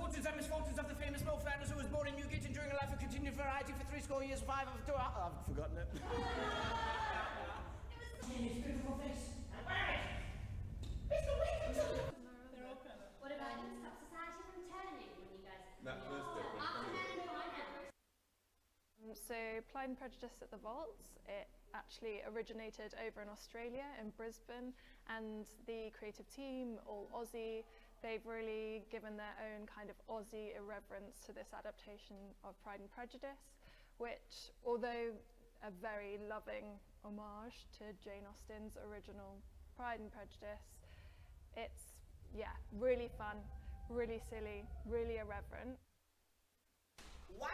fortunes and misfortunes of the famous Mo Flanders, who was born in Newgate and during a life of continued variety for 60 years, 5 of 2. I've forgotten it. His beautiful face. And wear it! Mr. Wilkinson! What about you stop society from turning when you guys... That was different. So Pride and Prejudice at the Vaults, it actually originated over in Australia, in Brisbane, and the creative team, all Aussie, they've really given their own kind of Aussie irreverence to this adaptation of Pride and Prejudice, which, although a very loving homage to Jane Austen's original Pride and Prejudice, it's, yeah, really fun, really silly, really irreverent. Wow!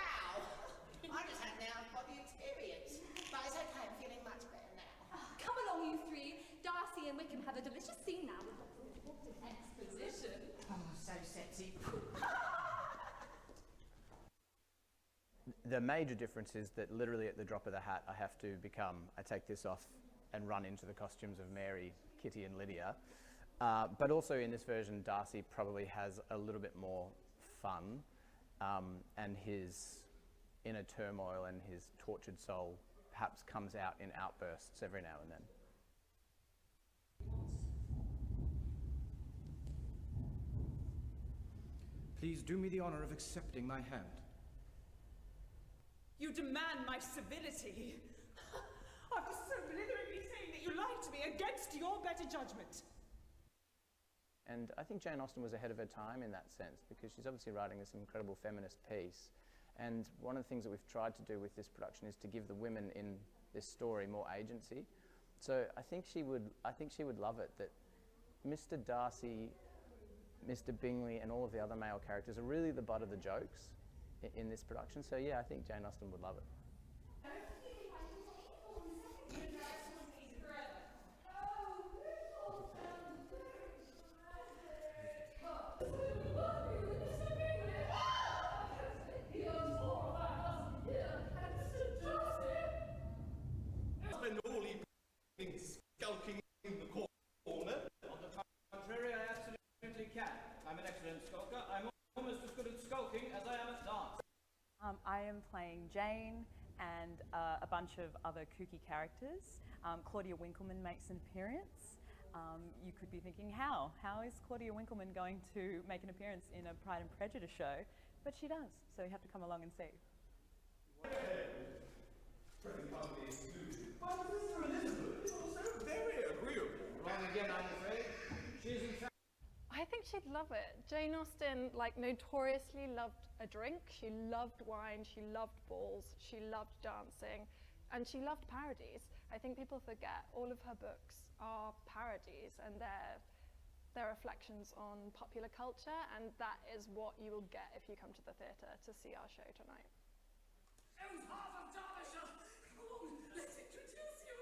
I just had an out-of-body experience, but it's okay, I'm feeling much better now. Oh, come along, you three. Darcy and Wickham have a delicious scene now with lots of exposition. Oh, so sexy. The major difference is that literally at the drop of the hat, I take this off and run into the costumes of Mary, Kitty and Lydia. But also in this version, Darcy probably has a little bit more fun, and his inner turmoil and his tortured soul perhaps comes out in outbursts every now and then. Please do me the honor of accepting my hand. You demand my civility. After so blitheringly saying that you lied to me against your better judgment. And I think Jane Austen was ahead of her time in that sense, because she's obviously writing this incredible feminist piece. And one of the things that we've tried to do with this production is to give the women in this story more agency. So I think she would love it that Mr. Darcy, Mr. Bingley and all of the other male characters are really the butt of the jokes in this production. So yeah, I think Jane Austen would love it. Skulking in the corner. On the contrary, I absolutely can. I'm an excellent skulker. I'm almost as good at skulking as I am at dance. I am playing Jane and a bunch of other kooky characters. Claudia Winkleman makes an appearance. You could be thinking, how? How is Claudia Winkleman going to make an appearance in a Pride and Prejudice show? But she does, so you have to come along and see. Present company excluded. But Mr. Elizabeth is also very agreeable. Wrong again, I'm afraid. She's in fact... I think she'd love it. Jane Austen, like, notoriously loved a drink. She loved wine, she loved balls, she loved dancing, and she loved parodies. I think people forget all of her books are parodies, and they're reflections on popular culture, and that is what you will get if you come to the theatre to see our show tonight. Who's half of Derbyshire? Come on, let's introduce you.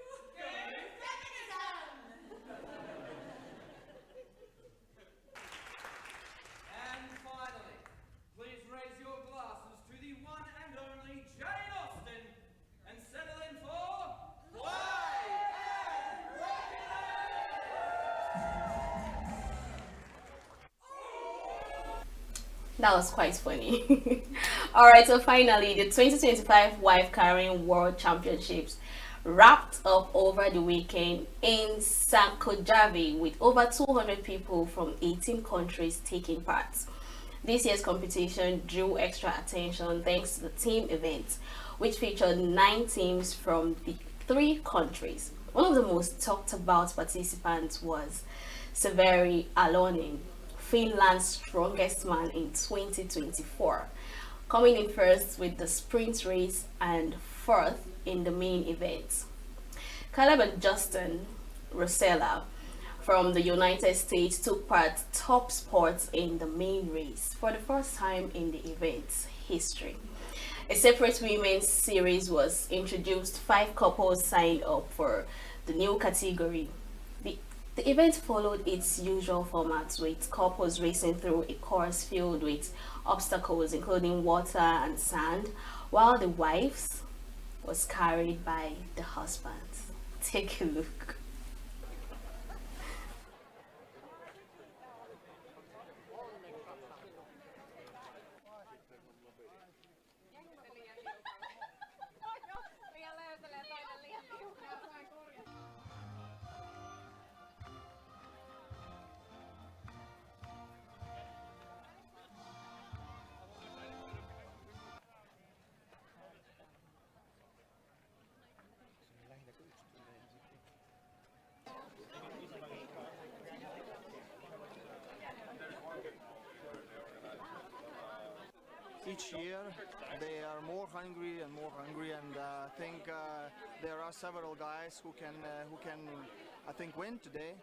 And finally, please raise your glasses to the one and only Jane Austen and settle in for Pride and Prejudice! That was quite funny. Alright, so finally, the 2025 Wife Carrying World Championships wrapped up over the weekend in Sankojavi with over 200 people from 18 countries taking part. This year's competition drew extra attention thanks to the team event, which featured 9 teams from the 3 countries. One of the most talked about participants was Severi Alonen, Finland's strongest man in 2024, coming in first with the sprint race and fourth in the main event. Caleb and Justin Rosella from the United States took part top spots in the main race for the first time in the event's history. A separate women's series was introduced. 5 couples signed up for the new category. The event followed its usual format, with couples racing through a course filled with obstacles including water and sand, while the wives was carried by the husbands. Take a look. each year they are more hungry, and I think there are several guys who can I think win today.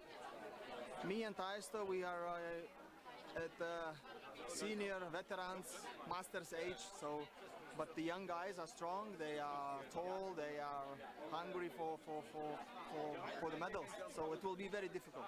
Me and Taisto, we are at senior veterans masters age, so but the young guys are strong, they are tall, they are hungry for the medals, so it will be very difficult.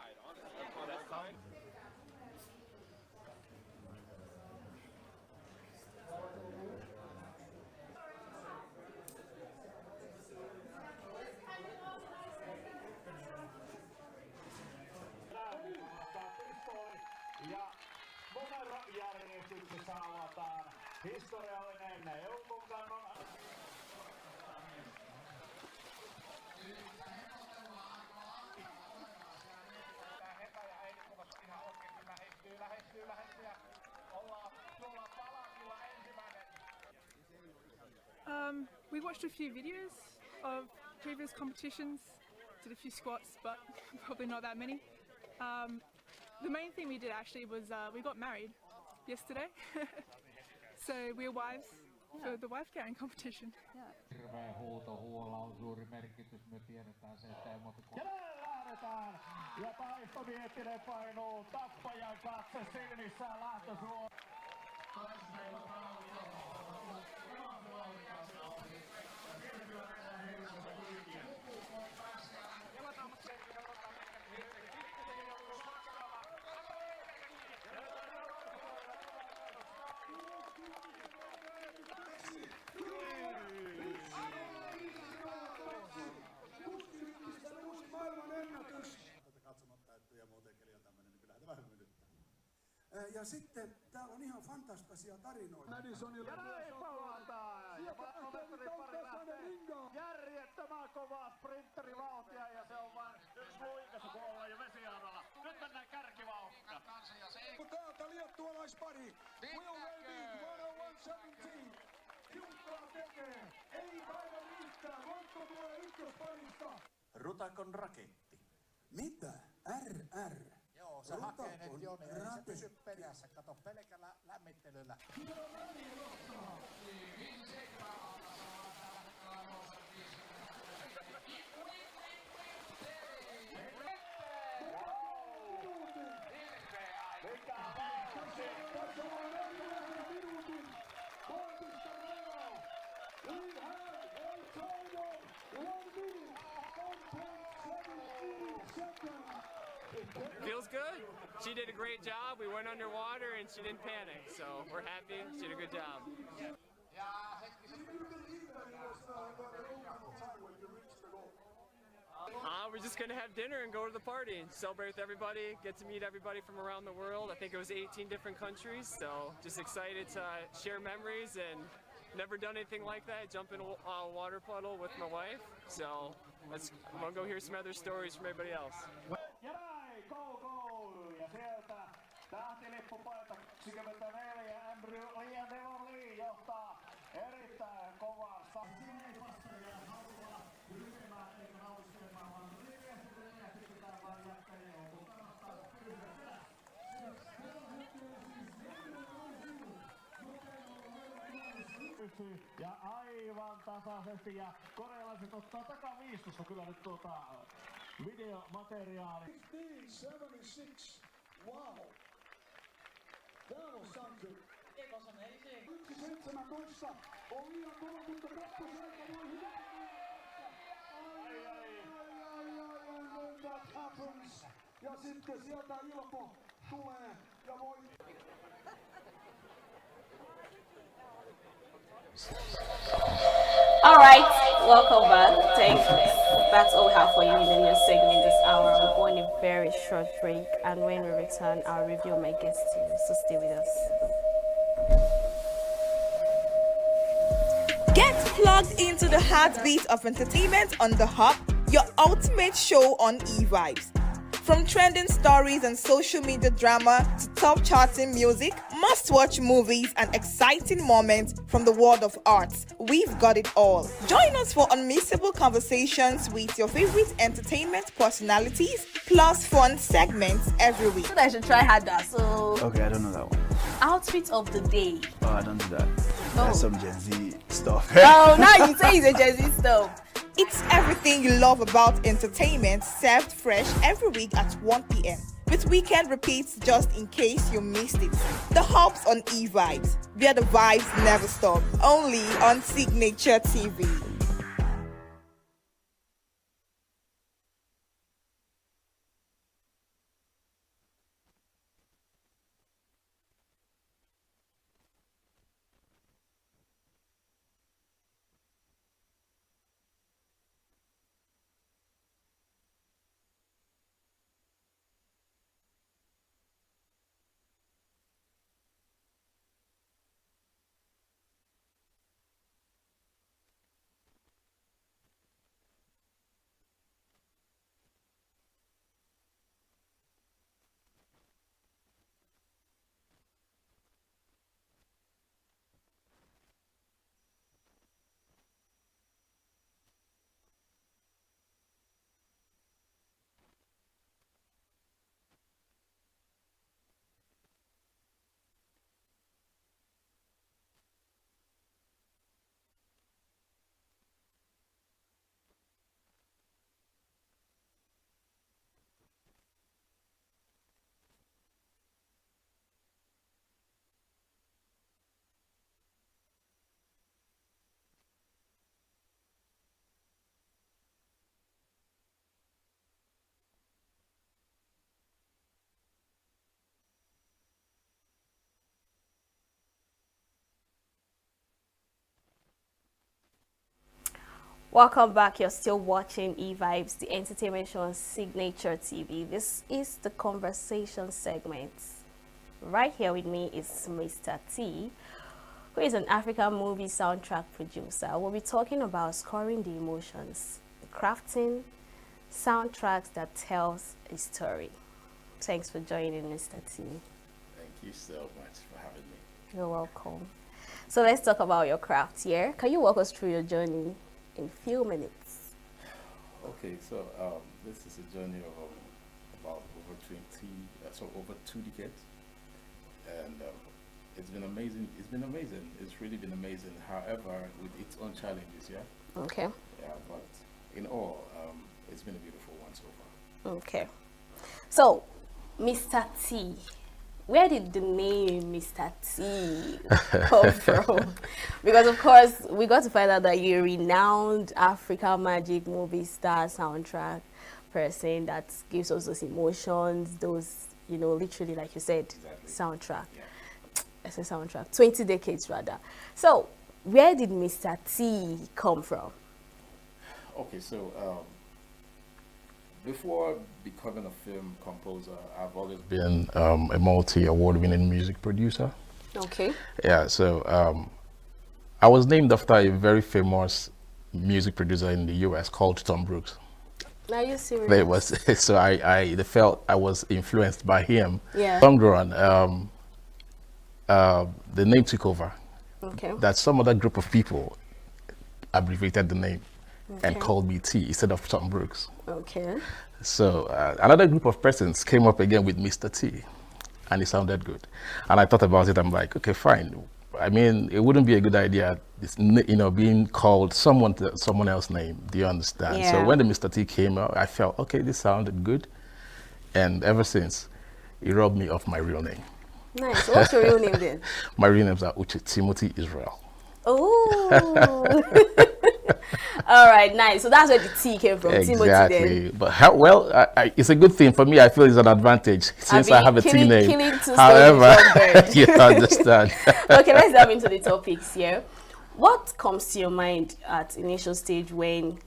Numerojärjestyksessä avataan historiallinen EUNUGUn We watched a few videos of previous competitions, did a few squats, but probably not that many. The main thing we did actually was we got married yesterday, so we're wives for the wife carrying competition. Hirveä huutohuolla on suuri merkitys, me tiedetään se, että ei muuta kuin... Ja lähdetään! Ja Taisto Miettinen painuu, tappajan katse silmissä, lähtösuora. Ja sitten täällä on ihan fantastisia tarinoita. Madisonilla näin palataan. Ja vaihtometrin pari lähtee. Järjettömän kovaa sprinterivauhtia ja se on vain yksi luikassa, kun ollaan jo vesialalla. Nyt mennään kärkivauhtia. Täältä liettualaispari. Will Waving 101.17. Tiukkaa tekee. Ei taida riittää. Voitto tulee ykkösparista. Rutakon raketti. Mitä? RR. Joo, se hakee ne Joni, ei se pysy perässä. Kato, pelkällä lämmittelyllä. Feels good. She did a great job. We went underwater and she didn't panic, so we're happy. She did a good job. We're just gonna have dinner and go to the party and celebrate with everybody, get to meet everybody from around the world. I think it was 18 different countries, so just excited to share memories and never done anything like that, jump in a water puddle with my wife. So I'm gonna go hear some other stories from everybody else. Ja näin, go! Ja sieltä tähtilippupaita 24, Andrew Lee johtaa erittäin kovaa. Siinä ei passaria halua ryhmää eikä nauskemaan, vaan riiästi pitää vaan jättää joku kannattaa yhdessä. Ja aivan tasaisesti ja korealaiset ottaa takaviistossa kyllä nyt videomateriaali. 1676. Wow. That was something. It was amazing. 17 on liian kova, mutta kakkoselta voi hyvä. When that happens. Ja sitten sieltä Ilpo tulee ja voi. Alright, welcome back. Thanks. That's all we have for you in the news segment this hour. We're going a very short break, and when we return, I'll reveal my guests to you, so stay with us. Get plugged into the heartbeat of entertainment on The Hub, your ultimate show on eVibes. From trending stories and social media drama to top charting music, must-watch movies and exciting moments from the world of arts, we've got it all. Join us for unmissable conversations with your favorite entertainment personalities, plus fun segments every week. I should try harder, so... Okay, I don't know that one. outfit of the day. Oh, I don't do that. Oh. That's some Gen Z stuff. Oh, now you say it's a Gen Z stuff. It's everything you love about entertainment served fresh every week at 1 p.m. with weekend repeats just in case you missed it. The Hubs on E-Vibes, where the vibes never stop. Only on Signature TV. Welcome back. You're still watching E-Vibes, the entertainment show on Signature TV. This is the conversation segment. Right here with me is Mr. T, who is an African movie soundtrack producer. We'll be talking about scoring the emotions, crafting soundtracks that tells a story. Thanks for joining, Mr. T. Thank you so much for having me. You're welcome. So let's talk about your craft here. Can you walk us through your journey in few minutes? Okay, so this is a journey of about over 2 decades, and it's been amazing. It's really been amazing. However, with its own challenges, yeah. Okay. Yeah, but in all, it's been a beautiful one so far. Okay. So, Mr. T, where did the name Mr. T come from? Because of course, we got to find out that you're a renowned African Magic movie star soundtrack person that gives us those emotions, those, you know, literally, like you said, exactly. Soundtrack. Yeah. It's a soundtrack, 20 decades rather. So, where did Mr. T come from? Okay, so before becoming a film composer, I've always been a multi-award-winning music producer. Okay. Yeah, so I was named after a very famous music producer in the US called Tom Brooks. Are you serious? There was, so I felt I was influenced by him. Yeah. Long run, the name took over. Okay. That some other group of people abbreviated the name and called me T instead of Tom Brooks. Okay. So another group of persons came up again with Mr. T, and it sounded good. And I thought about it. I'm like, okay, fine. I mean, it wouldn't be a good idea, you know, being called someone else's name. Do you understand? Yeah. So when the Mr. T came out, I felt, okay, this sounded good. And ever since, it robbed me of my real name. Nice. What's your real name then? My real names are Uche Timothy Israel. Oh. All right, nice. So that's where the T came from. Exactly. Timothy then. But how, well, it's a good thing for me. I feel it's an advantage since I have a T name. Killing two However, you understand. Okay, let's dive into the topics here. What comes to your mind at initial stage when,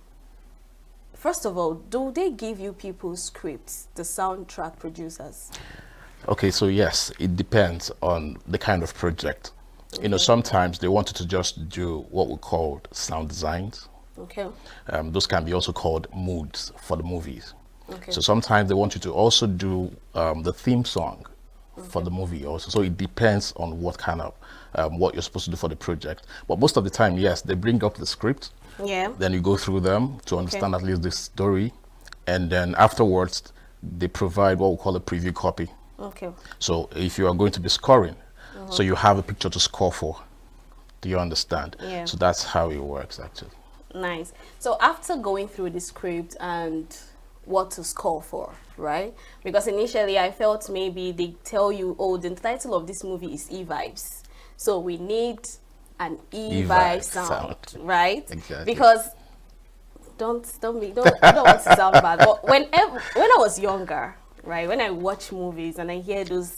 first of all, do they give you people's scripts, the soundtrack producers? Okay, so yes, it depends on the kind of project. You know, sometimes they wanted to just do what we call sound designs. Okay. Those can be also called moods for the movies. Okay. So sometimes they want you to also do the theme song for the movie also. So it depends on what kind of, what you're supposed to do for the project. But most of the time, yes, they bring up the script. Yeah. Then you go through them to understand at least the story. And then afterwards, they provide what we call a preview copy. Okay. So if you are going to be scoring, So you have a picture to score for. Do you understand? Yeah. So that's how it works actually. Nice. So after going through the script and what to score for, right? Because initially I felt maybe they tell you, oh, the title of this movie is E-Vibes. So we need an E-Vibe sound, right? Exactly. Because I don't want to sound bad, but when I was younger, right, when I watch movies and I hear those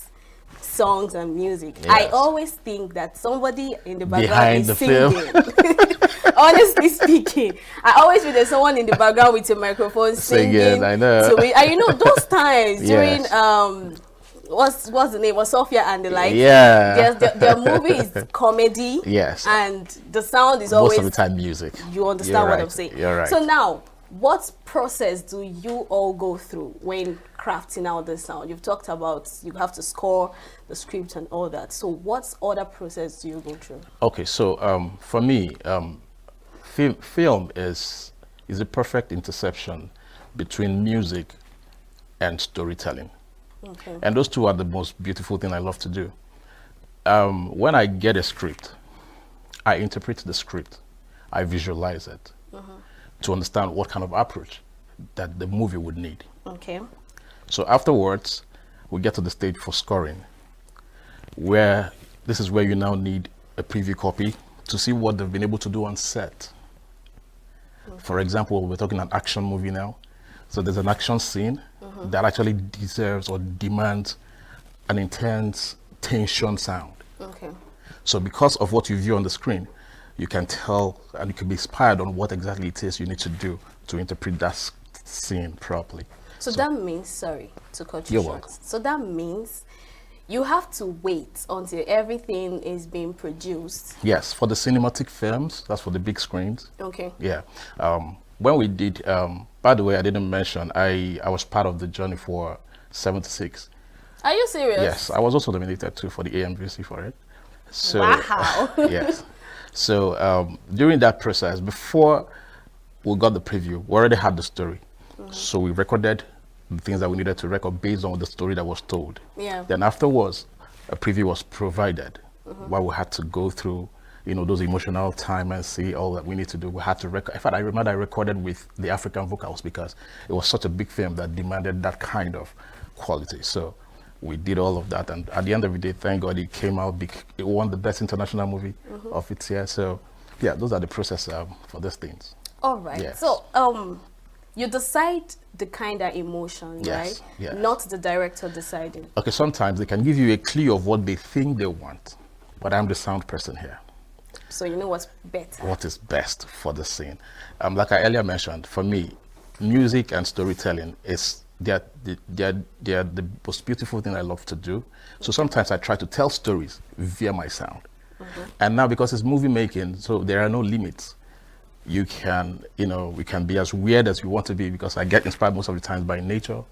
songs and music, Yes. I always think that somebody in the background Behind is the singing. film. Honestly speaking, I always feel there's someone in the background with a microphone singing. I know. To it. And you know those times during Yes. what's the name? Was Sophia and the like? Yeah. Their movie is comedy. Yes. And the sound is Most always of the time music. You understand You're what right. I'm saying? You're right. So now, what process do you all go through when crafting out the sound? You've talked about you have to score the script and all that. So what other process do you go through? Okay, so for me, film is a perfect intersection between music and storytelling. Okay. And those two are the most beautiful thing I love to do. When I get a script, I interpret the script, I visualize it to understand what kind of approach that the movie would need. Okay. So afterwards, we get to the stage for scoring, where this is where you now need a preview copy to see what they've been able to do on set. For example, we're talking an action movie now. So there's an action scene that actually deserves or demands an intense tension sound. Okay. So because of what you view on the screen, you can tell and you can be inspired on what exactly it is you need to do to interpret that scene properly. So that means, sorry to cut you You're short. welcome. So that means you have to wait until everything is being produced. Yes, for the cinematic films, that's for the big screens. Okay. Yeah. When we did, by the way, I didn't mention, I was part of the journey for 76. Are you serious? Yes, I was also nominated too for the AMVC for it. So, wow. yes. So during that process, before we got the preview, we already had the story. So we recorded the things that we needed to record based on the story that was told. Yeah. Then afterwards, a preview was provided where we had to go through, those emotional time and see all that we need to do. We had to record. In fact, I remember I recorded with the African vocals because it was such a big film that demanded that kind of quality. So we did all of that, and at the end of the day, thank God it came out big. It won the best international movie of its year. So yeah, those are the process for these things. All right. Yes. So you decide the kind of emotion, Yes, right? yes. Not the director deciding. Okay, sometimes they can give you a clue of what they think they want, but I'm the sound person here. So you know what's better. What is best for the scene? Like I earlier mentioned, for me, music and storytelling they're the most beautiful thing I love to do. So sometimes I try to tell stories via my sound. And now because it's movie making, so there are no limits. You can, we can be as weird as we want to be, because I get inspired most of the times by nature,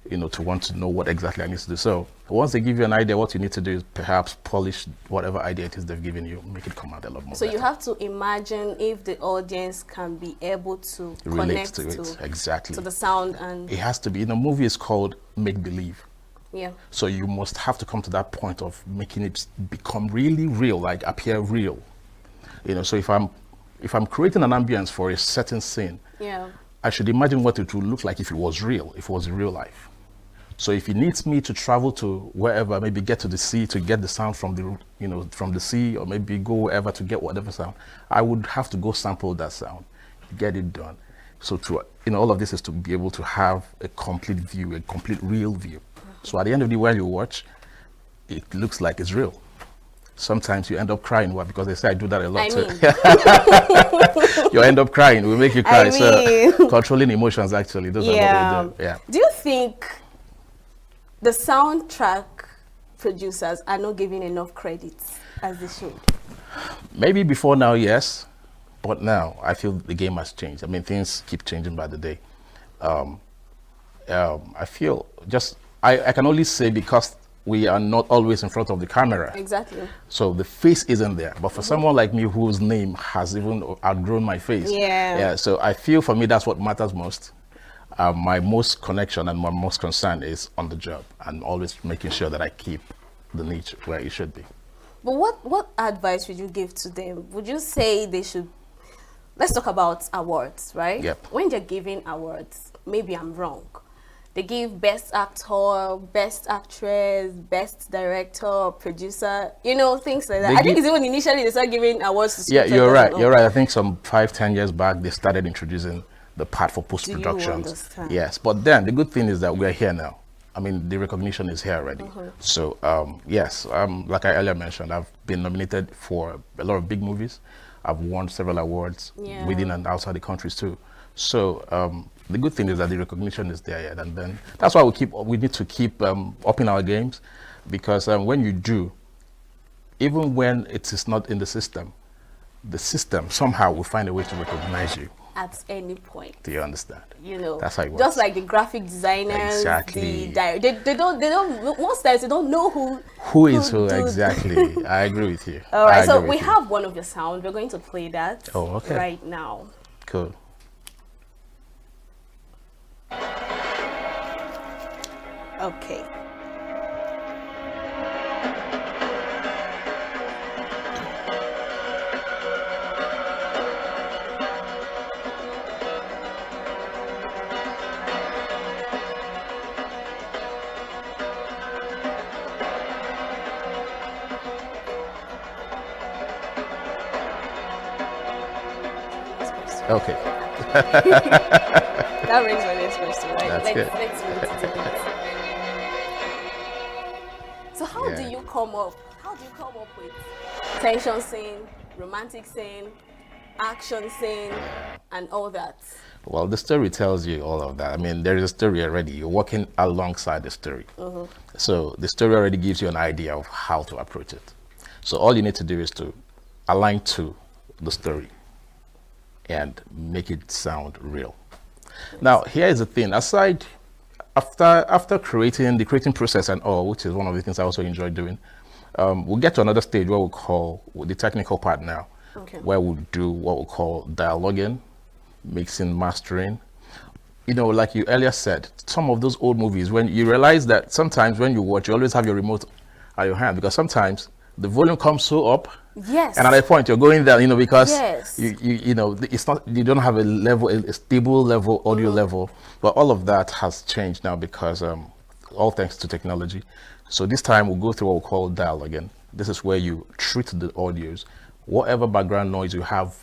to want to know what exactly I need to do. So once they give you an idea, what you need to do is perhaps polish whatever idea it is they've given you, make it come out a lot more So better. you have to imagine if the audience can be able to Relate connect to it, exactly. to the sound and It has to be, a movie is called make believe. yeah. So you must have to come to that point of making it become really real, like appear real. So if I'm creating an ambience for a certain scene, Yeah. I should imagine what it would look like if it was real, if it was real life. So if it needs me to travel to wherever, maybe get to the sea to get the sound from the, from the sea, or maybe go wherever to get whatever sound, I would have to go sample that sound, get it done. So all of this is to be able to have a complete view, a complete real view. So at the end of the day, when you watch, it looks like it's real. Sometimes you end up crying. Why? Because they say I do that a lot too. You end up crying. We make you cry. So controlling emotions, actually, those are what we do. Yeah. Do you think the soundtrack producers are not giving enough credits as they should? Maybe before now, yes, but now I feel the game has changed. I mean, things keep changing by the day. I feel I can only say because we are not always in front of the camera. Exactly. So the face isn't there. But for someone like me whose name has even outgrown my face. Yeah. So I feel for me that's what matters most. My most connection and my most concern is on the job, and always making sure that I keep the niche where it should be. But what advice would you give to them? Would you say they should, let's talk about awards, right? Yep. When they're giving awards, maybe I'm wrong. They give best actor, best actress, best director, producer, things like that. I think it's even initially they started giving awards to Yeah, scriptwriters. you're right. You're right. I think some 5-10 years back they started introducing the part for post-production. understand? Yes, but then the good thing is that we're here now. I mean, the recognition is here already. So yes, like I earlier mentioned, I've been nominated for a lot of big movies. I've won several awards within and outside the countries too. So the good thing is that the recognition is there, and then that's why we need to keep upping our games, because when you do, even when it is not in the system somehow will find a way to recognize you at any point. Do you understand? That's how it works. Just like the graphic designers, exactly. They don't. Most times they don't know who is who exactly. I agree with you. All right, so we have one of your sound. We're going to play that right now. Cool. Okay. Okay. That rings my next question, right? That's good. Let's move to the next. So how do you come up with tension scene, romantic scene, action scene, and all that? Well, the story tells you all of that. I mean, there is a story already. You're working alongside the story. So the story already gives you an idea of how to approach it. So all you need to do is to align to the story and make it sound real. Now, here is the thing. After creating the creating process and all, which is one of the things I also enjoy doing, we'll get to another stage where we'll call the technical part now, where we'll do what we'll call dialoguing, mixing, mastering. Like you earlier said, some of those old movies, when you realize that sometimes when you watch, you always have your remote at your hand, because sometimes the volume comes so up, yes, and at a point you're going there, because yes, it's not, you don't have a stable level audio level, but all of that has changed now because all thanks to technology. So this time we'll go through what we call dialoguing. This is where you treat the audios, whatever background noise you have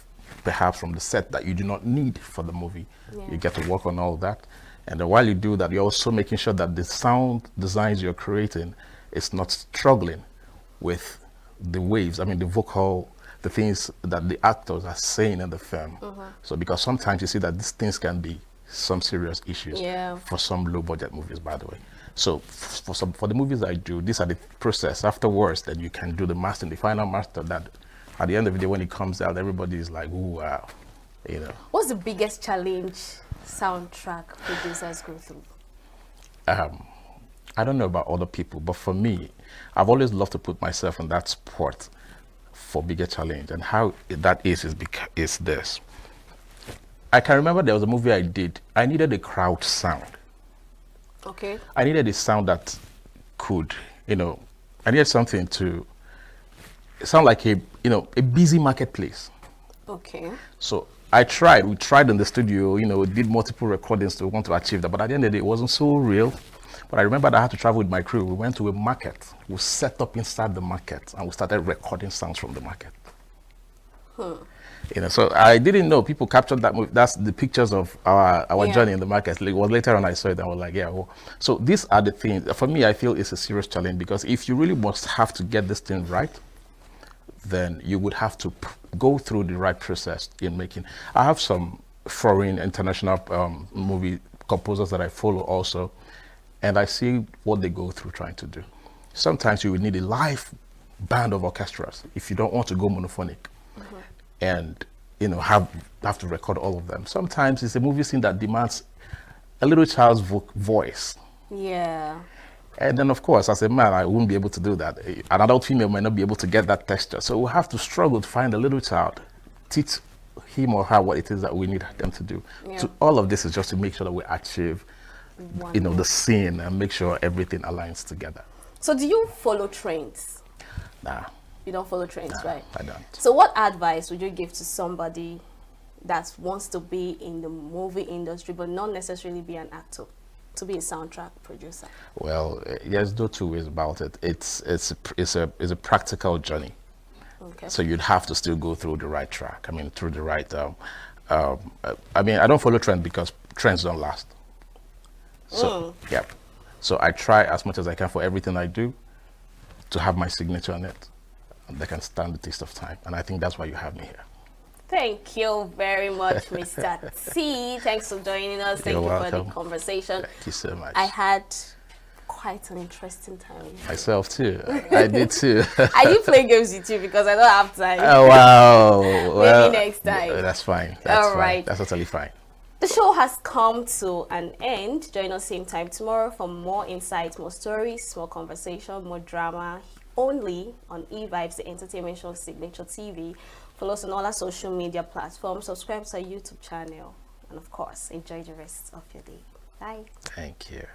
perhaps from the set that you do not need for the movie. You get to work on all of that, and then while you do that, you're also making sure that the sound designs you're creating is not struggling with the waves, the vocal, the things that the actors are saying in the film. So because sometimes you see that these things can be some serious issues for some low budget movies, by the way. So for the movies I do, these are the process afterwards that you can do the mastering, the final master, that at the end of the day when it comes out, everybody is like, ooh, wow, What's the biggest challenge soundtrack producers go through? I don't know about other people, but for me, I've always loved to put myself in that spot for bigger challenge. And how that is this. I can remember there was a movie I did. I needed a crowd sound. Okay. I needed a sound that could, I needed something to sound like a busy marketplace. Okay. So we tried in the studio, we did multiple recordings to want to achieve that, but at the end of the day, it wasn't so real. But I remember that I had to travel with my crew. We went to a market. We set up inside the market and we started recording sounds from the market. So I didn't know people captured that movie. That's the pictures of our journey in the market. It was later on I saw it and I was like, So these are the things. For me, I feel it's a serious challenge, because if you really must have to get this thing right, then you would have to go through the right process in making. I have some foreign international movie composers that I follow also, and I see what they go through trying to do. Sometimes you would need a live band of orchestras if you don't want to go monophonic, and have to record all of them. Sometimes it's a movie scene that demands a little child's voice. Yeah. And then, of course, as a man, I wouldn't be able to do that. An adult female might not be able to get that texture. So we'll have to struggle to find a little child, teach him or her what it is that we need them to do. So all of this is just to make sure that we achieve, the scene and make sure everything aligns together. So do you follow trends? Nah. You don't follow trends, right? I don't. So what advice would you give to somebody that wants to be in the movie industry but not necessarily be an actor, to be a soundtrack producer? Well, there's no two ways about it. It's a practical journey. Okay. So you'd have to still go through the right track. I mean, through the right. I mean, I don't follow trends because trends don't last. So yeah. So I try as much as I can for everything I do to have my signature on it, and they can stand the test of time. And I think that's why you have me here. Thank you very much, Mr. T. Thanks for joining us. Thank You're you welcome. for the conversation. Thank you so much. I had quite an interesting time. Myself too. I did too. I did play games with you because I don't have time. Oh wow! Well, Maybe next time. That's fine. That's All fine. right. That's totally fine. The show has come to an end. Join us same time tomorrow for more insights, more stories, more conversation, more drama. Only on eVibes, the entertainment show Signature TV. Follow us on all our social media platforms. Subscribe to our YouTube channel. And of course, enjoy the rest of your day. Bye. Thank you.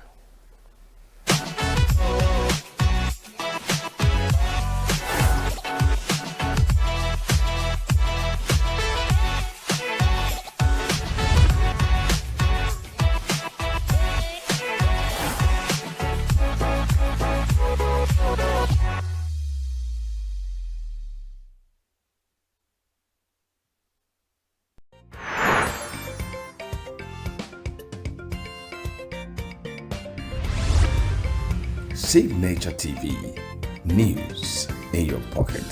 Signature TV, news in your pocket.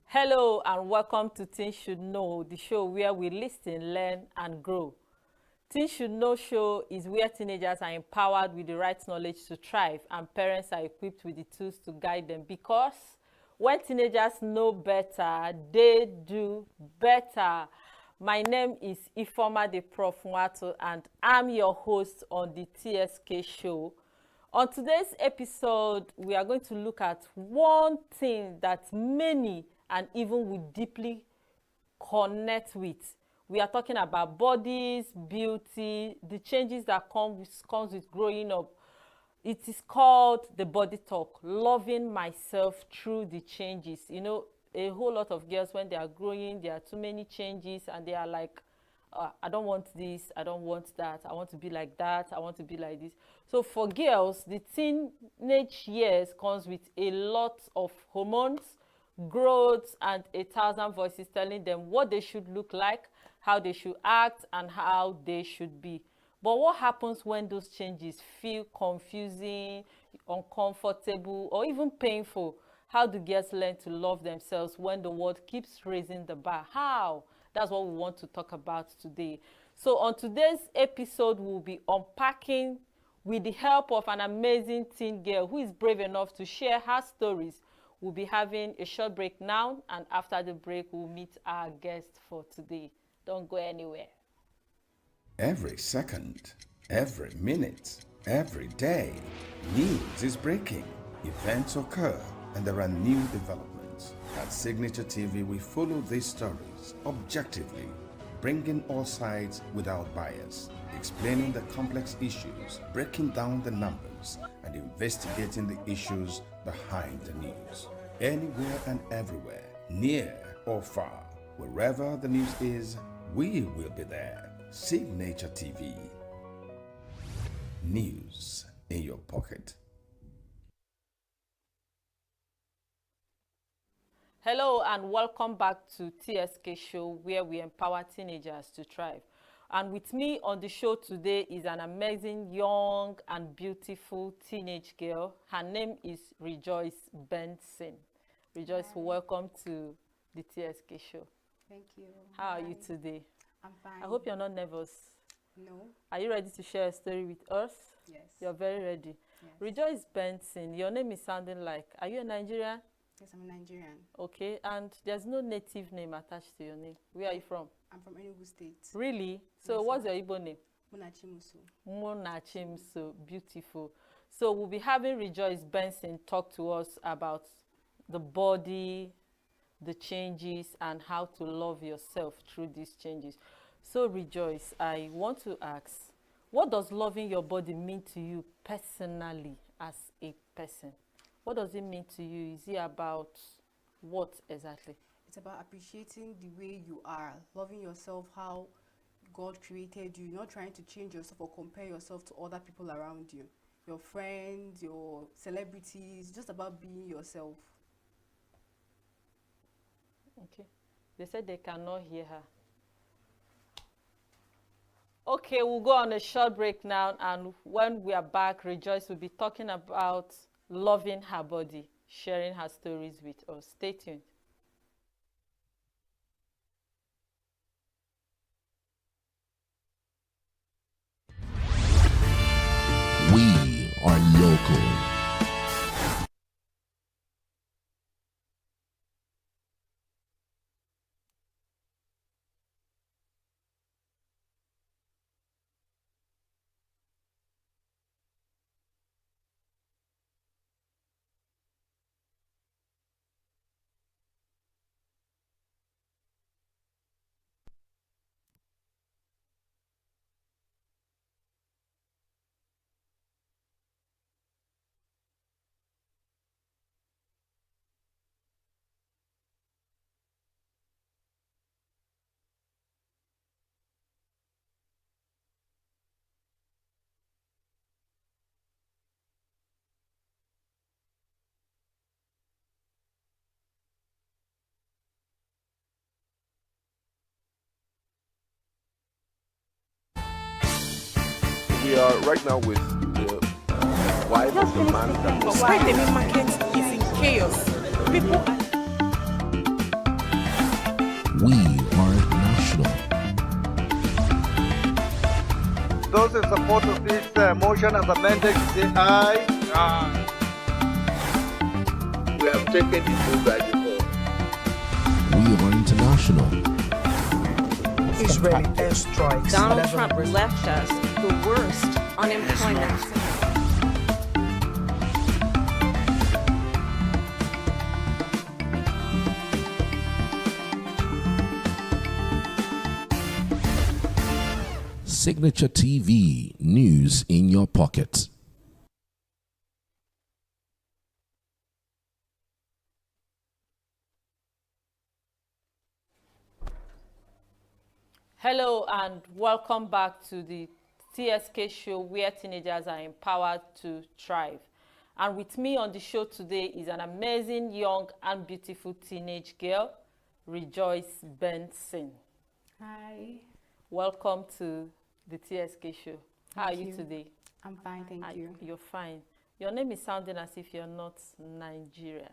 Hello and welcome to Teens Should Know, the show where we listen, learn and grow. Teens Should Know show is where teenagers are empowered with the right knowledge to thrive and parents are equipped with the tools to guide them, because when teenagers know better, they do better. My name is Ifoma the Prof Nwato and I'm your host on the TSK show. On today's episode, we are going to look at one thing that many and even we deeply connect with. We are talking about bodies, beauty, the changes that comes with growing up. It is called the body talk, loving myself through the changes. You know, a whole lot of girls, when they are growing, there are too many changes and they are like, I don't want this, I don't want that, I want to be like that, I want to be like this. So for girls, the teenage years comes with a lot of hormones, growth, and 1,000 voices telling them what they should look like, how they should act, and how they should be. But what happens when those changes feel confusing, uncomfortable, or even painful? How do girls learn to love themselves when the world keeps raising the bar? How? That's what we want to talk about today. So on today's episode, we'll be unpacking with the help of an amazing teen girl who is brave enough to share her stories. We'll be having a short break now, and after the break, we'll meet our guest for today. Don't go anywhere. Every second, every minute, every day, news is breaking, events occur, and there are new developments. At Signature TV, we follow these stories objectively, bringing all sides without bias, explaining the complex issues, breaking down the numbers, and investigating the issues behind the news. Anywhere and everywhere, near or far, wherever the news is, we will be there. Signature TV. News in your pocket. Hello and welcome back to TSK show, where we empower teenagers to thrive. And with me on the show today is an amazing young and beautiful teenage girl. Her name is Rejoice Benson. Rejoice, Hi. welcome to the TSK show. Thank you. How are Hi. you today? I'm fine. I hope you're not nervous. No. Are you ready to share a story with us? Yes. You're very ready. Yes. Rejoice Benson, your name is sounding like, are you a Nigerian? Yes, I'm a Nigerian. Okay, and there's no native name attached to your name. Where are you from? I'm from ENUGU State. Really? So Yes, what's your Igbo name? Munachimuso. Munachimso, beautiful. So we'll be having Rejoice Benson talk to us about the body, the changes, and how to love yourself through these changes. So Rejoice, I want to ask, what does loving your body mean to you personally as a person? What does it mean to you? Is it about what exactly? It's about appreciating the way you are, loving yourself, how God created you, not trying to change yourself or compare yourself to other people around you, your friends, your celebrities, just about being yourself. Okay. They said they cannot hear her. Okay, we'll go on a short break now, and when we are back, Rejoice will be talking about loving her body, sharing her stories with us. Stay tuned. We are local. We are right now with the wife of the man that was Why the main market is in chaos. People We are national. Those in support of this motion as amended, say aye. Aye. we have taken the vote by default. We are international. Israeli airstrikes. Donald Trump left us the worst unemployment. Signature TV, news in your pocket. Hello and welcome back to the TSK show where teenagers are empowered to thrive. And with me on the show today is an amazing young and beautiful teenage girl, Rejoice Benson. Hi. Welcome to the TSK show. How are Thank you you. today? I'm fine, thank you. You're fine. Your name is sounding as if you're not Nigerian.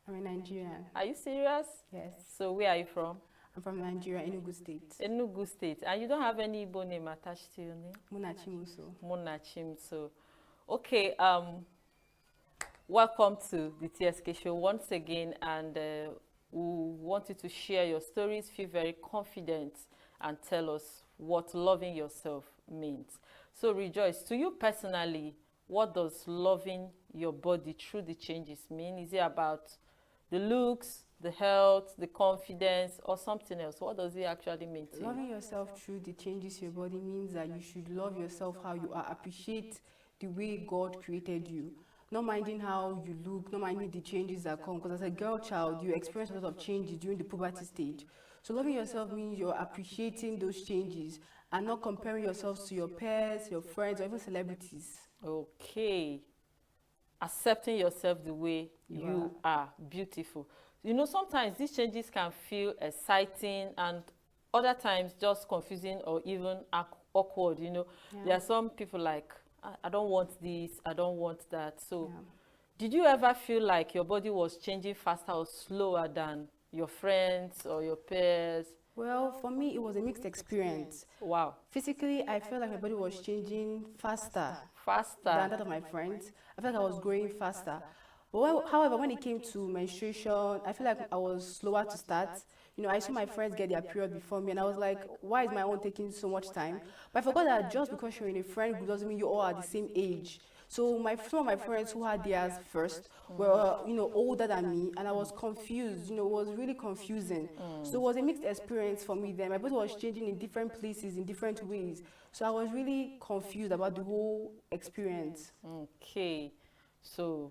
I'm a Nigerian. Are you serious? Yes. So where are you from? I'm from Nigeria, Enugu State. Enugu State. And you don't have any Igbo name attached to your name? Munachimuso. Munachimso. Okay, welcome to the TSK show once again, and we want you to share your stories, feel very confident, and tell us what loving yourself means. So Rejoice, to you personally, what does loving your body through the changes mean? Is it about the looks, the health, the confidence, or something else? What does it actually mean to you? Loving yourself through the changes to your body means that you should love yourself how you are, appreciate the way God created you. Not minding how you look, not minding the changes that come. Because as a girl child, you experience a lot of changes during the puberty stage. So loving yourself means you're appreciating those changes and not comparing yourself to your peers, your friends, or even celebrities. Okay. Accepting yourself the way you are. Beautiful. You know, sometimes these changes can feel exciting and other times just confusing or even awkward, you know. Yeah. There are some people like, I don't want this, I don't want that. So did you ever feel like your body was changing faster or slower than your friends or your peers? Well, for me, it was a mixed experience. Wow. Physically, I felt like my body was changing faster than that of my friends. I felt like I was growing faster. But however, when it came to menstruation, I feel like I was slower to start. You know, I saw my friends get their period before me, and I was like, why is my own taking so much time? But I forgot that just because you're in a friend group doesn't mean you all are the same age. So some of my friends who had theirs first were, you know, older than me, and I was confused. You know, it was really confusing. So it was a mixed experience for me then. My body was changing in different places, in different ways. So I was really confused about the whole experience. Okay, so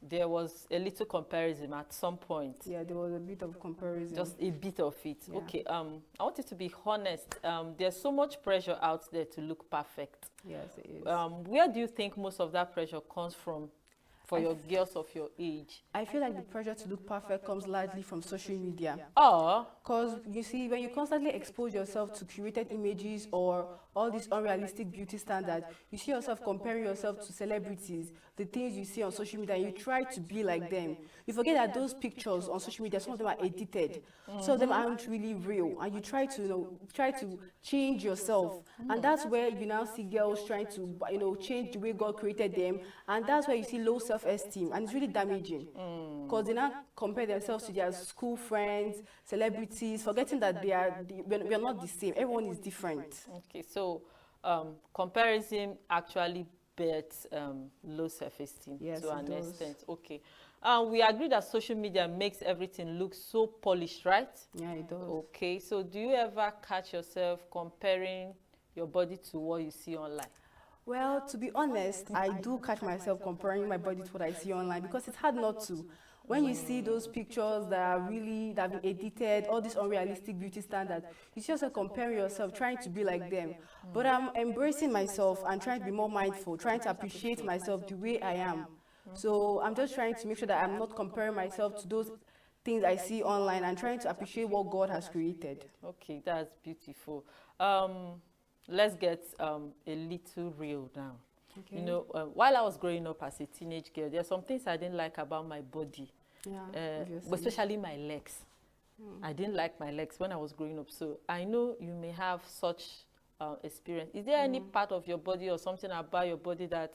there was a little comparison at some point. Yeah, there was a bit of comparison. Just a bit of it. Yeah. Okay, I want you to be honest. There's so much pressure out there to look perfect. Yes, it is. Where do you think most of that pressure comes from for your girls of your age? I feel like the pressure to look perfect comes largely from social media. Oh. Because you see, when you constantly expose yourself to curated images or all these unrealistic beauty standards, you see yourself comparing yourself to celebrities, the things you see on social media, and you try to be like them. You forget that those pictures on social media, some of them are edited, some of them aren't really real, and you try to, you know, change yourself, and that's where you now see girls trying to, you know, change the way God created them, and that's where you see low self-esteem, and it's really damaging, because they now compare themselves to their school friends, celebrities, forgetting that we are not the same. Everyone is different. Okay, so comparison actually bets low self-esteem to an extent. Okay. We agree that social media makes everything look so polished, right? Yeah, it does. Okay, so do you ever catch yourself comparing your body to what you see online? Well, to be honest, I do catch myself comparing my body to what I see online, because it's hard not to. When you see those pictures that have been edited, all these unrealistic beauty standards, you see yourself comparing yourself, trying to be like them. But I'm embracing myself and trying to be more mindful, trying to appreciate myself the way I am. So I'm just trying to make sure that I'm not comparing myself to those things I see online, and trying to appreciate what God has created. Okay, that's beautiful. Let's get a little real now. Okay. You know, while I was growing up as a teenage girl, there are some things I didn't like about my body, especially my legs. I didn't like my legs when I was growing up. So I know you may have such experience. Is there any part of your body or something about your body that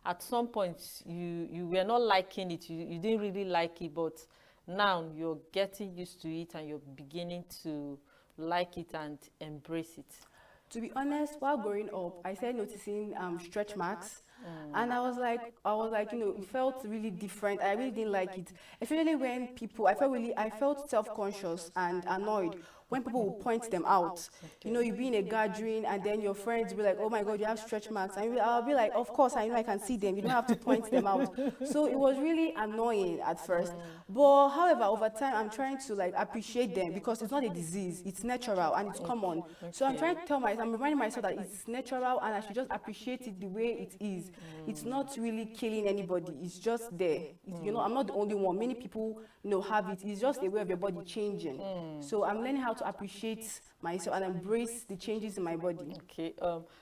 at some point you were not liking it, you didn't really like it, but now you're getting used to it and you're beginning to like it and embrace it? To be honest, while growing up, I started noticing stretch marks, and I was like, you know, it felt really different. I really didn't like it, especially when I felt self-conscious and annoyed when people would point them out. You know, you be in a gathering and then your friends will be like, oh my God, you have stretch marks. And I'll be like, of course, I know I can see them. You don't have to point them out. So it was really annoying at first. But however, over time, I'm trying to like appreciate them, because it's not a disease. It's natural and it's common. So I'm trying to tell myself, I'm reminding myself that it's natural and I should just appreciate it the way it is. It's not really killing anybody. It's just there. You know, I'm not the only one. Many people, you know, have it. It's just a way of your body changing. So I'm learning how to appreciate myself and embrace the changes in my body. Okay,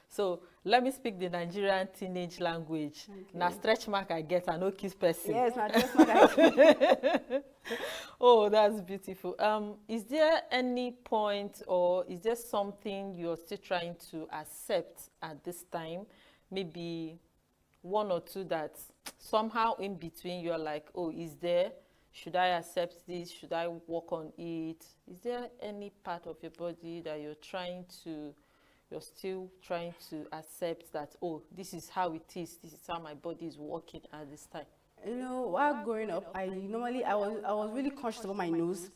so let me speak the Nigerian teenage language. Okay. Now stretch mark I get and no kiss person. Yes, now stretch mark I get. Oh, that's beautiful. Is there any point, or is there something you're still trying to accept at this time? Maybe one or two that somehow in between you're like, oh, should I accept this? Should I work on it? Is there any part of your body that you're still trying to accept that, oh, this is how it is, this is how my body is working at this time? You know, while growing up, I was really conscious about my nose.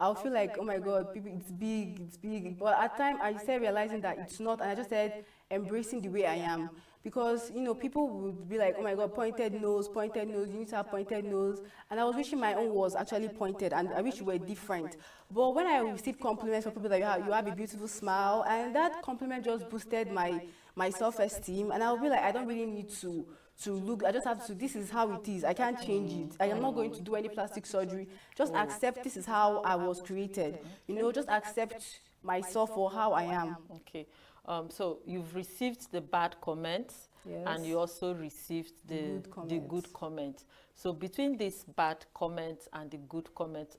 I'll feel like, oh my God, people, it's big. But at times, I started realizing that it's not, and I just started embracing the way I am. Because, you know, people would be like, oh my God, pointed nose, you need to have pointed nose. And I was wishing my own was actually pointed, and I wish it were different. But when I received compliments from people that you have a beautiful smile, and that compliment just boosted my self-esteem, and I'll be like, I don't really need to look, I just have to, this is how it is, I can't change it. I am not going to do any plastic surgery. Just accept this is how I was created. You know, just accept myself for how I am. Okay. So you've received the bad comments. and you also received the good comment. So between this bad comment and the good comment,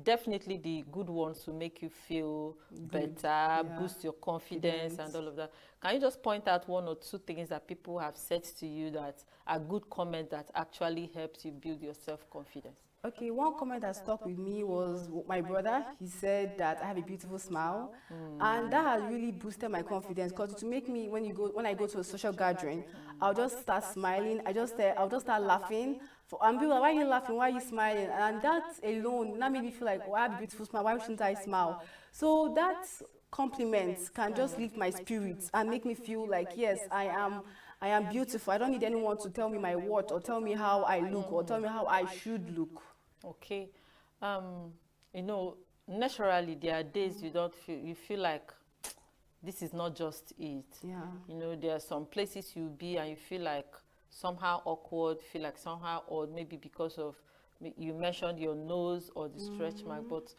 definitely the good ones will make you feel better, boost your confidence and all of that. Can you just point out one or two things that people have said to you that are good comments that actually helped you build your self-confidence? Okay, one comment that stuck with me was my brother. He said that I have a beautiful smile, and that has really boosted my confidence. Because to make me, when I go to a social gathering, I'll just start smiling. I'll just start laughing. And people are like, why are you laughing? Why are you smiling? And that alone, that made me feel like, oh, I have a beautiful smile. Why shouldn't I smile? So that compliment can just lift my spirits and make me feel like, yes, I am beautiful. I don't need anyone to tell me my worth or tell me how I look or tell me how I should look. Okay. You know, naturally there are days you feel like this is not just it. Yeah. You know, there are some places you'll be and you feel like somehow awkward, feel like somehow odd, maybe because of, you mentioned your nose or the stretch mark, but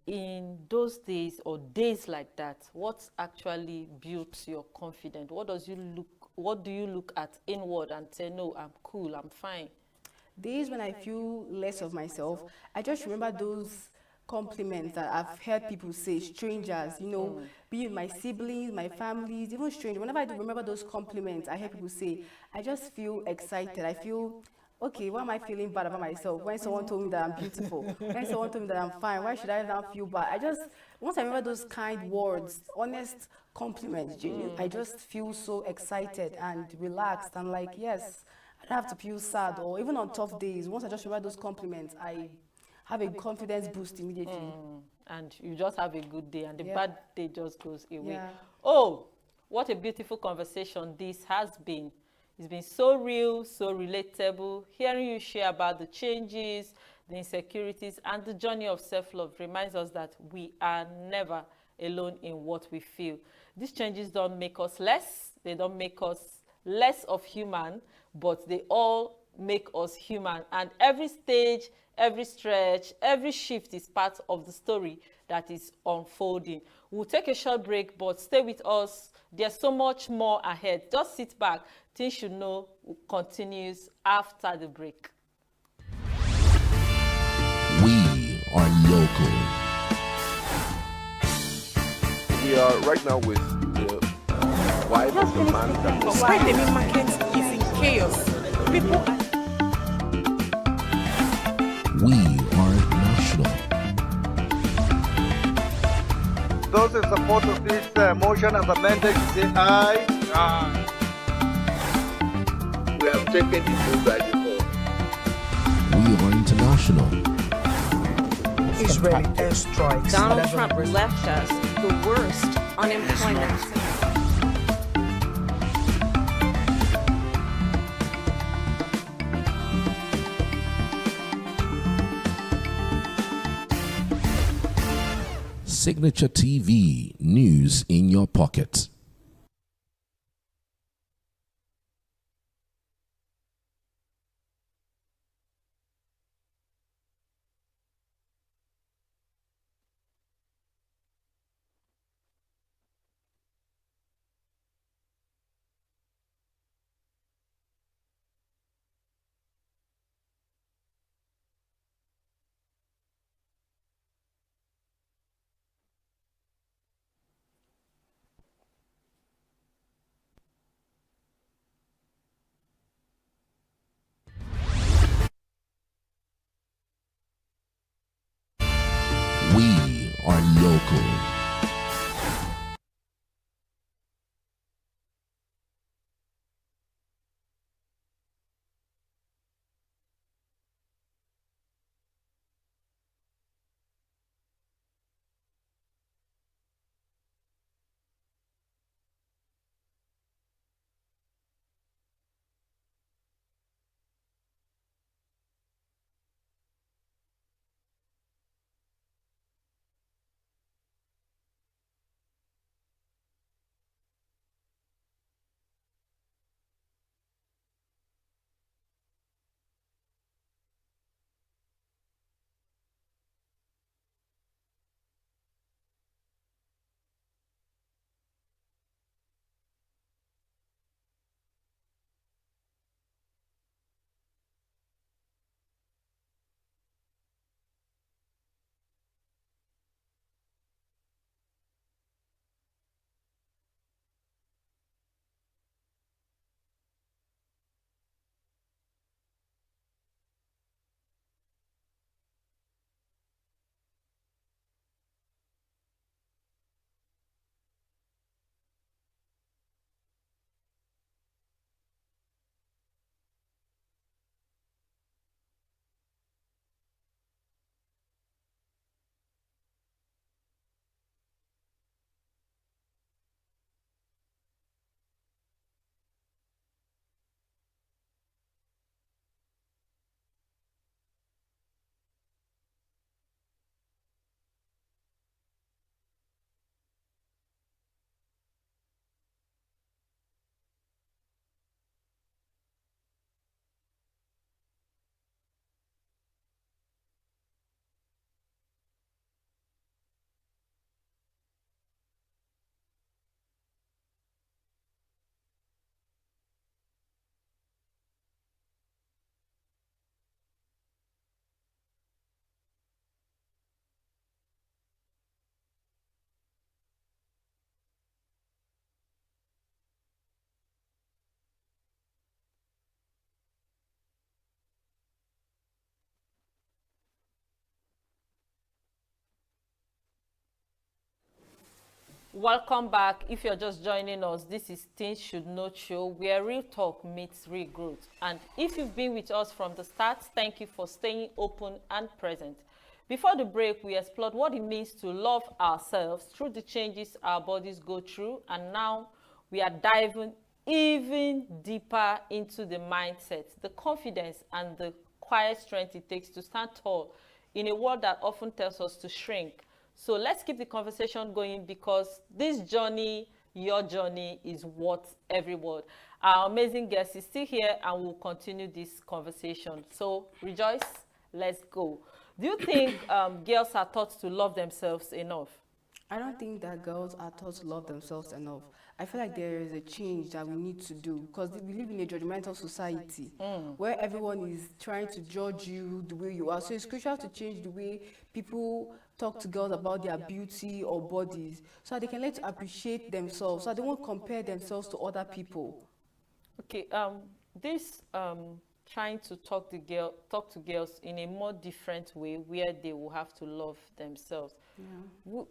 in those days or days like that, what actually builds your confidence? What do you look at inward and say, no, I'm cool, I'm fine? Days when I feel less of myself, I just remember those compliments that I've heard people say, strangers, you know, be it my siblings, my families, even strangers. Whenever I do remember those compliments I hear people say, I just feel excited. I feel, okay, why am I feeling bad about myself? When someone told me that I'm beautiful, when someone told me that I'm fine, why should I now feel bad? Once I remember those kind words, honest compliments, I just feel so excited and relaxed. I'm like, yes, I don't have to feel sad. Or even on tough days, once I just remember those compliments, I have a confidence boost immediately. And you just have a good day and the bad day just goes away. Yeah. Oh, what a beautiful conversation this has been. It's been so real, so relatable. Hearing you share about the changes, the insecurities, and the journey of self-love reminds us that we are never alone in what we feel. These changes don't make us less. They don't make us less of human, but they all make us human. And every stage, every stretch, every shift is part of the story that is unfolding. We'll take a short break, but stay with us. There's so much more ahead. Just sit back. Things You Should Know continues after the break. We are local. We are right now with the wife of the man that was... Why the main market is in chaos. People are... We are national. Those in support of this motion as amended, say aye. Aye. We have taken the vote by default. We are international. Israeli airstrikes. Donald Trump left us the worst unemployment. Signature TV, news in your pocket. Welcome back. If you're just joining us, this is Things Should Know Show, where real talk meets real growth. And if you've been with us from the start, thank you for staying open and present. Before the break, we explored what it means to love ourselves through the changes our bodies go through, and now we are diving even deeper into the mindset, the confidence, and the quiet strength it takes to stand tall in a world that often tells us to shrink. So let's keep the conversation going, because this journey, your journey, is worth every word. Our amazing guest is still here and we'll continue this conversation. So Rejoice, let's go. Do you think girls are taught to love themselves enough? I don't think that girls are taught to love themselves enough. I feel like there is a change that we need to do, because we live in a judgmental society where everyone is trying to judge you the way you are. So it's crucial to change the way people talk to girls about their beauty or bodies, so they can learn to appreciate themselves, so they won't compare themselves to other people. Okay, this trying to talk to girls in a more different way, where they will have to love themselves. Yeah.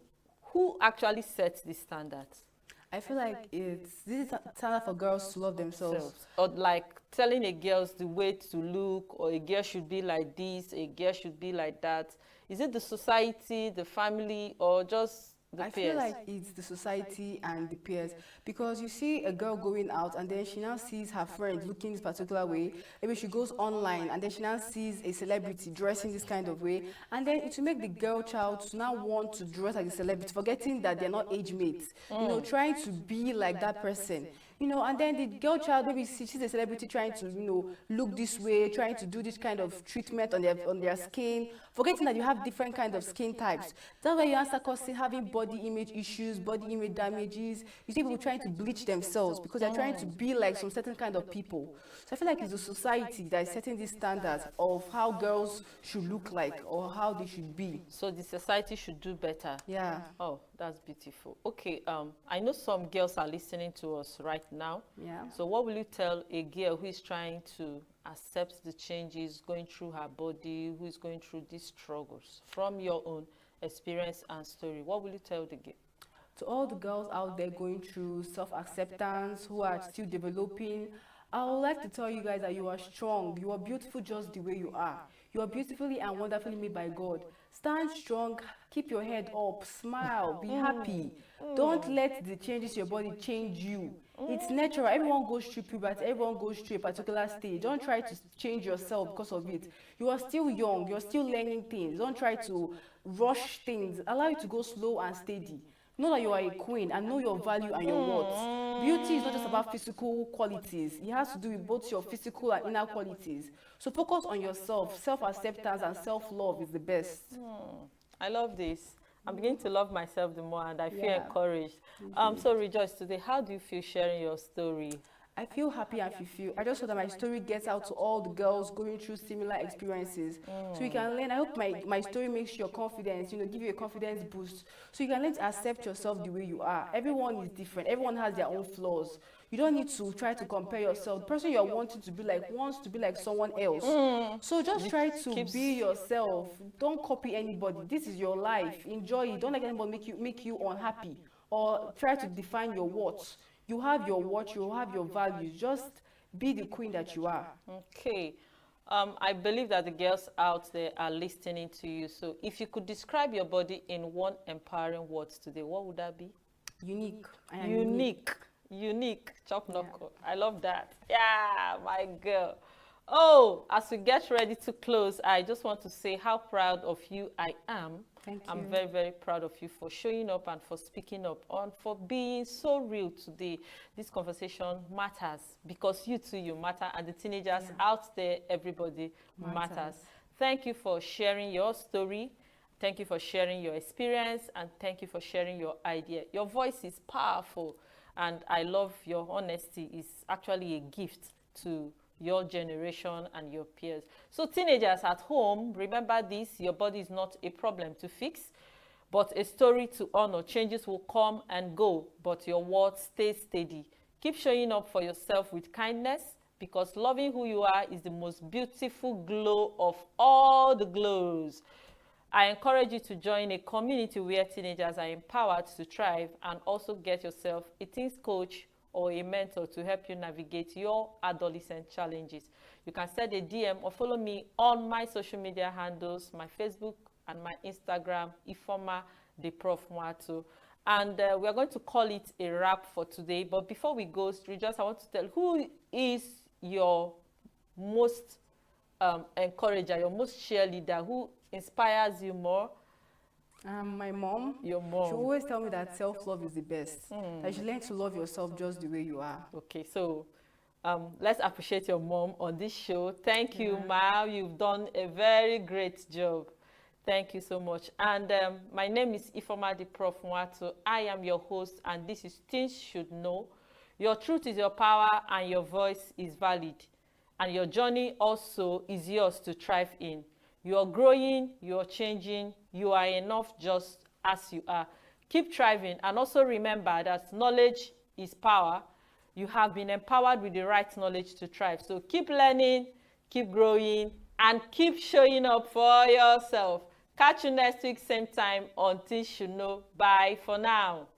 Who actually sets the standards? I feel like this is a standard for girls to love themselves. Or like telling a girl the way to look, or a girl should be like this, a girl should be like that. Is it the society, the family, or just the peers? I feel like it's the society and the peers, because you see a girl going out and then she now sees her friend looking this particular way. Maybe she goes online and then she now sees a celebrity dressing this kind of way, and then it will make the girl child to now want to dress like a celebrity, forgetting that they're not age mates, you know, trying to be like that person. You know, and then the girl child, maybe she's a celebrity trying to, you know, look this way, trying to do this kind of treatment on their skin, forgetting that you have different kinds of skin types. That's why you start causing having body image issues, body image damages. You see people trying to bleach themselves because they're trying to be like some certain kind of people. So I feel like it's the society that is setting these standards of how girls should look like or how they should be. So the society should do better. Yeah. Oh, that's beautiful. Okay, I know some girls are listening to us right now. Yeah. So what will you tell a girl who is trying to accept the changes going through her body, who is going through these struggles, from your own experience and story? What will you tell the girl? To all the girls out there going through self-acceptance, who are still developing, I would like to tell you guys that you are strong. You are beautiful just the way you are. You are beautifully and wonderfully made by God. Stand strong, keep your head up, smile, be happy. Don't let the changes to your body change you. It's natural. Everyone goes through puberty. Everyone goes through a particular stage. Don't try to change yourself because of it. You are still young. You're still learning things. Don't try to rush things. Allow it to go slow and steady. Know that you are a queen and know your value and your worth. Beauty is not just about physical qualities. It has to do with both your physical and inner qualities. So focus on yourself. Self-acceptance and self-love is the best. I love this. I'm beginning to love myself the more, and I feel encouraged. Mm-hmm. So Rejoice, today, how do you feel sharing your story? I feel happy and fulfilled. I just hope that my story gets out to all the girls going through similar experiences. So you can learn. I hope my story makes your confidence, you know, give you a confidence boost. So you can learn to accept yourself the way you are. Everyone is different. Everyone has their own flaws. You don't need to try to compare yourself. The person you're wanting to be like wants to be like someone else. So just try to be yourself. Don't copy anybody. This is your life. Enjoy it. Don't let anybody make you unhappy or try to define your worth. You have your worth, you have your values. Just be the queen that you are. Okay. I believe that the girls out there are listening to you. So if you could describe your body in one empowering word today, what would that be? Unique. I am unique. Unique. Chop knuckle. I love that. Yeah, my girl. Oh, as we get ready to close, I just want to say how proud of you I am. Thank you. I'm very, very proud of you for showing up and for speaking up and for being so real today. This conversation matters because you too, you matter, and the teenagers out there, everybody matters. Thank you for sharing your story. Thank you for sharing your experience, and thank you for sharing your idea. Your voice is powerful, and I love your honesty. It's actually a gift to your generation and your peers. So teenagers at home, remember this: your body is not a problem to fix, but a story to honor. Changes will come and go, but your words stay steady. Keep showing up for yourself with kindness, because loving who you are is the most beautiful glow of all the glows. I encourage you to join a community where teenagers are empowered to thrive, and also get yourself a teens coach or a mentor to help you navigate your adolescent challenges. You can send a DM or follow me on my social media handles, my Facebook and my Instagram, Ifoma the Prof Mwatu. And we are going to call it a wrap for today. But before we go, Rejoice, I want to tell, who is your most encourager, your most cheerleader, who inspires you more? My mom. Your mom. She always tell me that self-love is the best. That you should learn to love yourself just the way you are. Okay, so let's appreciate your mom on this show. Thank you, Ma. You've done a very great job. Thank you so much. And my name is Ifoma the Prof Mwatu. I am your host, and this is Things Should Know. Your truth is your power, and your voice is valid. And your journey also is yours to thrive in. You are growing, you are changing, you are enough just as you are. Keep thriving, and also remember that knowledge is power. You have been empowered with the right knowledge to thrive. So keep learning, keep growing, and keep showing up for yourself. Catch you next week, same time on Things Should Know. Bye for now.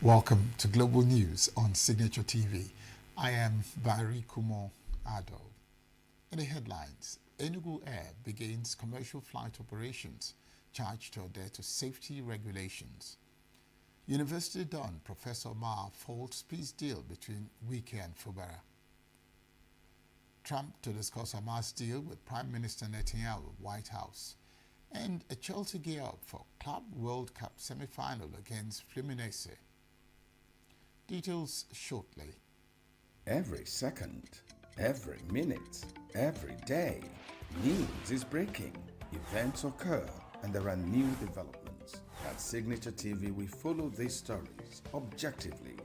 Welcome to Global News on Signature TV. I am Barry Kumo Ado. In the headlines, ENUGU Air begins commercial flight operations charged to adhere to safety regulations. University Don Professor Ma faults peace deal between Wike and Fubara. Trump to discuss Hamas deal with Prime Minister Netanyahu, White House. And a Chelsea gear up for Club World Cup semi-final against Fluminense. Details shortly. Every second, every minute, every day, news is breaking. Events occur and there are new developments. At Signature TV, we follow these stories objectively,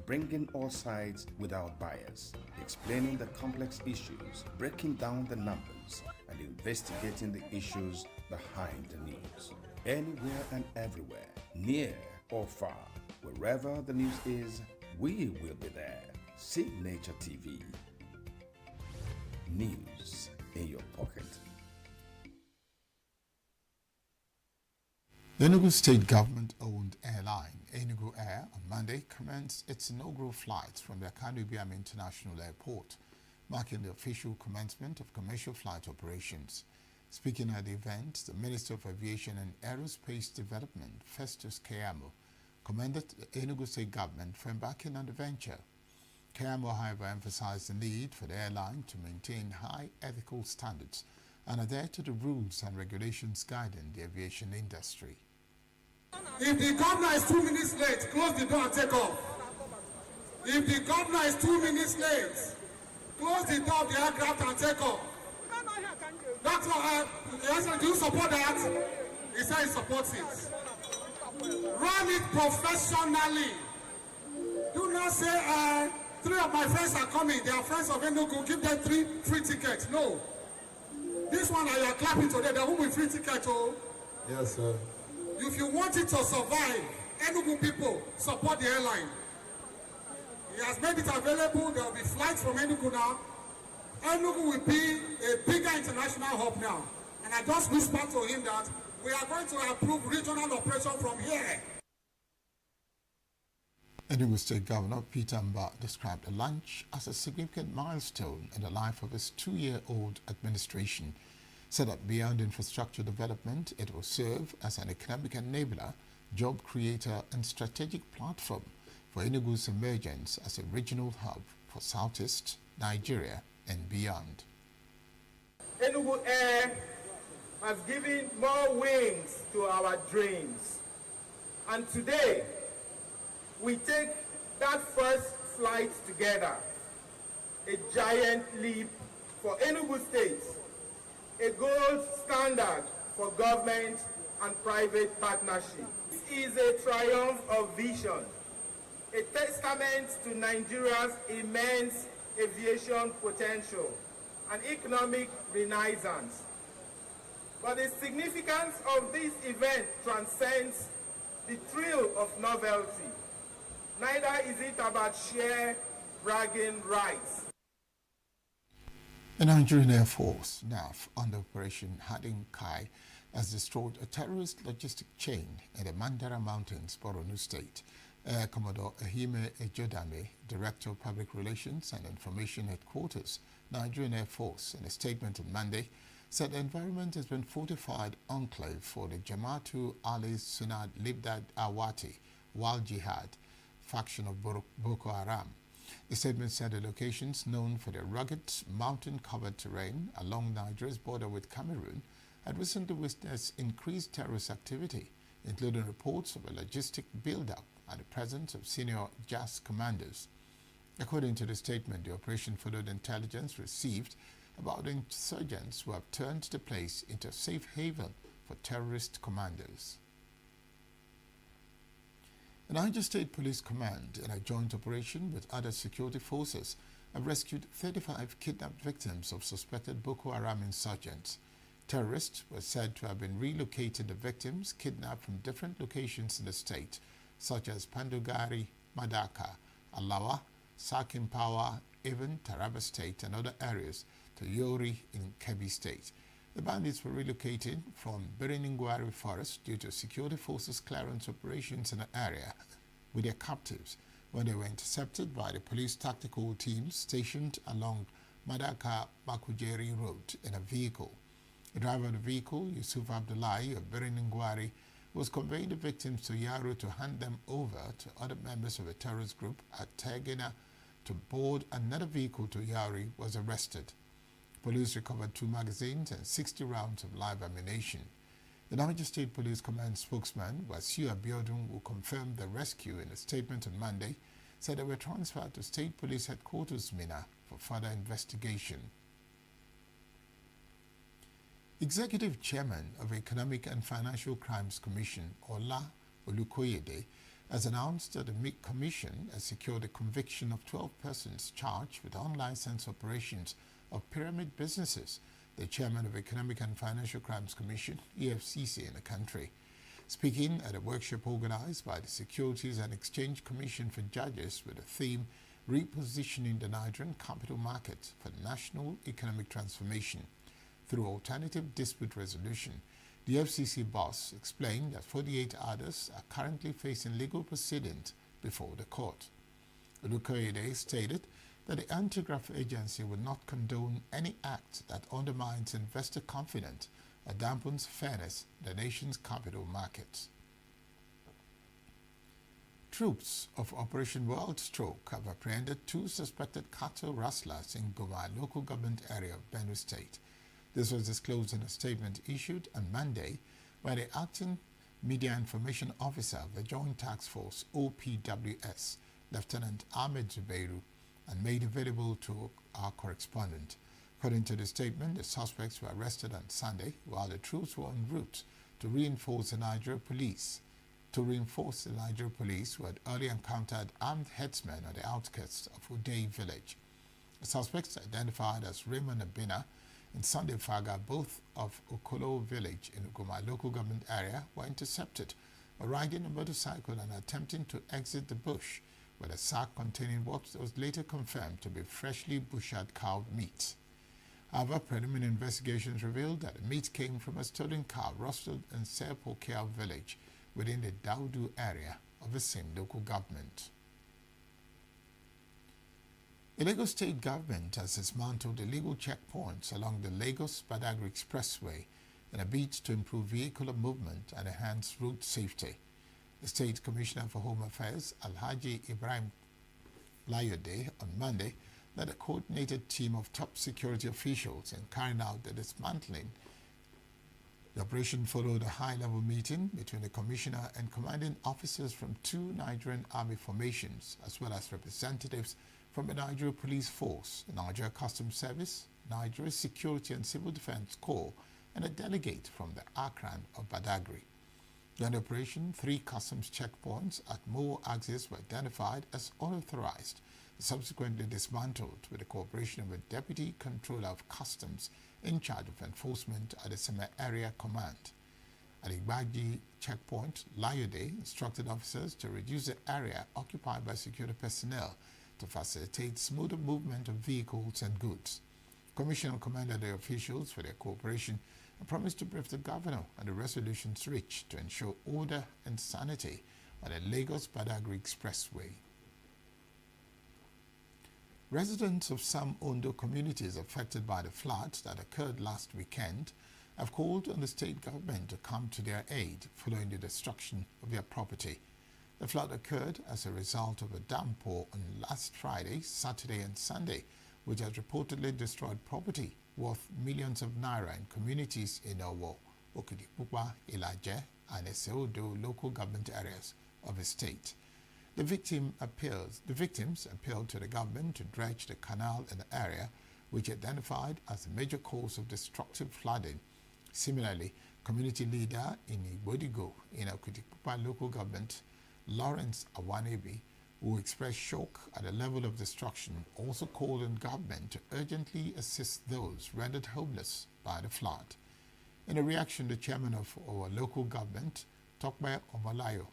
bringing all sides without bias, explaining the complex issues, breaking down the numbers, and investigating the issues behind the news. Anywhere and everywhere, near or far, wherever the news is, we will be there. Signature TV. News in your pocket. The ENUGU state government-owned airline, ENUGU Air, on Monday commenced its inaugural flights from the Akanu-Ibiam International Airport, marking the official commencement of commercial flight operations. Speaking at the event, the Minister of Aviation and Aerospace Development, Festus Keyamo, commended the ENUGU state government for embarking on the venture. Keyamo, however, emphasized the need for the airline to maintain high ethical standards and adhere to the rules and regulations guiding the aviation industry. If the governor is 2 minutes late, close the door and take off. If the governor is 2 minutes late, close the door of the aircraft and take off. That's what do you support that? He said he supports it. Run it professionally. Do not say, 3 of my friends are coming. They are friends of ENUGU. Give them 3 free tickets. No. This one that you are clapping today, they will be free tickets. Oh. Yes, sir. If you want it to survive, ENUGU people support the airline. He has made it available. There will be flights from ENUGU now. ENUGU will be a bigger international hub now. And I just whispered to him that we are going to approve regional operation from here. ENUGU State Governor Peter Mba described the launch as a significant milestone in the life of his 2-year-old administration. Said that beyond infrastructure development, it will serve as an economic enabler job creator and strategic platform for ENUGU's emergence as a regional hub for Southeast Nigeria and beyond. ENUGU Air has given more wings to our dreams. And today, we take that first flight together, a giant leap for ENUGU State, a gold standard for government and private partnership. This is a triumph of vision, a testament to Nigeria's immense aviation potential and economic renaissance. But the significance of this event transcends the thrill of novelty. Neither is it about sheer bragging rights. The Nigerian Air Force, NAF, under Operation Hardin Kai, has destroyed a terrorist logistic chain in the Mandara Mountains, Borno State. Air Commodore Ehime Ejodame, Director of Public Relations and Information Headquarters, Nigerian Air Force, in a statement on Monday, said the environment has been fortified enclave for the Jama'atu Ali Sunad Libdad Awati Wal Jihad faction of Boko Haram. The statement said the locations known for their rugged, mountain-covered terrain along Nigeria's border with Cameroon had recently witnessed increased terrorist activity, including reports of a logistic build-up and the presence of senior JAS commanders. According to the statement, the operation followed intelligence received about the insurgents who have turned the place into a safe haven for terrorist commanders. The Niger State Police Command, in a joint operation with other security forces, have rescued 35 kidnapped victims of suspected Boko Haram insurgents. Terrorists were said to have been relocating the victims kidnapped from different locations in the state, such as Pandogari, Madaka, Alawa, Sakimpawa, even Taraba State and other areas, to Yori in Kebbi State. The bandits were relocated from Biriningwari Forest due to security forces clearance operations in the area with their captives when they were intercepted by the police tactical teams stationed along Madaka-Makujeri Road in a vehicle. The driver of the vehicle, Yusuf Abdullahi of Biriningwari, was conveying the victims to Yaro to hand them over to other members of a terrorist group at Tegina. To board another vehicle to Yari was arrested. Police recovered 2 magazines and 60 rounds of live ammunition. The Niger State Police Command spokesman, Wasiu Abiodun, who confirmed the rescue in a statement on Monday, said they were transferred to State Police Headquarters, Mina, for further investigation. Executive Chairman of Economic and Financial Crimes Commission, Ola Olukoyede, has announced that the Commission has secured the conviction of 12 persons charged with unlicensed operations of pyramid businesses, the chairman of Economic and Financial Crimes Commission, EFCC, in the country. Speaking at a workshop organized by the Securities and Exchange Commission for Judges with the theme Repositioning the Nigerian Capital Market for National Economic Transformation through Alternative Dispute Resolution, the FCC boss explained that 48 others are currently facing legal proceedings before the court. Olukoyede stated that the anti-graft agency will not condone any act that undermines investor confidence or dampens fairness in the nation's capital markets. Troops of Operation Wild Stroke have apprehended 2 suspected cattle rustlers in Goma local government area of Benue State. This was disclosed in a statement issued on Monday by the acting Media Information Officer of the Joint Task Force, OPWS, Lieutenant Ahmed Zubeiru, and made available to our correspondent. According to the statement, the suspects were arrested on Sunday while the troops were en route to reinforce the Nigeria police. Who had earlier encountered armed headsmen on the outskirts of Udei village. The suspects, identified as Raymond Abina and Sunday Faga, both of Okolo village in Ugoma local government area, were intercepted while riding a motorcycle and attempting to exit the bush with a sack containing what was later confirmed to be freshly butchered cow meat. However, preliminary investigations revealed that the meat came from a stolen cow roasted in Serpokia village within the Daudu area of the same local government. The Lagos State government has dismantled illegal checkpoints along the Lagos-Badagry Expressway in a bid to improve vehicular movement and enhance road safety. The State Commissioner for Home Affairs, Alhaji Ibrahim Layode, on Monday, led a coordinated team of top security officials in carrying out the dismantling. The operation followed a high-level meeting between the Commissioner and commanding officers from 2 Nigerian Army formations, as well as representatives from the Nigeria Police Force, the Nigeria Customs Service, Nigeria Security and Civil Defense Corps, and a delegate from the Akran of Badagry. During the operation, 3 customs checkpoints at Mo axis were identified as unauthorized, subsequently dismantled with the cooperation of a Deputy Controller of Customs in charge of enforcement at the Seme Area Command. At the Igbagi checkpoint, Layode instructed officers to reduce the area occupied by security personnel to facilitate smoother movement of vehicles and goods. Commissioner commended the officials for their cooperation and promised to brief the governor on the resolutions reached to ensure order and sanity on the Lagos-Badagry Expressway. Residents of some Ondo communities affected by the floods that occurred last weekend have called on the state government to come to their aid following the destruction of their property. The flood occurred as a result of a downpour on last Friday, Saturday and Sunday, which has reportedly destroyed property worth millions of naira in communities in Owo, Okitipupa, Ilaje, and Eseodo local government areas of the state. The victims appealed to the government to dredge the canal in the area, which identified as a major cause of destructive flooding. Similarly, community leader in Igbodigo in Okitipupa local government, Lawrence Awanebi, who expressed shock at the level of destruction, also called on government to urgently assist those rendered homeless by the flood. In a reaction, the chairman of our local government, Tokbe Omalayo,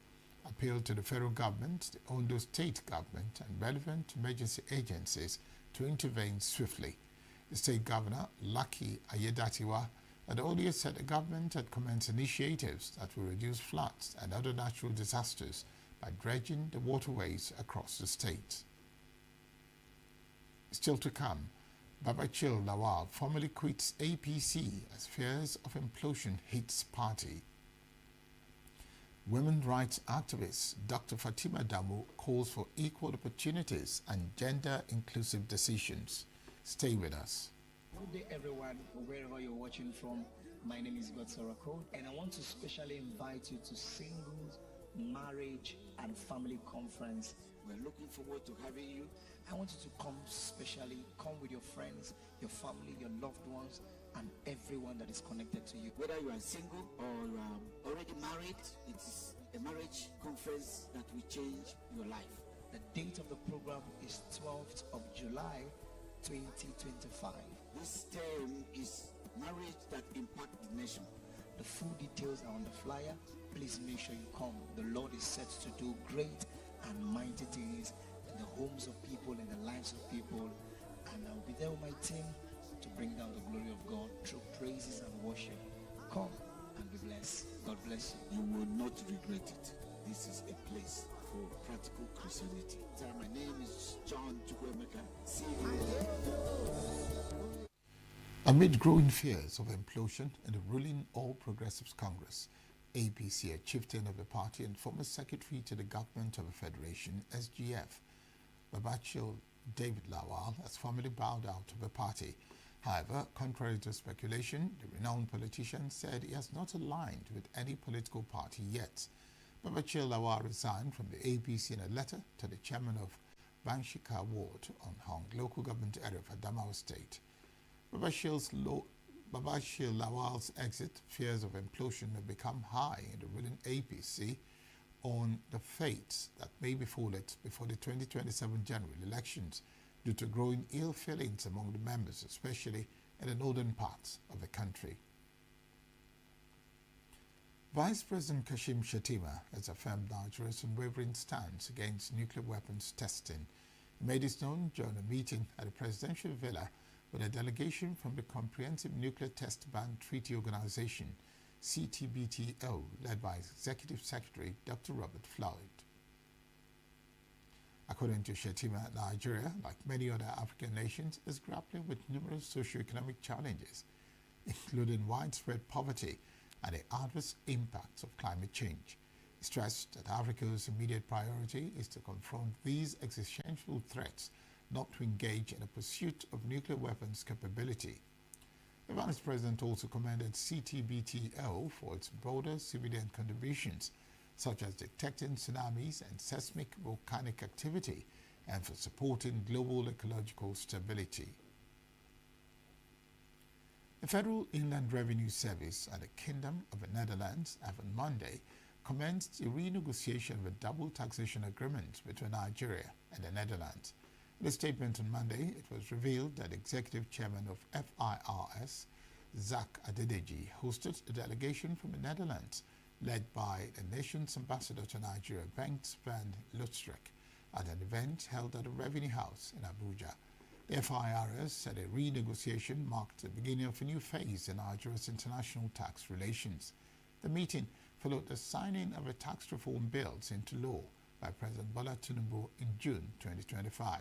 appealed to the federal government, the Ondo state government, and relevant emergency agencies to intervene swiftly. The state governor, Lucky Ayedatiwa, had earlier said the government had commenced initiatives that will reduce floods and other natural disasters by dredging the waterways across the state. Still to come, Babachil Lawal formally quits APC as fears of implosion hits party. Women's rights activist Dr. Fatima Damu calls for equal opportunities and gender-inclusive decisions. Stay with us. Good day, everyone, wherever you're watching from. My name is God Sorako, and I want to specially invite you to Singles, Marriage, and Family Conference. We're looking forward to having you. I want you to come specially. Come with your friends, your family, your loved ones, and everyone that is connected to you. Whether you are single or already married, it is a marriage conference that will change your life. The date of the program is 12th of July, 2025. This term is Marriage That Impact the Nation. The full details are on the flyer. Please make sure you come. The Lord is set to do great and mighty things in the homes of people, in the lives of people. And I'll be there with my team to bring down the glory of God through praises and worship. Come and be blessed. God bless you. You will not regret it. This is a place for practical Christianity. My name is John Chukwemeka. See you. Amid growing fears of implosion in the ruling All Progressives Congress, APC, a chieftain of the party and former secretary to the government of the Federation, SGF, Babachil David Lawal, has formally bowed out of the party. However, contrary to speculation, the renowned politician said he has not aligned with any political party yet. Babachil Lawal resigned from the APC in a letter to the chairman of Banshika Ward on Hong local government area of Adamawa State. Babachil Lawal's exit, fears of implosion have become high in the ruling APC on the fates that may befall it before the 2027 general elections due to growing ill feelings among the members, especially in the northern parts of the country. Vice President Kashim Shettima has affirmed Nigeria's unwavering stance against nuclear weapons testing. He made this known during a meeting at the presidential villa with a delegation from the Comprehensive Nuclear Test Ban Treaty Organization, CTBTO, led by Executive Secretary Dr. Robert Floyd. According to Shettima, Nigeria, like many other African nations, is grappling with numerous socio-economic challenges, including widespread poverty and the adverse impacts of climate change. Stressed that Africa's immediate priority is to confront these existential threats, not to engage in a pursuit of nuclear weapons capability. The Vice President also commended CTBTO for its broader civilian contributions, such as detecting tsunamis and seismic volcanic activity, and for supporting global ecological stability. The Federal Inland Revenue Service and the Kingdom of the Netherlands have on Monday commenced a renegotiation of a double taxation agreement between Nigeria and the Netherlands. In a statement on Monday, it was revealed that Executive Chairman of FIRS, Zak Adedeji, hosted a delegation from the Netherlands led by the nation's ambassador to Nigeria, Banks van Lustrek, at an event held at the Revenue House in Abuja. The FIRS said a renegotiation marked the beginning of a new phase in Nigeria's international tax relations. The meeting followed the signing of a tax reform bills into law by President Bola Tinubu in June 2025.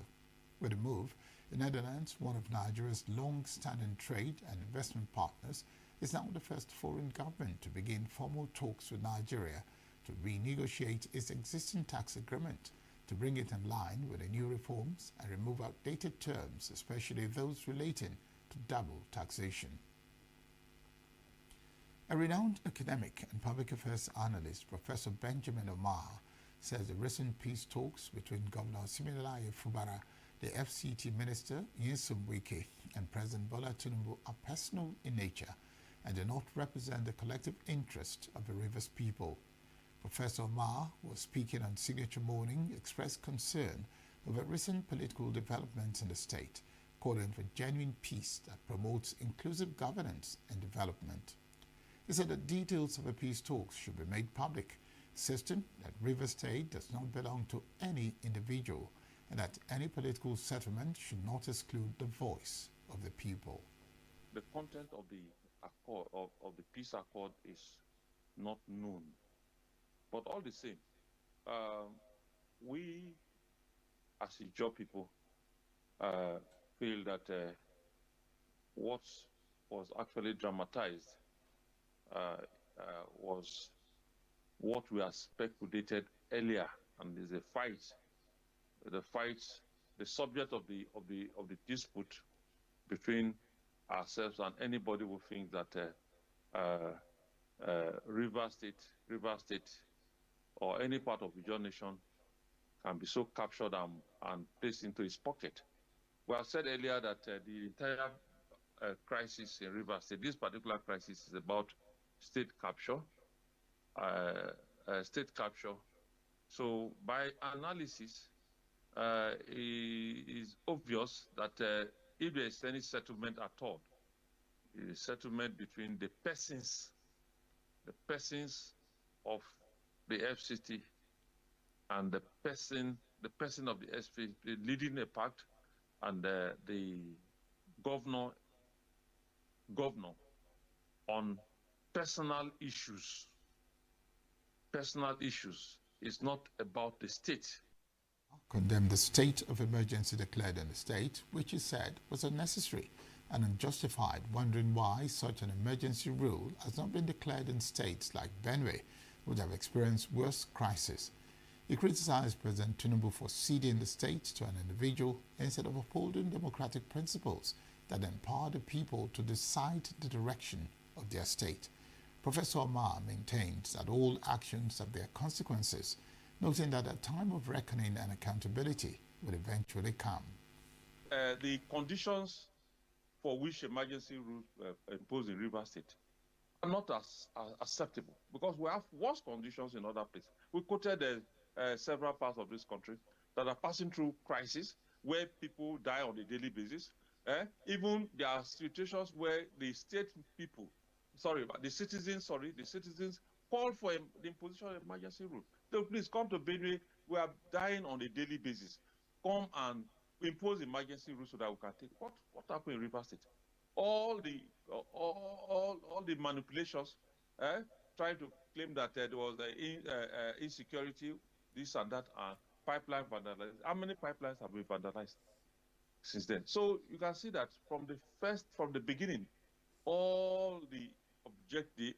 With the move, the Netherlands, one of Nigeria's long-standing trade and investment partners, is now the first foreign government to begin formal talks with Nigeria to renegotiate its existing tax agreement, to bring it in line with the new reforms and remove outdated terms, especially those relating to double taxation. A renowned academic and public affairs analyst, Professor Benjamin Omar, says the recent peace talks between Governor Siminalayi Fubara, the FCT Minister Nyesom Wike, and President Bola Tinubu are personal in nature and do not represent the collective interest of the Rivers people. Professor Omar, who was speaking on Signature Morning, expressed concern over recent political developments in the state, calling for genuine peace that promotes inclusive governance and development. He said that details of the peace talks should be made public, insisting that Rivers State does not belong to any individual and that any political settlement should not exclude the voice of the people. The content of the accord, of the peace accord, is not known. But all the same, we as Ijaw people feel that what was actually dramatized was what we have speculated earlier, and is a fight. The subject of the dispute between ourselves and anybody who thinks that Rivers State, or any part of the Ijaw nation can be so captured and placed into his pocket. We have said earlier that the entire crisis in Rivers State, this particular crisis, is about state capture. So by analysis, it is obvious that if there is any settlement at all, the settlement between the persons of the FCT and the person of the FCT leading a pact, and the governor on personal issues. Personal issues is not about the state. Condemned the state of emergency declared in the state, which he said was unnecessary and unjustified, wondering why such an emergency rule has not been declared in states like Benue, which have experienced worse crisis. He criticized President Tinubu for ceding the state to an individual instead of upholding democratic principles that empower the people to decide the direction of their state. Professor Omar maintains that all actions have their consequences, noting that a time of reckoning and accountability will eventually come. The conditions for which emergency rules were imposed in Rivers State are not as acceptable, because we have worse conditions in other places. We quoted several parts of this country that are passing through crisis where people die on a daily basis. Even there are situations where the citizens call for the imposition of emergency rule. So please come to Benue. We are dying on a daily basis. Come and impose emergency rules so that we can take. What happened in Rivers State? All the manipulations, trying to claim that there was insecurity, this and that, and pipeline vandalized. How many pipelines have been vandalized since then? So you can see that from the beginning, all the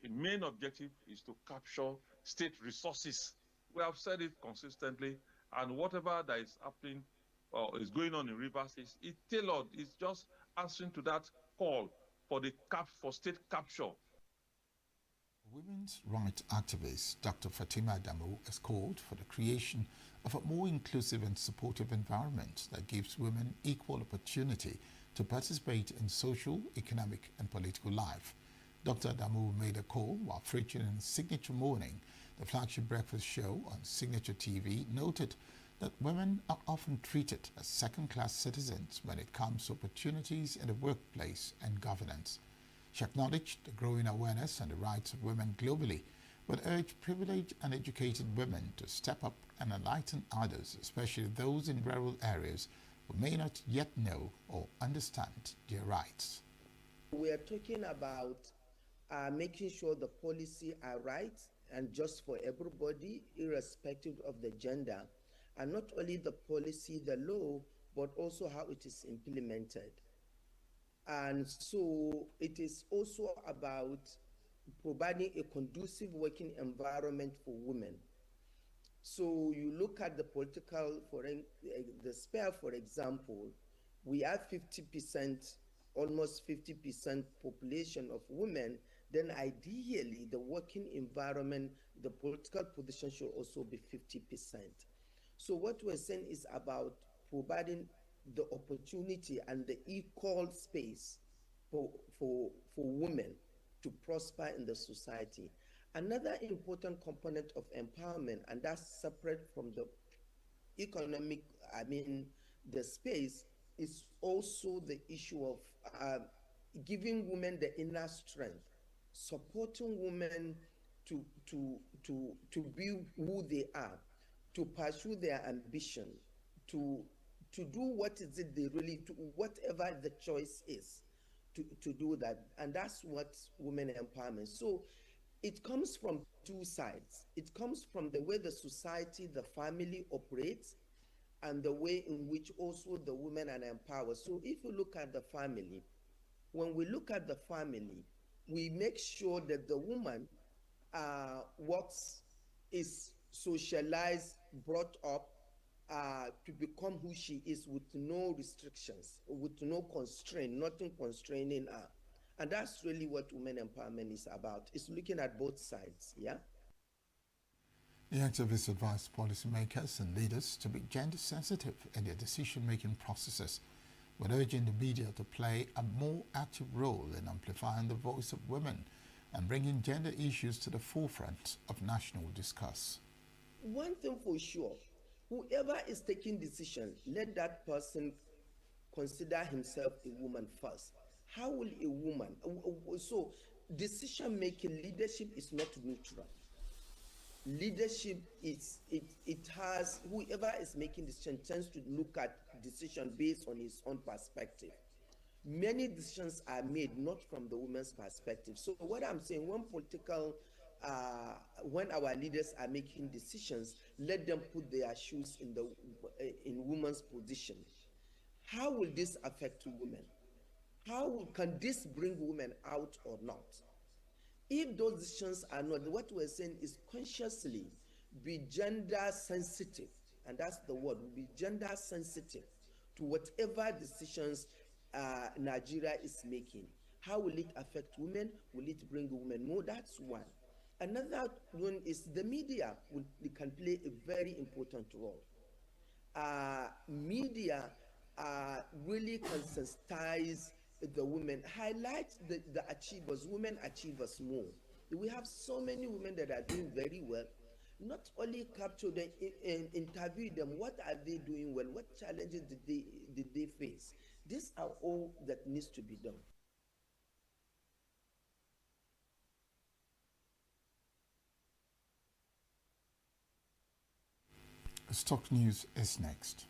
main objective is to capture state resources. We have said it consistently, and whatever that is happening or is going on in Rivers is tailored. It's just answering to that call for for state capture. Women's rights activist Dr. Fatima Adamu has called for the creation of a more inclusive and supportive environment that gives women equal opportunity to participate in social, economic and political life. Dr. Adamu made a call while featuring in Signature Morning, the flagship breakfast show on Signature TV, noted that women are often treated as second-class citizens when it comes to opportunities in the workplace and governance. She acknowledged the growing awareness on the rights of women globally, but urged privileged and educated women to step up and enlighten others, especially those in rural areas who may not yet know or understand their rights. We are talking about making sure the policy are right and just for everybody, irrespective of the gender, and not only the policy, the law, but also how it is implemented. And so it is also about providing a conducive working environment for women. So you look at the political, the sphere, for example, we have 50%, almost 50% population of women, then ideally the working environment, the political position should also be 50%. So what we're saying is about providing the opportunity and the equal space for women to prosper in the society. Another important component of empowerment, and that's separate from the economic, the space, is also the issue of giving women the inner strength, supporting women to be who they are, to pursue their ambition, to do what is it they really do, whatever the choice is, to do that. And that's what women empowerment. So it comes from two sides. It comes from the way the society, the family operates, and the way in which also the women are empowered. So if you look at the family, when we look at the family, we make sure that the woman is socialized, brought up to become who she is with no restrictions, with no constraint, nothing constraining her. And that's really what women empowerment is about. It's looking at both sides, yeah? The activists advised policymakers and leaders to be gender sensitive in their decision-making processes, but urging the media to play a more active role in amplifying the voice of women and bringing gender issues to the forefront of national discourse. One thing for sure, whoever is taking decision, let that person consider himself a woman first. How will a woman, so decision-making, leadership is not neutral. Leadership is, it has, whoever is making decision tends to look at decision based on his own perspective. Many decisions are made not from the woman's perspective. So what I'm saying, when our leaders are making decisions, let them put their shoes in women's position. How will this affect women? How can this bring women out or not? If those decisions are not, what we're saying is consciously be gender sensitive, and that's the word, be gender sensitive to whatever decisions Nigeria is making. How will it affect women? Will it bring women? No, that's one. Another one is the media can play a very important role. Media really can sensitize the women, highlight the achievers, women achievers more. We have so many women that are doing very well. Not only capture them and interview them, what are they doing well? What challenges did they face? These are all that needs to be done. Stock News is next.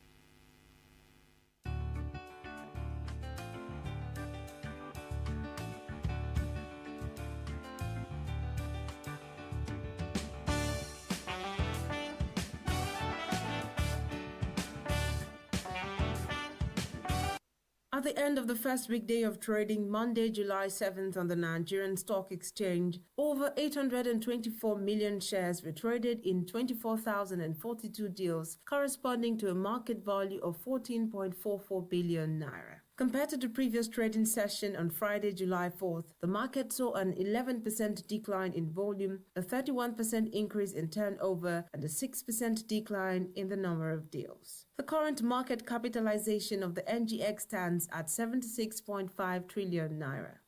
At the end of the first weekday of trading, Monday, July 7th on the Nigerian Stock Exchange, over 824 million shares were traded in 24,042 deals, corresponding to a market value of 14.44 billion naira. Compared to the previous trading session on Friday, July 4th, the market saw an 11% decline in volume, a 31% increase in turnover, and a 6% decline in the number of deals. The current market capitalization of the NGX stands at 76.5 trillion naira.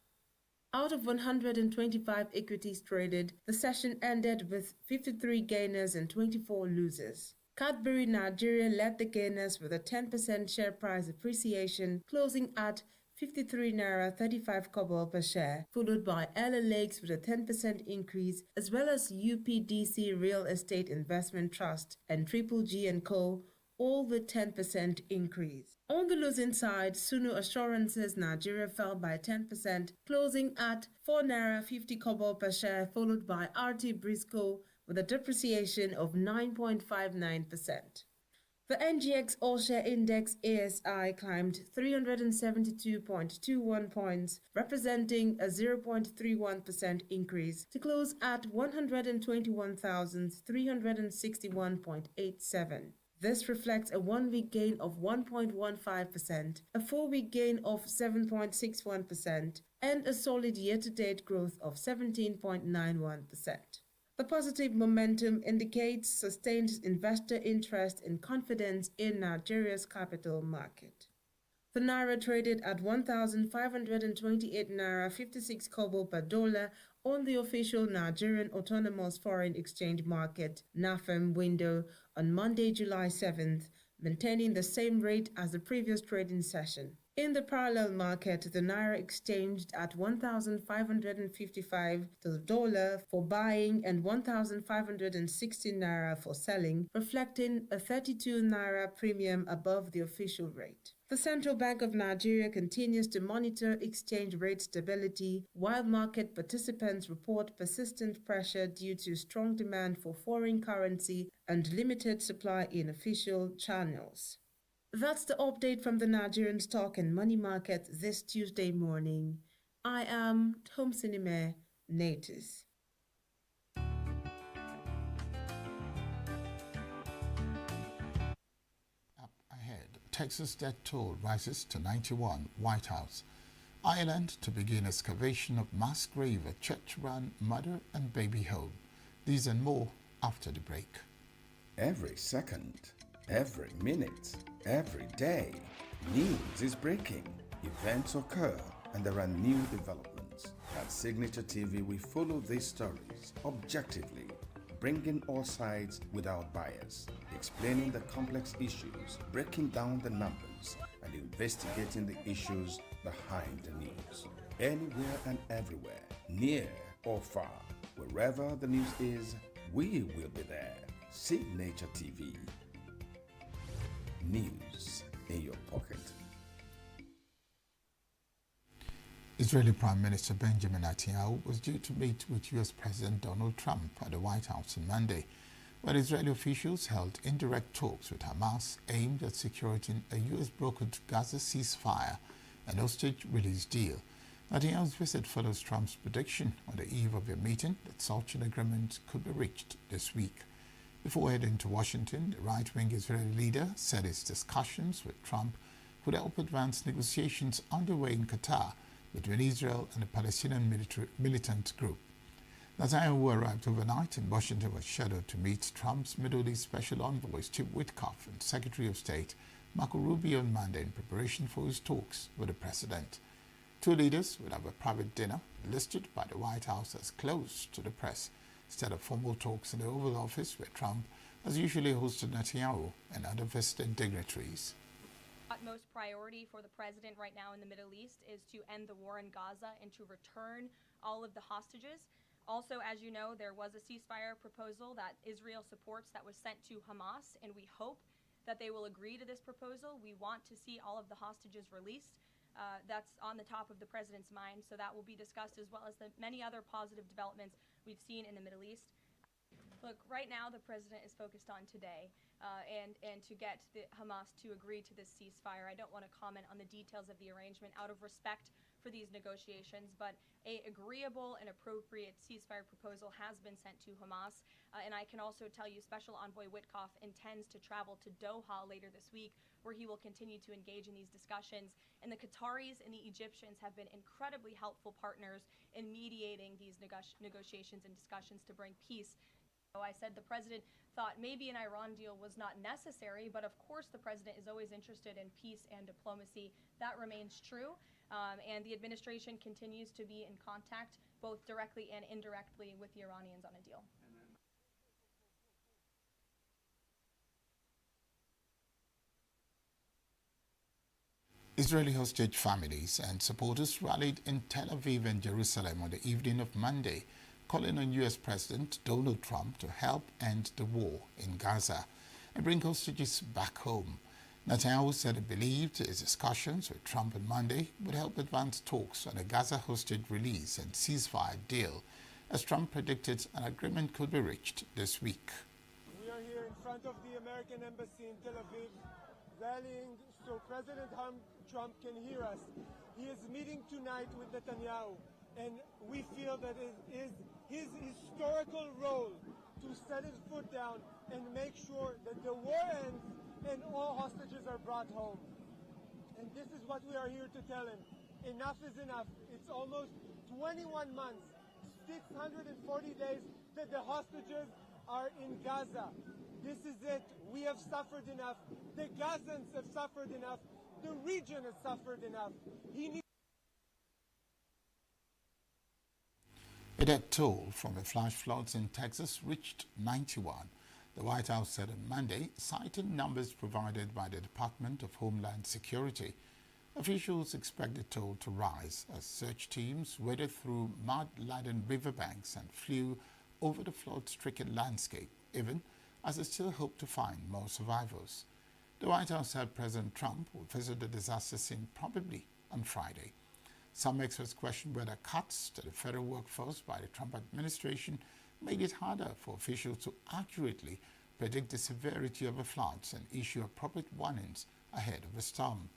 Out of 125 equities traded, the session ended with 53 gainers and 24 losers. Cadbury Nigeria led the gainers with a 10% share price appreciation, closing at 53 naira 35 kobo per share, followed by Ella Lakes with a 10% increase, as well as UPDC Real Estate Investment Trust and Triple G & Co., all with 10% increase. On the losing side, Sunu Assurances Nigeria fell by 10%, closing at 4 naira 50 kobo per share, followed by RT Briscoe with a depreciation of 9.59%. The NGX All-Share Index ASI climbed 372.21 points, representing a 0.31% increase, to close at 121,361.87. This reflects a one-week gain of 1.15%, a four-week gain of 7.61%, and a solid year-to-date growth of 17.91%. The positive momentum indicates sustained investor interest and confidence in Nigeria's capital market. The naira traded at 1,528 naira 56 kobo per dollar on the official Nigerian Autonomous Foreign Exchange Market (NAFEM) window on Monday, July 7th, maintaining the same rate as the previous trading session. In the parallel market, the naira exchanged at 1,555 to the dollar for buying and 1,560 naira for selling, reflecting a 32 naira premium above the official rate. The Central Bank of Nigeria continues to monitor exchange rate stability, while market participants report persistent pressure due to strong demand for foreign currency and limited supply in official channels. That's the update from the Nigerian stock and money market this Tuesday morning. I am Tomsinime Natus. Up ahead, Texas death toll rises to 91, White House. Ireland to begin excavation of mass grave at church-run mother and baby home. These and more after the break. Every second, every minute, every day, news is breaking, events occur, and there are new developments. At Signature TV, we follow these stories objectively, bringing all sides without bias, explaining the complex issues, breaking down the numbers, and investigating the issues behind the news. Anywhere and everywhere, near or far, wherever the news is, we will be there. Signature TV. News in your pocket. Israeli Prime Minister Benjamin Netanyahu was due to meet with U.S. President Donald Trump at the White House on Monday, when Israeli officials held indirect talks with Hamas aimed at securing a U.S.-brokered Gaza ceasefire and hostage release deal. Netanyahu's visit follows Trump's prediction on the eve of a meeting that such an agreement could be reached this week. Before heading to Washington, the right-wing Israeli leader said his discussions with Trump would help advance negotiations underway in Qatar between Israel and the Palestinian militant group. Netanyahu, who arrived overnight in Washington, was scheduled to meet Trump's Middle East Special Envoy Steve Witkoff and Secretary of State Marco Rubio on Monday in preparation for his talks with the president. Two leaders will have a private dinner listed by the White House as closed to the press, instead of formal talks in the Oval Office, where Trump has usually hosted Netanyahu and other visiting dignitaries. Utmost priority for the president right now in the Middle East is to end the war in Gaza and to return all of the hostages. Also, as you know, there was a ceasefire proposal that Israel supports that was sent to Hamas, and we hope that they will agree to this proposal. We want to see all of the hostages released. That's on the top of the president's mind, so that will be discussed, as well as the many other positive developments we've seen in the Middle East. Look, right now the president is focused on today. and to get the Hamas to agree to this ceasefire. I don't want to comment on the details of the arrangement out of respect for these negotiations, but a agreeable and appropriate ceasefire proposal has been sent to Hamas. And I can also tell you Special Envoy Witkoff intends to travel to Doha later this week, where he will continue to engage in these discussions. And the Qataris and the Egyptians have been incredibly helpful partners in mediating these negotiations and discussions to bring peace. So I said the president thought maybe an Iran deal was not necessary, but of course the president is always interested in peace and diplomacy. That remains true, and the administration continues to be in contact, both directly and indirectly, with the Iranians on a deal. Israeli hostage families and supporters rallied in Tel Aviv and Jerusalem on the evening of Monday, calling on U.S. President Donald Trump to help end the war in Gaza and bring hostages back home. Netanyahu said he believed his discussions with Trump on Monday would help advance talks on a Gaza hostage release and ceasefire deal, as Trump predicted an agreement could be reached this week. We are here in front of the American Embassy in Tel Aviv, rallying so President Trump can hear us. He is meeting tonight with Netanyahu, and we feel that it is his historical role to set his foot down and make sure that the war ends and all hostages are brought home. And this is what we are here to tell him. Enough is enough. It's almost 21 months, 640 days that the hostages are in Gaza. This is it. We have suffered enough. The Gazans have suffered enough. The region has suffered enough. He needs A death toll from the flash floods in Texas reached 91. The White House said on Monday, citing numbers provided by the Department of Homeland Security. Officials expect the toll to rise as search teams waded through mud-laden riverbanks and flew over the flood-stricken landscape, even as they still hope to find more survivors. The White House said President Trump will visit the disaster scene probably on Friday. Some experts question whether cuts to the federal workforce by the Trump administration made it harder for officials to accurately predict the severity of the floods and issue appropriate warnings ahead of the storm.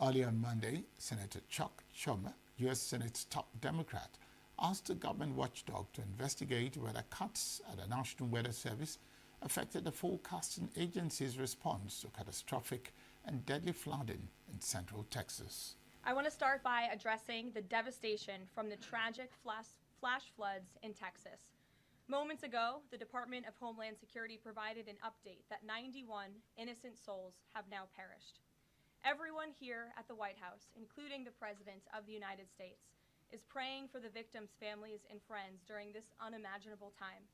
Earlier on Monday, Senator Chuck Schumer, U.S. Senate's top Democrat, asked the government watchdog to investigate whether cuts at the National Weather Service affected the forecasting agency's response to catastrophic and deadly flooding in central Texas. I want to start by addressing the devastation from the tragic flash floods in Texas. Moments ago, the Department of Homeland Security provided an update that 91 innocent souls have now perished. Everyone here at the White House, including the President of the United States, is praying for the victims' families and friends during this unimaginable time.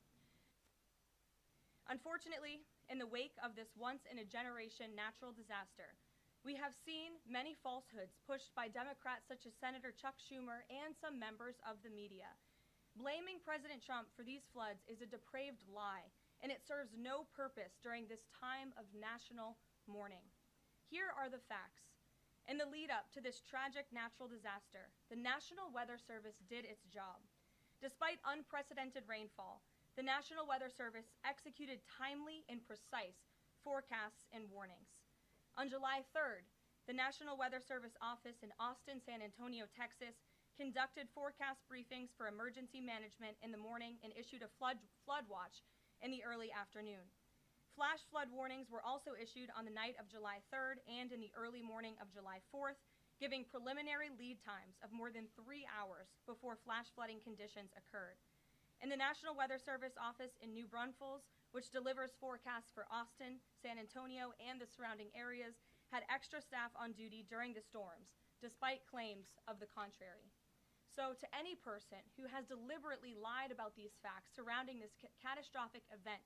Unfortunately, in the wake of this once-in-a-generation natural disaster, we have seen many falsehoods pushed by Democrats such as Senator Chuck Schumer and some members of the media. Blaming President Trump for these floods is a depraved lie, and it serves no purpose during this time of national mourning. Here are the facts. In the lead up to this tragic natural disaster, the National Weather Service did its job. Despite unprecedented rainfall, the National Weather Service executed timely and precise forecasts and warnings. On July 3rd, the National Weather Service office in Austin, San Antonio, Texas, conducted forecast briefings for emergency management in the morning and issued a flood watch in the early afternoon. Flash flood warnings were also issued on the night of July 3rd and in the early morning of July 4th, giving preliminary lead times of more than 3 hours before flash flooding conditions occurred. In the National Weather Service office in New Braunfels, which delivers forecasts for Austin, San Antonio, and the surrounding areas, had extra staff on duty during the storms, despite claims of the contrary. So to any person who has deliberately lied about these facts surrounding this catastrophic event,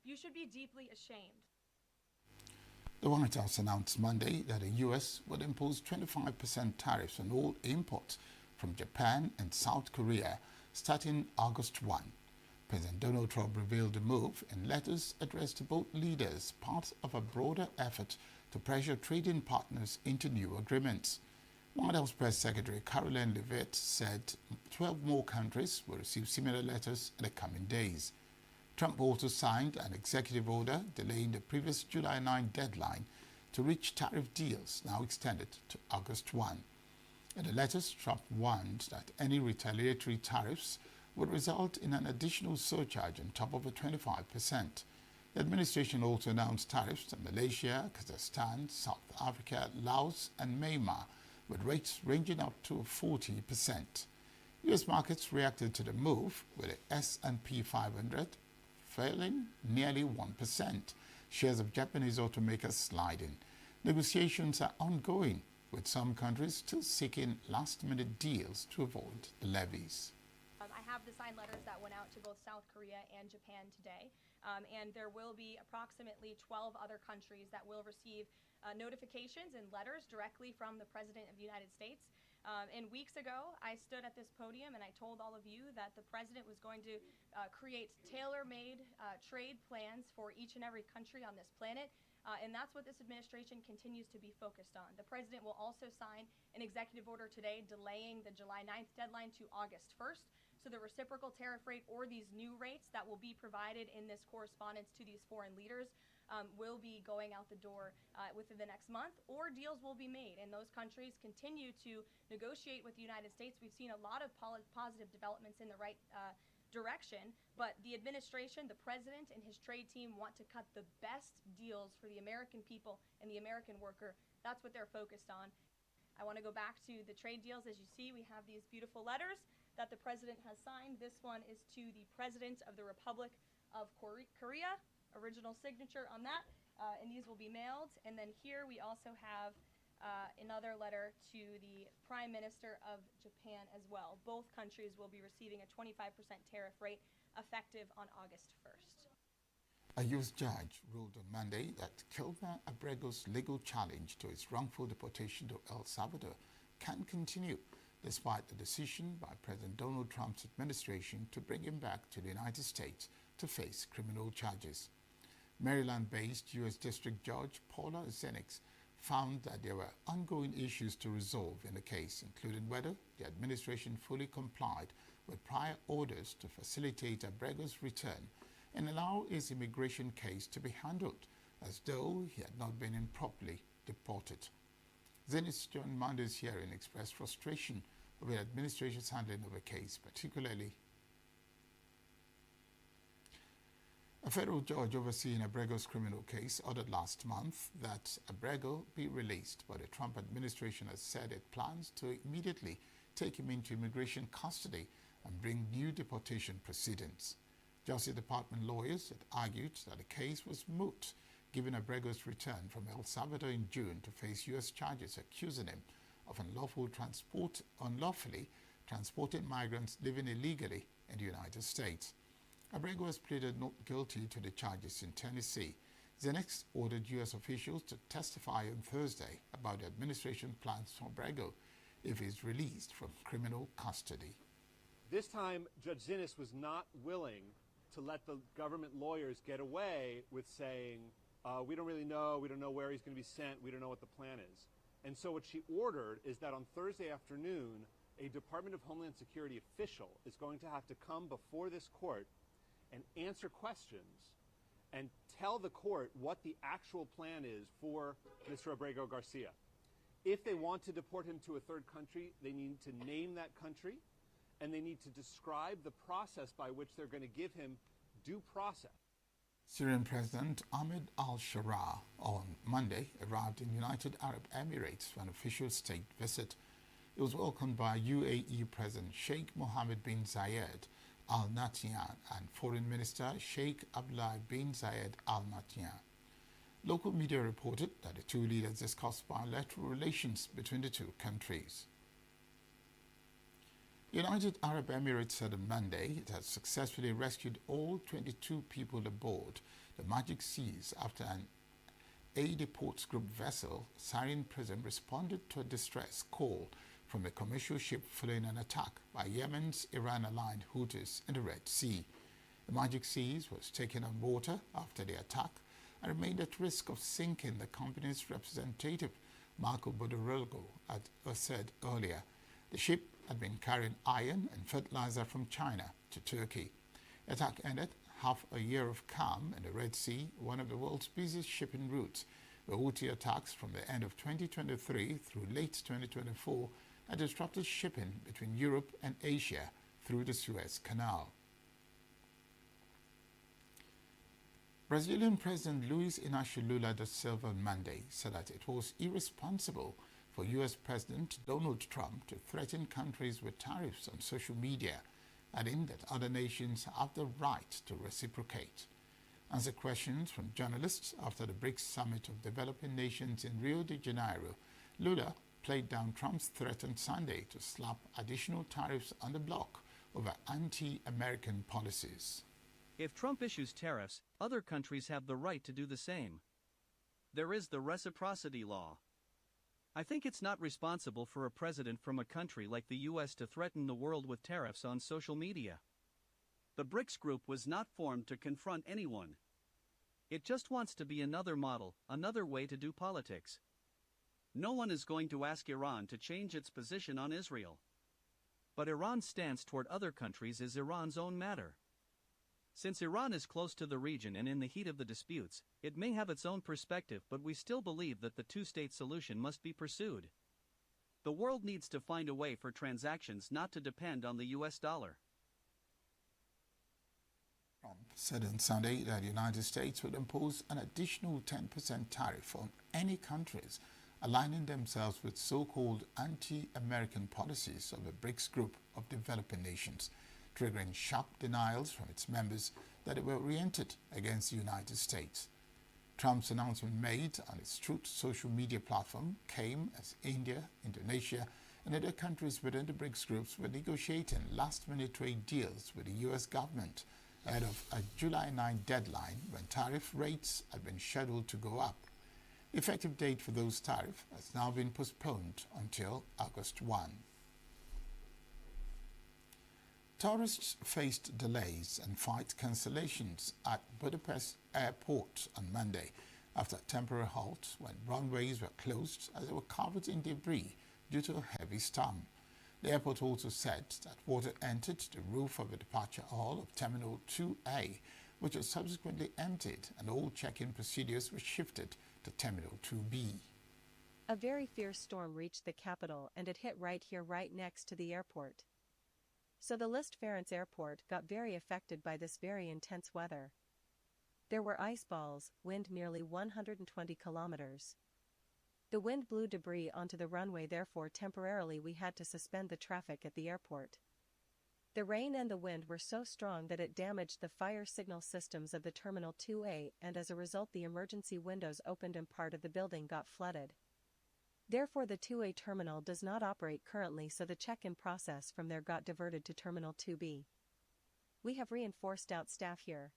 you should be deeply ashamed. The White House announced Monday that the U.S. would impose 25% tariffs on all imports from Japan and South Korea starting August 1. President Donald Trump revealed the move in letters addressed to both leaders, part of a broader effort to pressure trading partners into new agreements. White House Press Secretary Caroline Leavitt said 12 more countries will receive similar letters in the coming days. Trump also signed an executive order delaying the previous July 9 deadline to reach tariff deals, now extended to August 1. In the letters, Trump warned that any retaliatory tariffs would result in an additional surcharge on top of the 25%. The administration also announced tariffs on Malaysia, Kazakhstan, South Africa, Laos, and Myanmar, with rates ranging up to 40%. U.S. markets reacted to the move, with the S&P 500 falling nearly 1%. Shares of Japanese automakers sliding. Negotiations are ongoing, with some countries still seeking last-minute deals to avoid the levies. I have the signed letters that went out to both South Korea and Japan today, and there will be approximately 12 other countries that will receive notifications and letters directly from the President of the United States. And weeks ago, I stood at this podium and I told all of you that the President was going to create tailor-made trade plans for each and every country on this planet. And that's what this administration continues to be focused on. The President will also sign an executive order today delaying the July 9th deadline to August 1st. So the reciprocal tariff rate, or these new rates that will be provided in this correspondence to these foreign leaders, will be going out the door within the next month, or deals will be made. And those countries continue to negotiate with the United States. We've seen a lot of positive developments in the right direction, but the administration, the President, and his trade team want to cut the best deals for the American people and the American worker. That's what they're focused on. I want to go back to the trade deals. As you see, we have these beautiful letters that the President has signed. This one is to the President of the Republic of Korea, original signature on that, and these will be mailed. And then here we also have another letter to the Prime Minister of Japan as well. Both countries will be receiving a 25% tariff rate effective on August 1st. A U.S. judge ruled on Monday that Kilmer Abrego's legal challenge to his wrongful deportation to El Salvador can continue, despite the decision by President Donald Trump's administration to bring him back to the United States to face criminal charges. Maryland-based U.S. District Judge Paula Zenix found that there were ongoing issues to resolve in the case, including whether the administration fully complied with prior orders to facilitate Abrego's return and allow his immigration case to be handled as though he had not been improperly deported. Zenix joined Monday's hearing expressed frustration over the administration's handling of the case, particularly a federal judge overseeing Abrego's criminal case ordered last month that Abrego be released, but the Trump administration has said it plans to immediately take him into immigration custody and bring new deportation proceedings. Justice Department lawyers had argued that the case was moot, given Abrego's return from El Salvador in June to face U.S. charges accusing him of unlawfully transporting migrants living illegally in the United States. Abrego has pleaded not guilty to the charges in Tennessee. Zenix ordered U.S. officials to testify on Thursday about the administration's plans for Abrego if he is released from criminal custody. This time, Judge Zinnis was not willing to let the government lawyers get away with saying, we don't really know, we don't know where he's going to be sent, we don't know what the plan is. And so what she ordered is that on Thursday afternoon, a Department of Homeland Security official is going to have to come before this court and answer questions and tell the court what the actual plan is for Mr. Abrego Garcia. If they want to deport him to a third country, they need to name that country, and they need to describe the process by which they're going to give him due process. Syrian President Ahmed al-Sharaa on Monday arrived in United Arab Emirates for an official state visit. He was welcomed by UAE President Sheikh Mohammed bin Zayed Al Nahyan and Foreign Minister Sheikh Abdullah bin Zayed Al Nahyan. Local media reported that the two leaders discussed bilateral relations between the two countries. United Arab Emirates said on Monday it has successfully rescued all 22 people aboard the Magic Seas after an aid ports group vessel, Syrian Prison, responded to a distress call from a commercial ship following an attack by Yemen's Iran-aligned Houthis in the Red Sea. The Magic Seas was taken on water after the attack and remained at risk of sinking, the company's representative, Marco Bodorelgo, had said earlier. The ship had been carrying iron and fertilizer from China to Turkey. The attack ended half a year of calm in the Red Sea, one of the world's busiest shipping routes. The Houthi attacks from the end of 2023 through late 2024 had disrupted shipping between Europe and Asia through the Suez Canal. Brazilian President Luiz Inácio Lula da Silva on Monday said that it was irresponsible for U.S. President Donald Trump to threaten countries with tariffs on social media, adding that other nations have the right to reciprocate. Answer questions from journalists after the BRICS Summit of Developing Nations in Rio de Janeiro, Lula played down Trump's threat on Sunday to slap additional tariffs on the bloc over anti-American policies. If Trump issues tariffs, other countries have the right to do the same. There is the reciprocity law. I think it's not responsible for a president from a country like the U.S. to threaten the world with tariffs on social media. The BRICS group was not formed to confront anyone. It just wants to be another model, another way to do politics. No one is going to ask Iran to change its position on Israel. But Iran's stance toward other countries is Iran's own matter. Since Iran is close to the region and in the heat of the disputes, it may have its own perspective, but we still believe that the two-state solution must be pursued. The world needs to find a way for transactions not to depend on the U.S. dollar. Trump said on Sunday that the United States would impose an additional 10% tariff on any countries aligning themselves with so-called anti-American policies of the BRICS group of developing nations, triggering sharp denials from its members that they were oriented against the United States. Trump's announcement made on its Truth social media platform came as India, Indonesia, and other countries within the BRICS groups were negotiating last-minute trade deals with the U.S. government ahead of a July 9 deadline when tariff rates had been scheduled to go up. The effective date for those tariffs has now been postponed until August 1. Tourists faced delays and flight cancellations at Budapest airport on Monday after a temporary halt when runways were closed as they were covered in debris due to a heavy storm. The airport also said that water entered the roof of the departure hall of Terminal 2A, which was subsequently emptied, and all check-in procedures were shifted to Terminal 2B. A very fierce storm reached the capital, and it hit right here, right next to the airport. So the Liszt-Ferenc Airport got very affected by this very intense weather. There were ice balls, wind nearly 120 kilometers. The wind blew debris onto the runway, therefore temporarily we had to suspend the traffic at the airport. The rain and the wind were so strong that it damaged the fire signal systems of the Terminal 2A, and as a result the emergency windows opened and part of the building got flooded. Therefore the 2A terminal does not operate currently, so the check-in process from there got diverted to Terminal 2B. We have reinforced out staff here.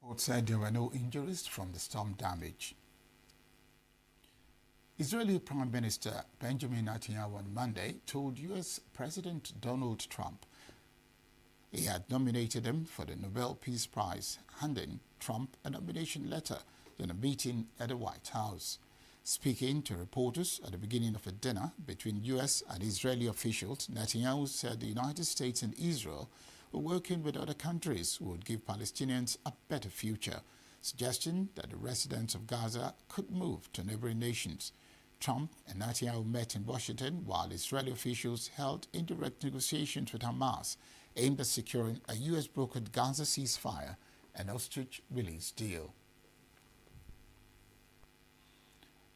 Report said there were no injuries from the storm damage. Israeli Prime Minister Benjamin Netanyahu on Monday told U.S. President Donald Trump he had nominated him for the Nobel Peace Prize, handing Trump a nomination letter in a meeting at the White House. Speaking to reporters at the beginning of a dinner between U.S. and Israeli officials, Netanyahu said the United States and Israel were working with other countries who would give Palestinians a better future, suggesting that the residents of Gaza could move to neighboring nations. Trump and Netanyahu met in Washington while Israeli officials held indirect negotiations with Hamas aimed at securing a U.S.-brokered Gaza ceasefire and hostage release deal.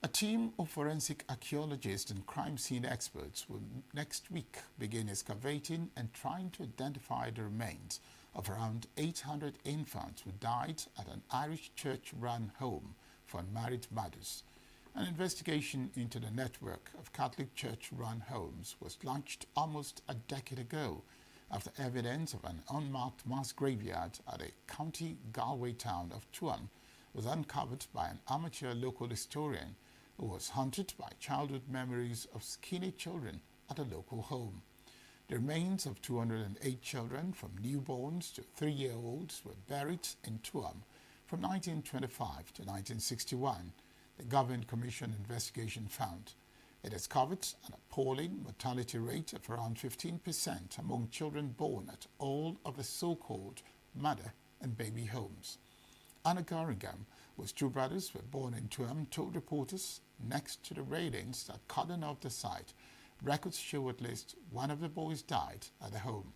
A team of forensic archaeologists and crime scene experts will next week begin excavating and trying to identify the remains of around 800 infants who died at an Irish church-run home for unmarried mothers. An investigation into the network of Catholic church-run homes was launched almost a decade ago, after evidence of an unmarked mass graveyard at the county Galway town of Tuam was uncovered by an amateur local historian who was haunted by childhood memories of skinny children at a local home. The remains of 208 children from newborns to 3-year-olds were buried in Tuam from 1925 to 1961, the Government Commission investigation found. It discovered an appalling mortality rate of around 15% among children born at all of the so-called mother and baby homes. Anna Garringham, whose two brothers were born in Tuam, told reporters next to the railings that cordon off the site, records show at least one of the boys died at the home.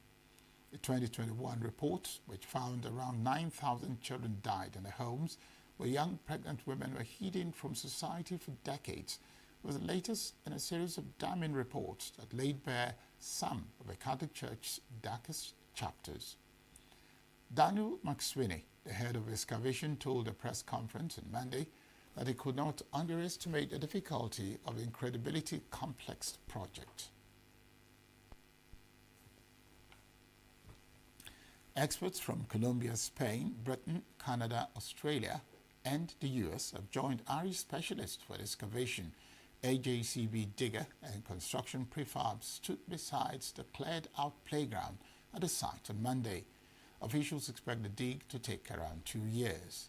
The 2021 report, which found around 9,000 children died in the homes where young pregnant women were hidden from society for decades, was the latest in a series of damning reports that laid bare some of the Catholic Church's darkest chapters. Daniel McSweeney, the head of excavation, told a press conference on Monday that he could not underestimate the difficulty of the incredibility complex project. Experts from Colombia, Spain, Britain, Canada, Australia, and the US have joined Irish specialists for excavation. AJCB digger and construction prefab stood beside the cleared-out playground at the site on Monday. Officials expect the dig to take around 2 years.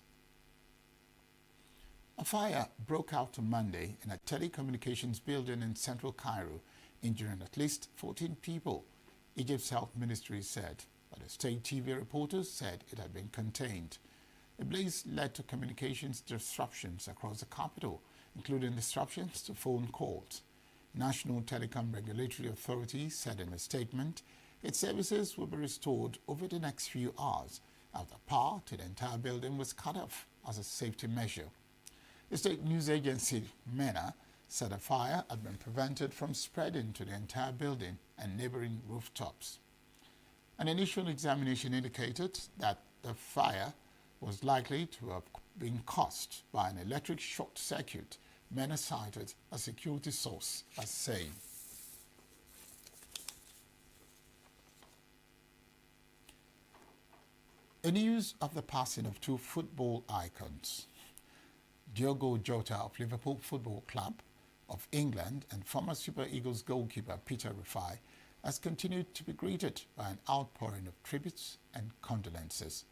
A fire broke out on Monday in a telecommunications building in central Cairo, injuring at least 14 people, Egypt's health ministry said, but the state TV reporters said it had been contained. The blaze led to communications disruptions across the capital, including disruptions to phone calls. National Telecom Regulatory Authority said in a statement its services will be restored over the next few hours after power to the entire building was cut off as a safety measure. The state news agency MENA said a fire had been prevented from spreading to the entire building and neighboring rooftops. An initial examination indicated that the fire was likely to have been caused by an electric short circuit, MENA cited a security source as saying. The news of the passing of two football icons, Diogo Jota of Liverpool Football Club of England and former Super Eagles goalkeeper Peter Rafai, has continued to be greeted by an outpouring of tributes and condolences.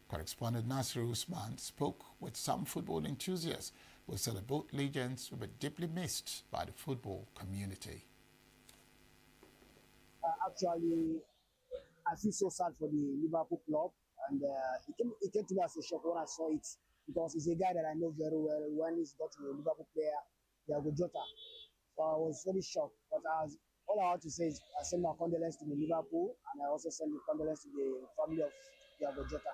Correspondent Nasir Usman spoke with some football enthusiasts who said that both legends will be deeply missed by the football community. Actually, I feel so sad for the Liverpool club, and it came to me as a shock when I saw it, because he's a guy that I know very well. When he's got to a Liverpool player, Diogo Jota, so I was very shocked. But all I want to say is I send my condolences to the Liverpool, and I also send the condolences to the family of Diogo Jota.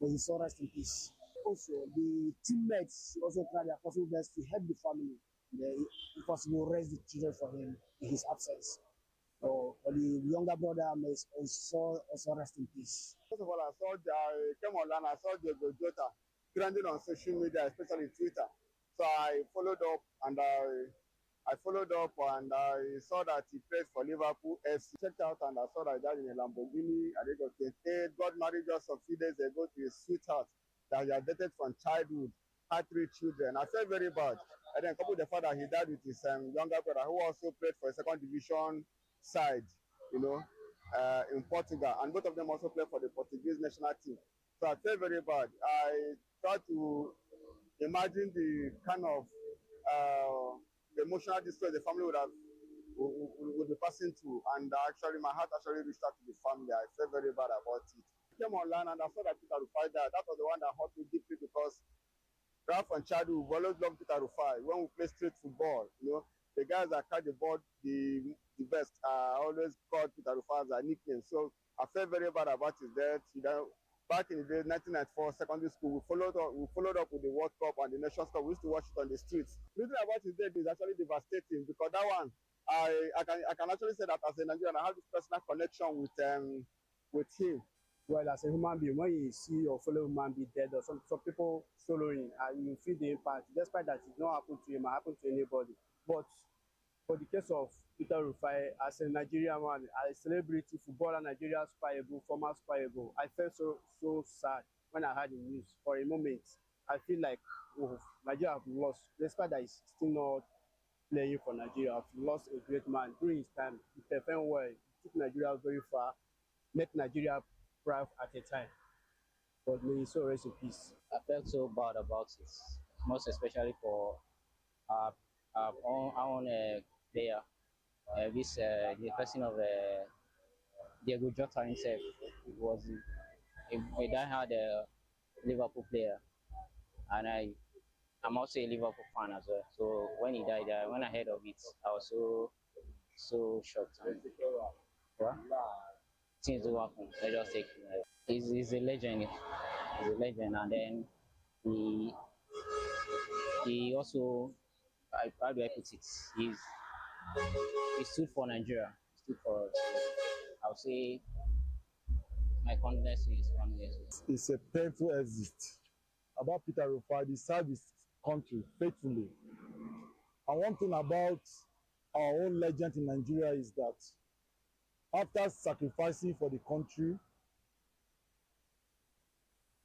May his soul rest in peace. Also, the teammates also try their possible best to help the family. If possible, raise the children for him in his absence. So, for the younger brother, may his soul also rest in peace. First of all, I came online, I saw Diogo Jota trending on social media, especially Twitter. So I followed up and I saw that he played for Liverpool FC. Checked out and I saw that he died in a Lamborghini at the age of 28. Got married just a few days ago to his sweetheart that he had dated from childhood, had 3 children. I felt very bad. And then coupled with the fact that he died with his younger brother, who also played for a second division side, in Portugal. And both of them also played for the Portuguese national team. So I felt very bad. I tried to imagine the kind of the emotional distress the family would be passing through, and actually my heart actually reached out to the family. I felt very bad about it. I came online and I saw that Peter Rufai died. That was the one that hurt me deeply, because right from childhood we always loved Peter Rufai. When we play street football, the guys that catch the ball the best, I always called Peter Rufai as a nickname. So I felt very bad about his death. Back in the day, 1994, secondary school, we followed up with the World Cup and the Nations Cup. We used to watch it on the streets. The reason about his death is actually devastating, because that one, I can actually say that as a Nigerian, I have this personal connection with him. Well, as a human being, when you see your fellow human be dead, or some people soloing, you feel the impact. Despite that it not happen to him, it happen to anybody. But For the case of Peter Rufai, as a Nigerian man, as a celebrity footballer, Nigeria Super Eagles, former Super Eagles, I felt so sad when I heard the news. For a moment, I feel like, oh, Nigeria have lost. Despite that he's still not playing for Nigeria, have lost a great man. During his time, he performed well, he took Nigeria very far, make Nigeria proud at a time. But may he so rest in peace. I felt so bad about it, most especially for our own player, the person of Diego Jota himself. It was a die-hard Liverpool player, and I'm also a Liverpool fan as well. So when he died, when I heard of it, I was so shocked. And, what? Things do happen. Let's just take it. He's a legend. He's a legend, and then he also, how do I put it? He stood for Nigeria. He stood for. I'll say my condolences to his family. It's a painful exit. About Peter Rufai, he served his country faithfully. And one thing about our own legend in Nigeria is that after sacrificing for the country,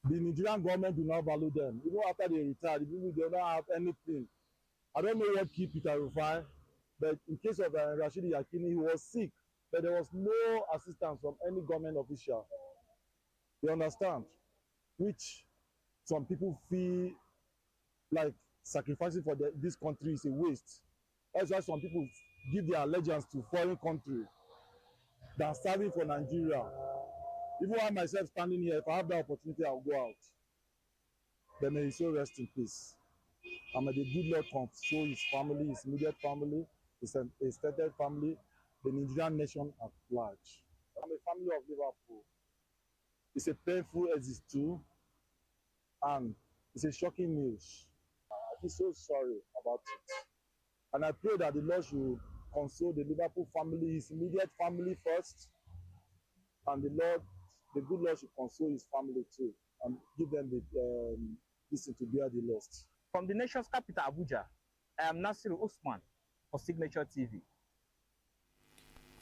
the Nigerian government do not value them. Even after they retire, the people do not have anything. I don't know what killed Peter Rufai, but in case of Rashidi Yakini, he was sick, but there was no assistance from any government official. You understand? Which some people feel like sacrificing for this country is a waste. That's why some people give their allegiance to foreign country than serving for Nigeria. Even I myself standing here, if I have the opportunity, I'll go out. Then may he so rest in peace. And may the good Lord console his family, his immediate family, his extended family, the Nigerian nation at large. I'm a family of Liverpool. It's a painful exit too, and it's a shocking news. I feel so sorry about it. And I pray that the Lord should console the Liverpool family, his immediate family first, and the good Lord should console his family too, and give them this to bear the loss. From the nation's capital, Abuja, I am Nasiru Usman for Signature TV.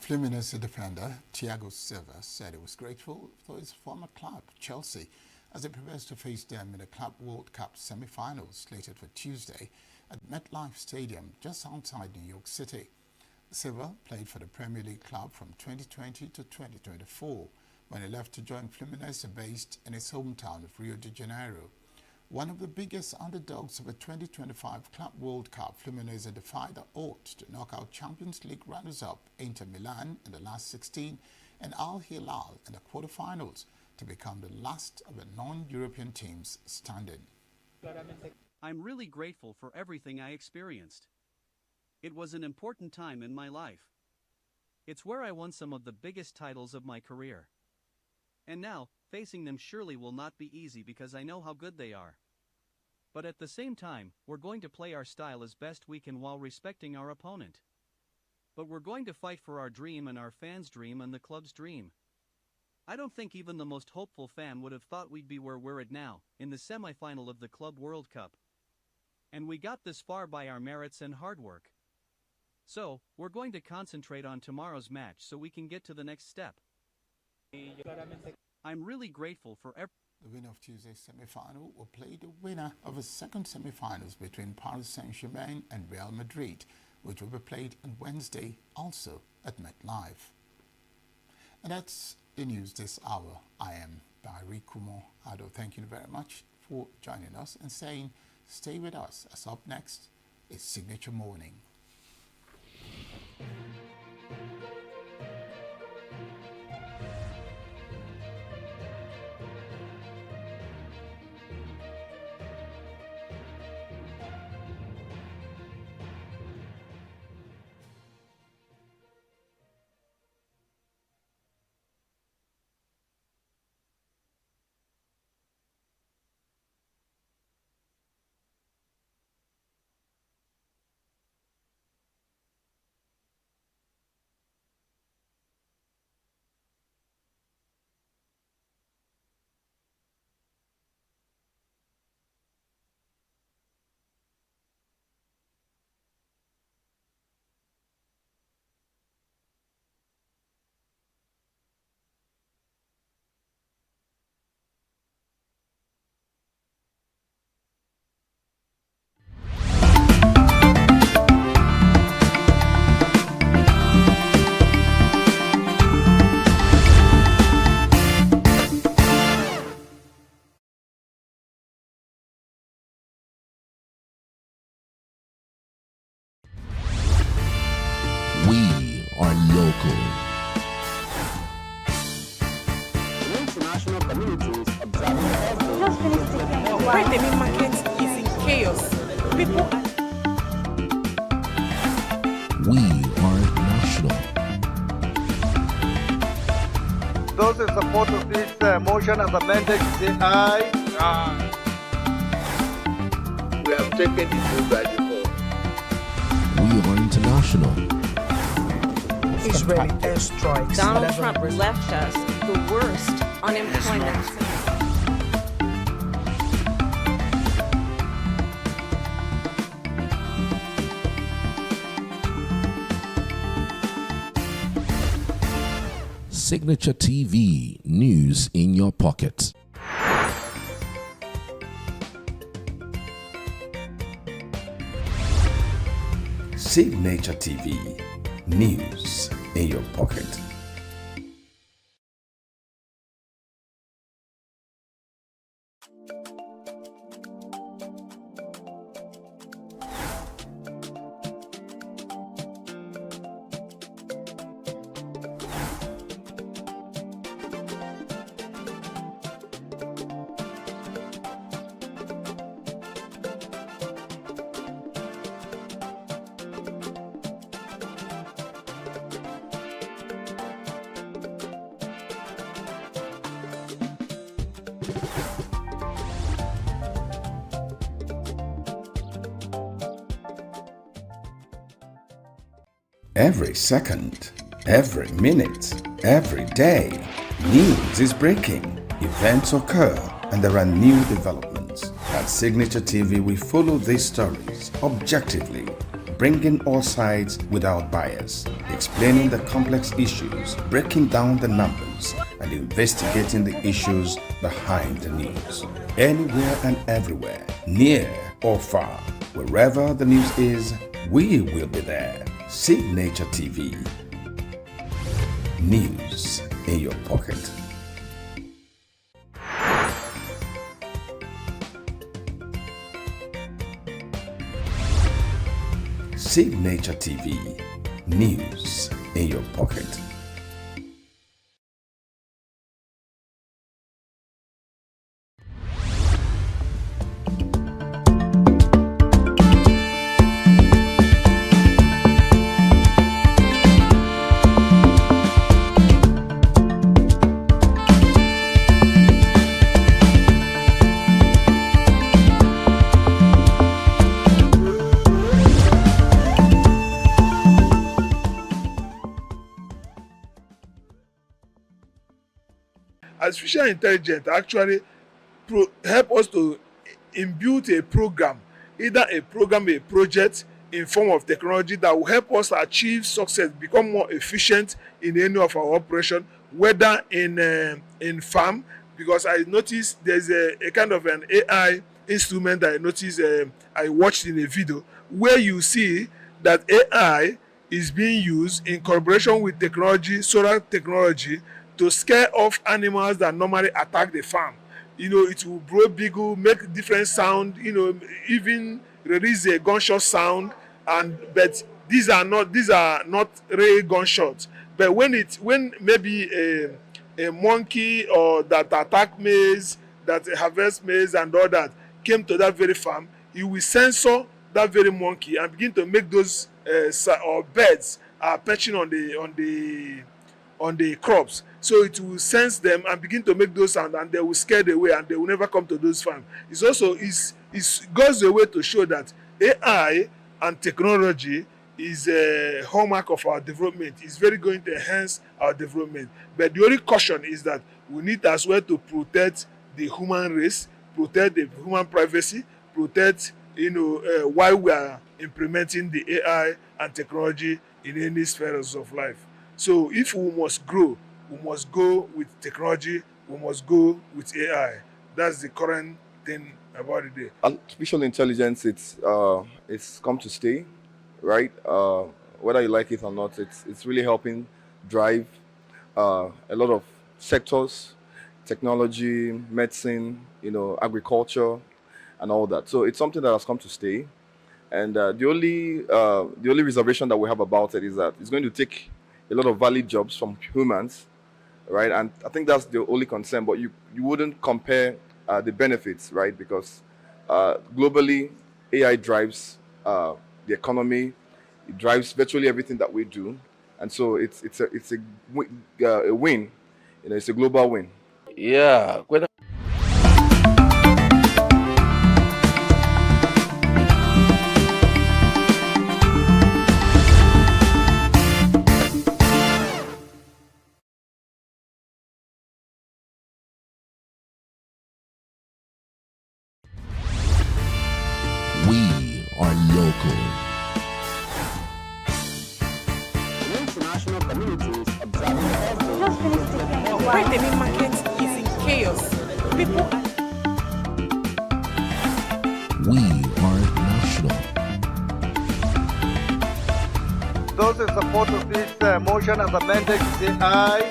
Fluminense defender Thiago Silva said he was grateful for his former club, Chelsea, as it prepares to face them in the Club World Cup semi-finals slated for Tuesday at MetLife Stadium just outside New York City. Silva played for the Premier League club from 2020 to 2024 when he left to join Fluminense based in his hometown of Rio de Janeiro. One of the biggest underdogs of the 2025 Club World Cup, Fluminense defied the odds to knock out Champions League runners-up Inter Milan in the last 16 and Al Hilal in the quarterfinals to become the last of the non-European teams standing. I'm really grateful for everything I experienced. It was an important time in my life. It's where I won some of the biggest titles of my career. And now, facing them surely will not be easy because I know how good they are. But at the same time, we're going to play our style as best we can while respecting our opponent. But we're going to fight for our dream and our fans' dream and the club's dream. I don't think even the most hopeful fan would have thought we'd be where we're at now, in the semi-final of the Club World Cup. And we got this far by our merits and hard work. So, we're going to concentrate on tomorrow's match so we can get to the next step. I'm really grateful for The winner of Tuesday's semi-final will play the winner of the second semi-finals between Paris Saint-Germain and Real Madrid, which will be played on Wednesday, also at MetLife. And that's the news this hour. I am Barry Kumo Ado. Thank you very much for joining us and saying stay with us, as up next is Signature Morning. local. International communities observing Why the main market is in chaos. People are... We are national. Those in support of this motion as amended, say aye. Aye. We have taken the vote by default. We are international. Israeli airstrikes. Donald Trump left us the worst unemployment. Signature TV, news in your pocket. Signature TV, news in your pocket. Every second, every minute, every day, news is breaking, events occur, and there are new developments. At Signature TV, we follow these stories objectively, bringing all sides without bias, explaining the complex issues, breaking down the numbers, and investigating the issues behind the news. Anywhere and everywhere, near or far, wherever the news is, we will be there. Signature TV. News in your pocket. Signature TV. News in your pocket. Artificial intelligence actually help us to imbue a program, either a program, a project in form of technology that will help us achieve success, become more efficient in any of our operation, whether in farm, because I noticed there's a kind of an AI instrument that I noticed I watched in a video where you see that AI is being used in collaboration with technology, solar technology, to scare off animals that normally attack the farm. You know, it will blow bugle, make different sound, you know, even release a gunshot sound, but these are not real gunshots. But when maybe a monkey or that attack maize, that harvest maize and all that came to that very farm, you will censor that very monkey and begin to make those or birds perching on the crops. So it will sense them and begin to make those sound, and they will scare them away and they will never come to those farms. It's also goes away to show that AI and technology is a hallmark of our development. It's very going to enhance our development. But the only caution is that we need as well to protect the human race, protect the human privacy, protect, while we are implementing the AI and technology in any spheres of life. So if we must grow, we must go with technology, we must go with AI. That's the current thing about it. Artificial intelligence, it's come to stay, right? Whether you like it or not, it's really helping drive a lot of sectors, technology, medicine, agriculture, and all that. So it's something that has come to stay. And the only reservation that we have about it is that it's going to take a lot of valid jobs from humans, right? And I think that's the only concern. But you wouldn't compare the benefits, right? Because globally, AI drives the economy. It drives virtually everything that we do, and so it's a win. It's a global win. Yeah. We are local. International communities observing Why the main market is in chaos. People are We are national. Those in support of this motion as amended say aye.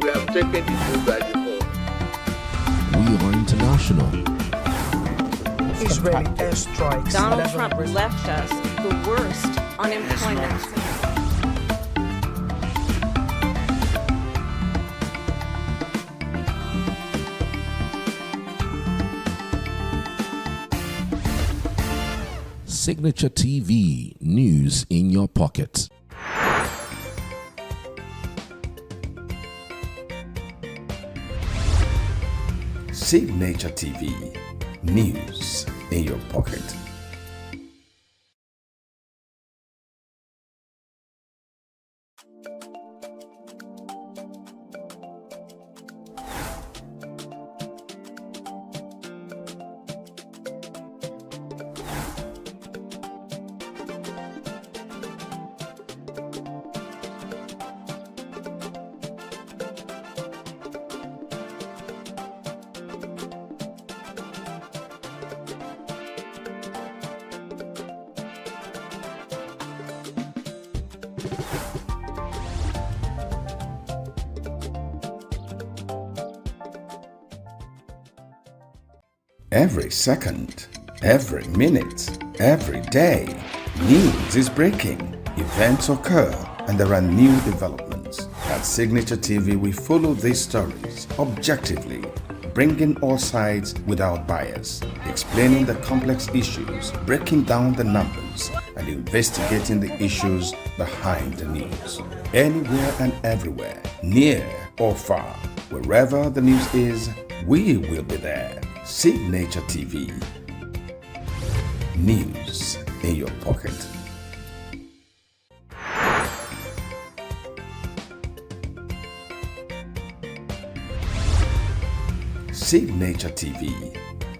We have taken it by default. We are international. Israeli airstrikes. Donald Trump left us the worst unemployment. Signature TV, news in your pocket. Signature TV, news in your pocket. Every second, every minute, every day, news is breaking, events occur, and there are new developments. At Signature TV, we follow these stories objectively, bringing all sides without bias, explaining the complex issues, breaking down the numbers, and investigating the issues behind the news. Anywhere and everywhere, near or far, wherever the news is, we will be there. Signature TV. News in your pocket. Signature TV.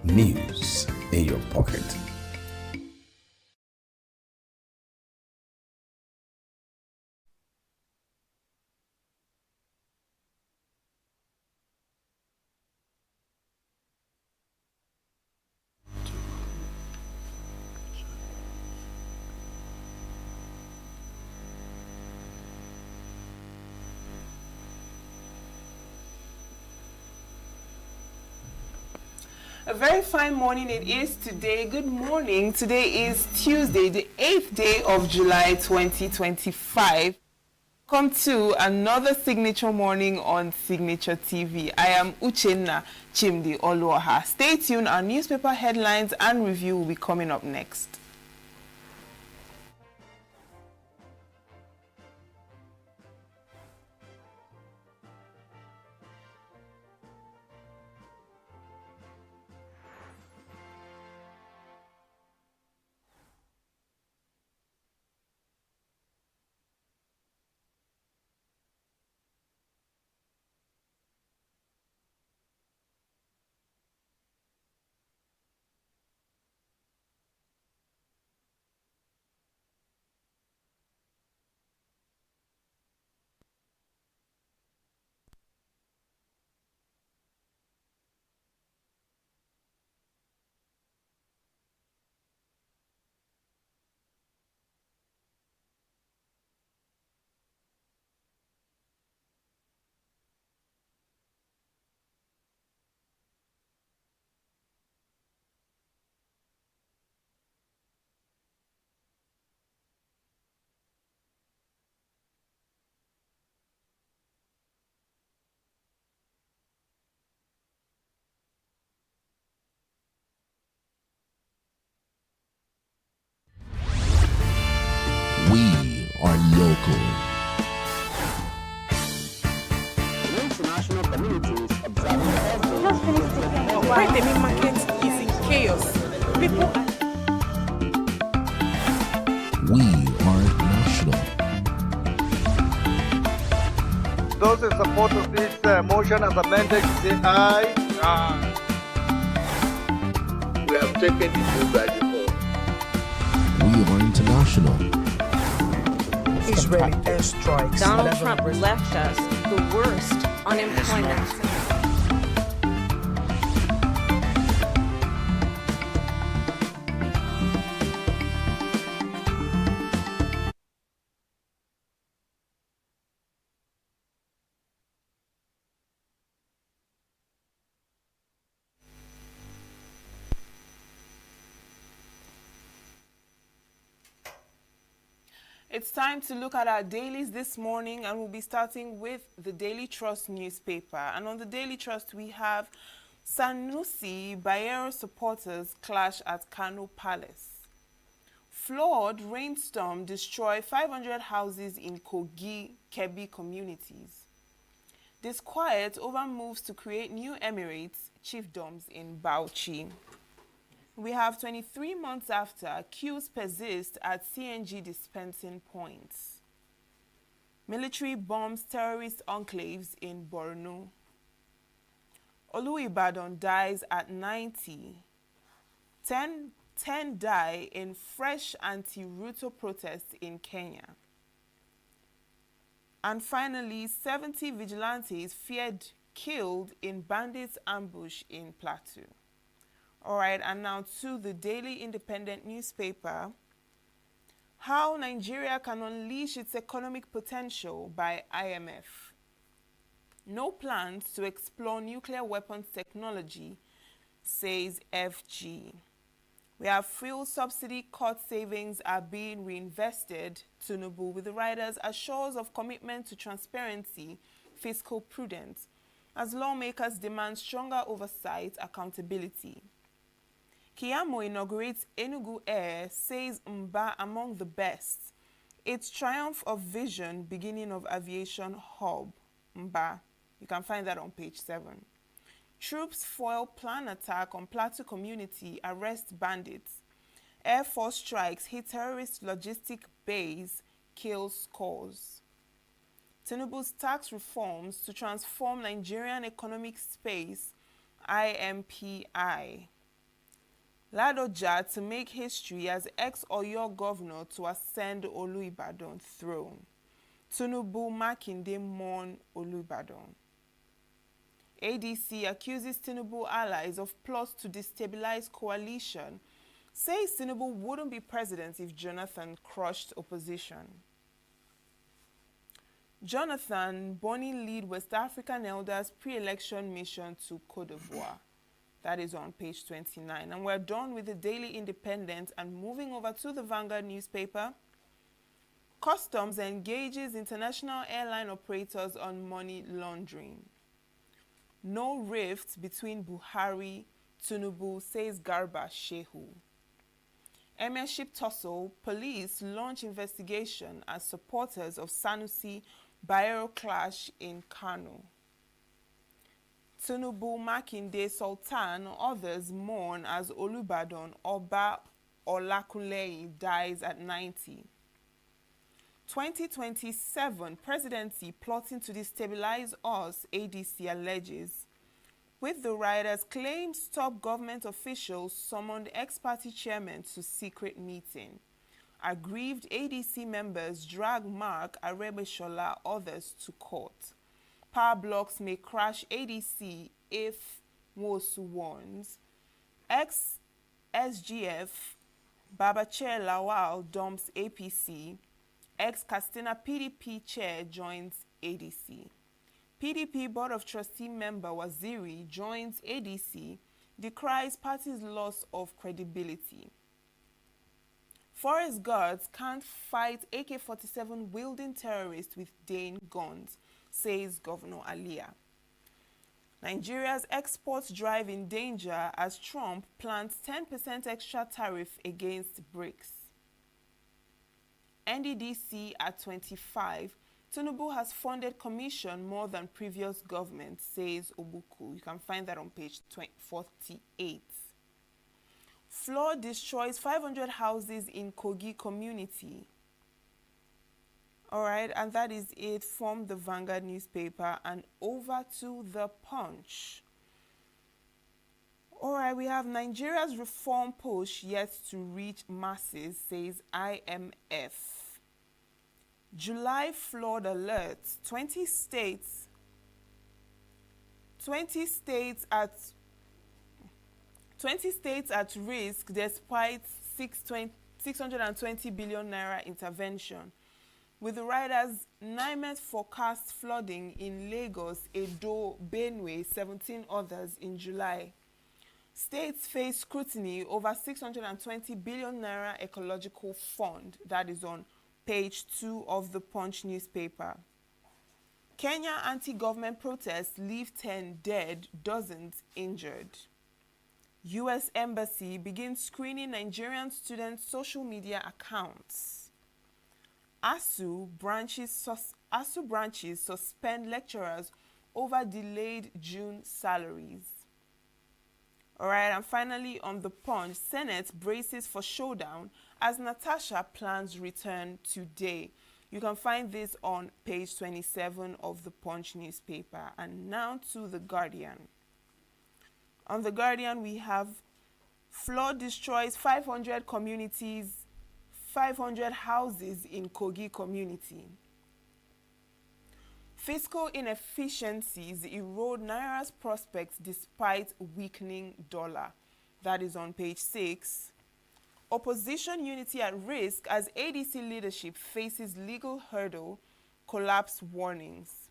News in your pocket. A very fine morning it is today. Good morning. Today is Tuesday, the 8th day of July 2025. Come to another signature morning on Signature TV. I am Uchenna Chimdi Oluoha. Stay tuned. Our newspaper headlines and review will be coming up next. local. The international community is observing every. Just finished taking Where the main market is in chaos. People are We are national. Those in support of this motion as amended, say aye. Aye. We have taken the vote by default. We are international. Israeli airstrikes. Donald Trump left us the worst unemployment. It's time to look at our dailies this morning, and we'll be starting with the Daily Trust newspaper. And on the Daily Trust, we have Sanusi Bayero supporters clash at Kano Palace. Flood rainstorm destroy 500 houses in Kogi, Kebbi communities. Disquiet over moves to create new emirates, chiefdoms in Bauchi. We have 23 months after, queues persist at CNG dispensing points. Military bombs terrorist enclaves in Borno. Oluibadan dies at 90. 10 die in fresh anti-Ruto protests in Kenya. And finally, 70 vigilantes feared killed in bandits' ambush in Plateau. All right, and now to the Daily Independent newspaper. How Nigeria can unleash its economic potential by IMF. No plans to explore nuclear weapons technology, says FG. We have fuel subsidy cut savings are being reinvested, Tinubu, with the riders assures of commitment to transparency, fiscal prudence, as lawmakers demand stronger oversight, accountability. Kiyamo inaugurates ENUGU Air, says Mba among the best. Its triumph of vision, beginning of aviation hub. Mba. You can find that on page 7. Troops foil plan attack on Plateau community, arrest bandits. Air Force strikes hit terrorist logistic base, kills scores. Tinubu's tax reforms to transform Nigerian economic space, IMPI. Ladoja to make history as ex-Oyo governor to ascend Oluibadan throne. Tinubu Makinde mourn Oluibadan. ADC accuses Tinubu allies of plots to destabilize coalition, says Tinubu wouldn't be president if Jonathan crushed opposition. Jonathan Boni lead West African elders pre-election mission to Côte d'Ivoire. That is on page 29. And we're done with the Daily Independent and moving over to the Vanguard newspaper. Customs engages international airline operators on money laundering. No rift between Buhari, Tinubu, says Garba Shehu. Emirship tussle, police launch investigation as supporters of Sanusi Bayero clash in Kano. Tinubu, Makinde, Sultan, others mourn as Olubadan Oba Olakunleyi dies at 90. 2027 presidency plotting to destabilize us, ADC alleges. With the rioters claims top government officials summoned ex-party chairman to secret meeting. Aggrieved ADC members drag Mark Arebeshola others to court. Power blocks may crash ADC if Wosu warns. Ex-SGF Babache Lawal dumps APC. Ex-Castina PDP chair joins ADC. PDP Board of Trustee member Waziri joins ADC, decries party's loss of credibility. Forest guards can't fight AK-47 wielding terrorists with Dane guns, says Governor Alia. Nigeria's exports drive in danger as Trump plans 10% extra tariff against BRICS. NDDC at 25. Tinubu has funded commission more than previous government, says Obuku. You can find that on page 48. Flood destroys 500 houses in Kogi community. All right, and that is it from the Vanguard newspaper, and over to the Punch. All right, we have Nigeria's reform push yet to reach masses, says IMF. July flood alerts, 20 states at risk despite 620 billion naira intervention. With the riders, NIMET forecast flooding in Lagos, Edo, Benue, 17 others in July. States face scrutiny over 620 billion naira ecological fund. That is on page 2 of the Punch newspaper. Kenya anti-government protests leave 10 dead, dozens injured. U.S. Embassy begins screening Nigerian students' social media accounts. ASU branches suspend lecturers over delayed June salaries. All right, and finally on the Punch, Senate braces for showdown as Natasha plans return today. You can find this on page 27 of the Punch newspaper. And now to The Guardian. On The Guardian, we have flood destroys 500 houses in Kogi community. Fiscal inefficiencies erode Naira's prospects despite weakening dollar. That is on page 6. Opposition unity at risk as ADC leadership faces legal hurdle, collapse warnings.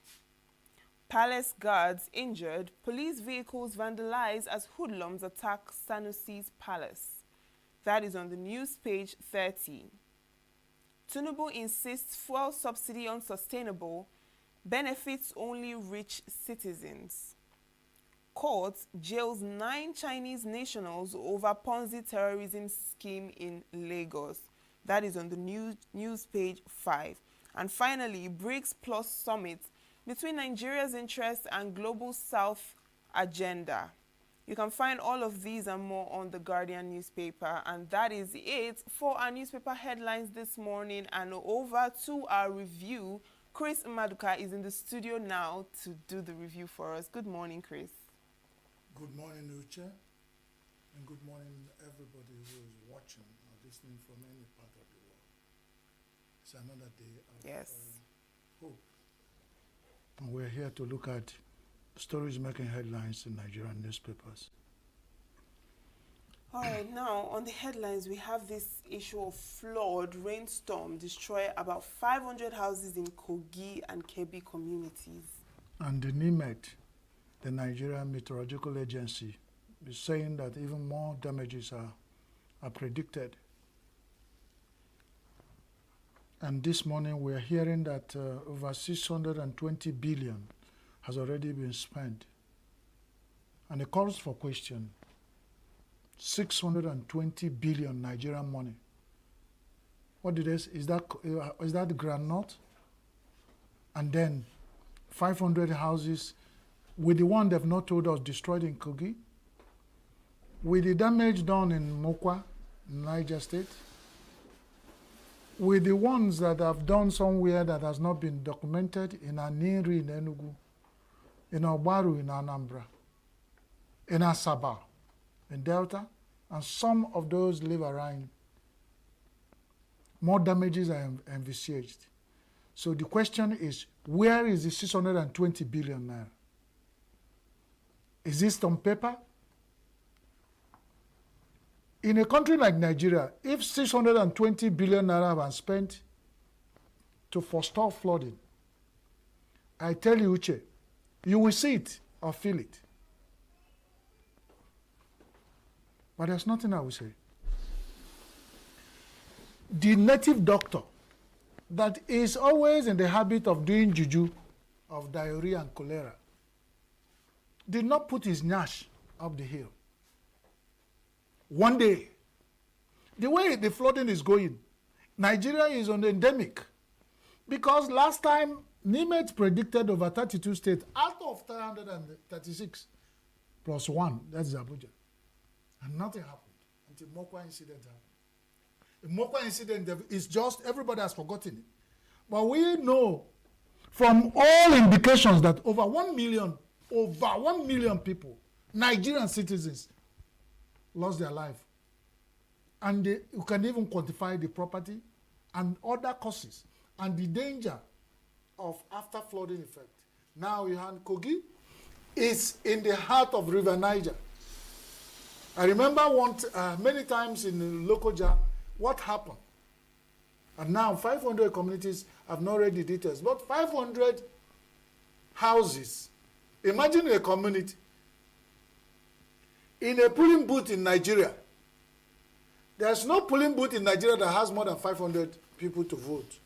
Palace guards injured, police vehicles vandalized as hoodlums attack Sanusi's palace. That is on the news page 30. Tinubu insists fuel subsidy unsustainable, benefits only rich citizens. Court jails 9 Chinese nationals over Ponzi terrorism scheme in Lagos. That is on the news page 5. And finally, BRICS Plus Summit between Nigeria's interests and Global South agenda. You can find all of these and more on the Guardian newspaper. And that is it for our newspaper headlines this morning. And over to our review. Chris Maduka is in the studio now to do the review for us. Good morning, Chris. Good morning, Uche. And good morning, everybody who is watching or listening from any part of the world. It's another day of hope. And we're here to look at stories making headlines in Nigerian newspapers. All right, now on the headlines, we have this issue of flood, rainstorm, destroy about 500 houses in Kogi and Kebbi communities. And the NIMET, the Nigerian Meteorological Agency, is saying that even more damages are predicted. And this morning we're hearing that over 620 billion has already been spent. And it calls for question. 620 billion Nigerian money. What did they say? Is that the groundnut? And then 500 houses with the one they've not told us destroyed in Kogi, with the damage done in Mokwa, Niger State, with the ones that have done somewhere that has not been documented in Aniri in Enugu, in Obaru in Anambra, in Asaba, in Delta, and some of those live around. More damages are envisaged. So the question is, where is the 620 billion naira? Is this on paper? In a country like Nigeria, if 620 billion naira have been spent to forestall flooding, I tell you, Uche, you will see it or feel it. But there's nothing I will say. The native doctor that is always in the habit of doing juju, of diarrhea and cholera, did not put his nyash up the hill. One day, the way the flooding is going, Nigeria is on the endemic. Because last time, NIMET predicted over 32 states out of 336 plus one, that's Abuja. And nothing happened until Mokwa incident happened. The Mokwa incident is just, everybody has forgotten it. But we know from all indications that over 1 million people, Nigerian citizens, lost their life. And you can even quantify the property and other causes and the danger of after flooding effect. Now Kogi is in the heart of River Niger. I remember many times in the local jar what happened. And now 500 communities have not read the details, but 500 houses. Imagine a community in a polling booth in Nigeria. There's no polling booth in Nigeria that has more than 500 people to vote.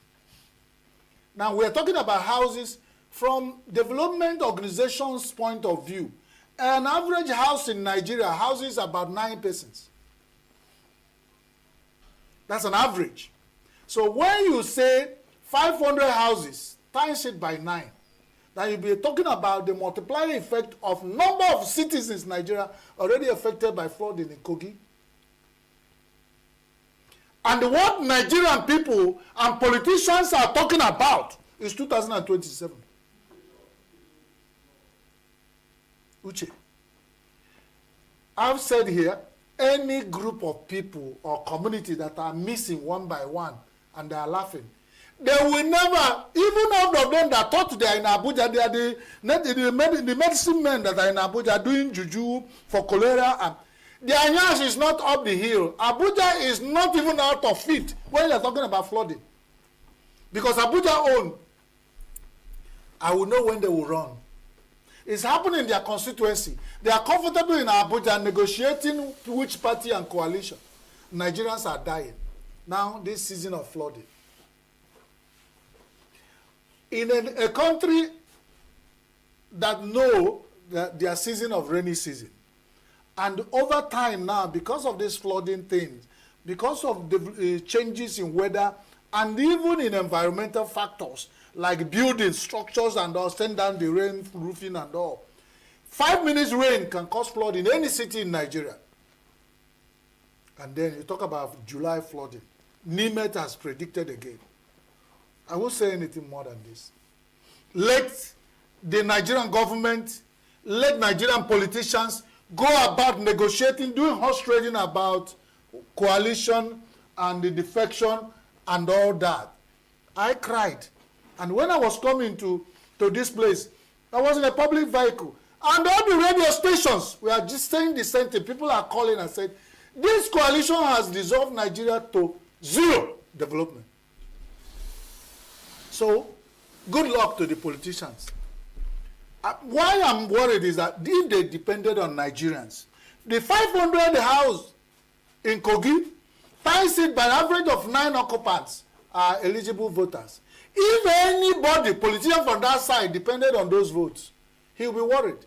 Now we're talking about houses from development organizations' point of view. An average house in Nigeria houses about 9 persons. That's an average. So when you say 500 houses times it by 9, then you'll be talking about the multiplier effect of number of citizens in Nigeria already affected by flooding in Kogi. And what Nigerian people and politicians are talking about is 2027. Uche, I've said here, any group of people or community that are missing one by one and they are laughing, they will never, even all of them that thought they are in Abuja, they are the medicine men that are in Abuja doing juju for cholera, and their nyash is not up the hill. Abuja is not even out of it when you are talking about flooding. Because Abuja own, I will know when they will run. It's happening in their constituency. They are comfortable in Abuja negotiating which party and coalition. Nigerians are dying. Now, this season of flooding. In a country that know that their season of rainy season, and over time now, because of this flooding thing, because of the changes in weather, and even in environmental factors, like building structures and all, send down the rain, roofing and all. 5 minutes rain can cause flood in any city in Nigeria. And then you talk about July flooding. NIMET has predicted again. I won't say anything more than this. Let the Nigerian government, let Nigerian politicians go about negotiating, doing horse trading about coalition and the defection and all that. I cried. And when I was coming to this place, I was in a public vehicle. And all the radio stations were just saying the same thing. People are calling and said, this coalition has dissolved Nigeria to zero development. So, good luck to the politicians. Why I'm worried is that if they depended on Nigerians, the 500 house in Kogi finds it by an average of 9 occupants are eligible voters. If anybody, politician from that side, depended on those votes, he will be worried.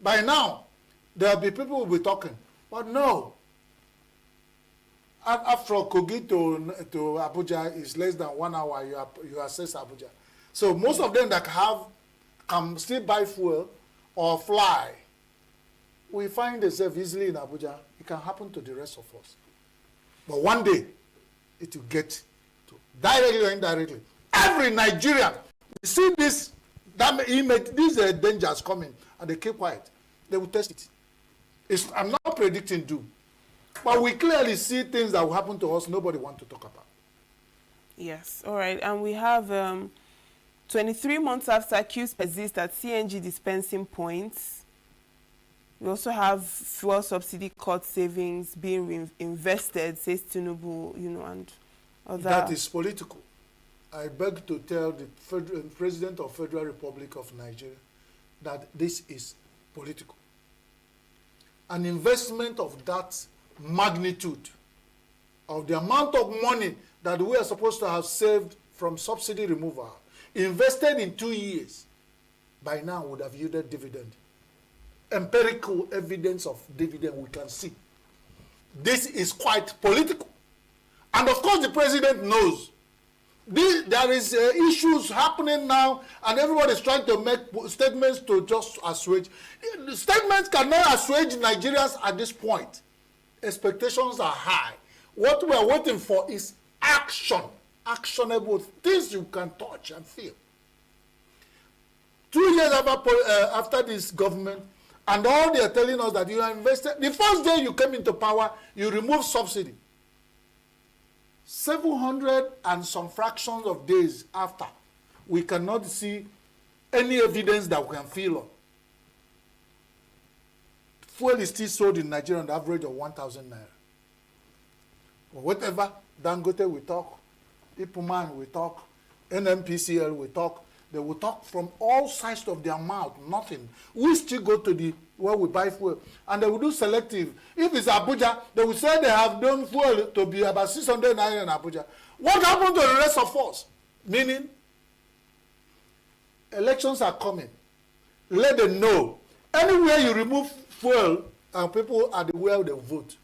By now, there will be people who will be talking. But no. After Kogi to Abuja is less than 1 hour, you access Abuja. So most of them that can still buy fuel or fly, we find themselves easily in Abuja. It can happen to the rest of us. But one day, it will get to, directly or indirectly, every Nigerian, we see these dangers coming, and they keep quiet. They will test it. I'm not predicting doom. But we clearly see things that will happen to us nobody wants to talk about. Yes, all right. And we have 23 months after queues persist at CNG dispensing points. We also have fuel subsidy cut savings being invested, says ENUGU, and other. That is political. I beg to tell the President of Federal Republic of Nigeria that this is political. An investment of that magnitude, of the amount of money that we are supposed to have saved from subsidy removal, invested in 2 years, by now would have yielded dividend. Empirical evidence of dividend we can see. This is quite political. And of course, the president knows. There is issues happening now, and everybody is trying to make statements to just assuage. Statements cannot assuage Nigerians at this point. Expectations are high. What we are waiting for is action, actionable things you can touch and feel. 2 years after this government, and all they are telling us that you are invested. The first day you came into power, you removed subsidy. 700 and some fractions of days after, we cannot see any evidence that we can feel on. Fuel is still sold in Nigeria on the average of 1,000 naira. Or whatever, Dangote will talk, Ipuman will talk, NMPCL will talk. They will talk from all sides of their mouth, nothing. We still go to where we buy fuel, and they will do selective. If it's Abuja, they will say they have done fuel to be about 600 naira in Abuja. What happened to the rest of us? Meaning, elections are coming. Let them know. Anywhere you remove fuel, and people are the way they vote.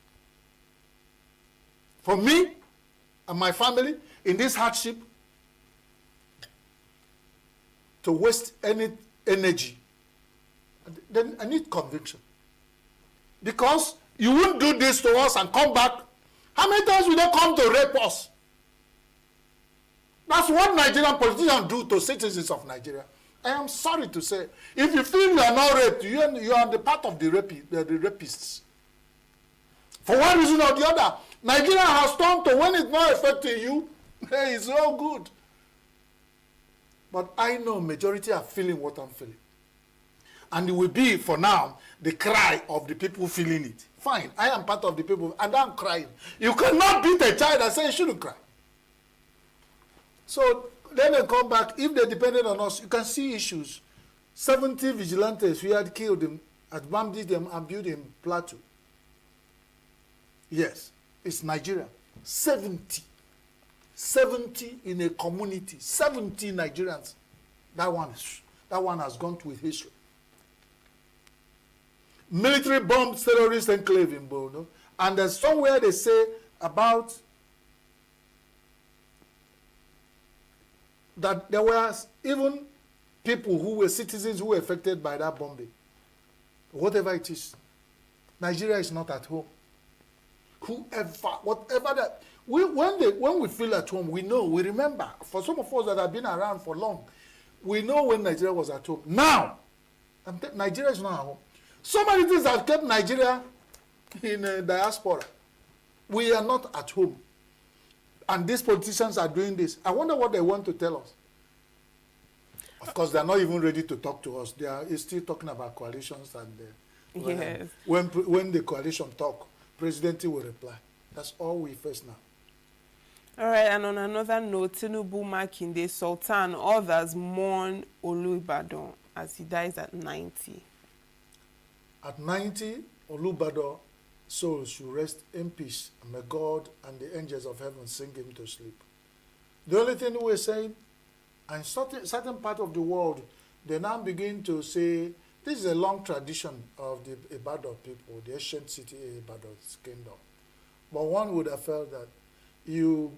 For me and my family, in this hardship, to waste any energy, then I need conviction. Because you won't do this to us and come back. How many times will they come to rape us? That's what Nigerian politicians do to citizens of Nigeria. I am sorry to say, if you feel you are not raped, you are the part of the rapists. For one reason or the other, Nigeria has turned to when it's not affecting you, hey, it's all good. But I know majority are feeling what I'm feeling. And it will be, for now, the cry of the people feeling it. Fine, I am part of the people, and I'm crying. You cannot beat a child and say you shouldn't cry. So then they come back. If they depended on us, you can see issues. 70 vigilantes, we had killed them, had bombed them and built in Plateau. Yes, it's Nigeria. 70 in a community, 70 Nigerians. That one has gone with history. Military bombed terrorist enclave in Borno. And there's somewhere they say about that there were even people who were citizens who were affected by that bombing. Whatever it is, Nigeria is not at home. Whatever that, when we feel at home, we know, we remember. For some of us that have been around for long, we know when Nigeria was at home. Now, Nigeria is not at home. So many things have kept Nigeria in diaspora. We are not at home. And these politicians are doing this. I wonder what they want to tell us. Of course, they're not even ready to talk to us. They are still talking about coalitions. And yes. When the coalition talk, President will reply. That's all we face now. All right, and on another note, Tinubu Makinde, Sultan, others mourn Olubadan as he dies at 90. At 90, Olubadan soul should rest in peace, and may God and the angels of heaven sing him to sleep. The only thing we're saying, and certain part of the world, they now begin to say, this is a long tradition of the Ibadan people, the ancient city Ibadan's kingdom. But one would have felt that you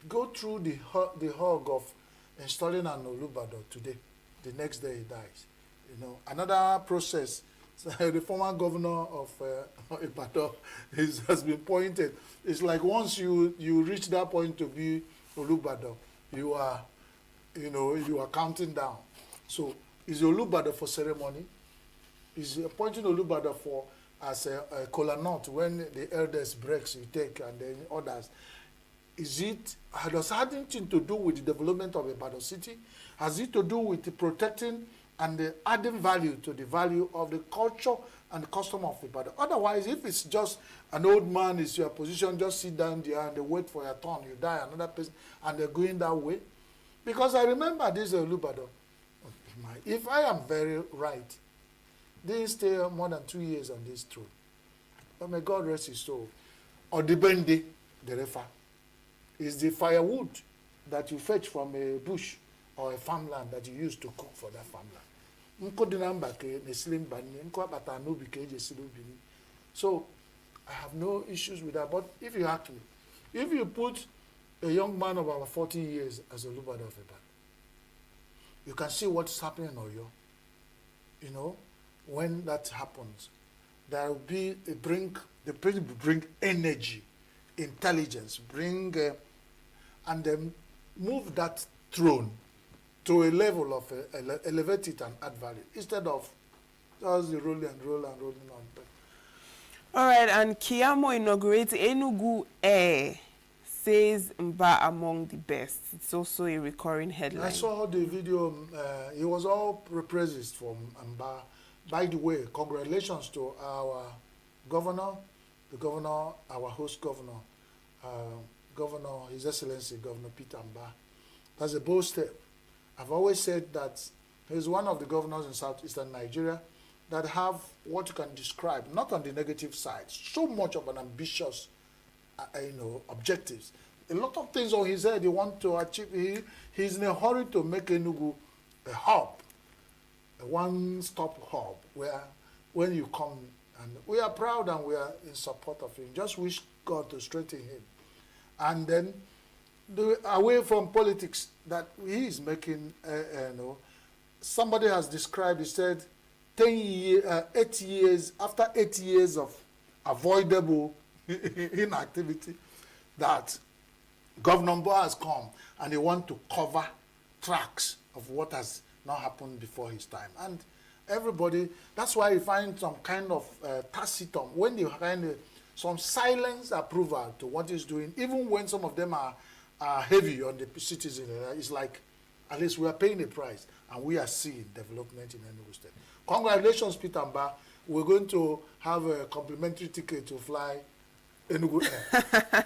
go through the hug of installing an Olubadan today, the next day he dies. You know, another process. So the former governor of Ibadan has been pointed. It's like once you reach that point to be Olubadan, you are counting down. So is Olubadan for ceremony? Is appointing Olubadan for as a kola nut when the eldest breaks you take and then others? Does it have anything to do with the development of Ibadan city? Has it to do with protecting and adding value to the value of the culture and the custom of Ibadan? Otherwise, if it's just an old man is your position, just sit down there and they wait for your turn, you die, another person, and they're going that way. Because I remember this Olubadan, if I am very right, they stay more than 2 years on this throne. But may God rest his soul. Or the Bende, the Refa, is the firewood that you fetch from a bush or a farmland that you use to cook for that farmland. So I have no issues with that. But if you ask me, If you put a young man of about 40 years as a Olubada of Ibadan, you can see what's happening in Oyo. You know, when that happens, there will be the president will bring energy, intelligence, and then move that throne to a level of elevate it and add value instead of just the rolling on. All right, and Kiamo inaugurates ENUGU Air, says Mba among the best. It's also a recurring headline. I saw the video. It was all praises from Mba. By the way, congratulations to our governor, our host governor, His Excellency Governor Peter Mba. That's a bold step. I've always said that he's one of the governors in southeastern Nigeria that have what you can describe, not on the negative side, so much of an ambitious, objectives. A lot of things on his head he wants to achieve. He's in a hurry to make ENUGU a hub, a one-stop hub, where when you come, and we are proud and we are in support of him. Just wish God to strengthen him. And then, away from politics that he is making, somebody has described, he said, 8 years, after 8 years of avoidable inactivity, that Governor Mbowe has come and they want to cover tracks of what has not happened before his time. And everybody, that's why you find some kind of taciturn, when you find some silence approval to what he's doing, even when some of them are heavy on the citizen. It's like, at least we are paying a price and we are seeing development in Enugu State. Congratulations, Peter Mba. We're going to have a complimentary ticket to fly Enugu Air.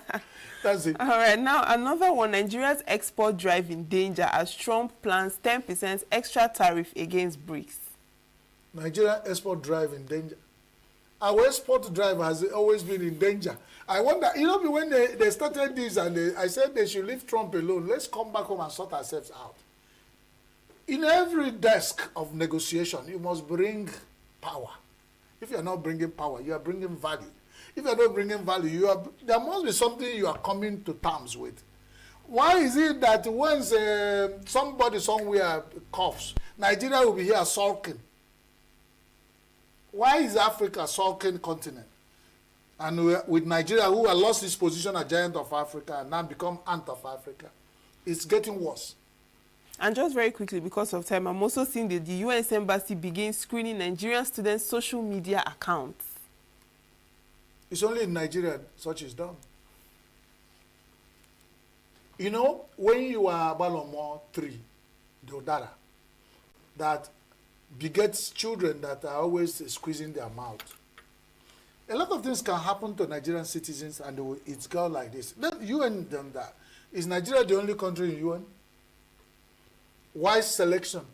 That's it. All right, now another one. Nigeria's export drive in danger as Trump plans 10% extra tariff against BRICS. Nigeria export drive in danger. Our export drive has always been in danger. I wonder, when they started this and I said they should leave Trump alone, let's come back home and sort ourselves out. In every desk of negotiation, you must bring power. If you are not bringing power, you are bringing value. If you are not bringing value, there must be something you are coming to terms with. Why is it that once somebody somewhere coughs, Nigeria will be here sulking? Why is Africa a sulking continent? And with Nigeria, who has lost its position as giant of Africa and now become ant of Africa, it's getting worse. And just very quickly, because of time, I'm also seeing that the U.S. Embassy begins screening Nigerian students' social media accounts. It's only in Nigeria such is done. When you are Balomo 3, the Odara, that begets children that are always squeezing their mouth. A lot of things can happen to Nigerian citizens and it's gone like this. The UN done that. Is Nigeria the only country in UN? Why selection?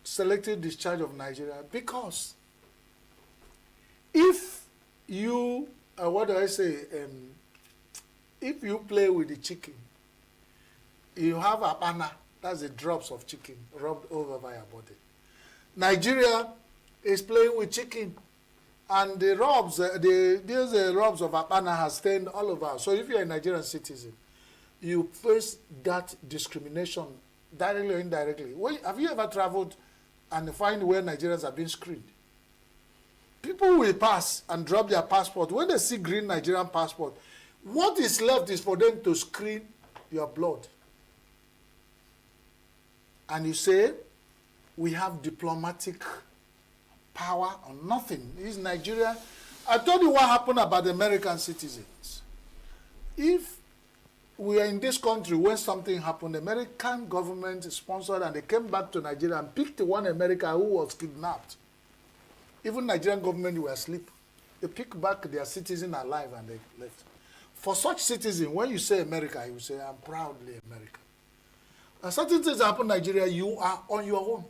Selective discharge of Nigeria? Because if you, if you play with the chicken, you have a banana, that's the drops of chicken rubbed over by your body. Nigeria is playing with chicken, and the rubs, these rubs of Apana has stained all over. So if you're a Nigerian citizen, you face that discrimination directly or indirectly. Have you ever traveled and find where Nigerians are being screened? People will pass and drop their passport. When they see green Nigerian passport, what is left is for them to screen your blood. And you say, we have diplomatic power or nothing. Is Nigeria? I told you what happened about the American citizens. If we are in this country when something happened, the American government sponsored and they came back to Nigeria and picked one American who was kidnapped. Even Nigerian government were asleep. They picked back their citizen alive and they left. For such citizen, when you say America, you say, I'm proudly American. And certain things happen in Nigeria, you are on your own.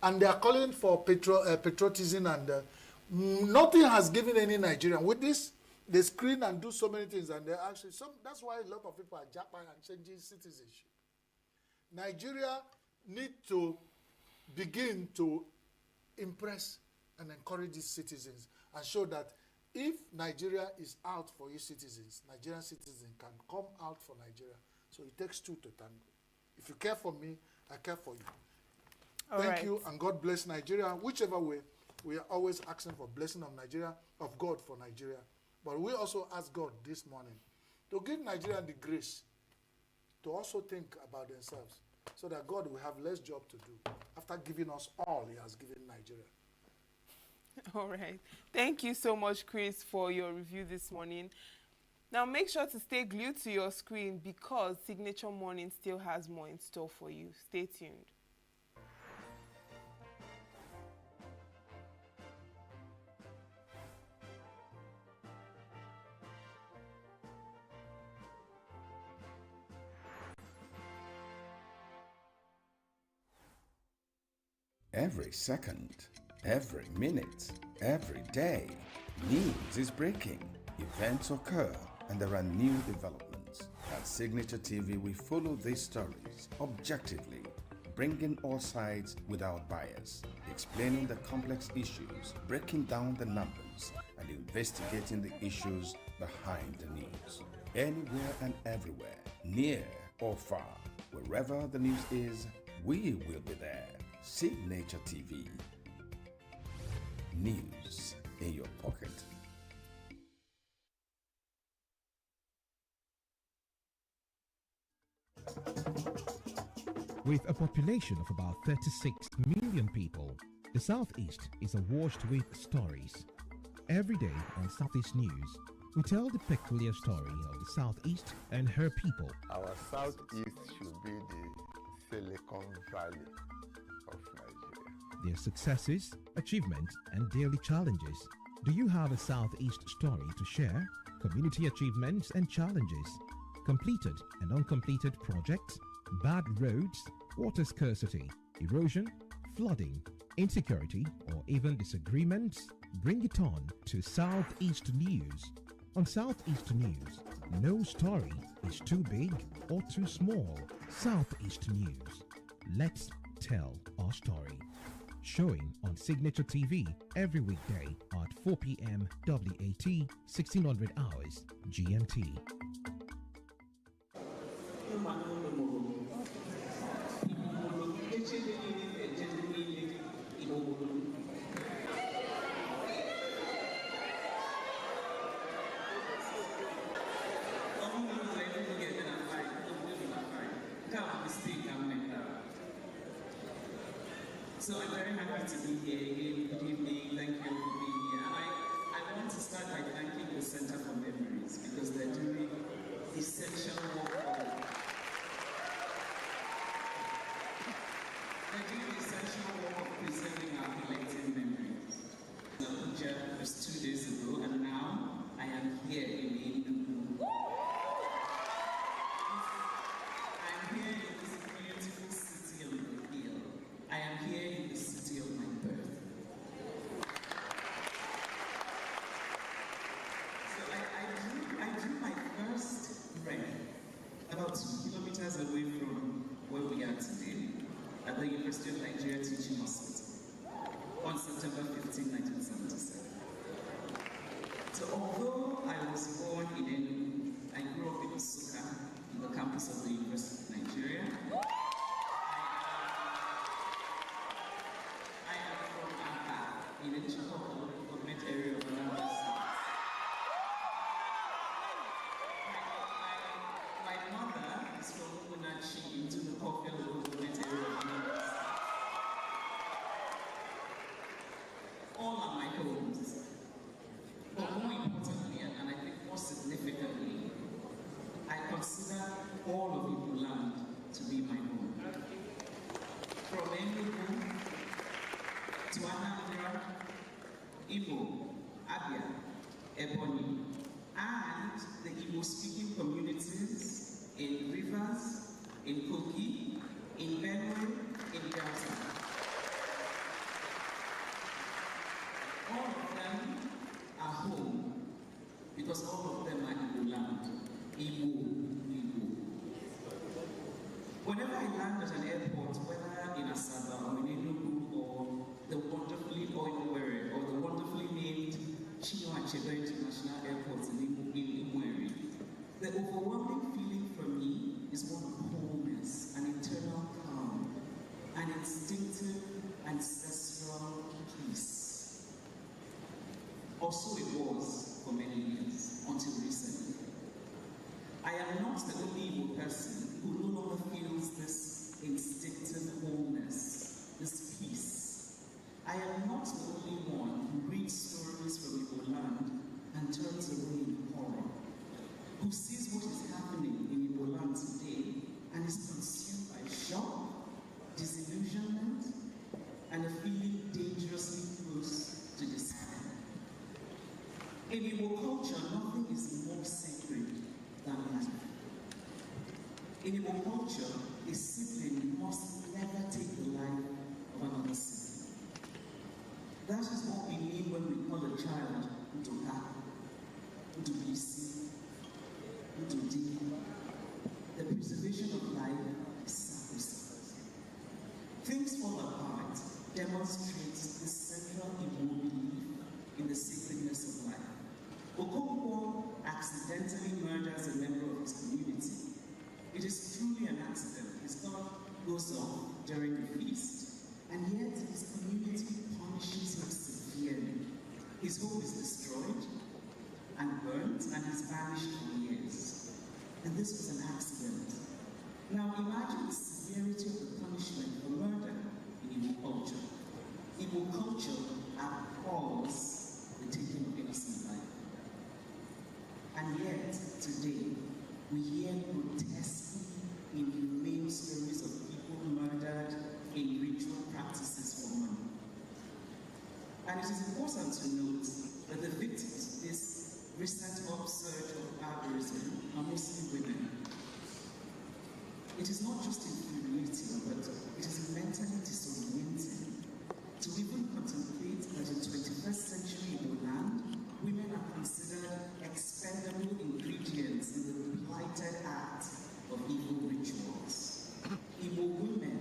And they are calling for patriotism, and nothing has given any Nigerian. With this, they screen and do so many things, and they actually, that's why a lot of people are jackpot and changing citizenship. Nigeria need to begin to impress and encourage its citizens and show that If Nigeria is out for its citizens, Nigerian citizens can come out for Nigeria. So it takes two to tango. If you care for me, I care for you. Thank you, and God bless Nigeria. Whichever way, we are always asking for blessing of Nigeria, of God for Nigeria. But we also ask God this morning to give Nigeria the grace to also think about themselves, so that God will have less job to do after giving us all he has given Nigeria. All right. Thank you so much, Chris, for your review this morning. Now make sure to stay glued to your screen because Signature Morning still has more in store for you. Stay tuned. Every second, every minute, every day, news is breaking, events occur, and there are new developments. At Signature TV, we follow these stories objectively, bringing all sides without bias, explaining the complex issues, breaking down the numbers, and investigating the issues behind the news. Anywhere and everywhere, near or far, wherever the news is, we will be there. Signature TV. News in your pocket. With a population of about 36 million people, the Southeast is awash with stories. Every day on Southeast News, we tell the peculiar story of the Southeast and her people. Our Southeast should be the Silicon Valley of Nigeria. Their successes, achievements, and daily challenges. Do you have a Southeast story to share? Community achievements and challenges, completed and uncompleted projects, bad roads, water scarcity, erosion, flooding, insecurity, or even disagreements? Bring it on to Southeast News. On Southeast News, no story is too big or too small. Southeast News. Let's tell our story. Showing on Signature TV every weekday at 4 p.m. WAT, 1600 hours GMT. So I'm very happy to be here again. Good evening. Thank you for being here. I want to start by thanking the Center for Memories because they're doing essential work. They're doing essential work of preserving our collective memories. Abuja was 2 days ago, and now I am here in ENUGU. I'm here in this beautiful city of the hill. I am here in the city of my birth. So I drew my first breath about 2 kilometers away from where we are today at the University of Nigeria Teaching Hospital on September 15, 1977. So although I was born in ENUGU, I grew up in Nsukka, in the campus of the University of Nigeria. In the Chicago government area of Anambra State. My mother is from Umunachi into the Coffee government area of Anambra State. All are my homes. But more importantly, and I think more significantly, I consider all of Igbo land to be my home. From ENUGU to Anambra, Igbo, Abia, Ebonyi, and the Igbo-speaking communities in Rivers, in Kogi, in Benue, in Delta. All of them are home because all of them are Igbo land. Igbo. Whenever I land at an airport, whether in Asaba or in ENUGU or the wonderfully named Chinua Achebe is one of wholeness, an internal calm, an instinctive ancestral peace. Or so it was for many years, until recently. I am not the only Igbo person who no longer feels this instinctive wholeness, this peace. I am not the only one who reads stories from Igbo land and turns away in horror, who sees what is happening in Igbo land today and is consumed by shock, disillusionment, and a feeling dangerously close to despair. In Igbo culture, nothing is more sacred than life. In Igbo culture, a sibling must never take the life of another sibling. That is what we mean when we call a child Utoka, Utobisi, Utodi. The preservation of life is sacrosanct. Things Fall Apart demonstrates the central Igbo belief in the sacredness of life. Okonkwo accidentally murders a member of his community. It is truly an accident. His God goes off during the feast, and yet his community punishes him severely. His home is destroyed and burnt, and he's banished for years. And this was an accident. Now imagine the severity of the punishment for murder in Igbo culture. Igbo culture abhors the taking of innocent life. And yet, today, we hear grotesquely inhumane stories of people murdered in ritual practices for money. And it is important to note that the victims of this recent upsurge of barbarism are mostly women. It is not just infuriating, but it is mentally disorienting to even contemplate that in 21st century Igbo land, women are considered expendable ingredients in the blighted act of evil rituals. Igbo women,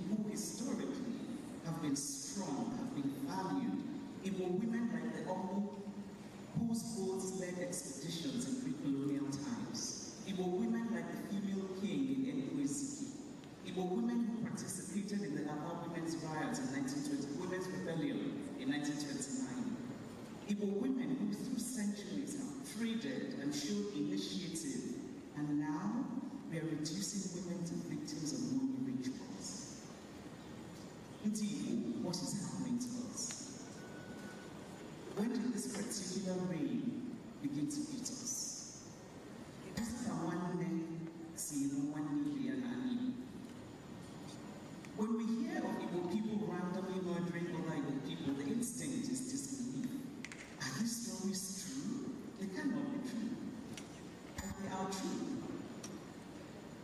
who historically have been strong, have been valued. Igbo women like the Omu, whose boats led expeditions in pre-colonial times. Igbo women like the female king in ENUGU. Igbo women who participated in the Aba Women's Riot in 1920, Women's Rebellion in 1929. Igbo women who through centuries have traded and showed initiative, and now we are reducing women to victims of money rituals. Indeed, what is happening to us? When did this particular reign begin to beat us? This is our one name, see the one need and ani. When we hear of Igbo people randomly murdering other Igbo people, the instinct is disbelief. Are these stories true? They cannot be true. But they are true.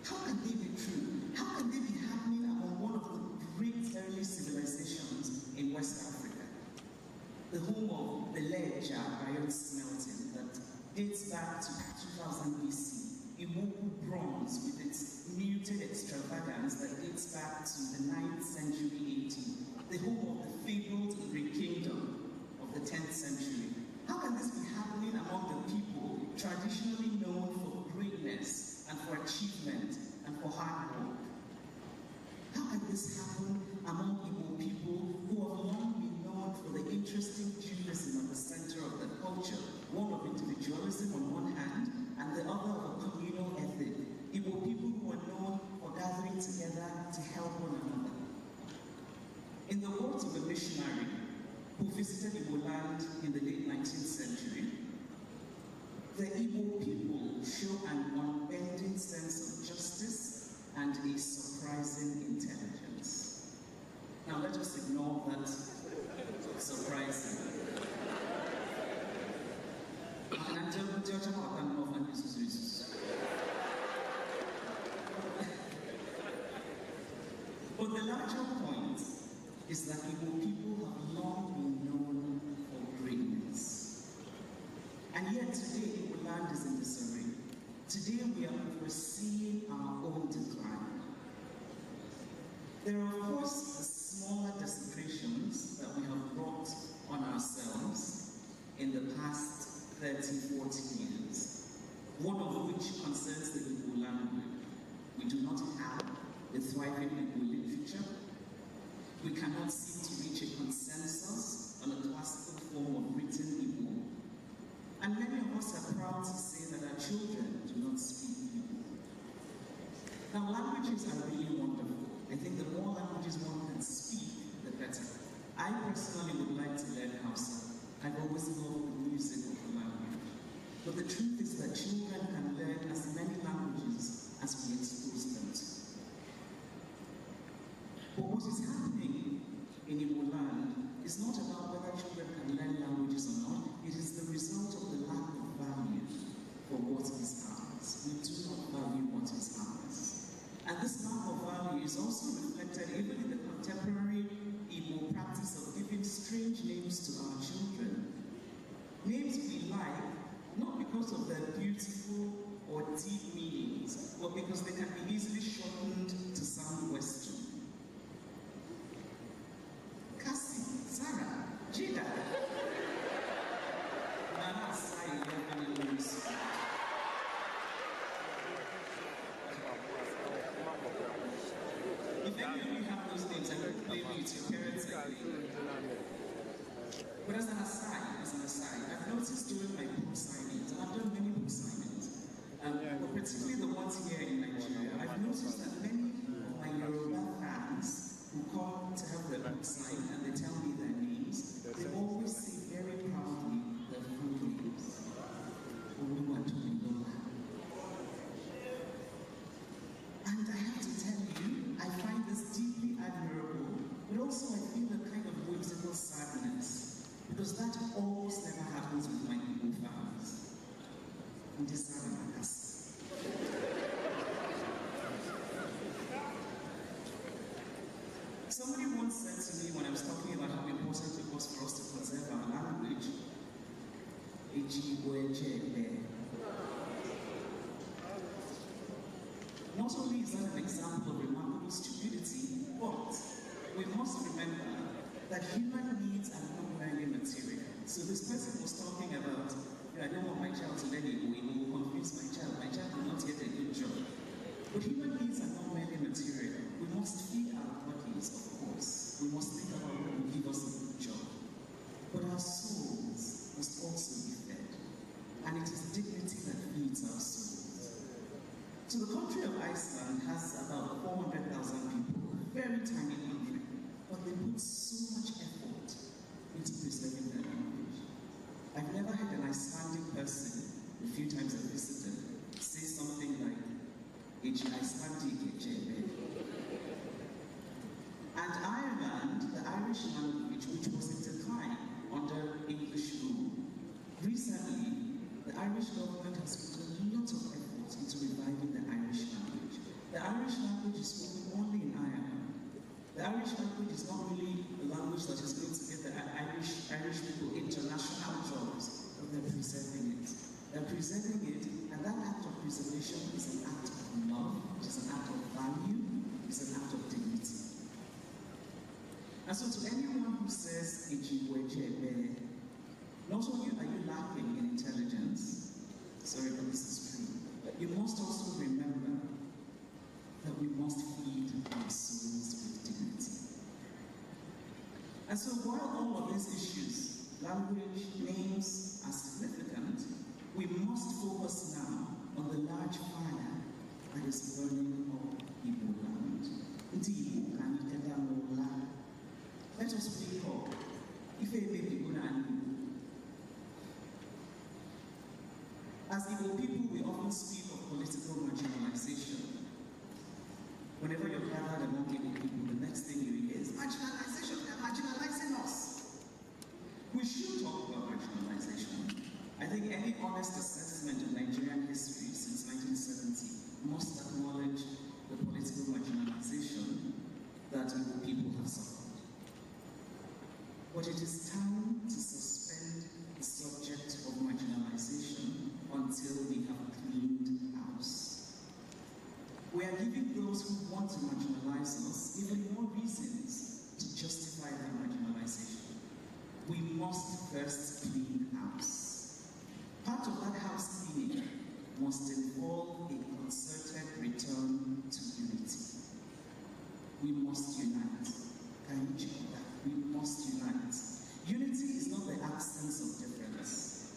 How can they be true? How can they be happening among one of the great early civilizations in West Africa? The home of the Leja iron smelting that dates back to 2000 BC. ENUGU bronze with its muted extravagance that dates back to the 9th century AD. The home of the fabled Greek kingdom of the 10th century. How can this be happening among the people traditionally known for greatness and for achievement and for hard work? How can this happen among Igbo people who have long been known for the interesting dualism at the center of the culture, one of individualism on one hand and the other of a communal ethic? Igbo people who are known for gathering together to help one another. In the words of a missionary who visited Igbo land in the late 19th century, the Igbo people show an unbending sense of justice and a surprising intelligence. Now let us ignore that surprising. But the larger point is that Igbo people have long been known for greatness. And yet today, Igbo land is in disarray. Today we are overseeing our own decline. There are, of course, the smaller desecrations that we have brought on ourselves in the past 30, 40 years, one of which concerns the Igbo language. Now, languages are really wonderful. I think the more languages one can speak, the better. I personally would like to learn Hausa. I've always loved the music of the language. But the truth is that children can learn as many languages as we expose them to. But what is happening in Igbo land is not about whether children can learn languages or not. It is the result of the lack of value for what is ours. We do not value what is ours. And this lack of value is also reflected even in the contemporary Igbo practice of giving strange names to our children. Names we like, not because of their beautiful or deep meanings, but because they can be easily shortened to sound Western. Cassie, Sarah, Jida. Nana, Sai, Yevgeny, Louis. If any of you have those names, I don't blame you, it's your parents. But as an aside, I've noticed during my book signings, and I've done many book signings, but particularly the ones here in Nigeria, I've noticed that many of my Yoruba fans who come to have their book signed and they tell me their names, they always say very proudly their full names. And I have to tell you, I find this deeply admirable, but also I feel a kind of whimsical sadness, because that almost never happens with my Igbo fans. And this sadness. Somebody once said to me when I was talking about how important it was for us to preserve our language, not only is that an example of remarkable stupidity, but we must remember that human needs are not merely material. So this person was talking about, I don't want my child to learn Igbo, it will confuse my child will not get a good job. But human needs are not merely material. We must feed our bodies, of course. We must think about what will give us a good job. But our souls must also be fed. And it is dignity that feeds our souls. So the country of Iceland has about 400,000 people, a very tiny country, but they put so much effort into preserving their language. I've never had an Icelandic person, the few times I visited, say something like, Icelandic. And Ireland, the Irish language, which was in decline under English rule, recently, the Irish government has put a lot of effort into reviving the Irish language. The Irish language is spoken only in Ireland. The Irish language is not really a language that is going to get the Irish people international jobs, but they're preserving it. They're preserving it, and that act of preservation is an act of love, it is an act of value, it is an act of dignity. And so to anyone who says, not only are you lacking in intelligence, sorry, but this is true, but you must also remember that we must feed our souls with dignity. And so while all of these issues, language, names, are significant, we must focus now on the large fire that is burning up Igbo land. Let us wake up. As Igbo people, we often speak of political marginalization. Whenever you're gathered among Igbo people, the next thing you hear is marginalization, they're marginalizing us. We should talk about marginalization. I think any honest assessment of Nigerian history since 1970 must acknowledge the political marginalization that Igbo people have suffered. But it is time to suspend the subject of marginalization until we have cleaned house. We are giving those who want to marginalize us even more reasons to justify that marginalization. We must first clean house. Part of that house cleaning must involve a concerted return to unity. We must unite. Can you check that? We must unite. Unity is not the absence of difference.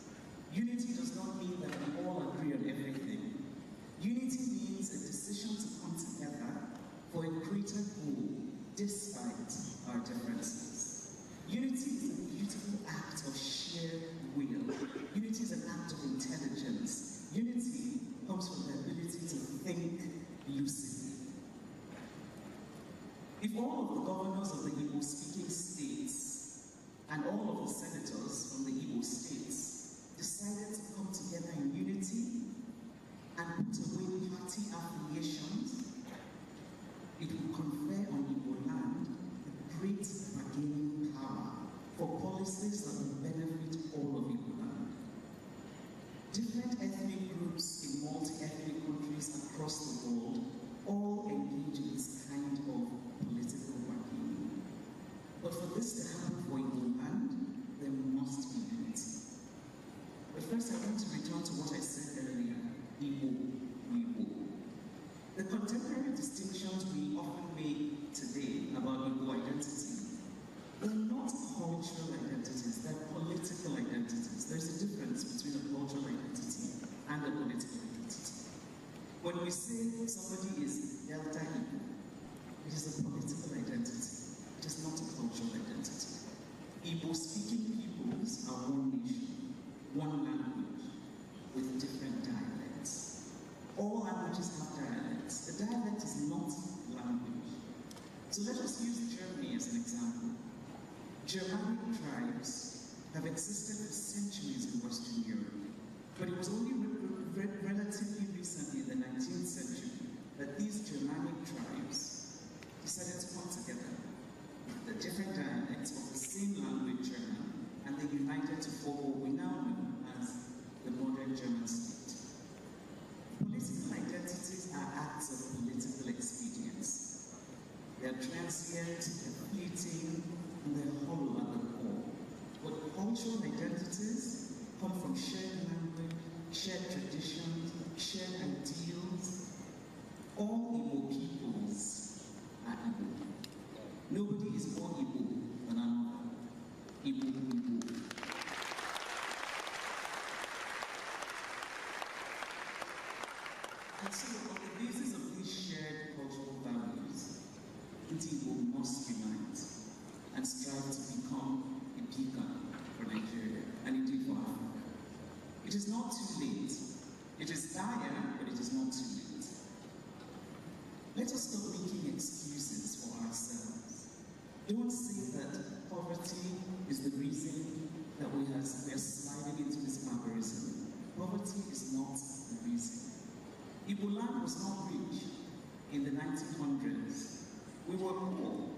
Unity does not mean that we all agree on everything. Unity means a decision to come together despite our differences. Unity is a beautiful act of shared will. Unity is an act of intelligence. Unity comes from the ability to think lucidly. If all of the governors of the Igbo-speaking states and all of the senators from the Igbo states decided to come together in unity and put away party affiliations, it will confer on Igbo land a great bargaining power for policies that will benefit all of Igbo land. Different ethnic groups in multi-ethnic countries across the world all engage in this kind of political bargaining. But for this to happen for Igbo land, there must be unity. But first I want to return to what I said earlier, Igbo, Igbo. The contemporary distinctions we often make today about Igbo identity, they're not cultural identities, they're political identities. There's a difference between a cultural identity and a political identity. When we say somebody is Delta Igbo, it is a political identity. It is not a cultural identity. Igbo-speaking peoples are one nation, one language, with different dialects. All languages have dialects. The dialect is not language. So let us use Germany as an example. Germanic tribes have existed for centuries in Western Europe, but it was only relatively recently, in the 19th century, that these Germanic tribes decided to come together with the different dialects of the same language, German, and they united to form what we now know as the modern German state. Political identities are acts of political expedience. They are transient, they're fleeting, and they're hollow at the core. But cultural identities come from shared language, shared traditions, shared ideals. All Igbo peoples are Igbo. Nobody is more Igbo than another. Igbo, Igbo. And so, on the basis of these shared cultural values, Igbo must unite and strive to become a beacon for Nigeria and indeed for Africa. It is not too late. It is dire, but it is not too late. Let us stop making excuses for ourselves. Don't say that poverty is the reason that we are sliding into this barbarism. Poverty is not the reason. Igbo land was not rich in the 1900s. We were poor,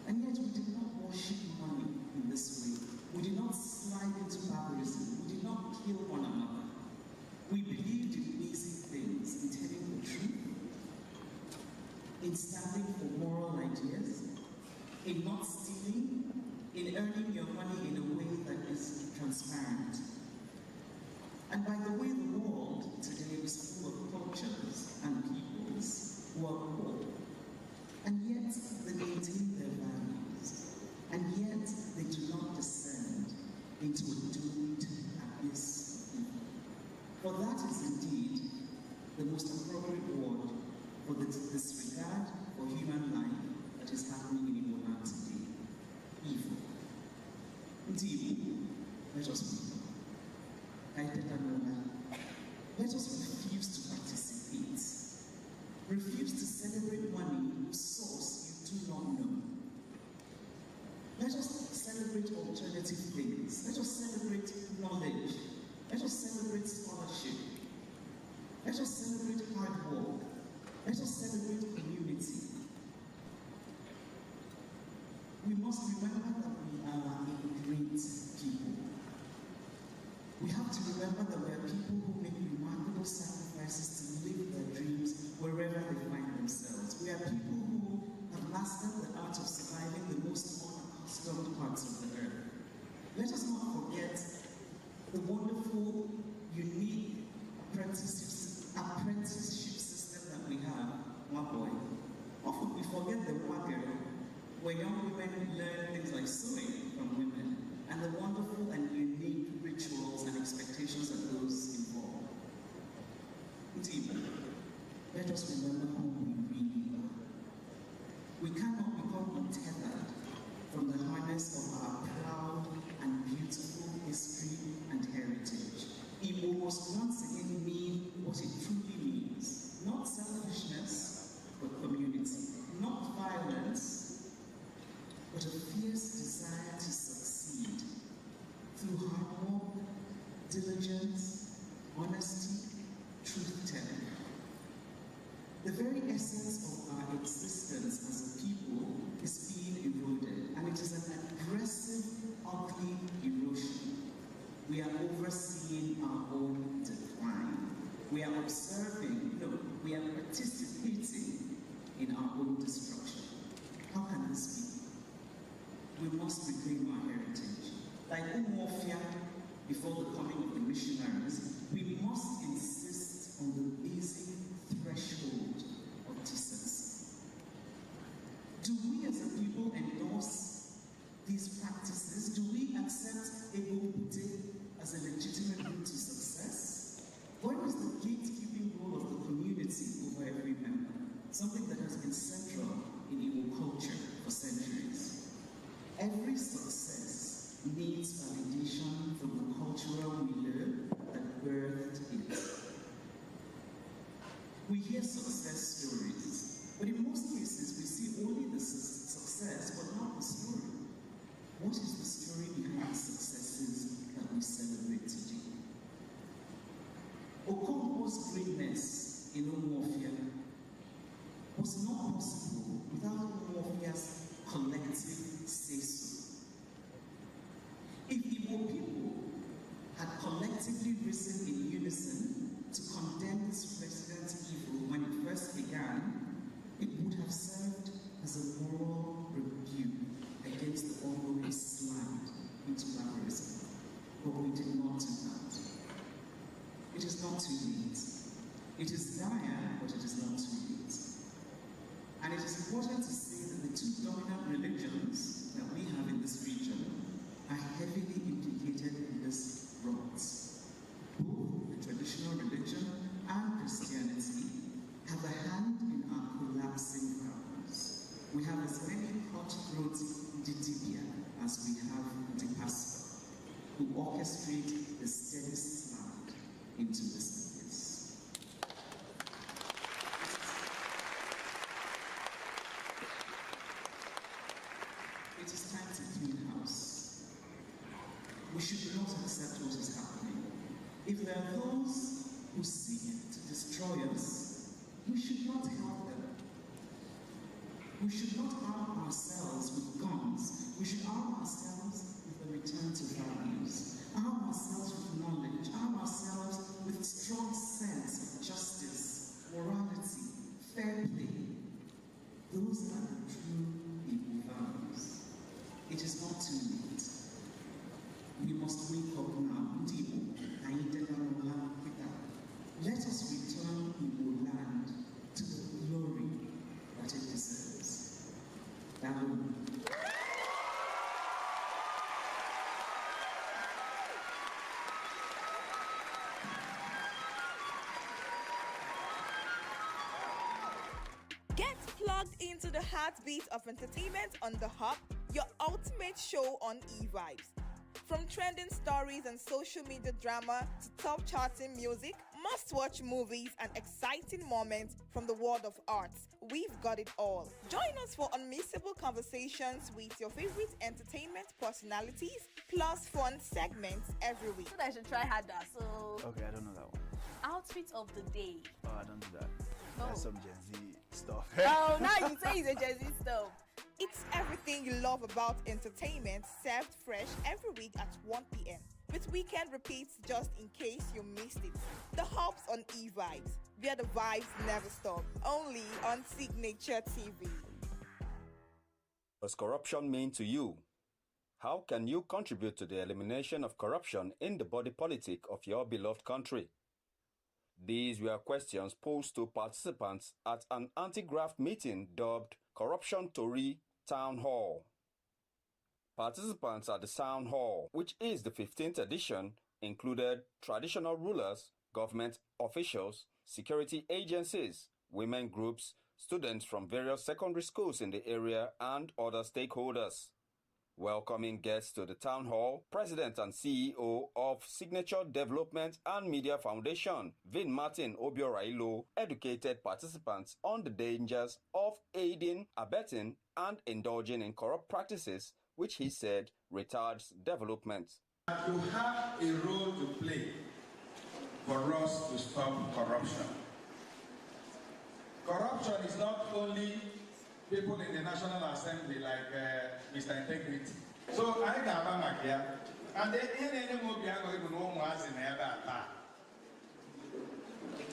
and yet we did not worship money in this way. We did not slide into barbarism. We did not kill one another. We believed in basic things, in telling the truth, in standing for moral ideas, in not stealing, in earning your money in a way that is transparent. And by the way, the world today is full of cultures and peoples who are poor, and yet they maintain their values, and yet they do not descend into a doomed abyss of evil. For that is indeed the most appropriate word for the disregard for human life that is happening in Igbo land today. Evil. Indeed, let us be. Let us refuse to participate. Refuse to celebrate money whose source you do not know. Let us celebrate alternative things. Let us celebrate knowledge. Let us celebrate scholarship. Let us celebrate hard work. Let us celebrate community. We must remember that we are a great people. We have to remember that we are people who make remarkable sacrifices to live their dreams wherever they find themselves. We are people who have mastered the art of surviving the most unaccustomed parts of the earth. Let us not forget the wonderful, unique apprenticeship system that we have, one boy. Often we forget the one girl, where young women learn things like sewing from women, and the wonderful and unique rituals and expectations that those involve. Indeed, let us remember who we really are. We cannot become awareness of our proud and beautiful history and heritage. Igbo must once again mean what it truly means. Not selfishness, but community. Not violence, but a fierce desire to succeed through hard work, diligence, honesty, truth-telling. The very essence of our existence as a people is being eroded, and it is an aggressive, ugly erosion. We are overseeing our own decline. We are observing, no, we are participating in our own destruction. How can this be? We must reclaim our heritage. Like Umuofia, before the coming of the missionaries, we must insist on the basic threshold of decency. Do we as a people endorse these practices? Do we accept Egobute as a legitimate route to success? Where is the gatekeeping role of the community over every member? Something that has been central in Igbo culture for centuries. Every success needs validation from the cultural milieu that birthed it. We hear success stories, but in most cases we see only the success, but not the story. What is the story behind the successes that we celebrate today? Okonkwo's greatness in Umuofia was not possible without Umuofia's collective say-so. If Igbo people had collectively risen in unison to condemn this president's evil when it first began, it would have served as a moral rebuke against the ongoing slide into barbarism. But we did not do that. It is not too late. It is dire, but it is not too late. And it is important to say that the two dominant religions that we have in this region are heavily implicated in this rot. Both the traditional religion and Christianity have a hand in our collapsing values. We have as many cutthroat Didibia as we have the pastor who orchestrate the steady slide into this abyss. It is time to clean house. We should not accept what is happening. If there are those who seek to destroy us, we should not help them. We should not arm ourselves with guns. We should arm ourselves with a return to values. Arm ourselves with knowledge. Arm ourselves with strong sense of justice, morality, fair play. Those are the true Igbo values. It is not too late. We must wake up now. Let us return Igbo land to the glory that it deserves. Amen. Get plugged into the heartbeat of entertainment on The Hub, your ultimate show on e-vibes. From trending stories and social media drama to top charting music, must-watch movies and exciting moments from the world of arts, we've got it all. Join us for unmissable conversations with your favorite entertainment personalities, plus fun segments every week. I should try harder, so... Okay, I don't know that one. Outfit of the day. Oh, I don't do that. That's some Gen Z stuff. Oh, now you say it's a Gen Z stuff. It's everything you love about entertainment, served fresh every week at 1 p.m. with weekend repeats just in case you missed it. The Hubs on eVibes, where the vibes never stop. Only on Signature TV. What does corruption mean to you? How can you contribute to the elimination of corruption in the body politic of your beloved country? These were questions posed to participants at an anti-graft meeting dubbed Corruption Tory Town Hall. Participants at the Town Hall, which is the 15th edition, included traditional rulers, government officials, security agencies, women groups, students from various secondary schools in the area, and other stakeholders. Welcoming guests to the town hall, President and CEO of Signature Development and Media Foundation, Vin Martin Obiorailo, educated participants on the dangers of aiding, abetting, and indulging in corrupt practices, which he said retards development. You have a role to play for us to stop corruption. Corruption is not only people in the National Assembly like Mr. Integrity. So I got my here, and then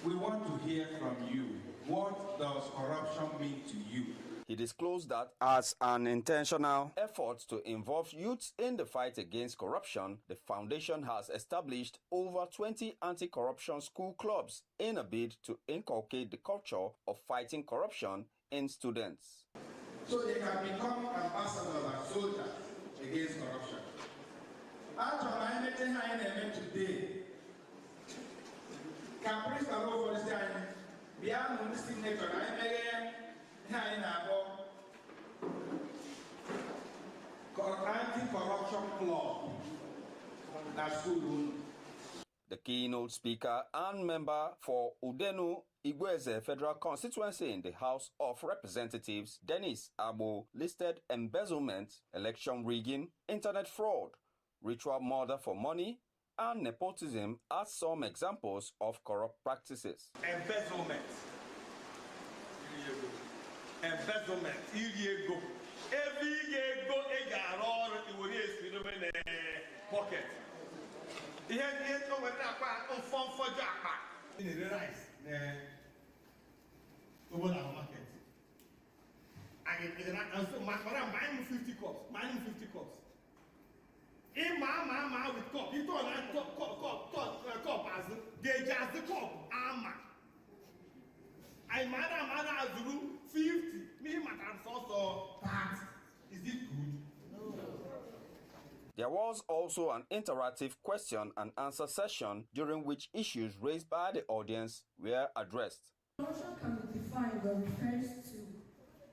we want to hear from you. What does corruption mean to you? He disclosed that as an intentional effort to involve youths in the fight against corruption, the foundation has established over 20 anti-corruption school clubs in a bid to inculcate the culture of fighting corruption in students. So they can become ambassadors and soldiers against corruption. After my meeting today, can please come over this time, beyond the signature, anti-corruption club. The keynote speaker and member for Udenu Igweze Federal Constituency in the House of Representatives, Dennis Abo, listed embezzlement, election rigging, internet fraud, ritual murder for money, and nepotism as some examples of corrupt practices. Embezzlement. Embezzlement. Every year go it will be pocket. The head is over on form for jackpot. In the rice, over our market. And so my mine 50 cups, mine 50 cups. In my with cup, you don't like cup as they just the cup, I mother 50. Me, madam, so part. Is it good? No. There was also an interactive question and answer session during which issues raised by the audience were addressed. Corruption can be defined or refers to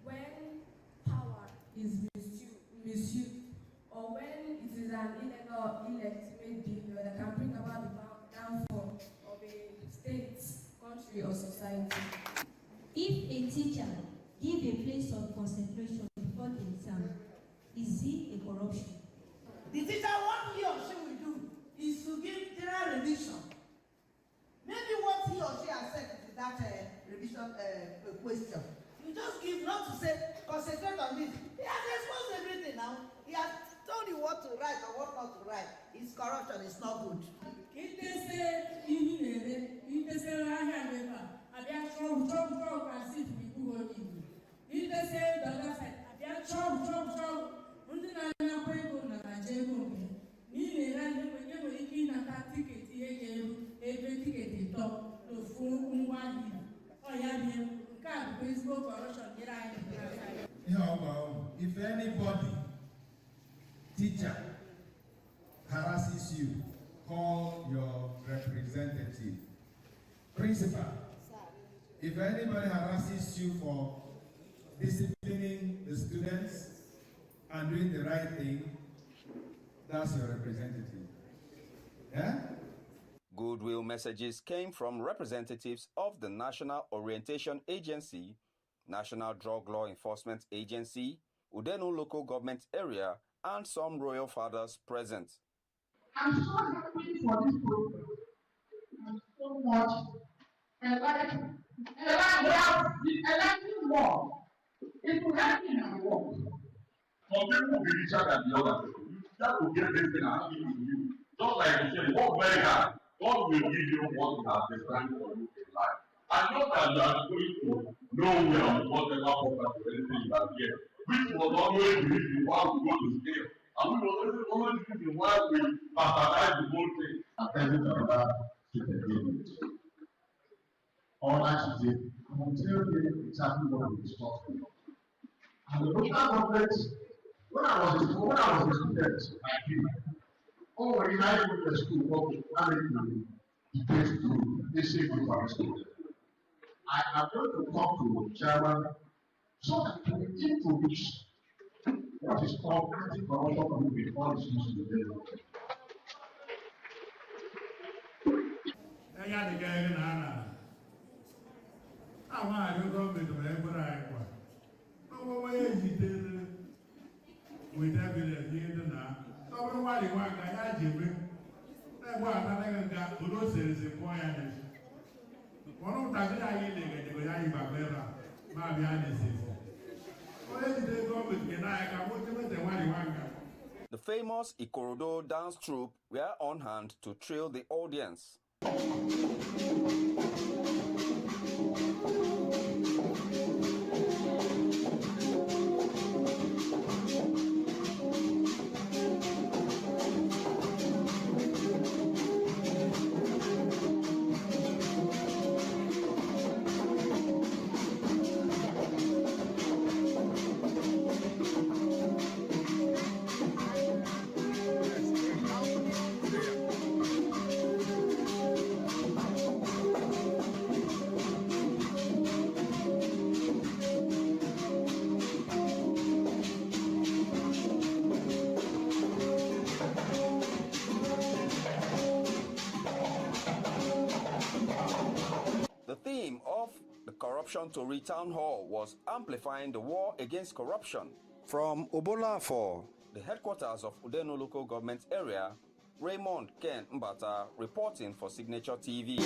when power is misused or when it is an illegal, illegitimate behavior that can bring about the downfall of a state, country, or society. If a teacher gives a place of concentration before the exam, is it a corruption? The teacher, what he or she will do is to give general revision. Maybe what he or she has said to that revision question. You just give, not to say, concentrate on this. He has exposed everything now. He has told you what to write or what not to write. It's corruption, it's not good. If anybody, teacher, harasses you, call your representative. Principal, if anybody harasses you for disciplining the students and doing the right thing, that's your representative. Yeah? Goodwill messages came from representatives of the National Orientation Agency, National Drug Law Enforcement Agency, Udenu Local Government Area, and some royal fathers present. I'm so happy for this program. I'm so much enlightening more. It will help me in my work. Some people will be richer than the others. You have to get this thing and give it to you. Just like you said, work very hard. God will give you what He has designed for you in life. And not that you are going to nowhere on whatever purpose or anything you are here, which was always the reason why we go to scale. And we were always the reason why we bastardize the whole thing. And every other superintendent. All I should say, I will tell you exactly what we discussed. And the local government, when I was a student, I feel, oh, when I went to school, okay, I need to get to this group of students. I am going to talk to the chairman so that we introduce what is called anti-corruption movement policies to the development. With evidence here now. So everybody want to Jimmy. That's why I'm got to those citizens point and one of the things I get to go down by Bella, my behind the scenes. The famous Ikorodo dance troupe were on hand to thrill the audience. The theme of the Corruption Tory Town Hall was amplifying the war against corruption. From Obolafo, the headquarters of Udeno local government area, Raymond Ken Mbata reporting for Signature TV.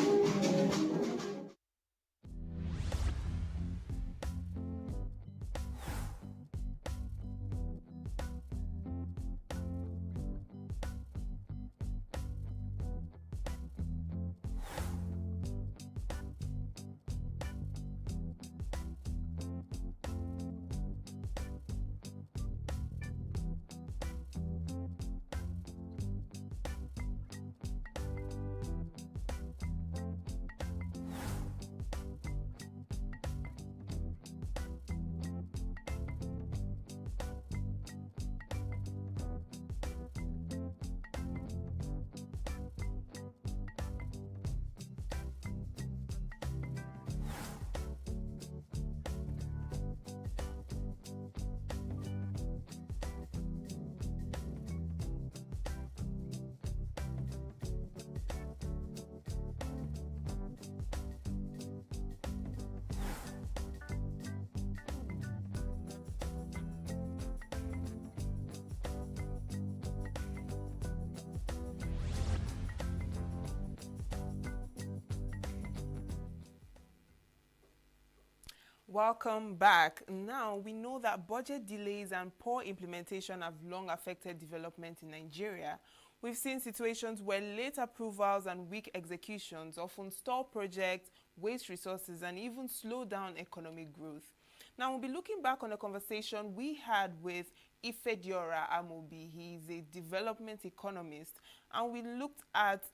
Welcome back. Now, we know that budget delays and poor implementation have long affected development in Nigeria. We've seen situations where late approvals and weak executions often stall projects, waste resources, and even slow down economic growth. Now, we'll be looking back on a conversation we had with Ifediora Amobi. He's a development economist, and we looked at,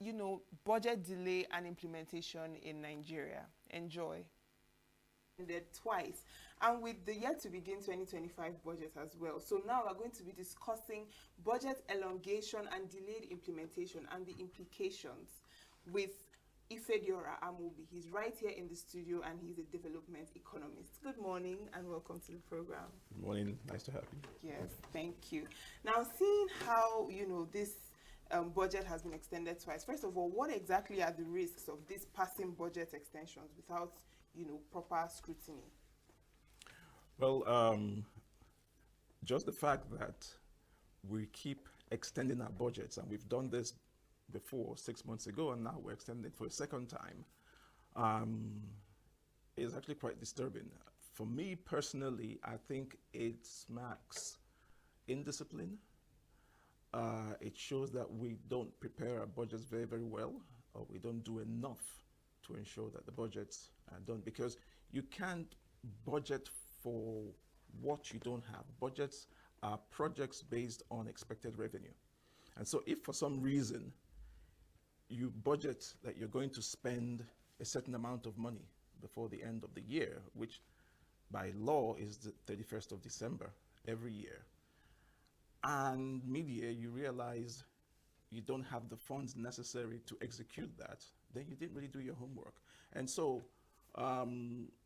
budget delay and implementation in Nigeria. Enjoy. Twice, and with the yet to begin 2025 budget as well. So now we're going to be discussing budget elongation and delayed implementation and the implications with Ifediora Amobi. He's right here in the studio and he's a development economist. Good morning and welcome to the program. Good morning, nice to have you. Yes, thank you. Now, seeing how this budget has been extended twice, first of all, what exactly are the risks of these passing budget extensions without proper scrutiny? Well, just the fact that we keep extending our budgets, and we've done this before 6 months ago, and now we're extending it for a second time, is actually quite disturbing. For me personally, I think it smacks indiscipline. It shows that we don't prepare our budgets very, very well, or we don't do enough to ensure that the budgets are done, because you can't budget for what you don't have. Budgets are projects based on expected revenue. And so if for some reason you budget that you're going to spend a certain amount of money before the end of the year, which by law is the 31st of December every year, and mid-year you realize you don't have the funds necessary to execute that, then you didn't really do your homework. And so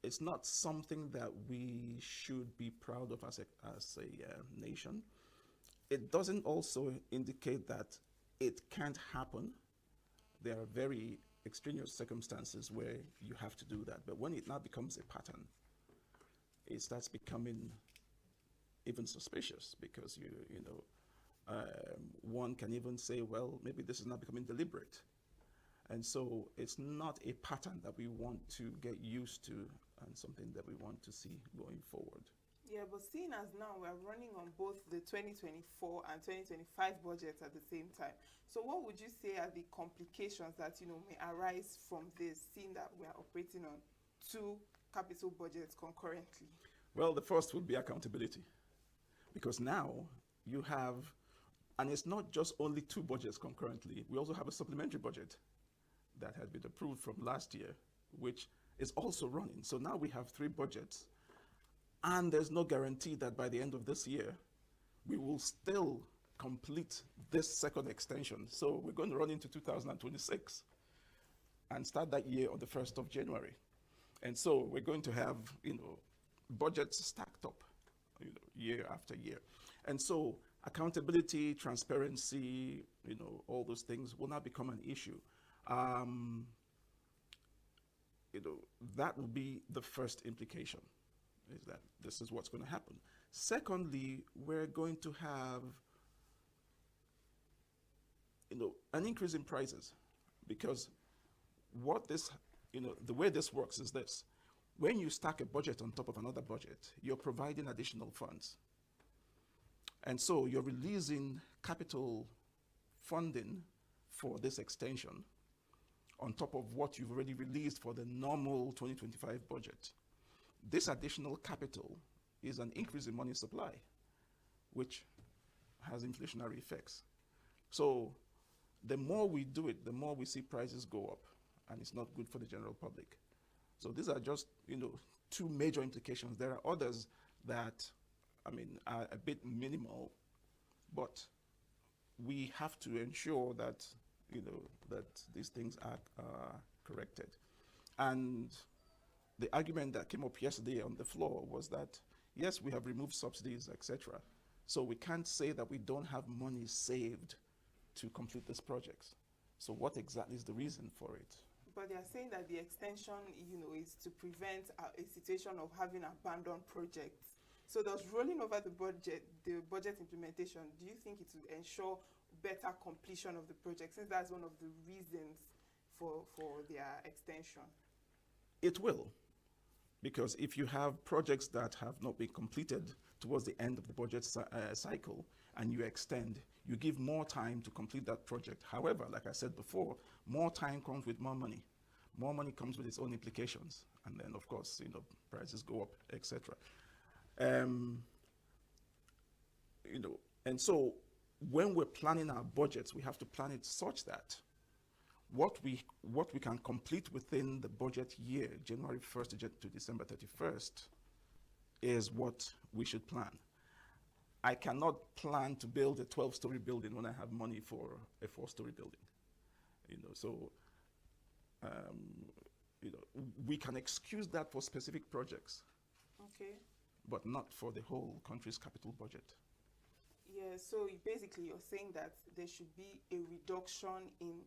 It's not something that we should be proud of as a nation. It doesn't also indicate that it can't happen. There are very extraneous circumstances where you have to do that. But when it now becomes a pattern, it starts becoming even suspicious, because one can even say, well, maybe this is not becoming deliberate. And so it's not a pattern that we want to get used to, and something that we want to see going forward. Yeah, but seeing as now we're running on both the 2024 and 2025 budgets at the same time, so what would you say are the complications that may arise from this, seeing that we are operating on two capital budgets concurrently? Well, the first would be accountability, because now you have, and it's not just only two budgets concurrently, we also have a supplementary budget that had been approved from last year, which is also running. So now we have three budgets, and there's no guarantee that by the end of this year, we will still complete this second extension. So we're going to run into 2026 and start that year on the 1st of January. And so we're going to have, budgets stacked up, year after year. And so accountability, transparency, all those things will not become an issue. That will be the first implication, is that this is what's going to happen. Secondly, we're going to have an increase in prices, because what this, the way this works is this: when you stack a budget on top of another budget, you're providing additional funds. And so you're releasing capital funding for this extension on top of what you've already released for the normal 2025 budget. This additional capital is an increase in money supply, which has inflationary effects. So the more we do it, the more we see prices go up, and it's not good for the general public. So these are just, two major implications. There are others that, are a bit minimal, but we have to ensure that, that these things are corrected. And the argument that came up yesterday on the floor was that, yes, we have removed subsidies, etc. So we can't say that we don't have money saved to complete these projects. So what exactly is the reason for it? But they are saying that the extension, is to prevent a situation of having abandoned projects. So does rolling over the budget implementation, do you think it will ensure better completion of the project, since that's one of the reasons for their extension? It will, because if you have projects that have not been completed towards the end of the budget cycle and you extend, you give more time to complete that project. However, like I said before, more time comes with more money. More money comes with its own implications. And then, of course, prices go up, etc. And so when we're planning our budgets, we have to plan it such that what we can complete within the budget year, January 1st to December 31st, is what we should plan. I cannot plan to build a 12-story building when I have money for a 4-story building. We can excuse that for specific projects. Okay. But not for the whole country's capital budget. Yeah, so basically you're saying that there should be a reduction in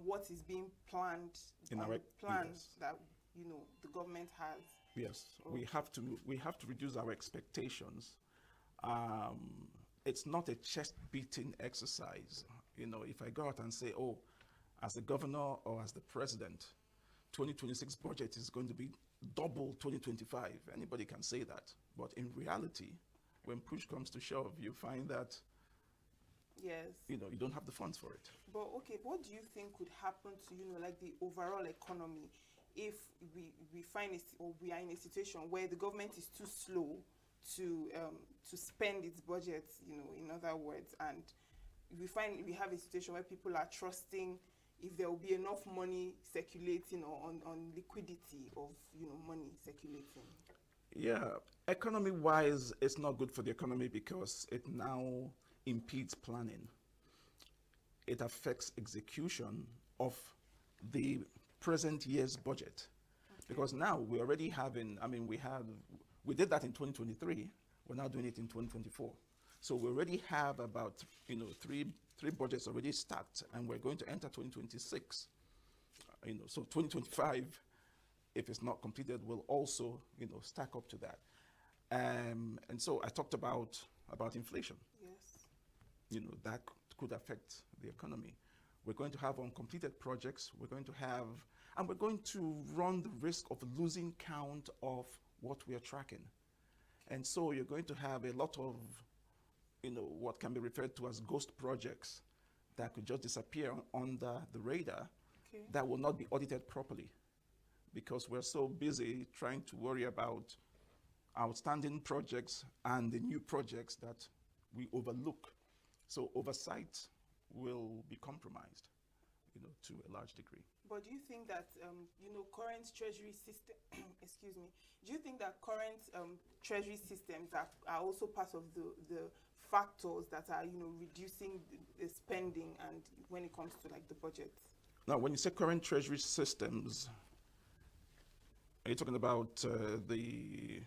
what is being planned, in the plans that the government has. Yes, we have to reduce our expectations. It's not a chest-beating exercise. If I go out and say, oh, as the governor or as the president, 2026 budget is going to be double 2025. Anybody can say that. But in reality, when push comes to shove, you find that yes, you don't have the funds for it. But okay, what do you think could happen to like the overall economy if we find or we are in a situation where the government is too slow to spend its budget, in other words, and we have a situation where people are trusting if there will be enough money circulating or on liquidity of money circulating? Yeah, economy-wise, it's not good for the economy because it now impedes planning. It affects execution of the present year's budget. Because now we're already having, I mean, we did that in 2023, we're now doing it in 2024. So we already have about, three budgets already stacked, and we're going to enter 2026. So 2025, if it's not completed, will also, stack up to that. And so I talked about inflation. Yes. That could affect the economy. We're going to have uncompleted projects. We're going to run the risk of losing count of what we are tracking. And so you're going to have a lot of, what can be referred to as ghost projects that could just disappear under the radar, that will not be audited properly, because we're so busy trying to worry about outstanding projects and the new projects that we overlook. So oversight will be compromised, to a large degree. But do you think that, current treasury system, excuse me, do you think that current treasury systems are also part of the factors that are, reducing the spending and when it comes to like the budget? Now, when you say current treasury systems, are you talking about the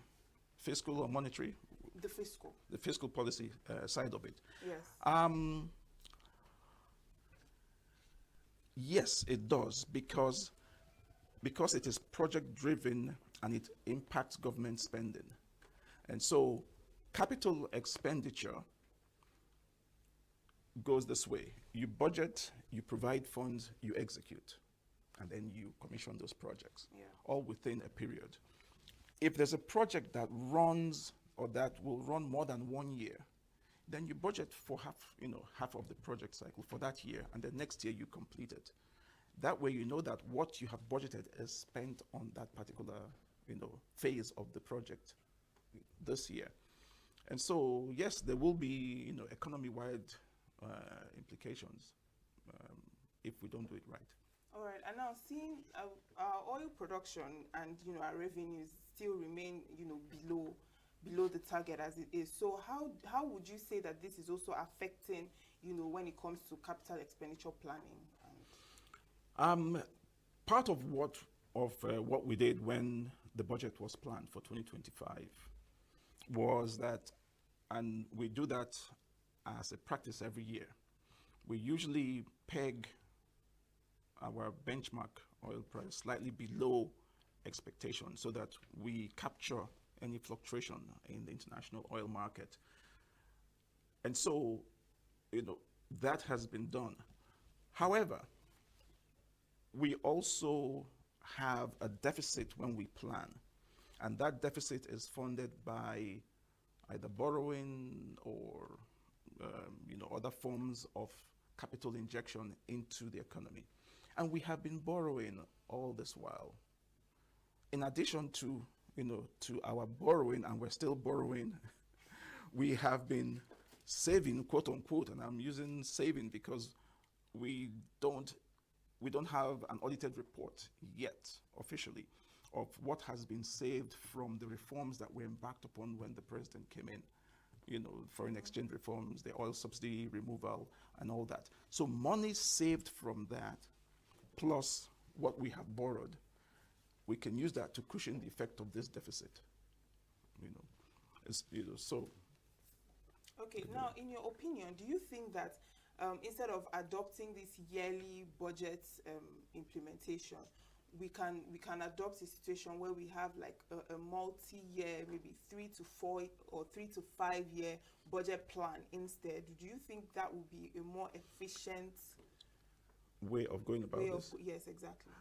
fiscal or monetary? The fiscal. The fiscal policy side of it. Yes. Yes, it does, because it is project driven and it impacts government spending. And so capital expenditure goes this way. You budget, you provide funds, you execute, and then you commission those projects, all within a period. If there's a project that runs or that will run more than 1 year, then you budget for half of the project cycle for that year, and then next year you complete it. That way you know that what you have budgeted is spent on that particular, phase of the project this year. And so, yes, there will be, economy-wide implications if we don't do it right. All right, and now seeing our oil production and, our revenues still remain, below the target as it is. So how would you say that this is also affecting, when it comes to capital expenditure planning? Part of what we did when the budget was planned for 2025 was that, and we do that as a practice every year, we usually peg our benchmark oil price slightly below expectation so that we capture any fluctuation in the international oil market. And so, that has been done. However, we also have a deficit when we plan, and that deficit is funded by either borrowing or other forms of capital injection into the economy. And we have been borrowing all this while. In addition to our borrowing, and we're still borrowing, we have been saving, quote unquote, and I'm using saving because we don't have an audited report yet officially of what has been saved from the reforms that were embarked upon when the president came in. Foreign exchange reforms, the oil subsidy removal, and all that. So money saved from that, plus what we have borrowed, we can use that to cushion the effect of this deficit. So. Okay, now in your opinion, do you think that instead of adopting this yearly budget implementation, we can adopt a situation where we have like a multi-year, maybe 3 to 4 or 3 to 5 year budget plan instead? Do you think that would be a more efficient way of going about this? Yes, exactly.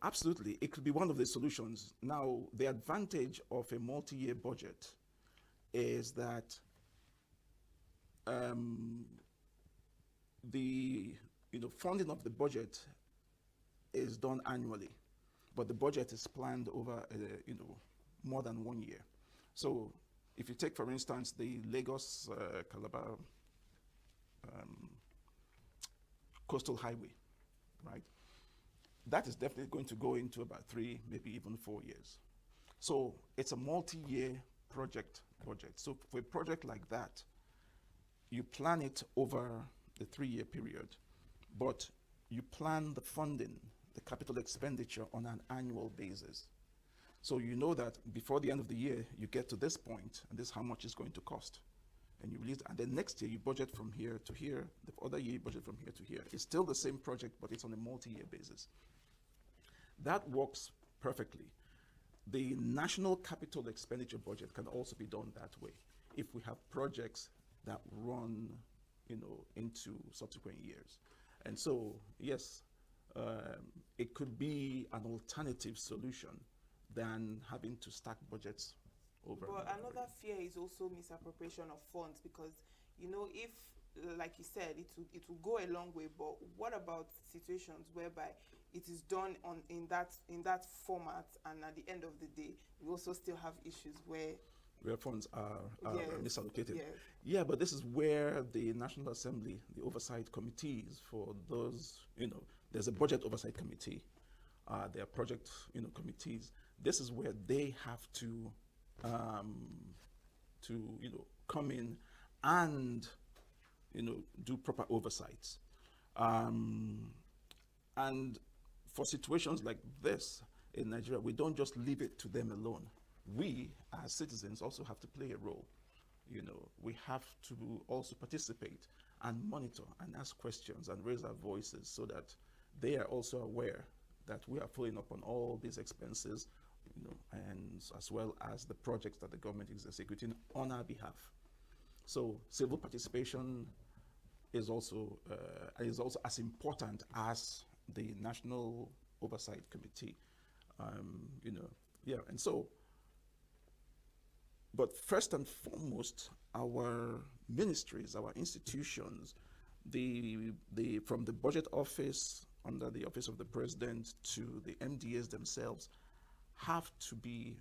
Absolutely. It could be one of the solutions. Now, the advantage of a multi-year budget is that the funding of the budget is done annually, but the budget is planned over more than 1 year. So if you take, for instance, the Lagos Calabar coastal highway, right? That is definitely going to go into about 3, maybe even 4 years. So it's a multi-year project budget. So for a project like that, you plan it over the 3-year period, but you plan the funding, the capital expenditure on an annual basis. So you know that before the end of the year, you get to this point, and this is how much it's going to cost. And you release, and then next year you budget from here to here, the other year you budget from here to here. It's still the same project, but it's on a multi-year basis. That works perfectly. The national capital expenditure budget can also be done that way if we have projects that run, into subsequent years. And so, yes, it could be an alternative solution than having to stack budgets over. But another fear is also misappropriation of funds, because if, like you said, it will go a long way. But what about situations whereby it is done in that format, and at the end of the day, we also still have issues where funds are yes, misallocated. yes. Yeah, but this is where the National Assembly, the oversight committees for those, there's a budget oversight committee, there are project, committees. This is where they have to come in and, do proper oversights. And for situations like this in Nigeria, we don't just leave it to them alone. We, as citizens, also have to play a role. We have to also participate and monitor and ask questions and raise our voices so that they are also aware that we are following up on all these expenses, and as well as the projects that the government is executing on our behalf. So civil participation is also as important as the National Oversight Committee. And so. But first and foremost, our ministries, our institutions, from the budget office under the office of the president to the MDAs themselves, have to be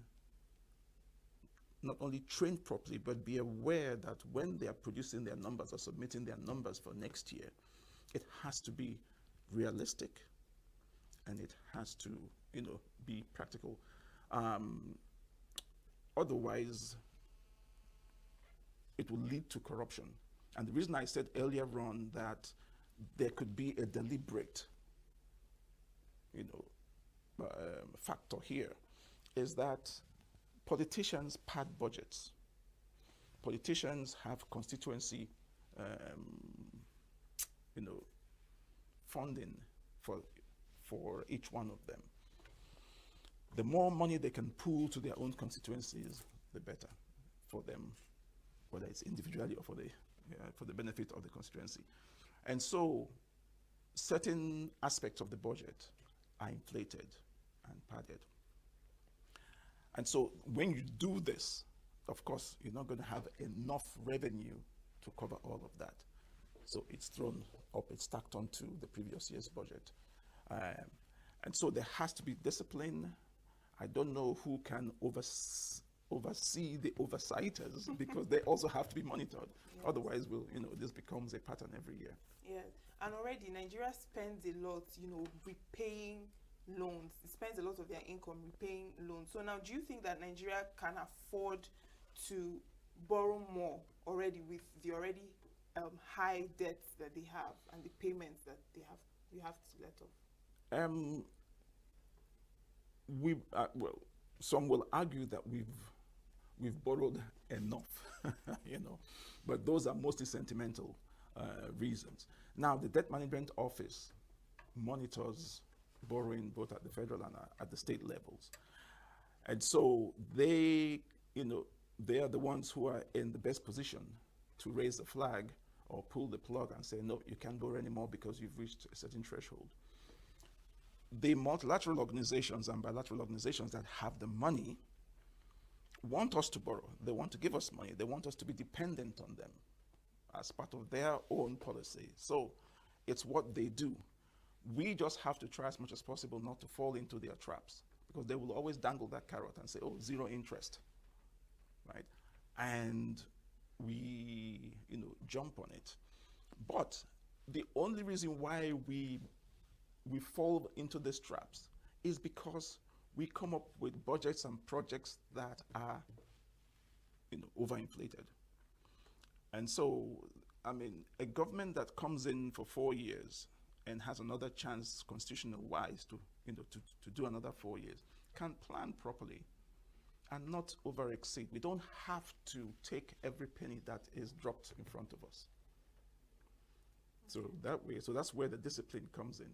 not only trained properly, but be aware that when they are producing their numbers or submitting their numbers for next year, it has to be realistic and it has to, be practical. Otherwise, it will lead to corruption. And the reason I said earlier on that there could be a deliberate, factor here is that politicians pad budgets. Politicians have constituency, funding for each one of them. The more money they can pool to their own constituencies, the better for them, whether it's individually or for the benefit of the constituency. And so certain aspects of the budget are inflated and padded. And so when you do this, of course, you're not going to have enough revenue to cover all of that. So it's thrown up, it's stacked onto the previous year's budget. And so there has to be discipline. I don't know who can oversee the oversighters because they also have to be monitored. Yes. Otherwise, this becomes a pattern every year. Yeah, and already Nigeria spends a lot, repaying loans. It spends a lot of their income repaying loans. So now, do you think that Nigeria can afford to borrow more already with the already high debts that they have and the payments that they have to let off? Some will argue that we've borrowed enough, but those are mostly sentimental reasons. Now, the Debt Management Office monitors borrowing both at the federal and at the state levels. And so they are the ones who are in the best position to raise the flag or pull the plug and say, no, you can't borrow anymore because you've reached a certain threshold. The multilateral organizations and bilateral organizations that have the money want us to borrow. They want to give us money. They want us to be dependent on them as part of their own policy. So it's what they do. We just have to try as much as possible not to fall into their traps, because they will always dangle that carrot and say, oh, 0 interest, right? And we, jump on it. But the only reason why we fall into these traps is because we come up with budgets and projects that are, overinflated. And so, a government that comes in for 4 years and has another chance constitutional-wise to do another 4 years can plan properly and not over exceed. We don't have to take every penny that is dropped in front of us. So that way, so that's where the discipline comes in.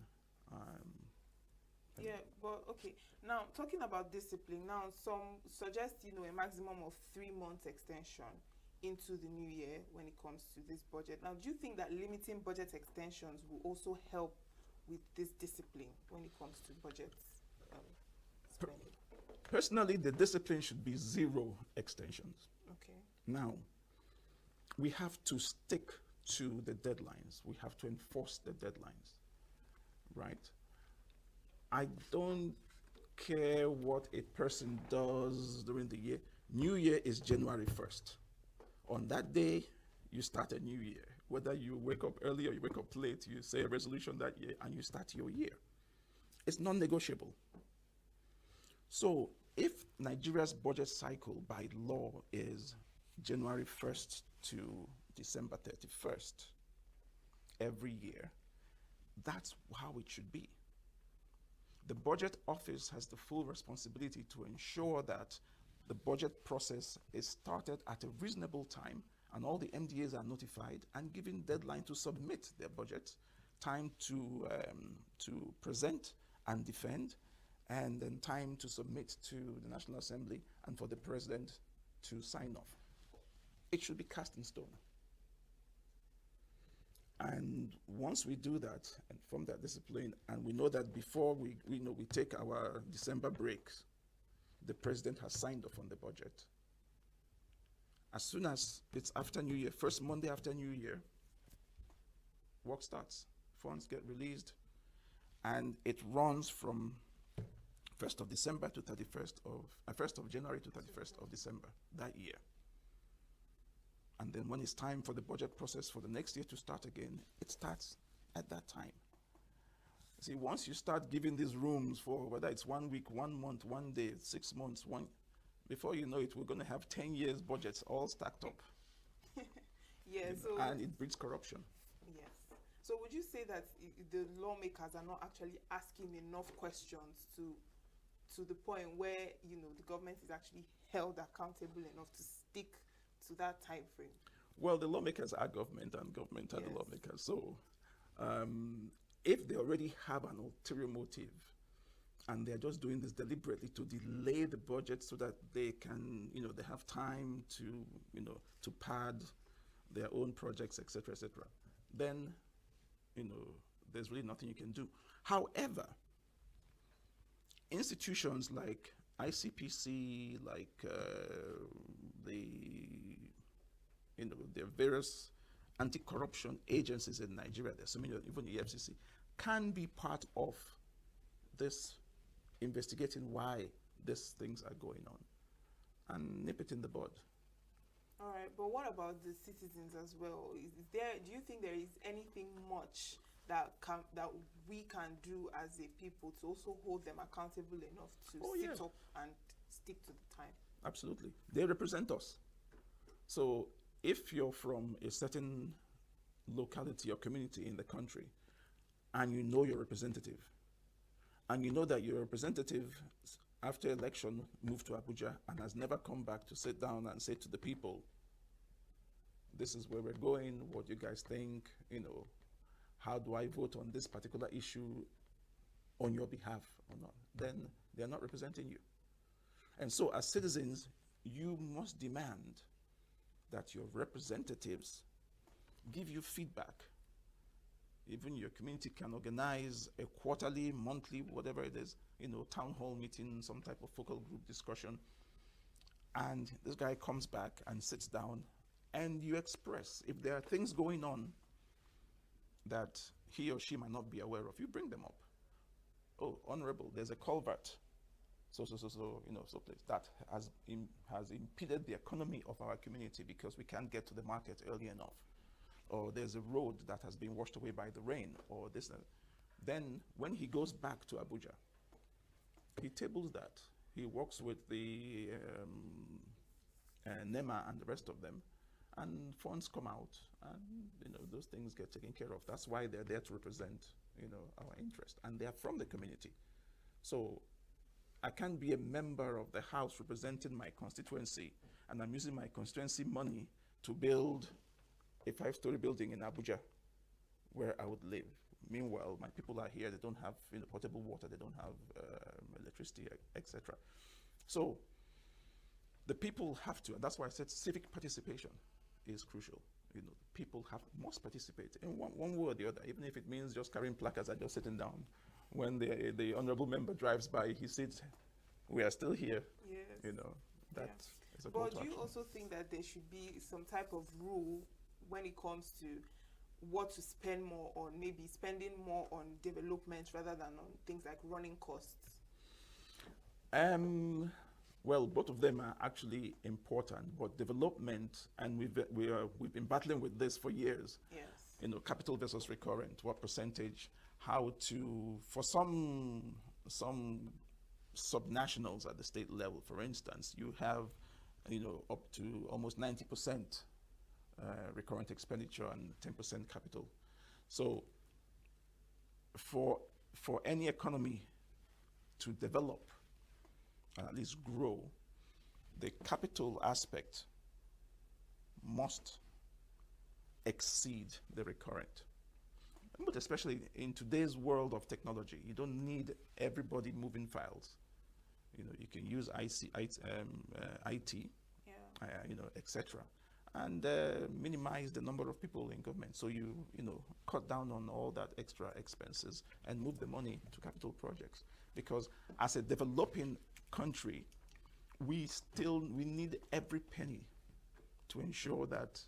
Yeah, but okay. Now, talking about discipline, now some suggest, a maximum of 3 months extension into the new year when it comes to this budget. Now, do you think that limiting budget extensions will also help with this discipline when it comes to budget spending? Personally, the discipline should be 0 extensions. Okay. Now, we have to stick to the deadlines. We have to enforce the deadlines, right? I don't care what a person does during the year. New Year is January 1st. On that day, you start a new year. Whether you wake up early or you wake up late, you say a resolution that year and you start your year. It's non-negotiable. So if Nigeria's budget cycle by law is January 1st to December 31st every year, that's how it should be. The Budget Office has the full responsibility to ensure that the budget process is started at a reasonable time and all the MDAs are notified and given deadline to submit their budget, time to present and defend, and then time to submit to the National Assembly and for the President to sign off. It should be cast in stone. And once we do that and form that discipline, and we know that before we take our December breaks, the President has signed off on the budget. As soon as it's after New Year, first Monday after New Year, work starts. Funds get released, and it runs from 1st of December to 1st of January to 31st of December that year. And then when it's time for the budget process for the next year to start again, it starts at that time. See, once you start giving these rooms for whether it's 1 week, 1 month, 1 day, 6 months, before you know it, we're going to have 10 years budgets all stacked up. Yeah, and it breeds corruption. Yes. So would you say that the lawmakers are not actually asking enough questions to the point where, the government is actually held accountable enough to stick to that time frame? Well, the lawmakers are government and government are the lawmakers. So if they already have an ulterior motive and they're just doing this deliberately to delay the budget so that they can, they have time to pad their own projects, etc., then, there's really nothing you can do. However, institutions like ICPC, like there are various anti-corruption agencies in Nigeria, there's so many, even the EFCC, can be part of this investigating why these things are going on and nip it in the bud. All right, but what about the citizens as well? Do you think there is anything much that we can do as a people to also hold them accountable enough to sit up and stick to the time? Absolutely. They represent us. So if you're from a certain locality or community in the country and you know your representative, and you know that your representative after election moved to Abuja and has never come back to sit down and say to the people, this is where we're going, what do you guys think, how do I vote on this particular issue on your behalf or not, then they're not representing you. And so as citizens, you must demand that your representatives give you feedback. Even your community can organize a quarterly, monthly, whatever it is, town hall meeting, some type of focal group discussion. And this guy comes back and sits down and you express. If there are things going on that he or she might not be aware of, you bring them up. Oh, Honorable, there's a culvert. Someplace that has impeded the economy of our community because we can't get to the market early enough. Or there's a road that has been washed away by the rain, or this. Then when he goes back to Abuja, he tables that. He works with the NEMA and the rest of them, and funds come out, and those things get taken care of. That's why they're there to represent our interest, and they are from the community. So I can't be a member of the House representing my constituency, and I'm using my constituency money to build a 5-story building in Abuja where I would live. Meanwhile, my people are here, they don't have potable water, they don't have electricity, etc. So the people have to, and that's why I said civic participation is crucial. People must participate in one way or the other, even if it means just carrying placards and just sitting down. When the honorable member drives by, he says, "We are still here." Yes. That is a But call to do you action. also think that there should be some type of rule when it comes to what to spend more on, maybe spending more on development rather than on things like running costs? Well, both of them are actually important, but development, and we've been battling with this for years. Yes. Capital versus recurrent, what percentage, how to, for some subnationals at the state level, for instance, you have, up to almost 90% recurrent expenditure and 10% capital. So for any economy to develop, at least grow, the capital aspect must exceed the recurrent. But especially in today's world of technology, you don't need everybody moving files. You can use IT, etc., and minimize the number of people in government. So you cut down on all that extra expenses and move the money to capital projects. Because as a developing country, we need every penny to ensure that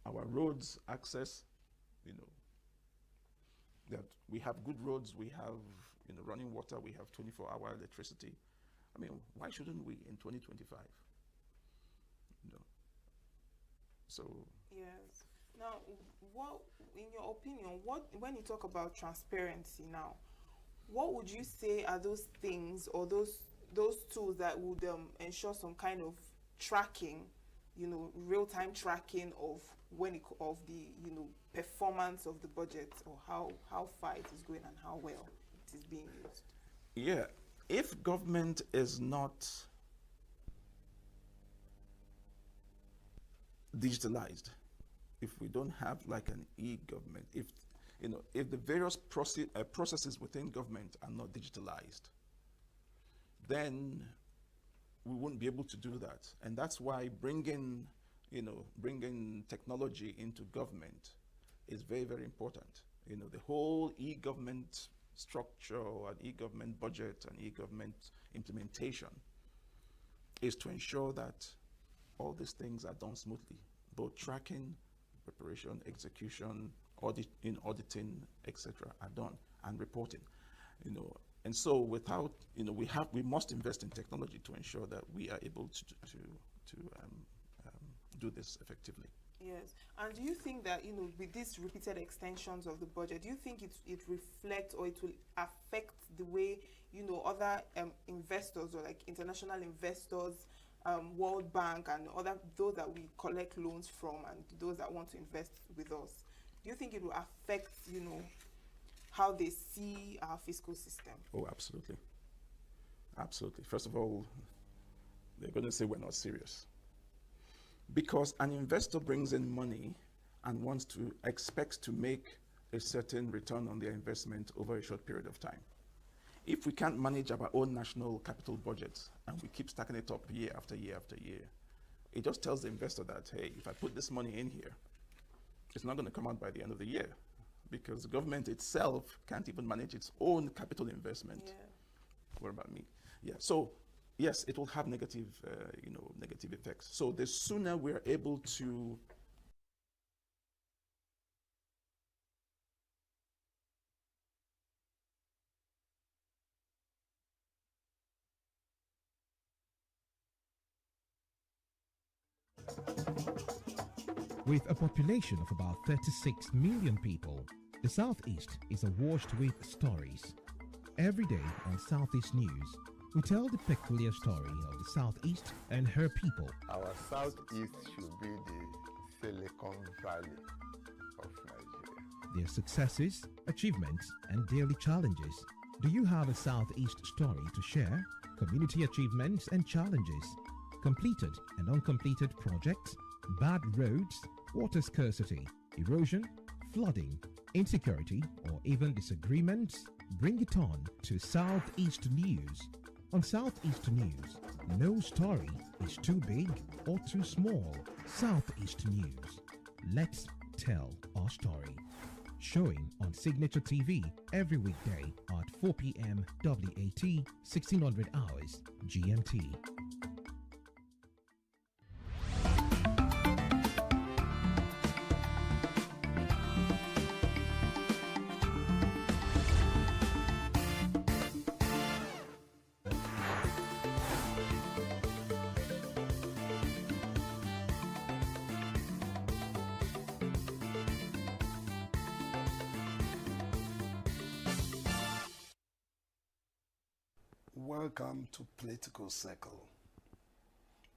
our roads access, that we have good roads, we have running water, we have 24-hour electricity. I mean, why shouldn't we in 2025? So yes. Now, what, in your opinion, when you talk about transparency now, what would you say are those things or those tools that would ensure some kind of tracking, real-time tracking of the performance of the budget, or how far it is going and how well it is being used? Yeah, if government is not digitalized, if we don't have like an e-government, if the various processes within government are not digitalized, then we wouldn't be able to do that. And that's why bringing technology into government is very, very important. The whole e-government structure, and e-government budget, and e-government implementation is to ensure that all these things are done smoothly, both tracking, preparation, execution, auditing, etc., are done, and reporting. And so without, we must invest in technology to ensure that we are able to do this effectively. Yes. And do you think that, with these repeated extensions of the budget, do you think it reflects or it will affect the way, other investors, or like international investors, World Bank and those that we collect loans from, and those that want to invest with us? Do you think it will affect, how they see our fiscal system? Oh, absolutely. Absolutely. First of all, they're going to say we're not serious. Because an investor brings in money and expects to make a certain return on their investment over a short period of time. If we can't manage our own national capital budget and we keep stacking it up year after year after year, it just tells the investor that, hey, if I put this money in here, it's not going to come out by the end of the year, because the government itself can't even manage its own capital investment. Yeah. What about me? Yeah. So yes, it will have negative effects. So the sooner we are able to With a population of about 36 million people, the Southeast is awash with stories. Every day on Southeast News, we tell the peculiar story of the Southeast and her people. Our Southeast should be the Silicon Valley of Nigeria. Their successes, achievements, and daily challenges. Do you have a Southeast story to share? Community achievements and challenges, completed and uncompleted projects, bad roads, water scarcity, erosion, flooding, insecurity, or even disagreements? Bring it on to Southeast News. On Southeast News, no story is too big or too small. Southeast News. Let's tell our story. Showing on Signature TV every weekday at 4 p.m. WAT, 1600 hours GMT. Welcome to Political Circle.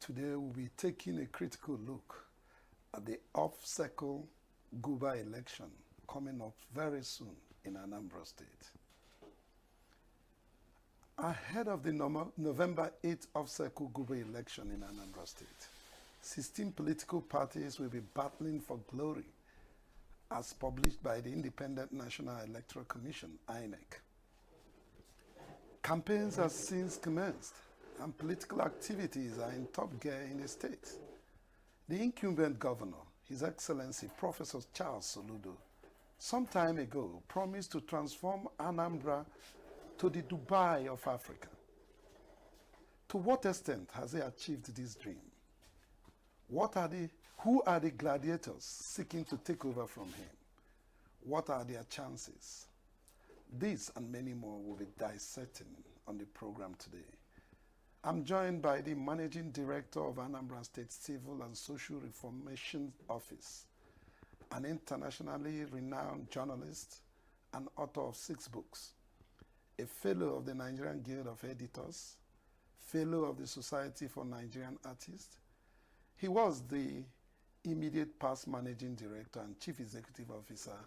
Today we'll be taking a critical look at the off-cycle Guba election coming up very soon in Anambra State. Ahead of the November 8th off-cycle Guba election in Anambra State, 16 political parties will be battling for glory as published by the Independent National Electoral Commission, INEC. Campaigns have since commenced and political activities are in top gear in the state. The incumbent governor, His Excellency Professor Charles Soludo, some time ago promised to transform Anambra to the Dubai of Africa. To what extent has he achieved this dream? Who are the gladiators seeking to take over from him? What are their chances? This and many more will be dissecting on the program today. I'm joined by the Managing Director of Anambra State Civil and Social Reformation Office, an internationally renowned journalist and author of 6 books, a fellow of the Nigerian Guild of Editors, fellow of the Society for Nigerian Artists. He was the immediate past Managing Director and Chief Executive Officer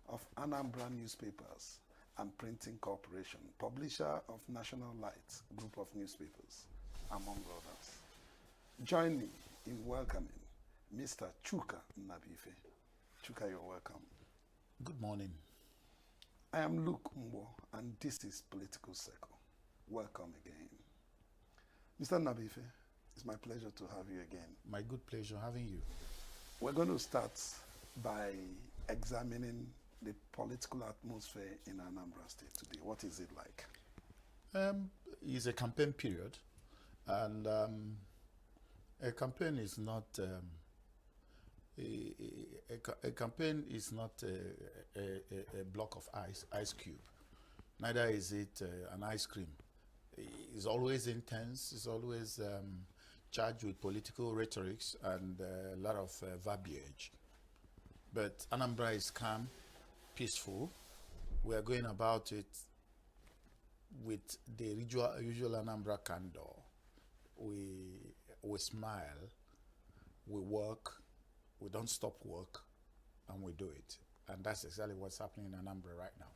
of Anambra Newspapers and Printing Corporation, publisher of National Light group of newspapers, among others. Join me in welcoming Mr. Chuka Nabife. Chuka, you're welcome. Good morning. I am Luke Mbo, and this is Political Circle. Welcome again. Mr. Nabife, it's my pleasure to have you again. My good pleasure having you. We're going to start by examining the political atmosphere in Anambra State today. What is it like? It's a campaign period, and a campaign is not a campaign is not a block of ice cube. Neither is it an ice cream. It's always intense. It's always charged with political rhetorics and a lot of verbiage. But Anambra is calm, peaceful. We are going about it with the usual Anambra candor. We smile, we work, we don't stop work, and we do it. And that's exactly what's happening in Anambra right now.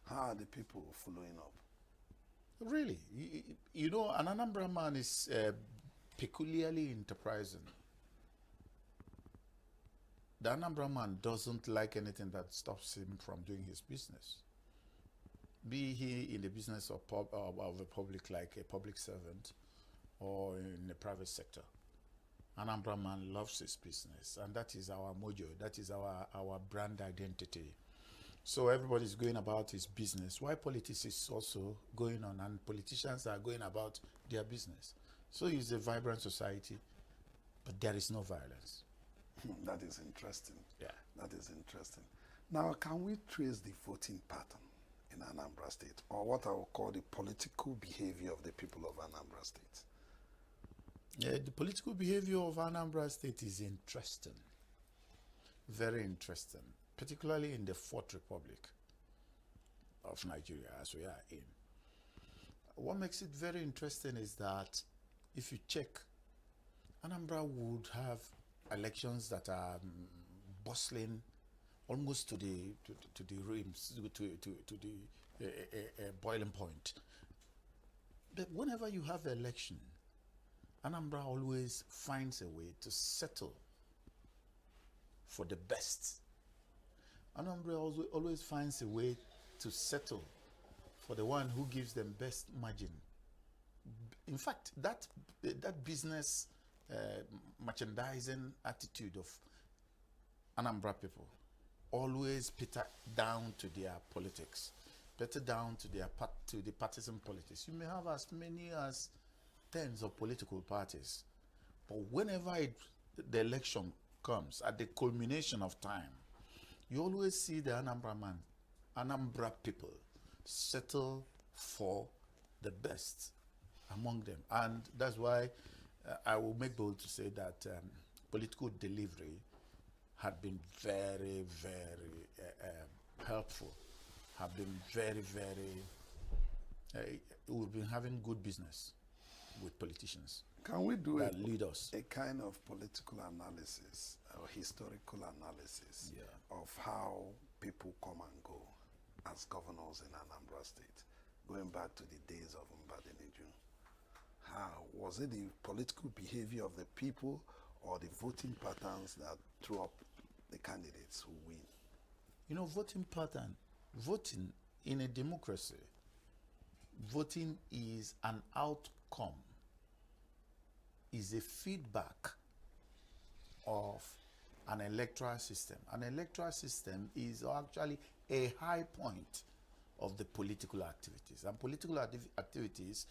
How are the people following up? Really, you know, an Anambra man is peculiarly enterprising. The Anambra man doesn't like anything that stops him from doing his business. Be he in the business of the public, like a public servant, or in the private sector. Anambra man loves his business, and that is our mojo, that is our brand identity. So everybody's going about his business, while politics is also going on, and politicians are going about their business. So it's a vibrant society, but there is no violence. That is interesting. Yeah. That is interesting. Now, can we trace the voting pattern in Anambra State, or what I will call the political behavior of the people of Anambra State? Yeah, the political behavior of Anambra State is interesting. Very interesting, particularly in the Fourth Republic of Nigeria, as we are in. What makes it very interesting is that if you check, Anambra would have elections that are bustling almost to the rims, to the a boiling point. But whenever you have an election, Anambra always finds a way to settle for the best. Anambra also always finds a way to settle for the one who gives them best margin. In fact, that business merchandising attitude of Anambra people always peter down to their politics, peter down to the partisan politics. You may have as many as tens of political parties, but whenever the election comes, at the culmination of time, you always see the Anambra people settle for the best among them. And that's why I will make bold to say that political delivery had been very, very helpful, have been very, very, we've been having good business with politicians. Can we do that lead us? A kind of political analysis or historical analysis of how people come and go as governors in Anambra State, going back to the days of Mbadineju? How was it the political behavior of the people or the voting patterns that threw up the candidates who win? You know, voting in a democracy, voting is an outcome, is a feedback of an electoral system. An electoral system is actually a high point of the political activities. And political activities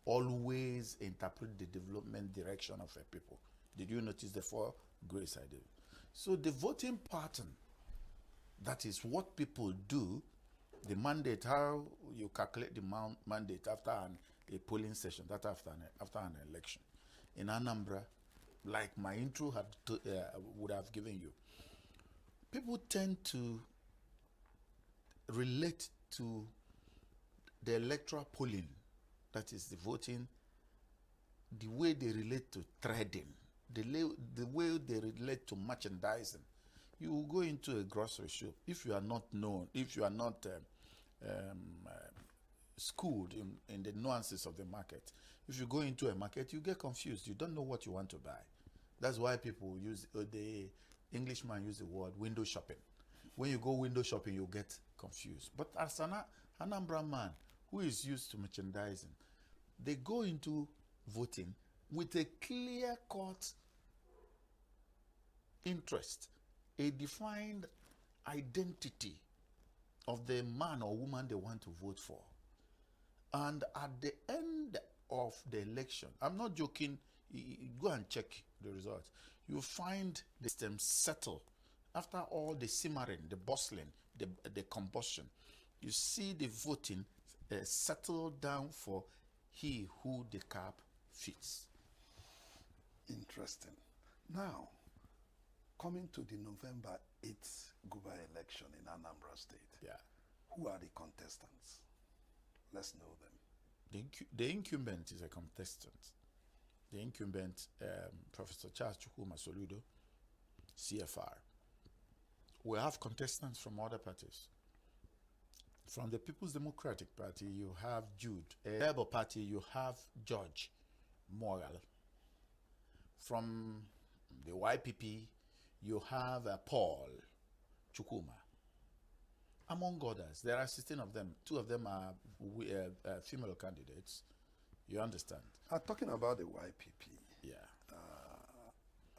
always interpret the development direction of a people. Did you notice the four grace I did? So the voting pattern, that is what people do, the mandate, how you calculate the mandate after a polling session, that after an election. In Anambra, like my intro would have given you, people tend to relate to the electoral polling, that is the voting, the way they relate to trading, the way they relate to merchandising. You will go into a grocery shop, if you are not known, if you are not schooled in the nuances of the market. If you go into a market, you get confused. You don't know what you want to buy. That's why people use, the Englishman use the word window shopping. When you go window shopping, you get confused. But as an Anambra man who is used to merchandising, they go into voting with a clear-cut interest, a defined identity of the man or woman they want to vote for. And at the end of the election, I'm not joking, go and check the results. You find the system settle. After all the simmering, the bustling, the combustion, you see the voting settle down for he who the cap fits. Interesting. Now, coming to the November 8th Guba election in Anambra State, who are the contestants? Let's know them. The incumbent is a contestant. The incumbent, Professor Charles Chukwuma Soludo, CFR. We have contestants from other parties. From the People's Democratic Party, you have Jude. Labour Party, you have George Moral. From the YPP, you have Paul Chukwuma. Among others, there are 16 of them. 2 of them are female candidates. You understand? Talking about the YPP,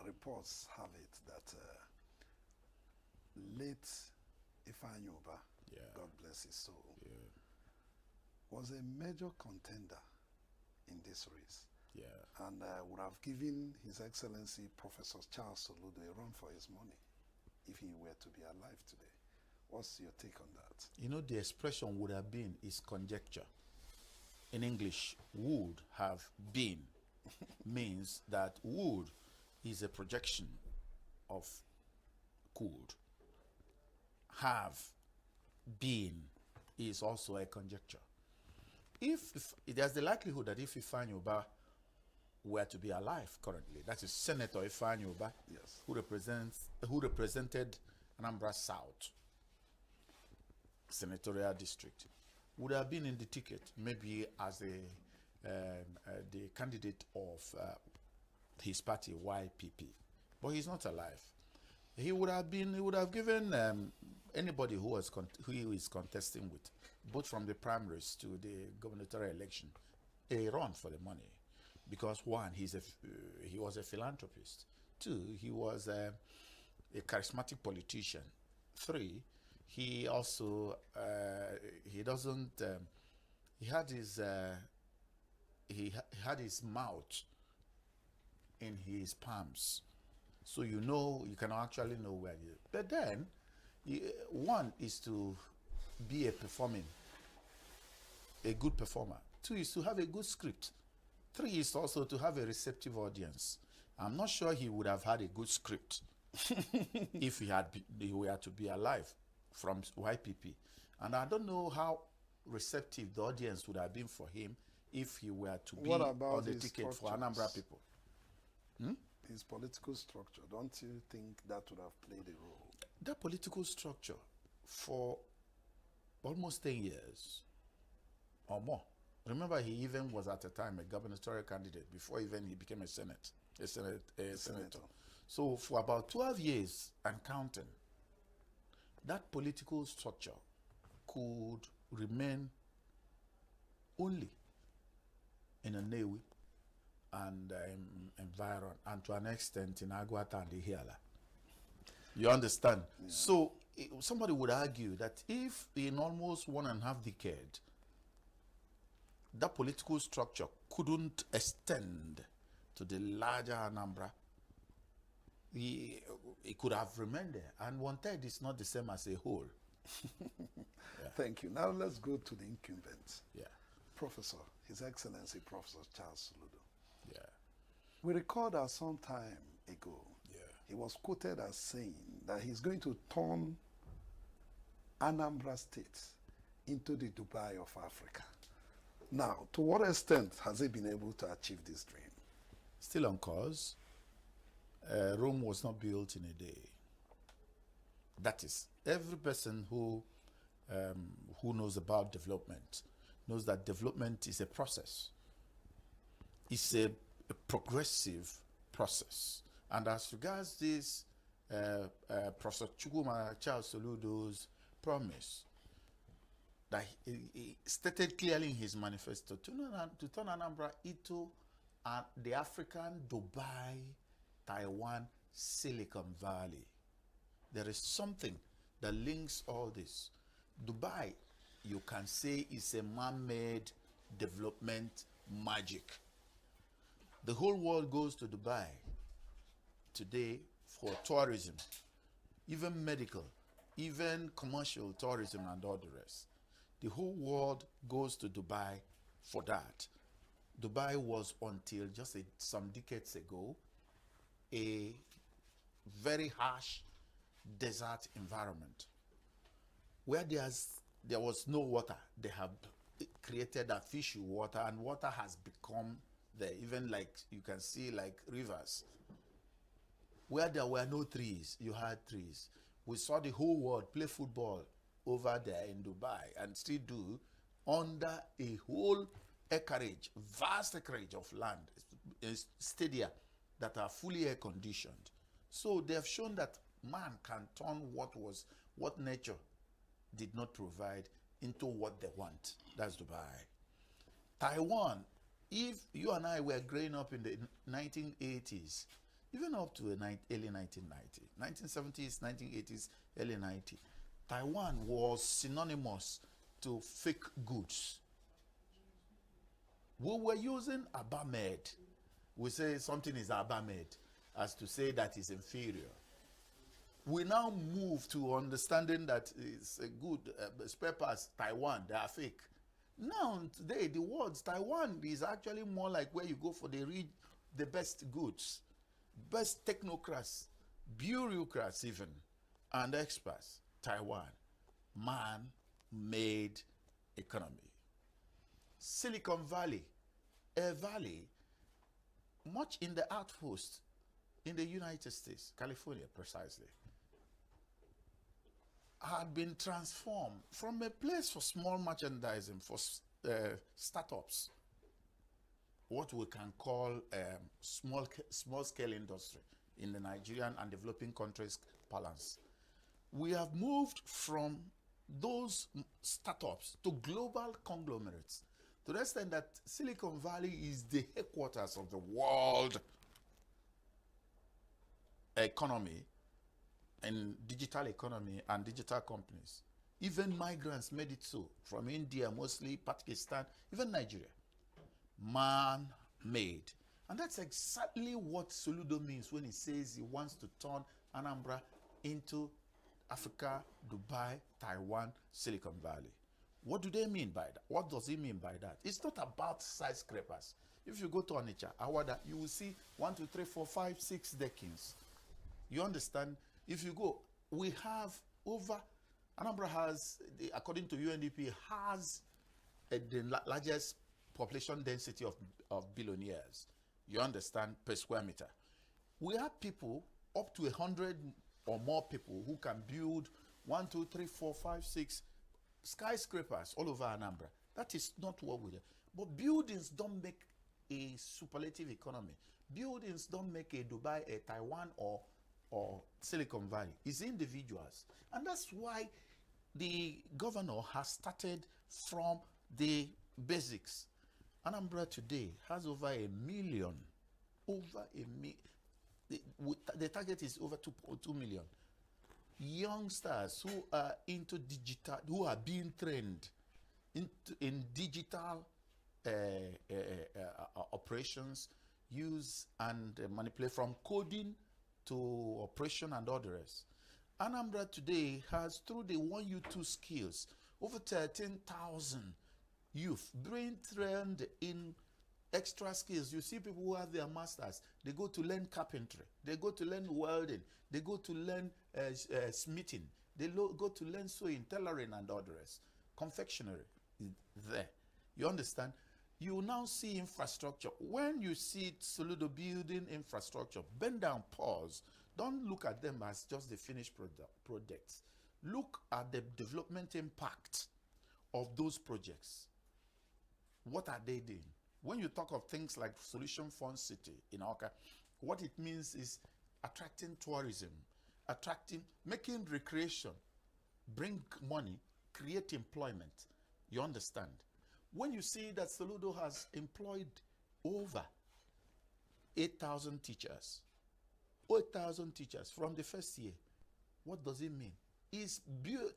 reports have it that late Ifeanyi Uba, God bless his soul, was a major contender in this race. And would have given His Excellency Professor Charles Soludo a run for his money if he were to be alive today. What's your take on that? You know, the expression would have been is conjecture. In English, would have been means that would is a projection of could. Have been is also a conjecture. If there's the likelihood that if Ifeanyi Uba were to be alive currently, that is Senator Ifeanyi Uba, who represented Anambra South, senatorial district, would have been in the ticket, maybe as the candidate of his party, YPP. But he's not alive. He would have given anybody who is contesting with, both from the primaries to the gubernatorial election, a run for the money. Because one, he was a philanthropist. Two, he was a charismatic politician. Three, he also he had his mouth in his palms, so you can actually know where he is. But then, one is to be a good performer. Two is to have a good script. Three is also to have a receptive audience. I'm not sure he would have had a good script if he were to be alive from YPP. And I don't know how receptive the audience would have been for him if he were to be on the ticket for Anambra people. His political structure, don't you think that would have played a role? That political structure for almost 10 years or more. Remember, he even was at a time a gubernatorial candidate before even he became a senator. So for about 12 years and counting, that political structure could remain only in Nnewi and environ, and to an extent in Agwata and Ihiala. You understand? Yeah. So somebody would argue that if in almost 1.5 decades, that political structure couldn't extend to the larger Anambra, it could have remained there. And 1/3 is not the same as a whole. Yeah. Thank you. Now let's go to the incumbent. Yeah. Professor, His Excellency Professor Charles Soludo. Yeah. We recall that some time ago, he was quoted as saying that he's going to turn Anambra State into the Dubai of Africa. Now, to what extent has he been able to achieve this dream? Still on course. Rome was not built in a day. That is, every person who knows about development knows that development is a process. It's a progressive process. And as regards this, Professor Chukwuma Charles Soludo's promise, that he stated clearly in his manifesto to turn Anambra into the African Dubai, Taiwan, Silicon Valley. There is something that links all this. Dubai, you can say, is a man-made development magic. The whole world goes to Dubai today for tourism, even medical, even commercial tourism and all the rest. The whole world goes to Dubai for that. Dubai was, until just some decades ago, a very harsh desert environment where there was no water. They have created artificial water, and water has become there, even like you can see like rivers. Where there were no trees, you had trees. We saw the whole world play football over there in Dubai, and still do, under a whole acreage, vast acreage of land, stadia that are fully air conditioned. So they have shown that man can turn what nature did not provide into what they want. That's Dubai. Taiwan, if you and I were growing up in the 1980s, even up to the early 1990s, 1970s, 1980s, early 90s, Taiwan was synonymous to fake goods. We were using Abba-made. We say something is Abba-made as to say that is inferior. We now move to understanding that it's a good spare parts, Taiwan, they are fake. Now, today, the words Taiwan is actually more like where you go for the best goods, best technocrats, bureaucrats even, and experts. Taiwan, man-made economy. Silicon Valley, a valley, much in the outpost in the United States, California precisely. had been transformed from a place for small merchandising, for startups, what we can call small-scale industry in the Nigerian and developing countries balance. We have moved from those startups to global conglomerates, to the extent that Silicon Valley is the headquarters of the world economy and digital economy and digital companies. Even migrants made it so, from India, mostly Pakistan, even Nigeria. Man-made. And that's exactly what Soludo means when he says he wants to turn Anambra into Africa, Dubai, Taiwan, Silicon Valley. What do they mean by that? What does he mean by that? It's not about skyscrapers. If you go to Onitsha, Awada, you will see 1, 2, 3, 4, 5, 6 deckings. You understand? If you go, we have over, Anambra has, according to UNDP, has the largest population density of billionaires. You understand? Per square meter. We have people, up to 100 or more people, who can build 1, 2, 3, 4, 5, 6 skyscrapers all over Anambra. That is not what we do. But buildings don't make a superlative economy. Buildings don't make a Dubai, a Taiwan, or Silicon Valley. It's individuals. And that's why the governor has started from the basics. Anambra today has over 1 million. The target is over 2 million youngsters who are into digital, who are being trained in digital operations, use and manipulate, from coding to operation and others. Anambra today has, through the 1U2 skills, over 13,000 youth being trained in extra skills. You see people who have their masters, they go to learn carpentry, they go to learn welding, they go to learn smithing, they go to learn sewing, tailoring and others. Confectionery is there. You understand? You now see infrastructure. When you see Soludo building infrastructure, bend down, pause. Don't look at them as just the finished projects. Look at the development impact of those projects. What are they doing? When you talk of things like Solution Fund City in Awka, what it means is attracting tourism, making recreation, bring money, create employment. You understand? When you see that Soludo has employed over 8,000 teachers, 8,000 teachers from the first year, what does it mean? He's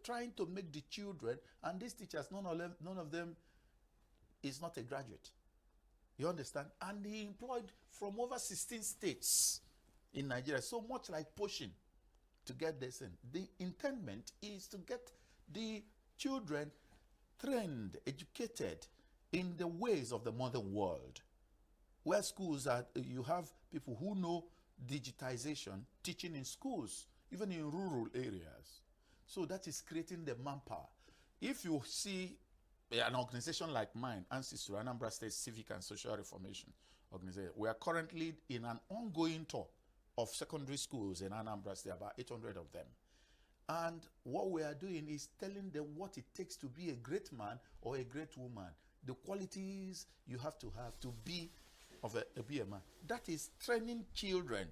trying to make the children, and these teachers, none of them is not a graduate. You understand? And he employed from over 16 states in Nigeria, so much like pushing to get this in. The intendment is to get the children trained, educated in the ways of the modern world. Where schools are, you have people who know digitization, teaching in schools, even in rural areas. So that is creating the manpower. If you see an organization like mine, ANSYS, Anambra State Civic and Social Reformation Organization, we are currently in an ongoing tour of secondary schools in Anambra State, about 800 of them. And what we are doing is telling them what it takes to be a great man or a great woman, the qualities you have to be a man. That is training children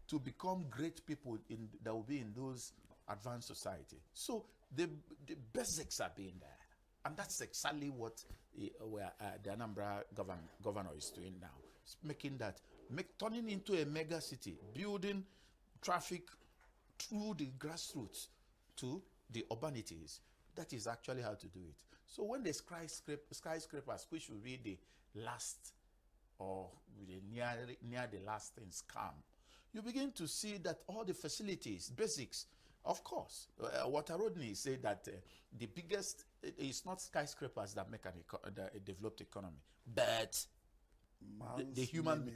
to become great people that will be in those advanced society. So the basics are being there. And that's exactly what the Anambra governor is doing now. It's making that, turning into a mega city, building traffic through the grassroots to the urbanities. That is actually how to do it. So when the skyscrapers, which will be the last or near the last things, come, you begin to see that all the facilities, basics, of course, Walter Rodney said that the biggest, it's not skyscrapers that make a developed economy, but the human,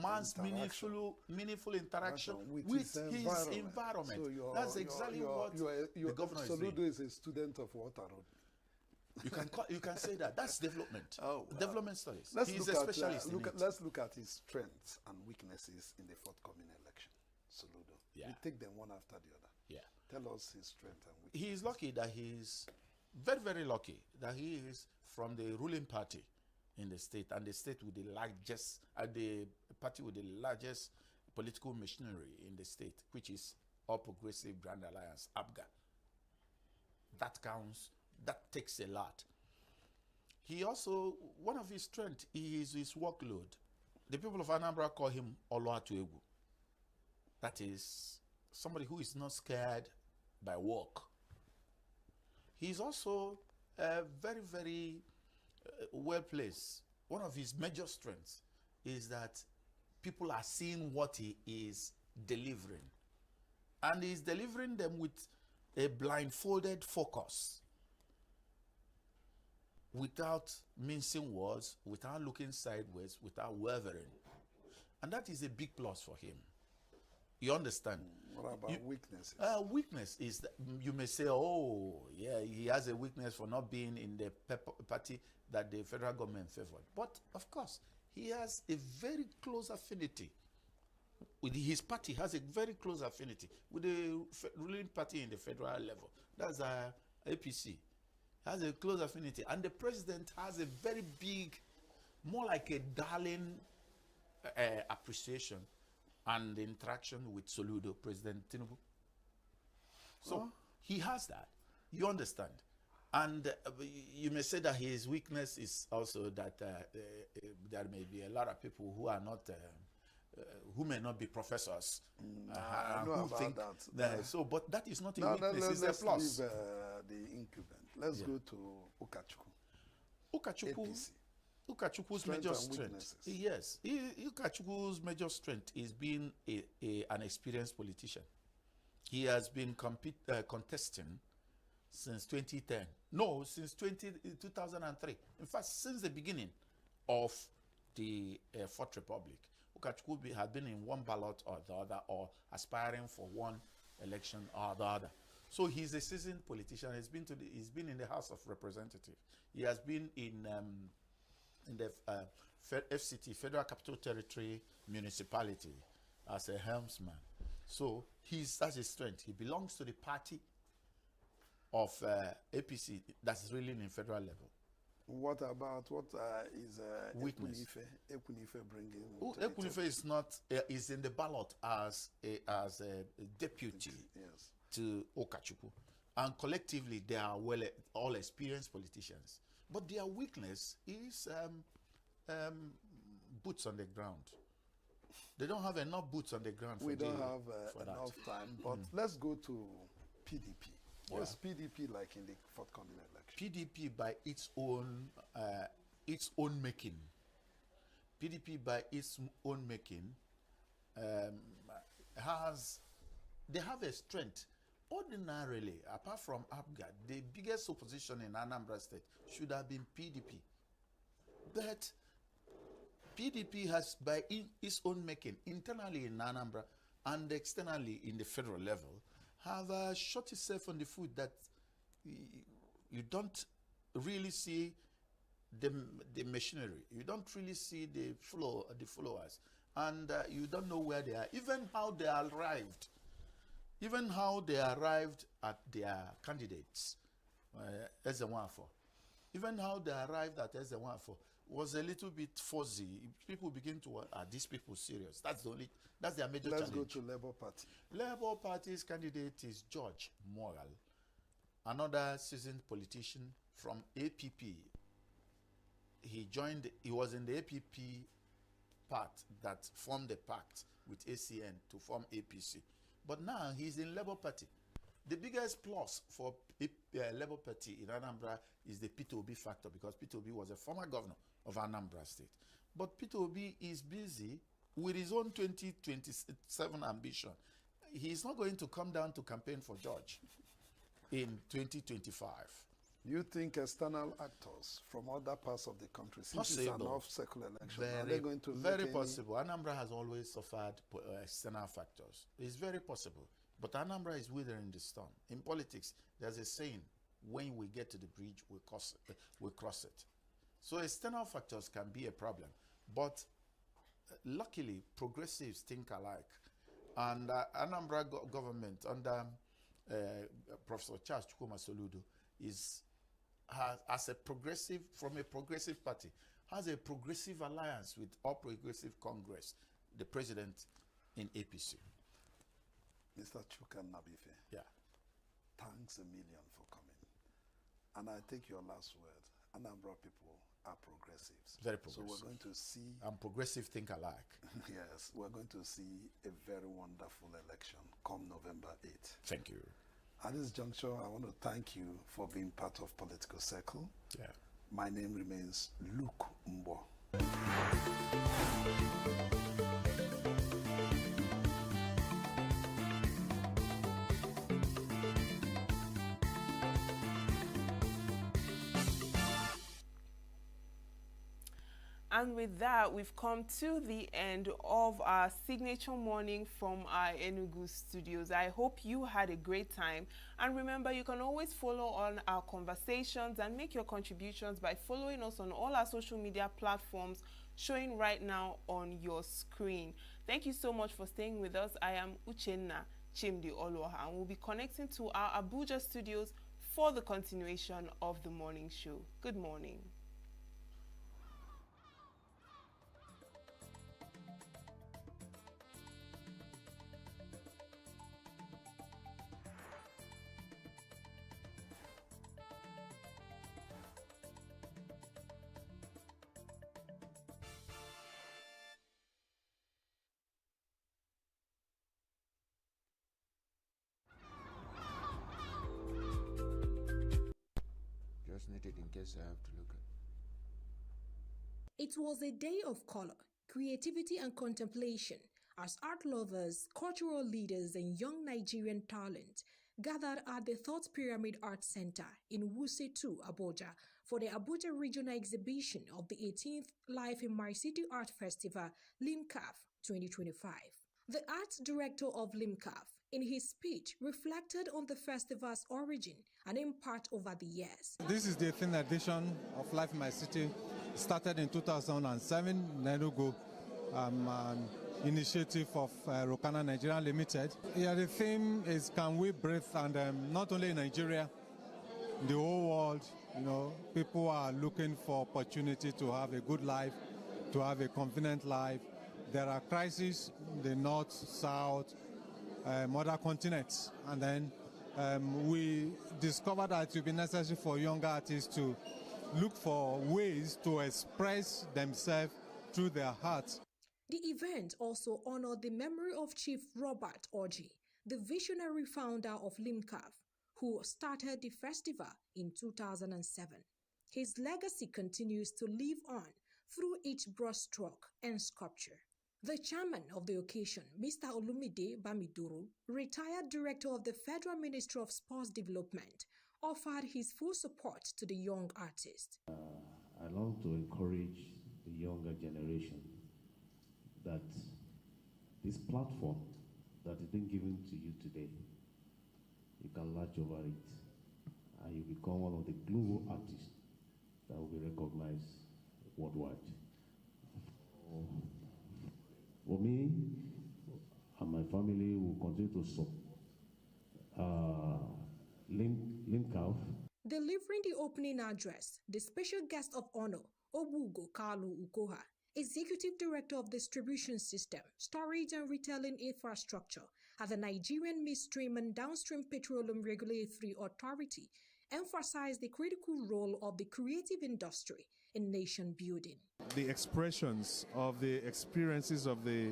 man's meaningful interaction with his environment. So that's exactly what the governor is doing. Soludo is a student of Walter Rodney. You can say that. That's development. Oh, wow. Development studies. He's a specialist in it. Let's look at his strengths and weaknesses in the forthcoming election. Soludo. Yeah. Yeah. We take them one after the other. Yeah. Tell us his strength and weakness. He is lucky that he's very, very lucky that he is from the ruling party in the state, and the state with the largest, the party with the largest political machinery in the state, which is All Progressive Grand Alliance, APGA. That counts. That takes a lot. He also, one of his strengths is his workload. The people of Anambra call him Oluwatuegwu. That is somebody who is not scared by work. He's also very, very well placed. One of his major strengths is that people are seeing what he is delivering. And he's delivering them with a blindfolded focus, without mincing words, without looking sideways, without wavering. And that is a big plus for him. You understand? What about weaknesses? Weakness is that you may say, oh, yeah, he has a weakness for not being in the party that the federal government favored. But of course, he has a very close affinity with his party, has a very close affinity with the ruling party in the federal level. That's APC. Has a close affinity. And the president has a very big, more like a darling appreciation and interaction with Soludo, President Tinubu. So he has that. You understand? And you may say that his weakness is also that there may be a lot of people who are not, who may not be professors. I know who about think that. So, but that is not a weakness, it's a plus. Let's leave the incumbent. Let's go to Ukachukwu. Ukachukwu. Ukachukwu's Strength major and strength, weaknesses. yes, Ukachukwu's major strength is being an experienced politician. He has been contesting since 2010. No, since 2003. In fact, since the beginning of the Fourth Republic, Ukachukwu had been in one ballot or the other, or aspiring for one election or the other. So he's a seasoned politician. He's been in the House of Representatives. He has been in the FCT, Federal Capital Territory Municipality, as a helmsman. So that's his strength. He belongs to the party of APC that's really in federal level. What about is Weakness. Ekwunife bringing? Ekwunife is not is in the ballot as a deputy to Ukachukwu, and collectively they are all experienced politicians. But their weakness is boots on the ground. They don't have enough boots on the ground. We don't have enough time, but let's go to PDP. What's PDP like in the forthcoming election? PDP by its own making. PDP by its own making they have a strength. Ordinarily, apart from APGA, the biggest opposition in Anambra State should have been PDP. But PDP has, by its own making, internally in Anambra and externally in the federal level, have shot itself on the foot that you don't really see the machinery. You don't really see the followers. And you don't know where they are. Even how they arrived at their candidates, Ezenwafo. Even how they arrived at Ezenwafo was a little bit fuzzy. People begin to, are these people serious? That's their major challenge. Let's go to Labour Party. Labour Party's candidate is George Moral, another seasoned politician from APP. He was in the APP part that formed the pact with ACN to form APC. But now he's in Labour Party. The biggest plus for Labour Party in Anambra is the Peter Obi factor, because Peter Obi was a former governor of Anambra State. But Peter Obi is busy with his own 2027 ambition. He's not going to come down to campaign for George in 2025. Do you think external actors from other parts of the country, since it's an off-cycle election, are they going to very possible. Anambra has always suffered external factors. It's very possible. But Anambra is withering the storm. In politics, there's a saying, when we get to the bridge, we cross it. So external factors can be a problem. But luckily, progressives think alike. And Anambra government under Professor Charles Chukwuma Soludo has from a progressive party, has a progressive alliance with All Progressive Congress, the president in APC. Mr. Chuka Nabife. Yeah. Thanks a million for coming. And I take your last word. Anambra people are progressives. Very progressive. So we're going to see... And progressive think alike. Yes, we're going to see a very wonderful election come November 8th. Thank you. At this juncture, I want to thank you for being part of Political Circle. Yeah. My name remains Luke Mbo. And with that, we've come to the end of our signature morning from our ENUGU studios. I hope you had a great time. And remember, you can always follow on our conversations and make your contributions by following us on all our social media platforms showing right now on your screen. Thank you so much for staying with us. I am Uchenna Chimdi Oloha, and we'll be connecting to our Abuja studios for the continuation of the morning show. Good morning. Just needed in case I have to look at. It was a day of color, creativity and contemplation as art lovers, cultural leaders and young Nigerian talent gathered at the Thought Pyramid Art Center in Wuse 2, Abuja for the Abuja Regional Exhibition of the 18th Life in My City Art Festival, LIMCAF 2025. The art director of LIMCAF, in his speech, reflected on the festival's origin and impact over the years. This is the 18th edition of Life in My City. Started in 2007 in ENUGU, an initiative of Rokana Nigeria Limited. Yeah, the theme is can we breathe, and not only in Nigeria, in the whole world, you know, people are looking for opportunity to have a good life, to have a convenient life. There are crises in the north, south, other continents, and then we discovered that it would be necessary for young artists to look for ways to express themselves through their hearts. The event also honored the memory of Chief Robert Orji, the visionary founder of LIMCAF, who started the festival in 2007. His legacy continues to live on through each brushstroke and sculpture. The chairman of the occasion, Mr. Olumide Bamidoro, retired director of the Federal Ministry of Sports Development, offered his full support to the young artist. I long to encourage the younger generation that this platform that is being given to you today, you can latch over it and you become one of the global artists that will be recognized worldwide. For me and my family will continue to support LIMCAF. Delivering the opening address, the special guest of honor, Obugo Kalu Ukoha, Executive Director of Distribution System, Storage and Retailing Infrastructure at the Nigerian Midstream and Downstream Petroleum Regulatory Authority, emphasized the critical role of the creative industry in nation building. The expressions of the experiences of the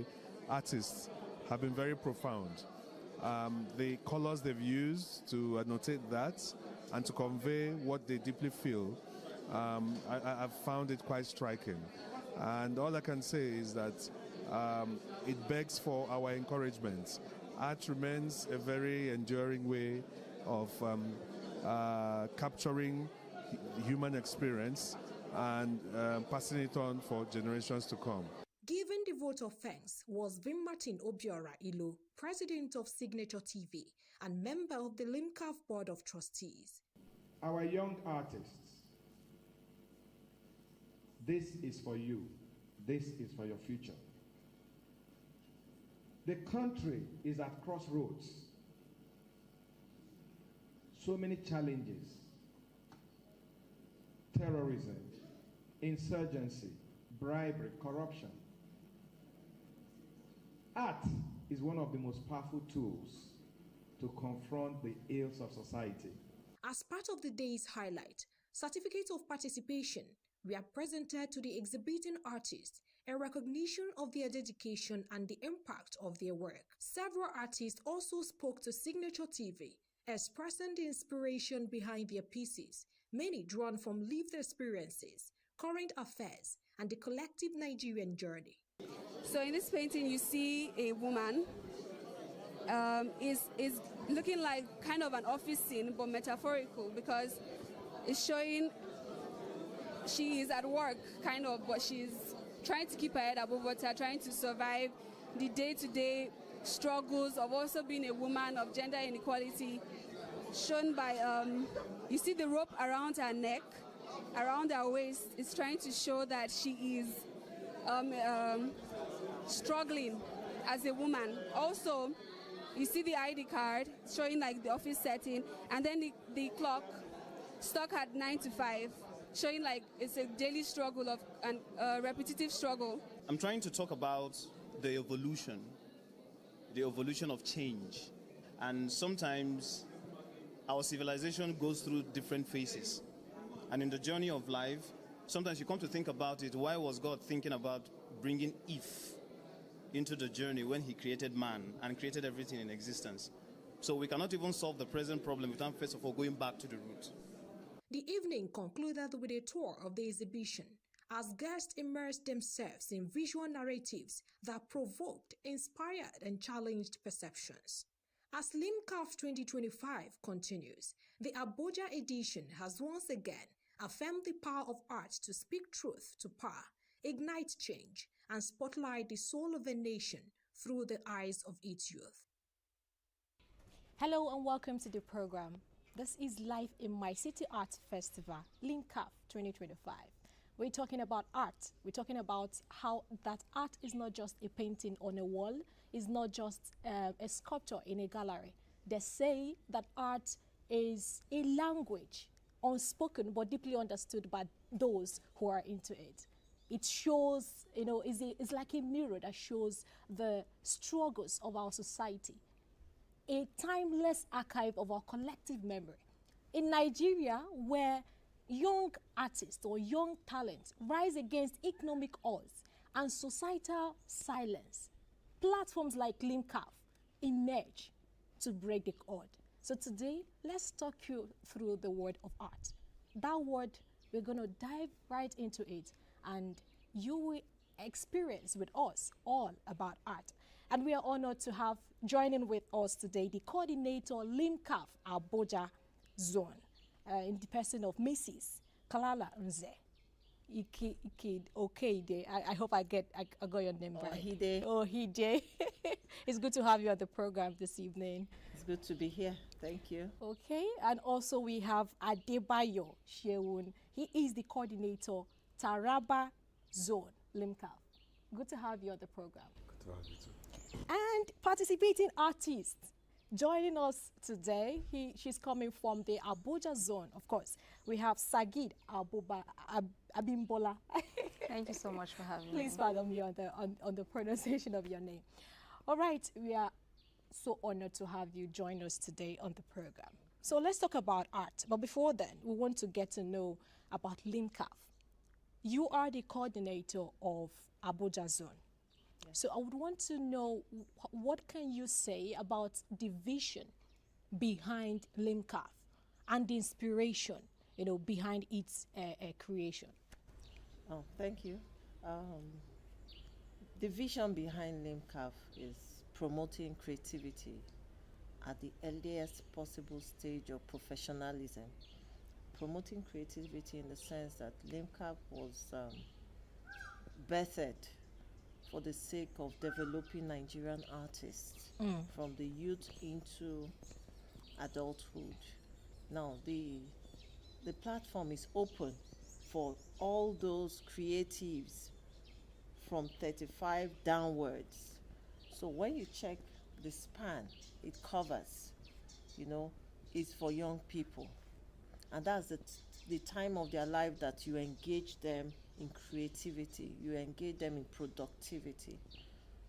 artists have been very profound. The colors they've used to annotate that and to convey what they deeply feel, I've found it quite striking. And all I can say is that it begs for our encouragement. Art remains a very enduring way of capturing human experience and passing it on for generations to come. Giving the vote of thanks was Vin Martin Obiora Ilo, president of Signature TV and member of the LIMCAF Board of Trustees. Our young artists, this is for you. This is for your future. The country is at crossroads. So many challenges. Terrorism, insurgency, bribery, corruption. Art is one of the most powerful tools to confront the ills of society. As part of the day's highlight, certificates of participation were presented to the exhibiting artists in recognition of their dedication and the impact of their work. Several artists also spoke to Signature TV, expressing the inspiration behind their pieces, many drawn from lived experiences, current affairs, and the collective Nigerian journey. So in this painting, you see a woman is looking like kind of an office scene, but metaphorical, because it's showing she is at work, kind of, but she's trying to keep her head above water, trying to survive the day-to-day struggles of also being a woman, of gender inequality, shown by, you see the rope around her neck, around her waist. It's trying to show that she is struggling as a woman. Also, you see the ID card showing like the office setting, and then the clock stuck at 9 to 5, showing like it's a daily struggle of and repetitive struggle. I'm trying to talk about the evolution of change, and sometimes our civilization goes through different phases, and in the journey of life, sometimes you come to think about it. Why was God thinking about bringing Eve into the journey when he created man and created everything in existence? So we cannot even solve the present problem without first of all going back to the root. The evening concluded with a tour of the exhibition as guests immersed themselves in visual narratives that provoked, inspired, and challenged perceptions. As LIMCAF 2025 continues, the Abuja edition has once again affirmed the power of art to speak truth to power, ignite change, and spotlight the soul of a nation through the eyes of its youth. Hello and welcome to the program. This is Live in My City Art Festival, LIMCAF 2025. We're talking about art. We're talking about how that art is not just a painting on a wall, it's not just a sculpture in a gallery. They say that art is a language, unspoken but deeply understood by those who are into it. It shows, it's like a mirror that shows the struggles of our society, a timeless archive of our collective memory. In Nigeria, where young artists or young talent rise against economic odds and societal silence, platforms like LIMCAF emerge to break the odd. So today, let's talk you through the word of art. That word, we're going to dive right into it, and you will experience with us all about art. And we are honored to have joining with us today the coordinator LIMCAF Abuja Zone, in the person of Mrs. Kalala Nze. I hope I got your name right. Ohide. It's good to have you on the program this evening. It's good to be here. Thank you. Okay, and also we have Adebayo Sheun. He is the coordinator Taraba Zone, LIMCAF. Good to have you on the program. Good to have you too. And participating artist joining us today, she's coming from the Abuja Zone, of course. We have Sagid Abimbola. Thank you so much for having me. Please pardon me on the pronunciation of your name. All right, we are so honored to have you join us today on the program. So let's talk about art. But before then, we want to get to know about LIMCAF. You are the coordinator of Abuja Zone. Yes. So I would want to know, what can you say about the vision behind LIMCAF and the inspiration, behind its creation? Oh, thank you. The vision behind LIMCAF is promoting creativity at the earliest possible stage of professionalism. Promoting creativity in the sense that LIMCAF was birthed for the sake of developing Nigerian artists from the youth into adulthood. Now, the platform is open for all those creatives from 35 downwards So when you check the span it covers, you know, is for young people. And that's the time of their life that you engage them in creativity, you engage them in productivity.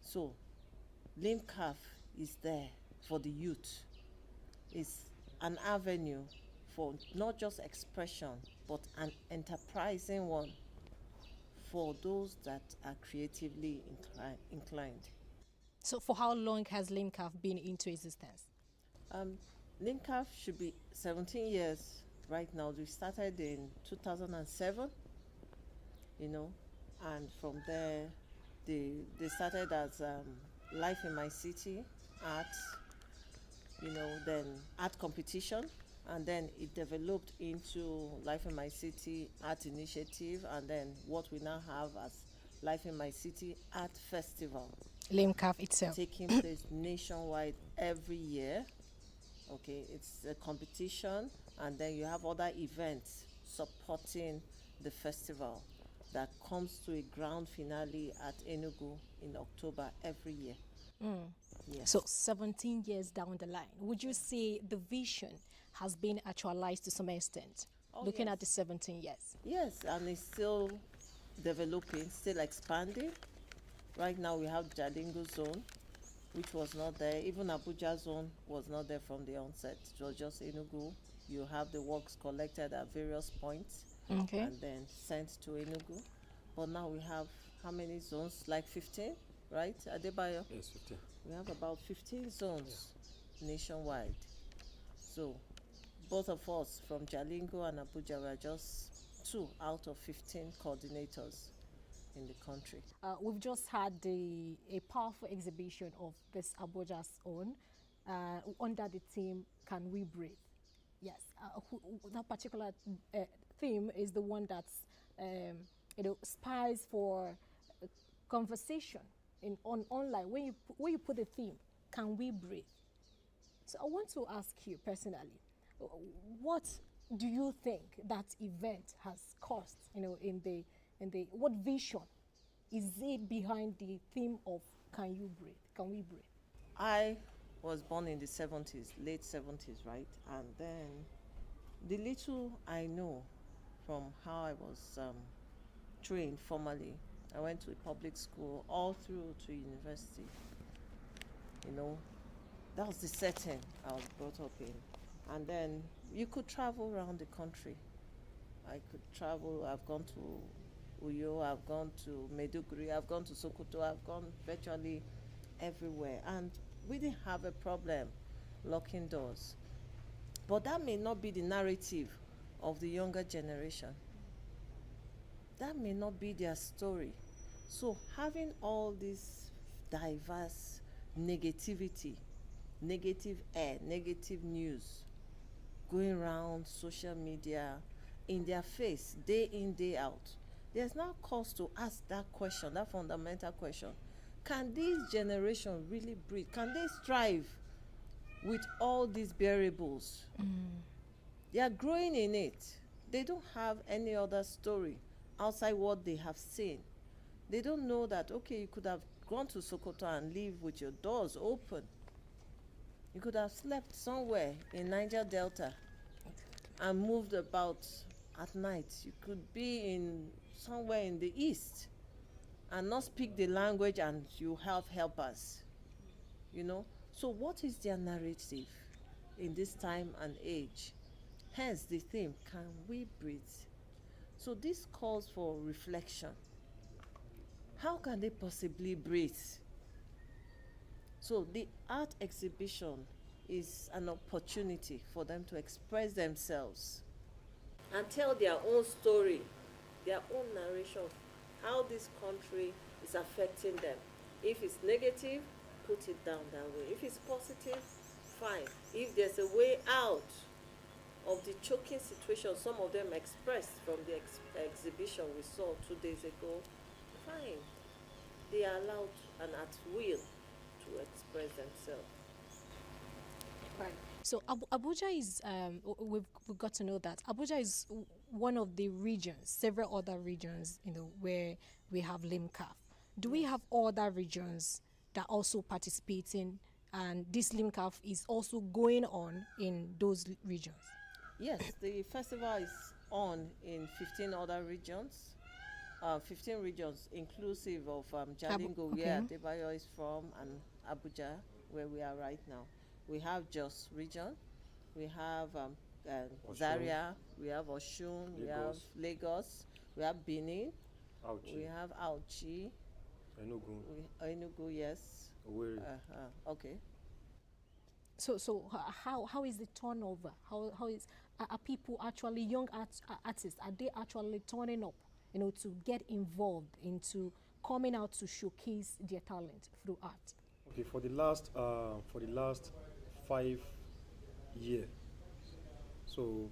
So LIMCAF is there for the youth. It's an avenue for not just expression, but an enterprising one for those that are creatively inclined. So for how long has LIMCAF been into existence? LIMCAF should be 17 years right now. We started in 2007, you know, and from there they started as Life in My City, art, you know, then art competition, and then it developed into Life in My City Art Initiative, and then what we now have as Life in My City Art Festival. LIMCAF itself. Taking place nationwide every year. Okay, it's a competition, and then you have other events supporting the festival that comes to a grand finale at ENUGU in October every year. Yes. So 17 years down the line, would you say the vision has been actualized to some extent, looking at the 17 years? Yes, and it's still developing, still expanding. Right now we have Jalingo zone, which was not there. Even Abuja zone was not there from the onset. It was just ENUGU. You have the works collected at various points, okay, and then sent to ENUGU. But now we have how many zones? Like 15, right, Adebayo? Yes, 15. We have about 15 zones nationwide. So both of us from Jalingo and Abuja were just 2 out of 15 coordinators in the country. We've just had a powerful exhibition of this Abuja's own under the theme "Can We Breathe?" Yes, that particular theme is the one that's spies for conversation on online. When you put the theme "Can We Breathe?" So I want to ask you personally, what do you think that event has caused? You know, in the what vision is it behind the theme of "Can you breathe? Can we breathe?" I was born in the 70s, late 70s, right? And then the little I know from how I was trained formally, I went to a public school all through to university. You know, that was the setting I was brought up in. And then you could travel around the country. I could travel. I've gone to Uyo, I've gone to Maiduguri, I've gone to Sokoto, I've gone virtually everywhere. And we didn't have a problem locking doors. But that may not be the narrative of the younger generation. That may not be their story. So having all this diverse negativity, negative air, negative news going around social media in their face, day in, day out, there's now cause to ask that question, that fundamental question. Can this generation really breathe? Can they strive with all these variables? They are growing in it. They don't have any other story outside what they have seen. They don't know that, okay, you could have gone to Sokoto and live with your doors open. You could have slept somewhere in Niger Delta and moved about at night. You could be in somewhere in the east and not speak the language, and you have helpers, you know. So what is their narrative in this time and age? Hence the theme, can we breathe? So this calls for reflection. How can they possibly breathe? So the art exhibition is an opportunity for them to express themselves and tell their own story, their own narration, how this country is affecting them. If it's negative, put it down that way. If it's positive, fine. If there's a way out of the choking situation some of them expressed from the exhibition we saw 2 days ago, fine. They are allowed and at will to express themselves. Right. So Abuja is, we've got to know that Abuja is one of the regions, several other regions, you know, where we have LIMCAF. Do we have other regions that are also participating, and this LIMCAF is also going on in those regions? Yes, the festival is on in 15 other regions. 15 regions inclusive of Jalingo, where Adebayo is from, and Abuja, where we are right now. We have Jos region, we have Zaria, we have Oshun, we have Lagos, we have Benin, we have Auchi, Enugu, yes. Okay. So how is the turnover? How is are people actually, young artists, are they actually turning up, to get involved into coming out to showcase their talent through art? Okay, for the last 5 years, so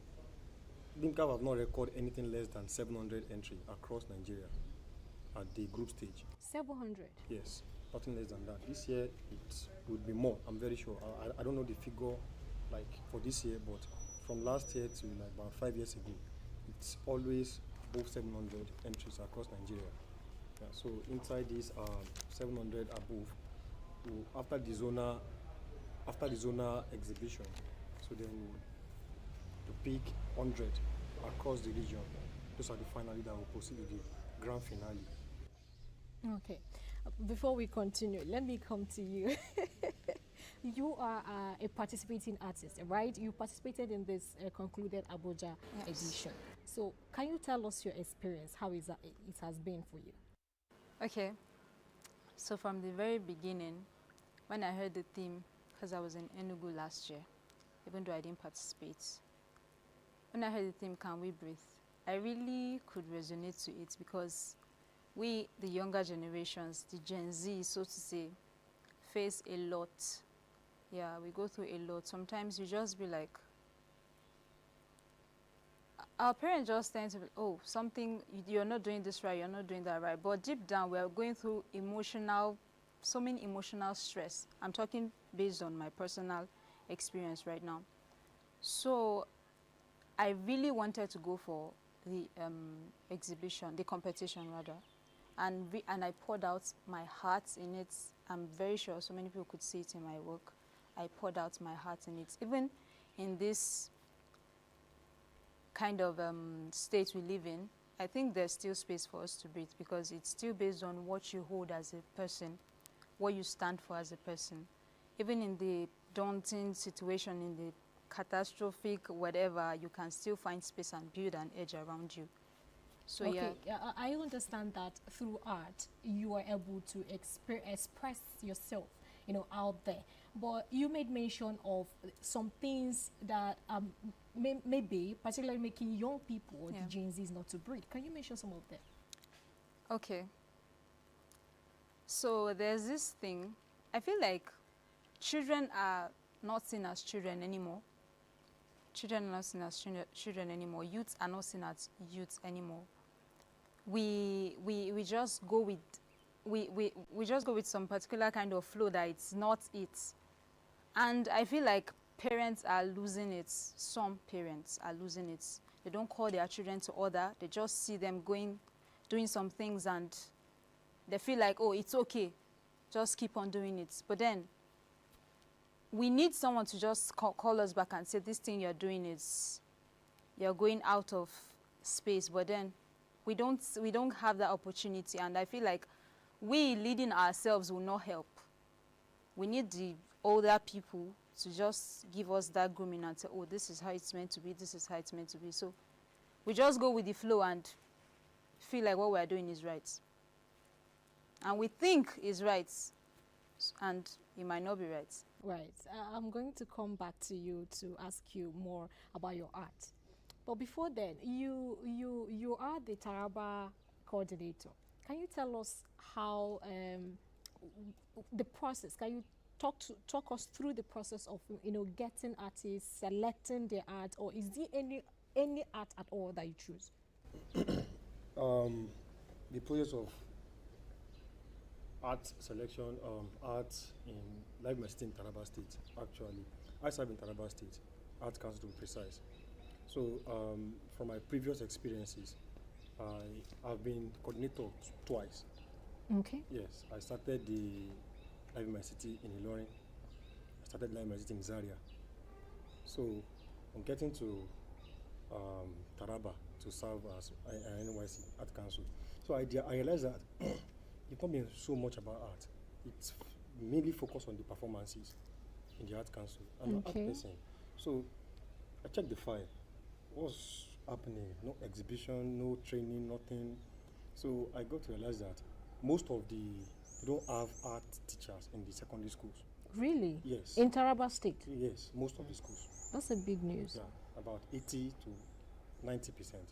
LIMCAF have not recorded anything less than 700 entry across Nigeria at the group stage. 700? Yes, nothing less than that. This year it would be more, I'm very sure. I don't know the figure like for this year, but from last year to like about 5 years ago, it's always above 700 entries across Nigeria. Yeah, so inside these 700 above, after the zona exhibition, so then to pick 100 across the region. Those are the finale that will proceed with the grand finale. Okay, before we continue, let me come to you. You are a participating artist, right? You participated in this concluded Abuja edition. So can you tell us your experience, how it has been for you? Okay, so from the very beginning, when I heard the theme, because I was in ENUGU last year, even though I didn't participate, when I heard the theme, Can We Breathe, I really could resonate to it, because we, the younger generations, the Gen Z, so to say, face a lot. Yeah, we go through a lot. Sometimes you just be like, our parents just tend to be, oh, something, you're not doing this right, you're not doing that right. But deep down, we are going through so many emotional stress. I'm talking based on my personal experience right now. So I really wanted to go for the exhibition, the competition rather. And I poured out my heart in it. I'm very sure so many people could see it in my work. I poured out my heart in it. Even in this kind of state we live in, I think there's still space for us to breathe, because it's still based on what you hold as a person, what you stand for as a person. Even in the daunting situation, in the catastrophic whatever, you can still find space and build an edge around you. So okay, yeah, I understand that through art you are able to express yourself, out there. But you made mention of some things that maybe particularly making young people or the Gen Zs not to breathe. Can you mention some of them? Okay. So there's this thing. I feel like children are not seen as children anymore. Children are not seen as children anymore. Youths are not seen as youths anymore. We just go with we just go with some particular kind of flow that it's not it. And I feel like parents are losing it. Some parents are losing it. They don't call their children to order. They just see them doing some things, and they feel like, oh, it's okay, just keep on doing it. But then we need someone to just call us back and say, this thing you're doing you're going out of space. But then we don't have that opportunity, and I feel like we leading ourselves will not help. We need the older people to just give us that grooming and say, oh, this is how it's meant to be, this is how it's meant to be. So we just go with the flow and feel like what we're doing is right. And we think is right, and it might not be right. Right. I'm going to come back to you to ask you more about your art. But before then, you are the Taraba coordinator. Can you tell us how the process? Can you talk us through the process of getting artists, selecting their art, or is there any art at all that you choose? The process of art selection, art in live my state in Taraba State. Actually, I serve in Taraba State, Art Council to be precise. So from my previous experiences, I've been coordinator twice. Okay. Yes, I started the Live in My City in Ilorin. I started Live in My City in Zaria. So on getting to Taraba to serve as NYC Art Council, so I realized that it can't be so much about art. It's mainly focused on the performances in the Art Council. I'm an art person. So I checked the file. What's happening? No exhibition, no training, nothing. So I got to realize that most of we don't have art teachers in the secondary schools. Really? Yes. In Taraba State? Yes, most of the schools. That's a big news. Yeah, about 80 to 90%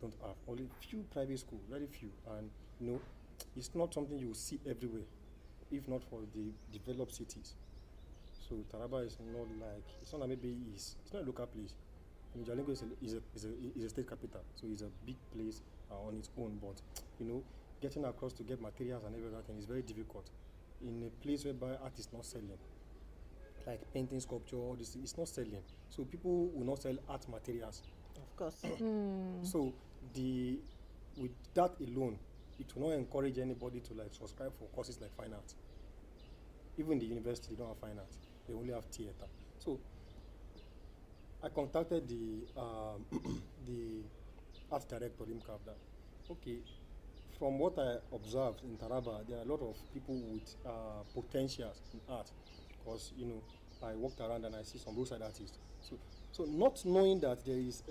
don't have. Only few private schools, very few. And you know, it's not something you will see everywhere, if not for the developed cities. So Taraba is not like, it's not like maybe it's not a local place. Jalingo is a state capital, so it's a big place on its own. But you know, getting across to get materials and everything is very difficult. In a place whereby art is not selling, like painting, sculpture, all this, it's not selling. So people will not sell art materials. Of course. So with that alone, it will not encourage anybody to like subscribe for courses like fine art. Even the university, they don't have fine art; they only have theater. So I contacted the art director, Rimkav, that okay, from what I observed in Taraba, there are a lot of people with potentials in art, because you know I walked around and I see some roadside artists. So not knowing that there is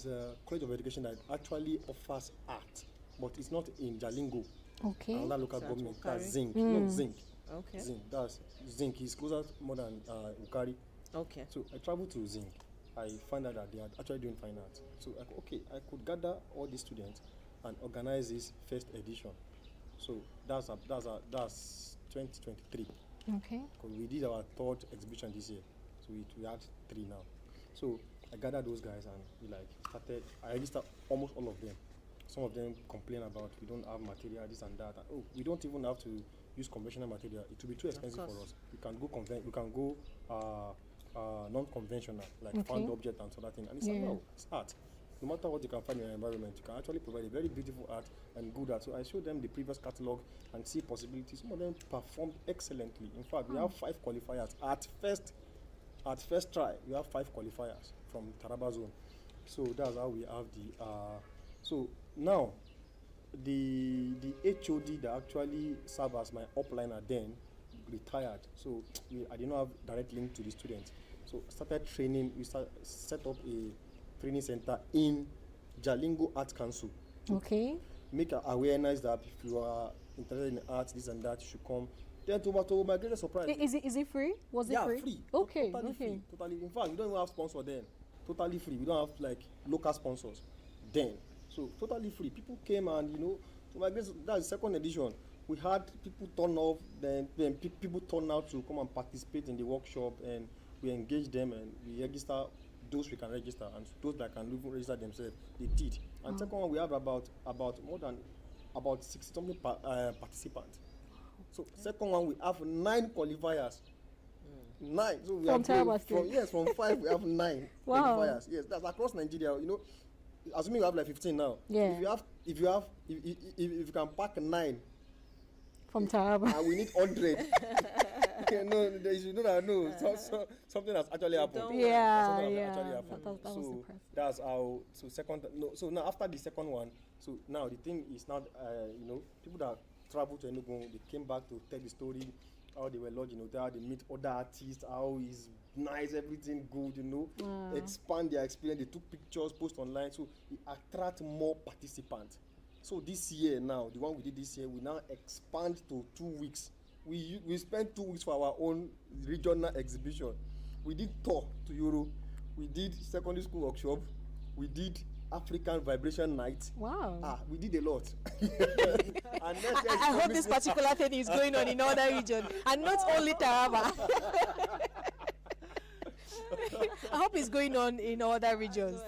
a college of education that actually offers art, but it's not in Jalingo. Okay. Another local government. That's Zinc. Mm. Not Zinc. Okay. Zinc. That's Zinc is closer more than Ukari. Okay. So I traveled to Zinc. I found out that they are actually doing fine art. So I could gather all these students and organize this first edition. So that's 2023. Okay. Because we did our third exhibition this year, so we had 3 now. So I gathered those guys and we like started. I registered almost all of them. Some of them complain about we don't have material, this and that. And, oh, we don't even have to use conventional material. It will be too expensive for us. We can go non-conventional, like found object and sort of thing. And it's like, no, it's art. No matter what you can find in your environment, you can actually provide a very beautiful art and good art. So I showed them the previous catalog and see possibilities. Some of them performed excellently. In fact, we have 5 qualifiers. At first try, we have 5 qualifiers from Taraba zone. So that's how we have the. So now, the HOD that actually served as my upliner then retired. So I did not have direct link to the students. So started training. We set up a training center in Jalingo Art Council. Okay. Make awareness that if you are interested in art, this and that, you should come. Then to my greatest surprise. Is it free? Was it free? Yeah, free. Okay. Totally free. Totally. In fact, we don't even have sponsors then. Totally free. We don't have like local sponsors then. So totally free. People came and to my greatest, that's the second edition. We had people turn off, then people turn out to come and participate in the workshop, and we engage them and we register those we can register, and those that can even register themselves, they did. And second one, we have about more than 60 something participants. So second one, we have 9 qualifiers. 9. So we from have from 5 we have 9 wow. qualifiers. Yes, that's across Nigeria. Assuming we have like 15 now. Yeah. If you can pack 9 from Taraba, and we need 100. Something has actually happened. Yeah. So that's how. So second. No. So now after the second one, so now the thing is now, people that travel to Enugu, they came back to tell the story, how they were lodged in hotel, they meet other artists, how it's nice, everything good, expand their experience. They took pictures, post online, so it attract more participants. So this year now, the one we did this year, we now expand to 2 weeks. We spent 2 weeks for our own regional exhibition. We did tour to Europe. We did secondary school workshop. We did African vibration night. Wow. We did a lot. And I hope this particular thing is going on in other regions and not only Taraba. I hope it's going on in other regions.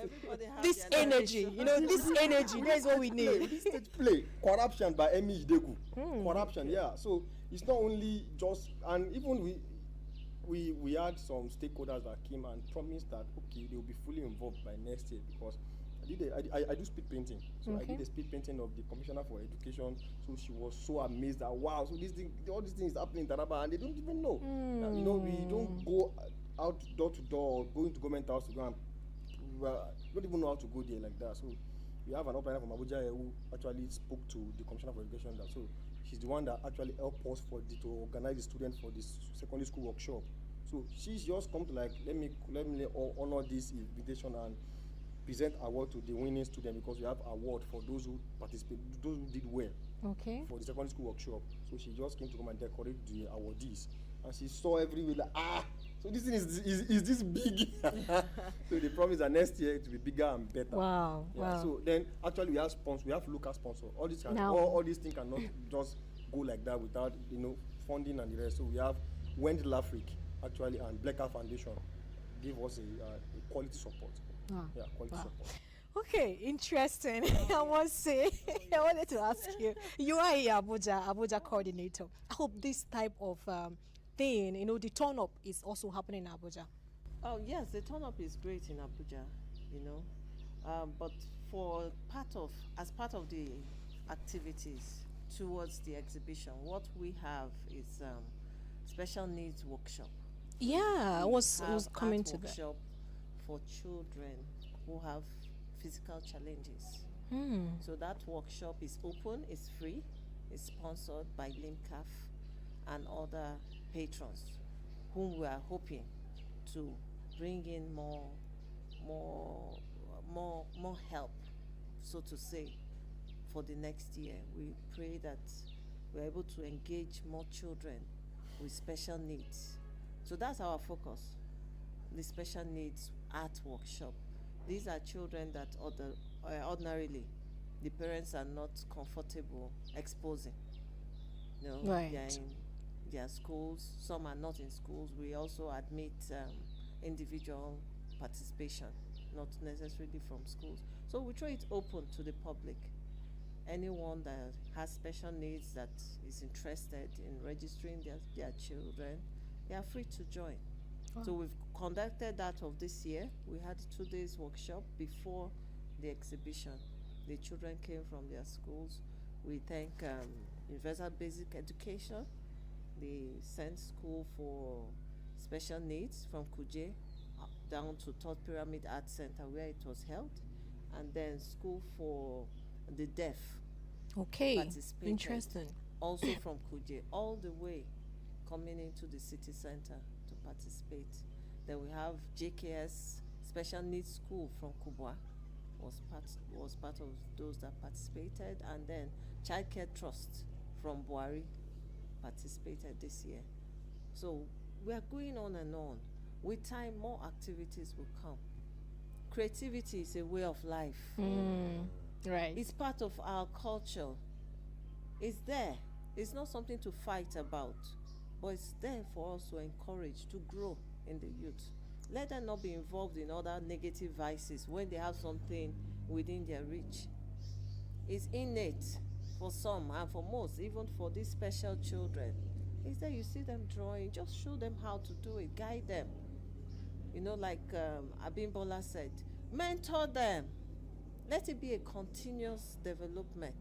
This energy, this energy, that's what we need. This stage play, Corruption by ENUGU. Corruption, yeah. So it's not only just, and even we had some stakeholders that came and promised that okay, they will be fully involved by next year, because I do speed painting. So I did a speed painting of the Commissioner for Education. So she was so amazed that, wow, so all these things happening in Taraba and they don't even know. You know, we don't go out door to door, go into government house to go and don't even know how to go there like that. So we have an upliner from Abuja who actually spoke to the Commissioner for Education. So she's the one that actually helped us to organize the students for this secondary school workshop. So she's just come to like, let me honor this invitation and present award to the winning student, because we have award for those who participate, those who did well for the secondary school workshop. So she just came to come and decorate the awardees, and she saw everywhere like, so this thing is this big? So they promise that next year it will be bigger and better. Wow. Yeah. So then actually we have sponsors, we have local sponsors. All these all these things cannot just go like that without funding and the rest. So we have Wendy Lafric actually and Blecker Foundation give us a quality support. Yeah, quality support. Okay, interesting. I must say, I wanted to ask you. You are a Abuja coordinator. I hope this type of thing, the turn up is also happening in Abuja. Oh yes, the turn up is great in Abuja, but as part of the activities towards the exhibition, what we have is special needs workshop. Yeah, I was coming to that. Workshop for children who have physical challenges. So that workshop is open, it's free, it's sponsored by LIMCAF and other patrons whom we are hoping to bring in more help, so to say, for the next year. We pray that we're able to engage more children with special needs. So that's our focus, the special needs art workshop. These are children that ordinarily the parents are not comfortable exposing. Right. They are in their schools, some are not in schools. We also admit individual participation, not necessarily from schools. So we try it open to the public. Anyone that has special needs that is interested in registering their children, they are free to join. Wow. So we've conducted that of this year. We had 2 days workshop before the exhibition. The children came from their schools. We thank Universal Basic Education, the Saint School for Special Needs from Kuje down to Third Pyramid Art Center where it was held, and then School for the Deaf. Okay, participated, interesting. Also from Kuje, all the way coming into the city center to participate. Then we have JKS Special Needs School from Kubwa was part of those that participated, and then Child Care Trust from Buhari participated this year. So we are going on and on. With time, more activities will come. Creativity is a way of life. Right. It's part of our culture. It's there. It's not something to fight about, but it's there for us to encourage, to grow in the youth. Let them not be involved in other negative vices when they have something within their reach. It's innate for some and for most, even for these special children. It's there, you see them drawing, just show them how to do it, guide them. Like Abimbola said, mentor them. Let it be a continuous development,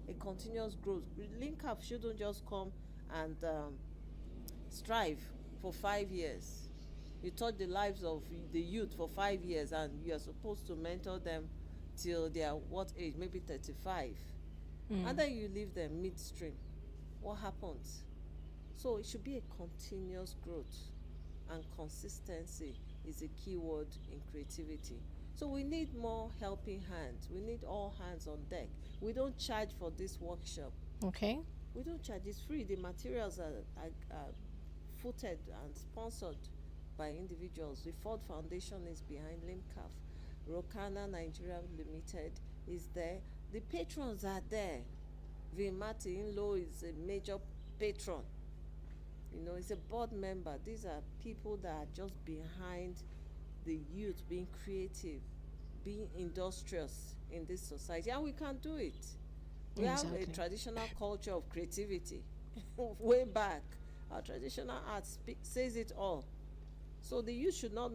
a continuous growth. LINCAF shouldn't just come and strive for 5 years. You taught the lives of the youth for 5 years, and you are supposed to mentor them till they are what age? Maybe 35. And then you leave them midstream. What happens? So it should be a continuous growth, and consistency is a key word in creativity. So we need more helping hands. We need all hands on deck. We don't charge for this workshop. Okay. We don't charge. It's free. The materials are footed and sponsored by individuals. The Ford Foundation is behind LIMCAF. Rokana Nigeria Limited is there. The patrons are there. Vimati Inlo is a major patron. He's a board member. These are people that are just behind the youth being creative, being industrious in this society. And we can do it. We have a traditional culture of creativity. Way back, our traditional art says it all. So the youth should not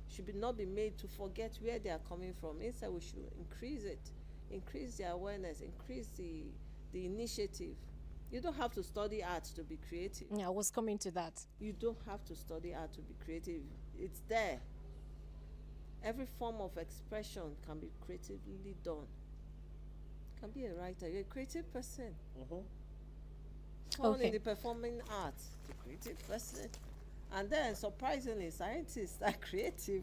should not be made to forget where they are coming from. Instead, we should increase it, increase the awareness, increase the initiative. You don't have to study art to be creative. Yeah, I was coming to that. You don't have to study art to be creative. It's there. Every form of expression can be creatively done. You can be a writer. You're a creative person. Someone in the performing arts, a creative person. And then, surprisingly, scientists are creative.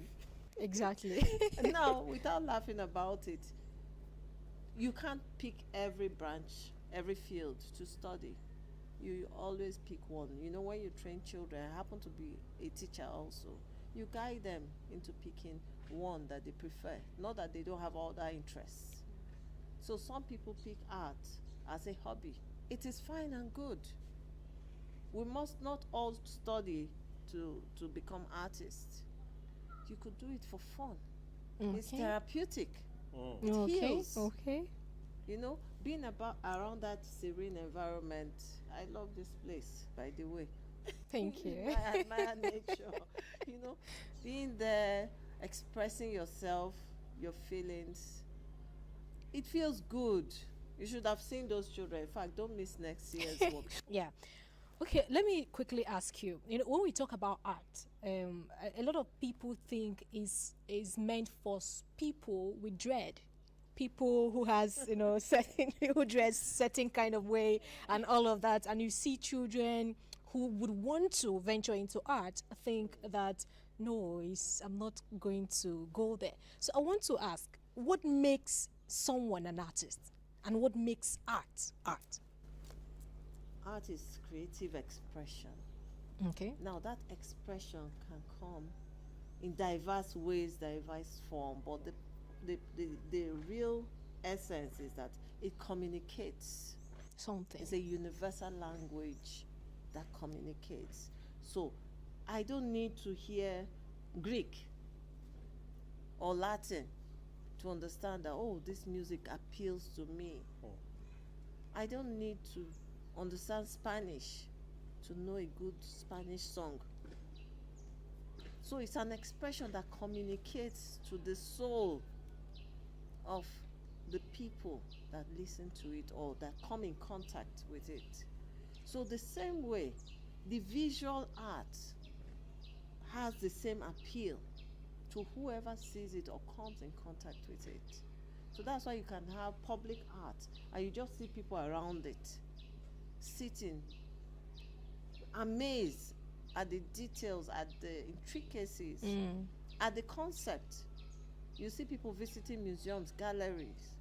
Exactly. Now, without laughing about it, you can't pick every branch, every field to study. You always pick one. You know, when you train children, I happen to be a teacher also, you guide them into picking one that they prefer, not that they don't have other interests. So some people pick art as a hobby. It is fine and good. We must not all study to become artists. You could do it for fun. It's therapeutic. It heals. Okay. You know, being around that serene environment. I love this place, by the way. Thank you. I admire nature. You know, being there, expressing yourself, your feelings. It feels good. You should have seen those children. In fact, don't miss next year's workshop. Yeah. Okay, let me quickly ask you. You know, when we talk about art, a lot of people think is meant for people with dread, people who has who dress certain kind of way and all of that. And you see children who would want to venture into art think that no, I'm not going to go there. So I want to ask, what makes someone an artist, and what makes art art? Art is creative expression. Okay. Now that expression can come in diverse ways, diverse form, but the real essence is that it communicates something. It's a universal language that communicates. So I don't need to hear Greek or Latin to understand that, oh, this music appeals to me. I don't need to understand Spanish to know a good Spanish song. So it's an expression that communicates to the soul of the people that listen to it or that come in contact with it. So the same way, the visual art has the same appeal to whoever sees it or comes in contact with it. So that's why you can have public art and you just see people around it sitting amazed at the details, at the intricacies, at the concept. You see people visiting museums, galleries.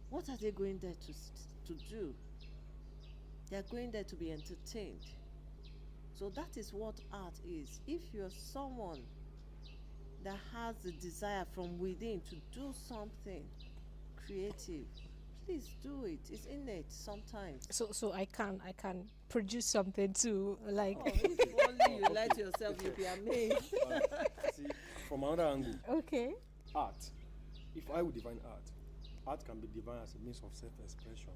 What are they going there to do? They are going there to be entertained. So that is what art is. If you're someone that has the desire from within to do something creative, please do it. It's innate sometimes. So I can produce something too, like. Oh, if only you let yourself, you'll be amazed. See, from another angle. Okay. Art. If I would define art can be defined as a means of self-expression.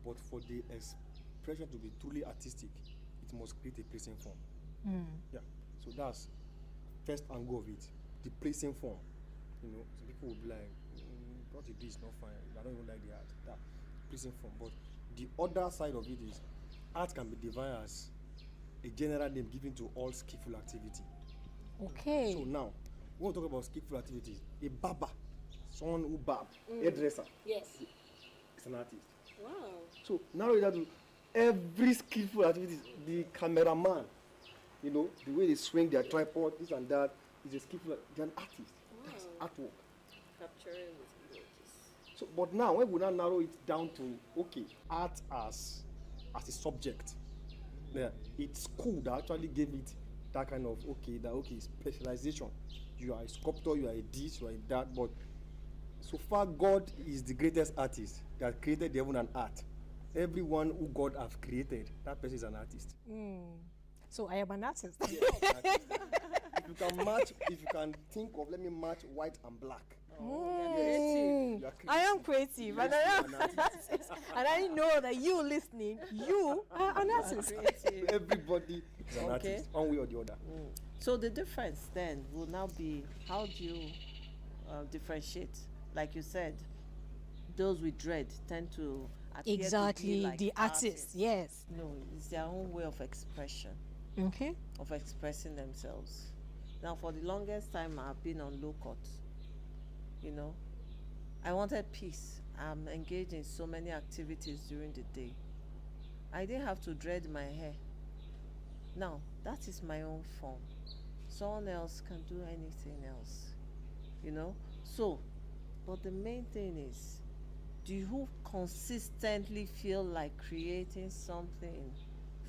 But for the expression to be truly artistic, it must create a placing form. Yeah. So that's first angle of it. The placing form. You know, some people will be like, what you do is not fine. I don't even like the art. That placing form. But the other side of it is art can be defined as a general name given to all skillful activity. Okay. So now, when we talk about skillful activities, a barber, someone who barb, hairdresser, yes, is an artist. Wow. So now we have to every skillful activity, the cameraman, you know, the way they swing their tripod, this and that, is a skillful. They're an artist. Wow. That's artwork. Capturing with images. So, but now when we now narrow it down to art as a subject, yeah, it's cool that actually gave it that kind of specialization. You are a sculptor, you are a this, you are a that, but so far God is the greatest artist that created heaven and earth. Everyone who God have created, that person is an artist. So I am an artist. If you can think of, let me match white and black. Creative. I am creative, and I am an artist. And I know that you listening, you are an artist. Everybody is an artist, one way or the other. So the difference then will now be, how do you differentiate? Like you said, those with dread tend to appear Exactly, to be like the artists, yes. No, it's their own way of expression. Okay. Of expressing themselves. Now, for the longest time, I've been on low cut. You know, I wanted peace. I'm engaged in so many activities during the day. I didn't have to dread my hair. Now, that is my own form. Someone else can do anything else. You know? So, but the main thing is, do you consistently feel like creating something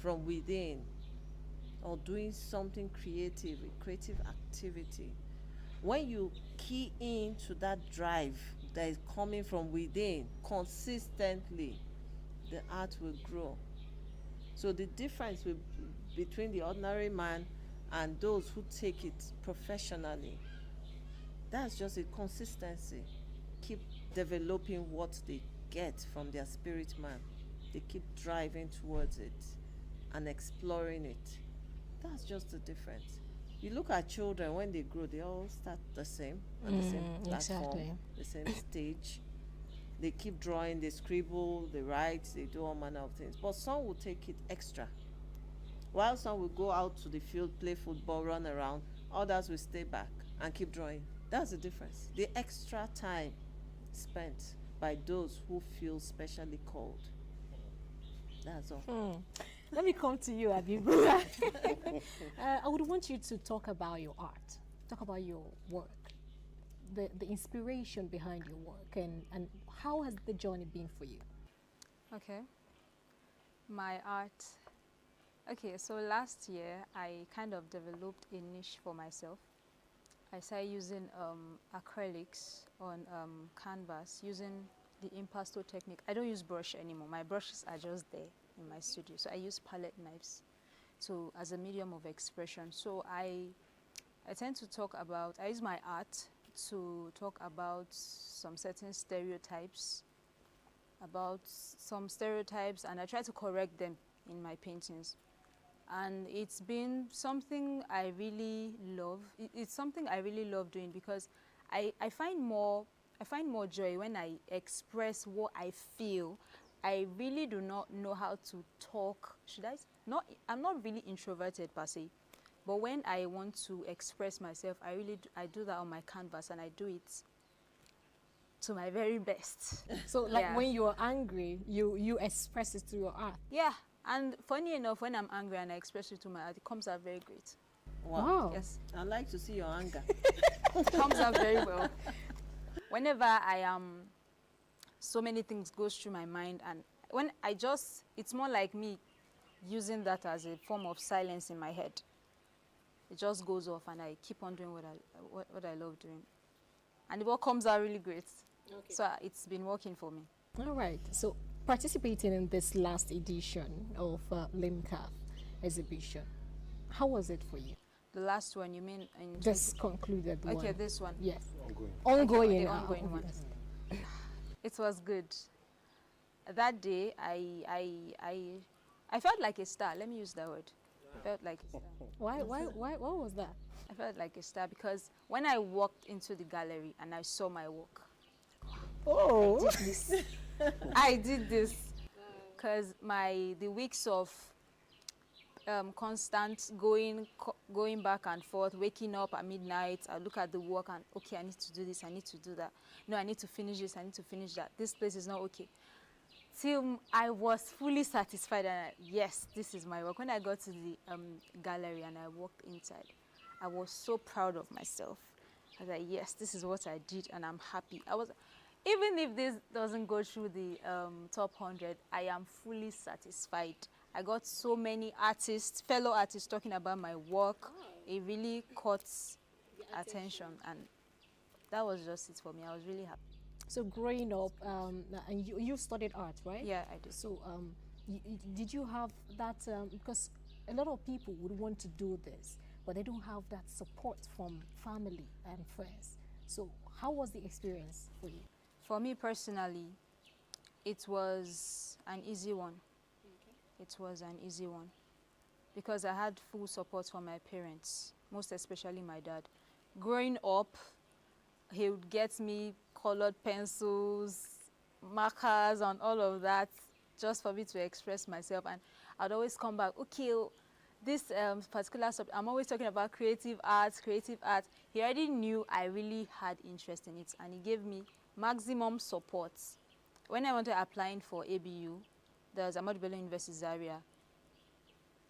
from within, or doing something creative, a creative activity? When you key into that drive that is coming from within consistently, the art will grow. So the difference between the ordinary man and those who take it professionally, that's just a consistency. Keep developing what they get from their spirit man. They keep driving towards it and exploring it. That's just the difference. You look at children, when they grow, they all start the same, on the same platform, exactly. the same stage. They keep drawing, they scribble, they write, they do all manner of things. But some will take it extra. While some will go out to the field, play football, run around, others will stay back and keep drawing. That's the difference. The extra time spent by those who feel specially called. That's all. Let me come to you, Abibula. I would want you to talk about your art, talk about your work, the inspiration behind your work, and how has the journey been for you? Okay. My art. Okay, so last year I kind of developed a niche for myself. I started using acrylics on canvas, using the impasto technique. I don't use brush anymore. My brushes are just there in my studio. So I use palette knives as a medium of expression. So I tend to talk about, I use my art to talk about some certain stereotypes, and I try to correct them in my paintings. And it's been something I really love. It's something I really love doing, because I find more joy when I express what I feel. I really do not know how to talk. I'm not really introverted per se, but when I want to express myself, I do that on my canvas, and I do it to my very best. So like when you're angry, you express it through your art. Yeah, and funny enough, when I'm angry and I express it to my art, it comes out very great. Wow. Yes. I like to see your anger. It comes out very well. Whenever I am, so many things goes through my mind, and when it's more like me using that as a form of silence in my head. It just goes off, and I keep on doing what I love doing, and it all comes out really great. Okay. So it's been working for me. All right. So participating in this last edition of LIMCAF exhibition, how was it for you? The last one, you mean? Just concluded one. Okay, this one. Yes. Ongoing. Ongoing. The ongoing one. It was good. That day, I felt like a star. Let me use that word. I felt like a star. Why? What was that? I felt like a star because when I walked into the gallery and I saw my work, oh, I did this because the weeks of constant going back and forth, waking up at midnight, I look at the work and okay, I need to do this, I need to do that. No, I need to finish this, I need to finish that. This place is not okay. Till I was fully satisfied and yes, this is my work. When I got to the gallery and I walked inside, I was so proud of myself. I was like, yes, this is what I did and I'm happy. Even if this doesn't go through the top 100, I am fully satisfied. I got so many fellow artists talking about my work. It really caught attention, and that was just it for me. I was really happy. So growing up, and you studied art, right? Yeah, I did. So did you have that, because a lot of people would want to do this, but they don't have that support from family and friends. So how was the experience for you? For me personally, it was an easy one. Okay. It was an easy one because I had full support from my parents. most especially my dad. Growing up, he would get me colored pencils, markers, and all of that, just for me to express myself. And I'd always come back, okay, this particular subject, I'm always talking about creative arts. He already knew I really had interest in it, and he gave me maximum support. When I wanted applying for ABU, there was Ahmadu Bello University Zaria.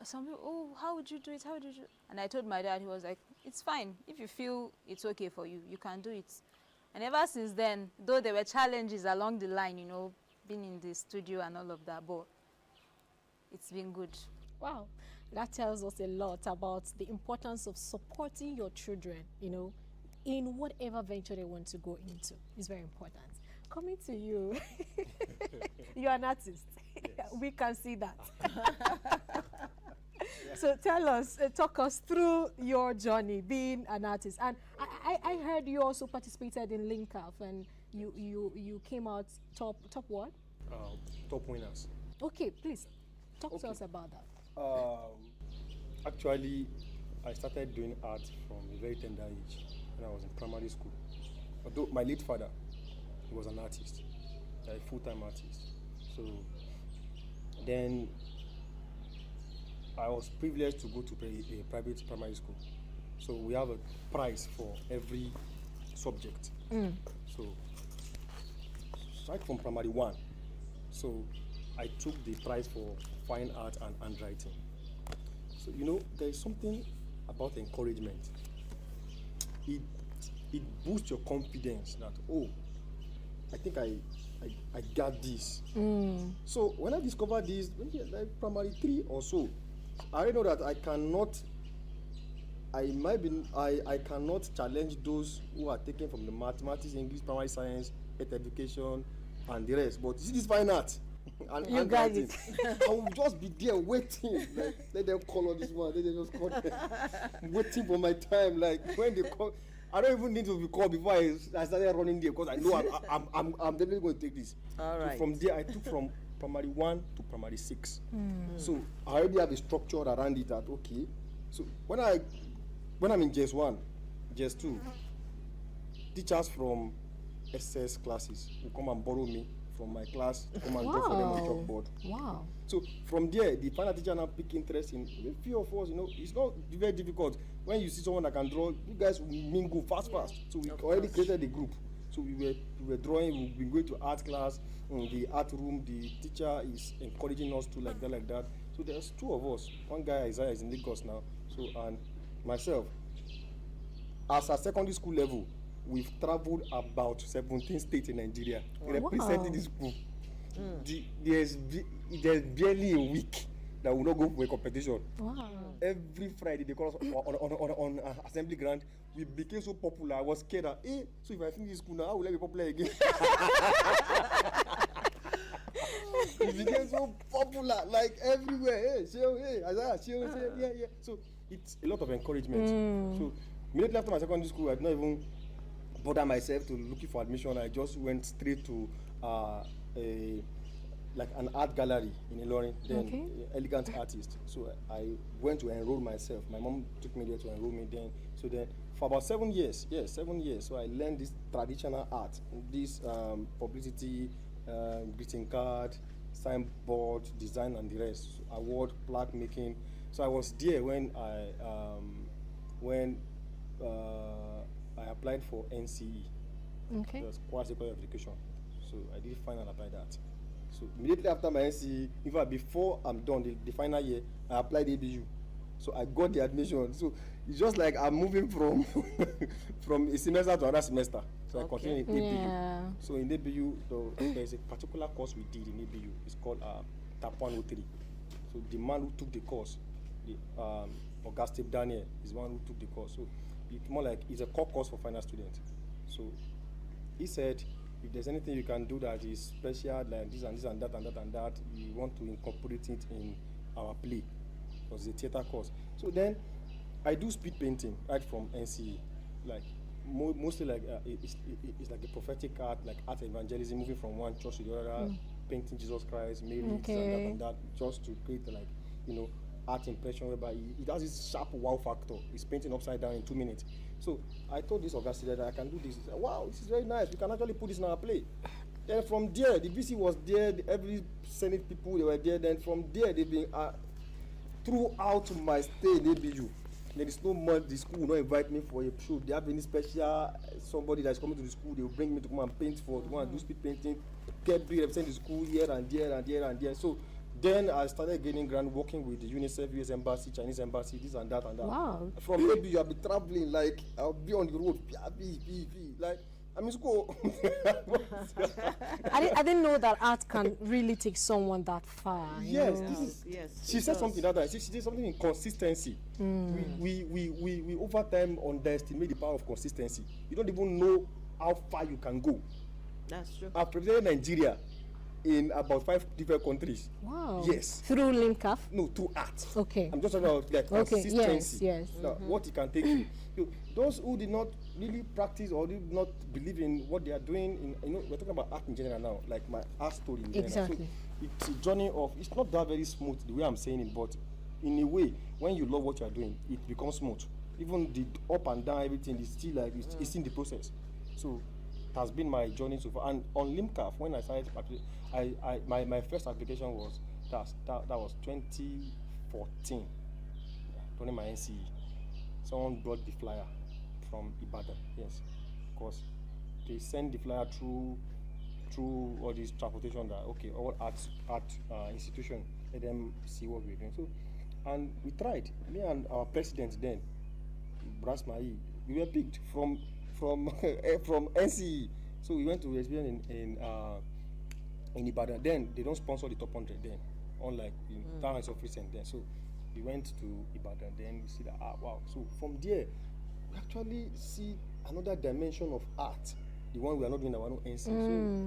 Some people, oh, how would you do it? How would you do it? And I told my dad, he was like, it's fine. If you feel it's okay for you, you can do it. And ever since then, though there were challenges along the line, you know, being in the studio and all of that, but it's been good. Wow, that tells us a lot about the importance of supporting your children, you know, in whatever venture they want to go into. It's very important. Coming to you, you're an artist. Yes. We can see that. So tell us, talk us through your journey being an artist. And I heard you also participated in LinkUp, and you came out top what? Top winners. Okay, please talk to us about that. Actually, I started doing art from a very tender age when I was in primary school. Although my late father, he was an artist, a full-time artist. So then I was privileged to go to a private primary school. So we have a prize for every subject. So right from primary 1, so I took the prize for fine art and handwriting. So you know, there is something about encouragement. It boosts your confidence that, oh, I think I got this. So when I discovered this, like primary 3 or so, I already know that I cannot challenge those who are taken from the mathematics, English, primary science, health education, and the rest. But see this fine art and you got it. I will just be there waiting. Like, let them call on this one. Let them just call. Waiting for my time. Like when they call, I don't even need to be called before I started running there, because I know I'm definitely going to take this. All right. So from there, I took from primary 1 to primary 6. So I already have a structure around it that, okay. So when I'm in JS1, JS2, teachers from SS classes will come and borrow me from my class to come and draw for them on chalkboard. Wow. So from there, the final teacher now pick interest in a few of us. You know, it's not very difficult. When you see someone that can draw, you guys will mingle fast. So we already created a group. So we were drawing. We've been going to art class, the art room. The teacher is encouraging us to like that. So there's 2 of us. One guy Isaiah is in Lagos now. So and myself. As a secondary school level, we've traveled about 17 states in Nigeria representing this group. There's barely a week that will not go for a competition. Wow. Every Friday they call us on assembly ground. We became so popular. I was scared that, so if I finish this school now, how will I be popular again? We became so popular, like everywhere. Yeah. So it's a lot of encouragement. So immediately after my secondary school, I did not even bother myself to looking for admission. I just went straight to an art gallery in Ilorin, then elegant artist. So I went to enroll myself. My mom took me there to enroll me then. So then for about 7 years, 7 years, so I learned this traditional art, this publicity, greeting card, signboard, design and the rest, award, plaque making. So I was there when I applied for NCE. It was quality education. So I did final apply that. So immediately after my NCE, in fact before I'm done the final year, I applied ABU. So I got the admission. So it's just like I'm moving from from a semester to another semester. So I continue in ABU. Yeah. So in ABU, there's a particular course we did in ABU. It's called TAP 103. So the man who took the course, the Auguste Daniel, is the one who took the course. So it's more like it's a core course for final students. So he said, if there's anything you can do that is special, like this and that, we want to incorporate it in our play, because it's a theater course. So then I do speed painting right from NCE, like mostly like it's like a prophetic art, like art evangelism, moving from one church to the other, painting Jesus Christ, Mary, and that, just to create like art impression whereby it has this sharp wow factor. It's painting upside down in 2 minutes. So I told this August that I can do this. He said, wow, this is very nice. We can actually put this in our play. Then from there, the VC was there. Every Senate people, they were there. Then from there, they've been throughout my stay in ABU. There is no month the school will not invite me for a show. They have any special somebody that's coming to the school, they will bring me to come and paint to go and do speed painting. Get big represent the school here and there and there and there. So then I started getting grant working with the UNICEF, US Embassy, Chinese Embassy, this and that and that. Wow. From ABU, I'll be traveling, like I'll be on the road, like I'm in school. I didn't know that art can really take someone that far. Yes, you know? this is. Yes, she said something that time. She did something in consistency. We over time underestimate the power of consistency. You don't even know how far you can go. That's true. I've represented Nigeria in about 5 different countries. Wow. Yes. Through LIMCAF? No, through art. Okay. I'm just talking about like Okay. consistency. Yes. Now, what it can take you. Those who did not really practice or did not believe in what they are doing, we're talking about art in general now, like my art story in general. Exactly. So it's a journey of, it's not that very smooth the way I'm saying it, but in a way, when you love what you are doing, it becomes smooth. Even the up and down, everything is still like, it's in the process. So it has been my journey so far. And on LIMCAF, when I started, my first application was, that was 2014, during my NCE. Someone brought the flyer from Ibadan, yes, because they send the flyer through all this transportation that, okay, all art institution, let them see what we're doing. So, and we tried, me and our president then, Bras Mai, we were picked from NCE. So we went to experience in Ibadan. Then they don't sponsor the top 100 then, unlike in town is recent then. So we went to Ibadan, then we see that, wow. So from there, we actually see another dimension of art, the one we are not doing our own NC. So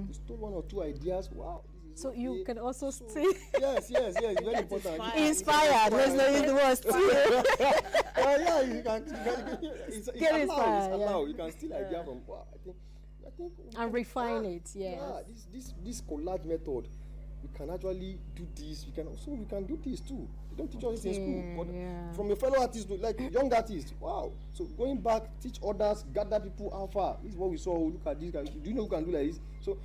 we stole 1 or 2 ideas. Wow. So you can also see. Yes, very important. Inspired. Let's not use the word steal. Yeah, you can. It's get inspired. It's allowed. You can steal idea from. Wow, I think. And refine it. Yes. Yeah, this collage method, we can actually do this. We can do this too. They don't teach us this in school, but from your fellow artists, like young artists. Wow. So going back, teach others, gather people how far. This is what we saw. Look at this guy. Do you know who can do like this? So,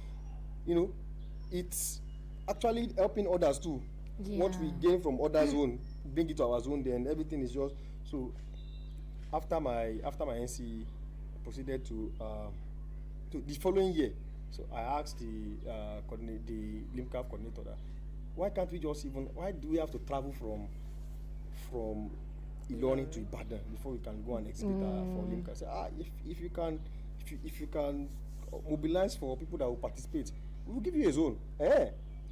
it's actually helping others too. Yeah. What we gain from others' own, bring it to our zone. Then everything is just so. After my NC, I proceeded to the following year. So I asked the LIMCAF coordinator that, why can't we just why do we have to travel from Ilorin to Ibadan before we can go and exhibit for LIMCAF? I said, if you can mobilize for people that will participate, we will give you a zone.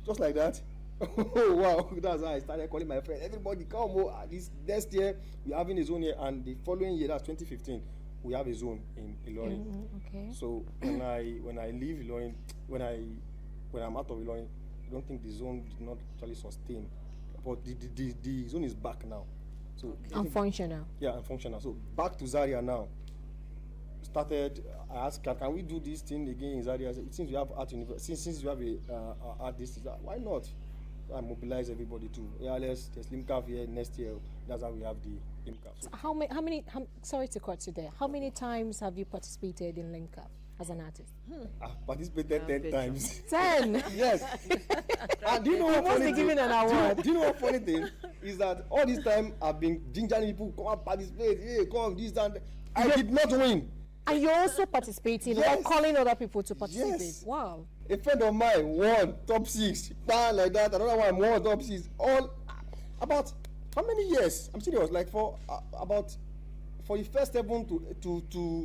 Just like that. Oh wow, that's how I started calling my friends. Everybody come this next year we're having a zone here, and the following year, that's 2015, we have a zone in Ilorin. Okay. So when I leave Ilorin, when I'm out of Ilorin, I don't think the zone did not actually sustain. But the zone is back now. So and functional. Yeah, and functional. So back to Zaria now. I asked, can we do this thing again in Zaria? Since we have art university, since we have a art district, why not? I mobilize everybody too. Yeah, there's LIMCAF here next year. That's how we have the LIMCAF. So how many? Sorry to cut you there. How many times have you participated in LIMCAF as an artist? I've participated 10 times. 10. Yes. And do you know what must funny be given an award. Do you know what funny thing is that all this time I've been gingering people come and participate. Hey, come this and I did not win. And you're also participating, or calling other people to participate. Yes. Wow. A friend of mine won top 6, like that. Another one won top 6. All about how many years? I'm serious. Like for the first 7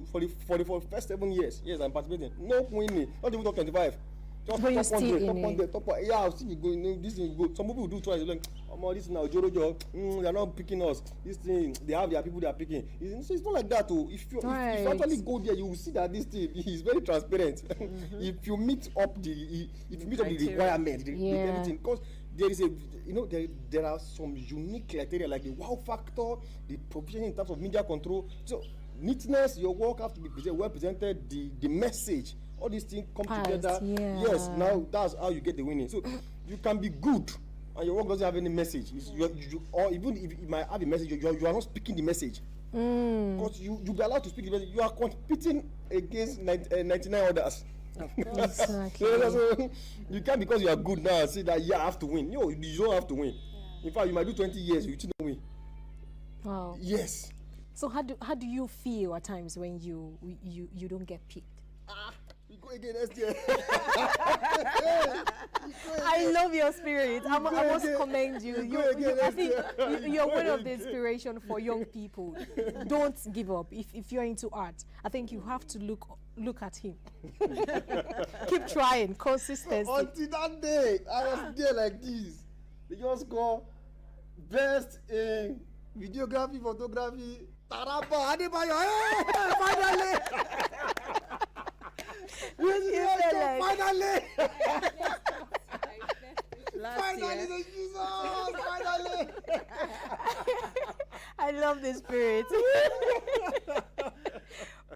for the first 7 years. Yes, I'm participating. No winning. Not even top 25. Just but top 100, top 100. Yeah, I'll still be going. This thing go. Some people do twice. Like, this now Joro. They're not picking us. This thing, they have their people they are picking. It's not like that too. If you actually go there, you will see that this thing is very transparent. If you meet up the requirement, everything, because there is there are some unique criteria like the wow factor, the provision in terms of media control. So neatness, your work have to be well presented. The message. All these things come together. Yeah. Yes, now that's how you get the winning. So you can be good and your work doesn't have any message, or even if it might have a message, you are not speaking the message. Because you be allowed to speak the message. You are competing against 99 others. Exactly. So you can't, because you are good now, say that I have to win. No, you don't have to win. In fact, you might do 20 years, you still don't win. Wow. Yes. So how do you feel at times when you don't get picked? We go again next year. I love your spirit. I must commend you. I think you're one of the inspiration for young people. Don't give up. If you're into art, I think you have to look at him. Keep trying. Consistency. Until that day, I was there like this. They just go best in videography, photography. Taraba, Adebayo. Hey, finally. Finally! Finally, Jesus! Finally! I love the spirit.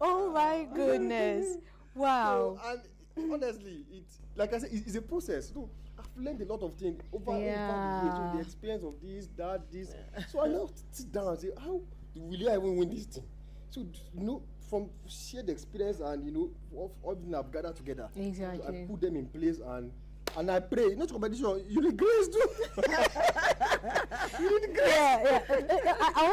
Oh my goodness! Wow. So, and honestly, it's like I said, it's a process. So I've learned a lot of things over the years. So the experience of this, that, this. So I now sit down and say, how will I even win this thing? So from shared experience and of everything I've gathered together, exactly. So I put them in place and I pray. Not competition. You need grace too. You need grace. Yeah. I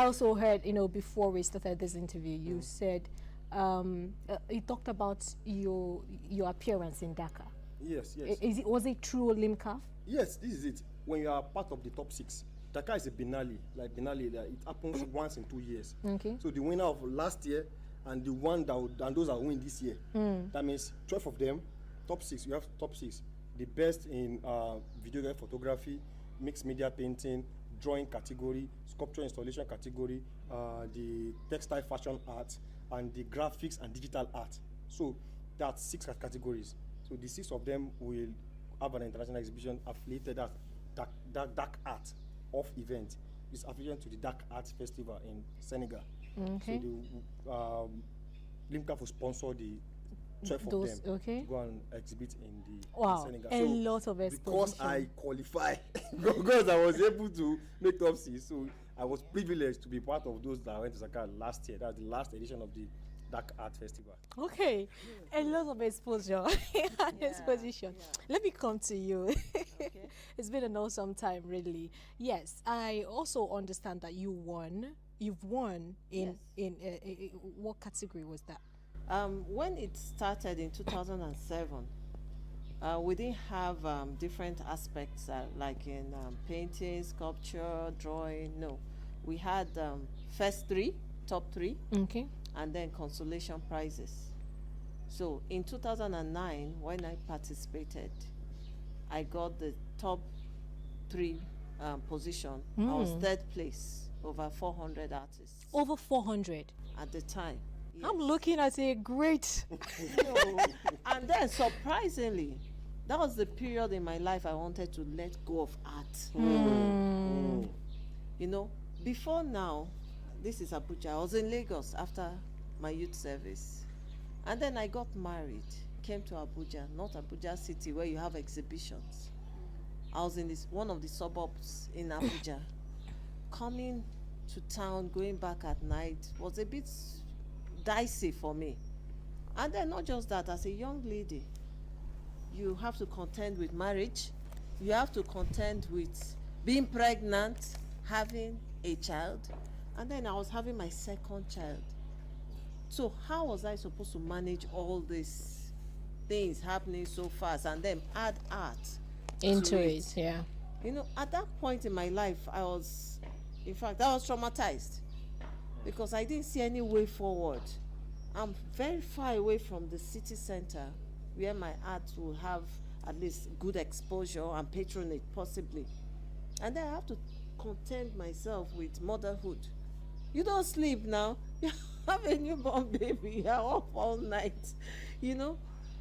also heard before we started this interview, you said you talked about your appearance in Dakar. Yes. Was it true Limcaf? Yes, this is it. When you are part of the top 6. Dakar is a Binali, it happens once in 2 years. Okay. So the winner of last year and the one and those that win this year, that means 12 of them, top 6. You have top 6. The best in video photography, mixed media painting, drawing category, sculpture installation category, the textile fashion art, and the graphics and digital art. So that's 6 categories. So the 6 of them will have an international exhibition affiliated as Dark Art off event. It's affiliated to the Dark Arts Festival in Senegal. Okay. So the Limcaf will sponsor the 12 of them to go and exhibit in Senegal. A lot of exposition. Because I qualify, because I was able to make top 6, so I was privileged to be part of those that went to Dakar last year. That's the last edition of the Dark Art Festival. Okay, a lot of exposure and exposition. Yeah. Let me come to you. Okay. It's been an awesome time, really. Yes, I also understand that you won. You've won in what category was that? When it started in 2007, we didn't have different aspects like in painting, sculpture, drawing. No, we had first 3, top 3. Okay. And then consolation prizes. So in 2009, when I participated, I got the top 3 position. I was 3rd place over 400 artists. Over 400? At the time. Yes. I'm looking at a great... And then surprisingly, that was the period in my life I wanted to let go of art. Before now, this is Abuja. I was in Lagos after my youth service. And then I got married, came to Abuja, not Abuja city where you have exhibitions. I was in one of the suburbs in Abuja. Coming to town, going back at night was a bit dicey for me. And then not just that, as a young lady, you have to contend with marriage. You have to contend with being pregnant, having a child. And then I was having my 2nd child. So how was I supposed to manage all these things happening so fast and then add art into it? Yeah. At that point in my life, I was traumatized because I didn't see any way forward. I'm very far away from the city center where my art will have at least good exposure and patronage possibly. And then I have to contend myself with motherhood. You don't sleep now. You have a newborn baby. You're up all night,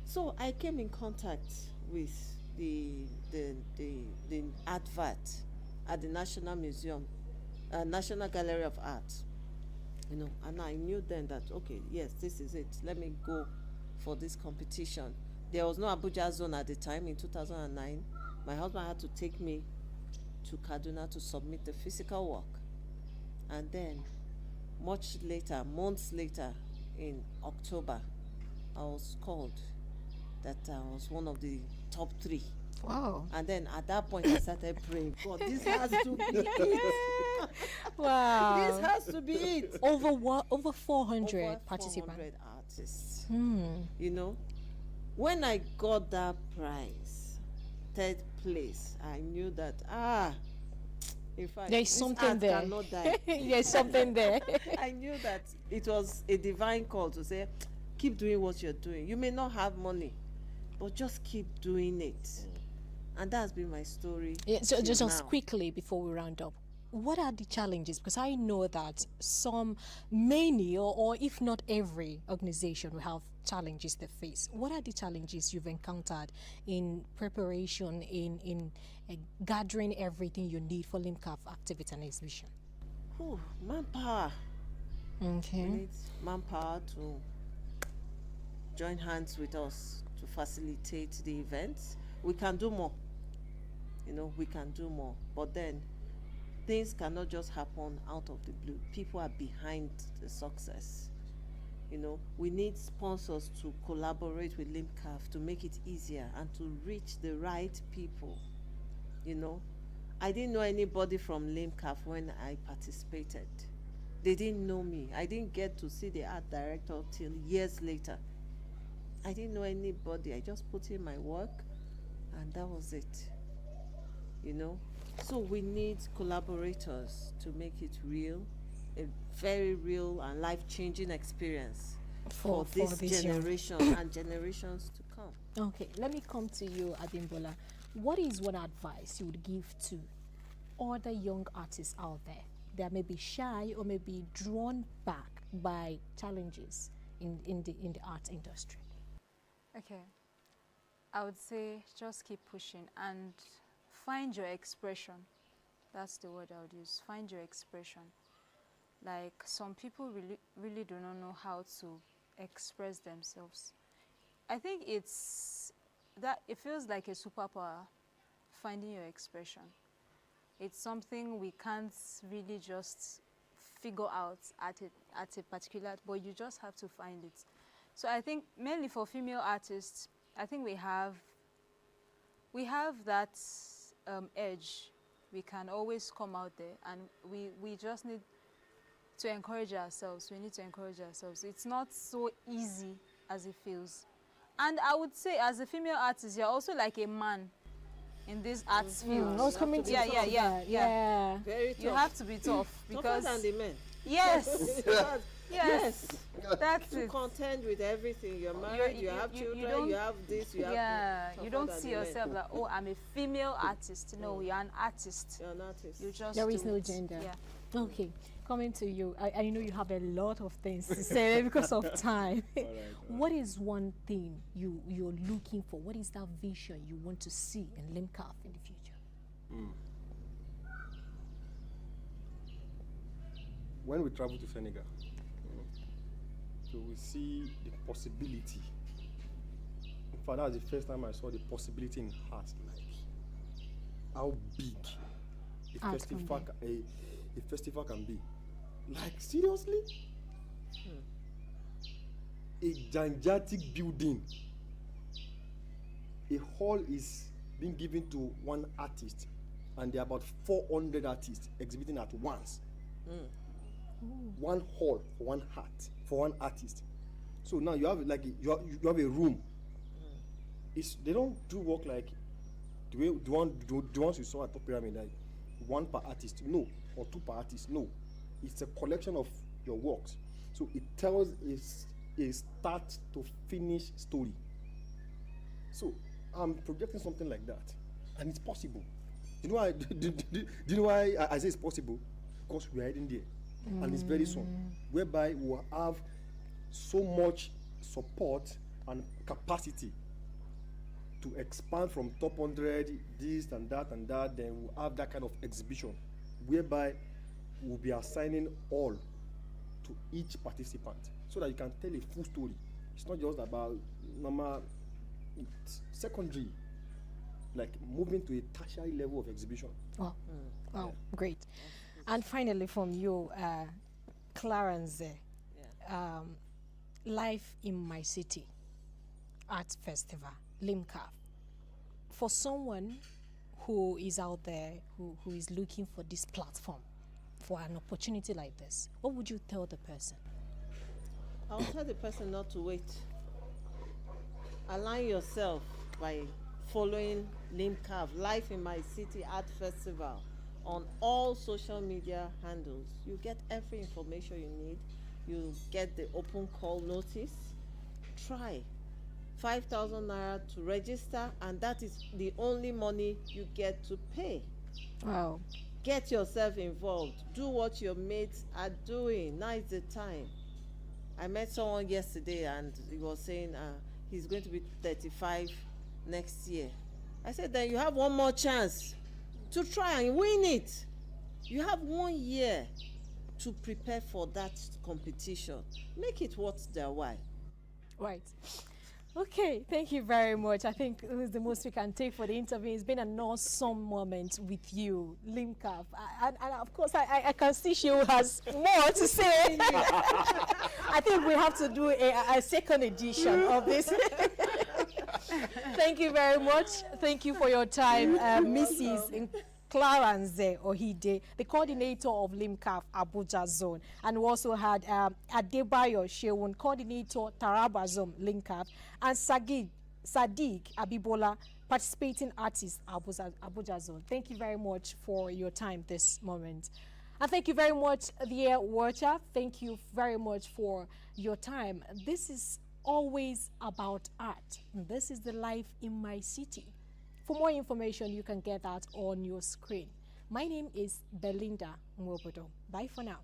So I came in contact with the advert at the National Museum, National Gallery of Art, and I knew then that, okay, yes, this is it. Let me go for this competition. There was no Abuja zone at the time in 2009. My husband had to take me to Kaduna to submit the physical work. And then, much later, months later, in October, I was called that I was one of the top 3. Wow. And then at that point, I started praying, God, this has to be it. Wow. This has to be it. Over what? Over 400 participants. 400 artists. Hmm. You know, when I got that prize, 3rd place, I knew that, in fact, There's this something art there. cannot die. There's something there. I knew that it was a divine call to say, keep doing what you're doing. You may not have money, but just keep doing it. And that's been my story. Yeah, so till just now. quickly before we round up, what are the challenges? Because I know that many, or if not every organization will have challenges they face. What are the challenges you've encountered in preparation, in gathering everything you need for LIMCAF activity and exhibition? Manpower. Okay. We need manpower to join hands with us to facilitate the events. We can do more. You know, we can do more. But then, things cannot just happen out of the blue. People are behind the success. You know, we need sponsors to collaborate with LIMCAF to make it easier and to reach the right people. You know, I didn't know anybody from LIMCAF when I participated. They didn't know me. I didn't get to see the art director till years later. I didn't know anybody. I just put in my work and that was it. You know, so we need collaborators to make it real, a very real and life-changing experience for this generation and generations to come. Okay, let me come to you, Abimbola. What is one advice you would give to other young artists out there that may be shy or may be drawn back by challenges in the art industry? Okay, I would say just keep pushing and find your expression. That's the word I would use. Find your expression. Like, some people really do not know how to express themselves. I think it feels like a superpower, finding your expression. It's something we can't really just figure out at a particular, but you just have to find it. So I think mainly for female artists, I think we have that edge. We can always come out there, and we just need to encourage ourselves. We need to encourage ourselves. It's not so easy as it feels. And I would say, as a female artist, you're also like a man in this arts field. I was coming to yeah. Very tough. You have to be tough because tougher than the men. Yes. Yes. That's to it. contend with everything. You're married, you have children, you have this, you have you don't see yourself like, oh, I'm a female artist. No, you're an artist. You're an artist. You just there is do no it. gender. Yeah. Okay, coming to you. I know you have a lot of things to say because of time. All right. What is one thing you're looking for? What is that vision you want to see in LIMCAF in the future? When we travel to Senegal, so we see the possibility. In fact, that was the first time I saw the possibility in art, like how big a festival can be. Like, seriously? A gigantic building. A hall is being given to one artist, and there are about 400 artists exhibiting at once. One hall for one artist. So now you have like you have a room. They don't do work like the ones you saw at Top Pyramid, like one per artist, no, or two per artist, no. It's a collection of your works. So it tells a start to finish story. So I'm projecting something like that, and it's possible. You know why? Do you know why I say it's possible? Because we are heading there. And it's very soon, whereby we will have so much support and capacity to expand from top 100, this and that, then we'll have that kind of exhibition, whereby we'll be assigning all to each participant, so that you can tell a full story. It's not just about normal, it's secondary. like moving to a tertiary level of exhibition. Wow, wow, great. And finally, from you, Clarence, Life in My City Art Festival, LIMCAF. For someone who is out there, who is looking for this platform, for an opportunity like this, what would you tell the person? I'll tell the person not to wait. Align yourself by following LIMCAF, Life in My City Art Festival, on all social media handles. You get every information you need. You get the open call notice. Try. 5,000 naira to register, and that is the only money you get to pay. Wow. Get yourself involved. Do what your mates are doing. Now is the time. I met someone yesterday and he was saying he's going to be 35 next year. I said, then you have one more chance to try and win it. You have 1 year to prepare for that competition. Make it worth their while. Right. Okay, thank you very much. I think this is the most we can take for the interview. It's been an awesome moment with you, LIMCAF. And of course, I can see she has more to say. I think we have to do a second edition of this. Thank you very much. Thank you for your time, Mrs. Clarence Ohide, the coordinator of LIMCAF Abuja Zone. And we also had Adebayo Shewun, coordinator Taraba Zone LIMCAF, and Sadiq Abibola, participating artist Abuja Zone. Thank you very much for your time this moment. And thank you very much, dear watcher. Thank you very much for your time. This is always about art. This is the Life in My City. For more information, you can get that on your screen. My name is Belinda Mwobodo. Bye for now.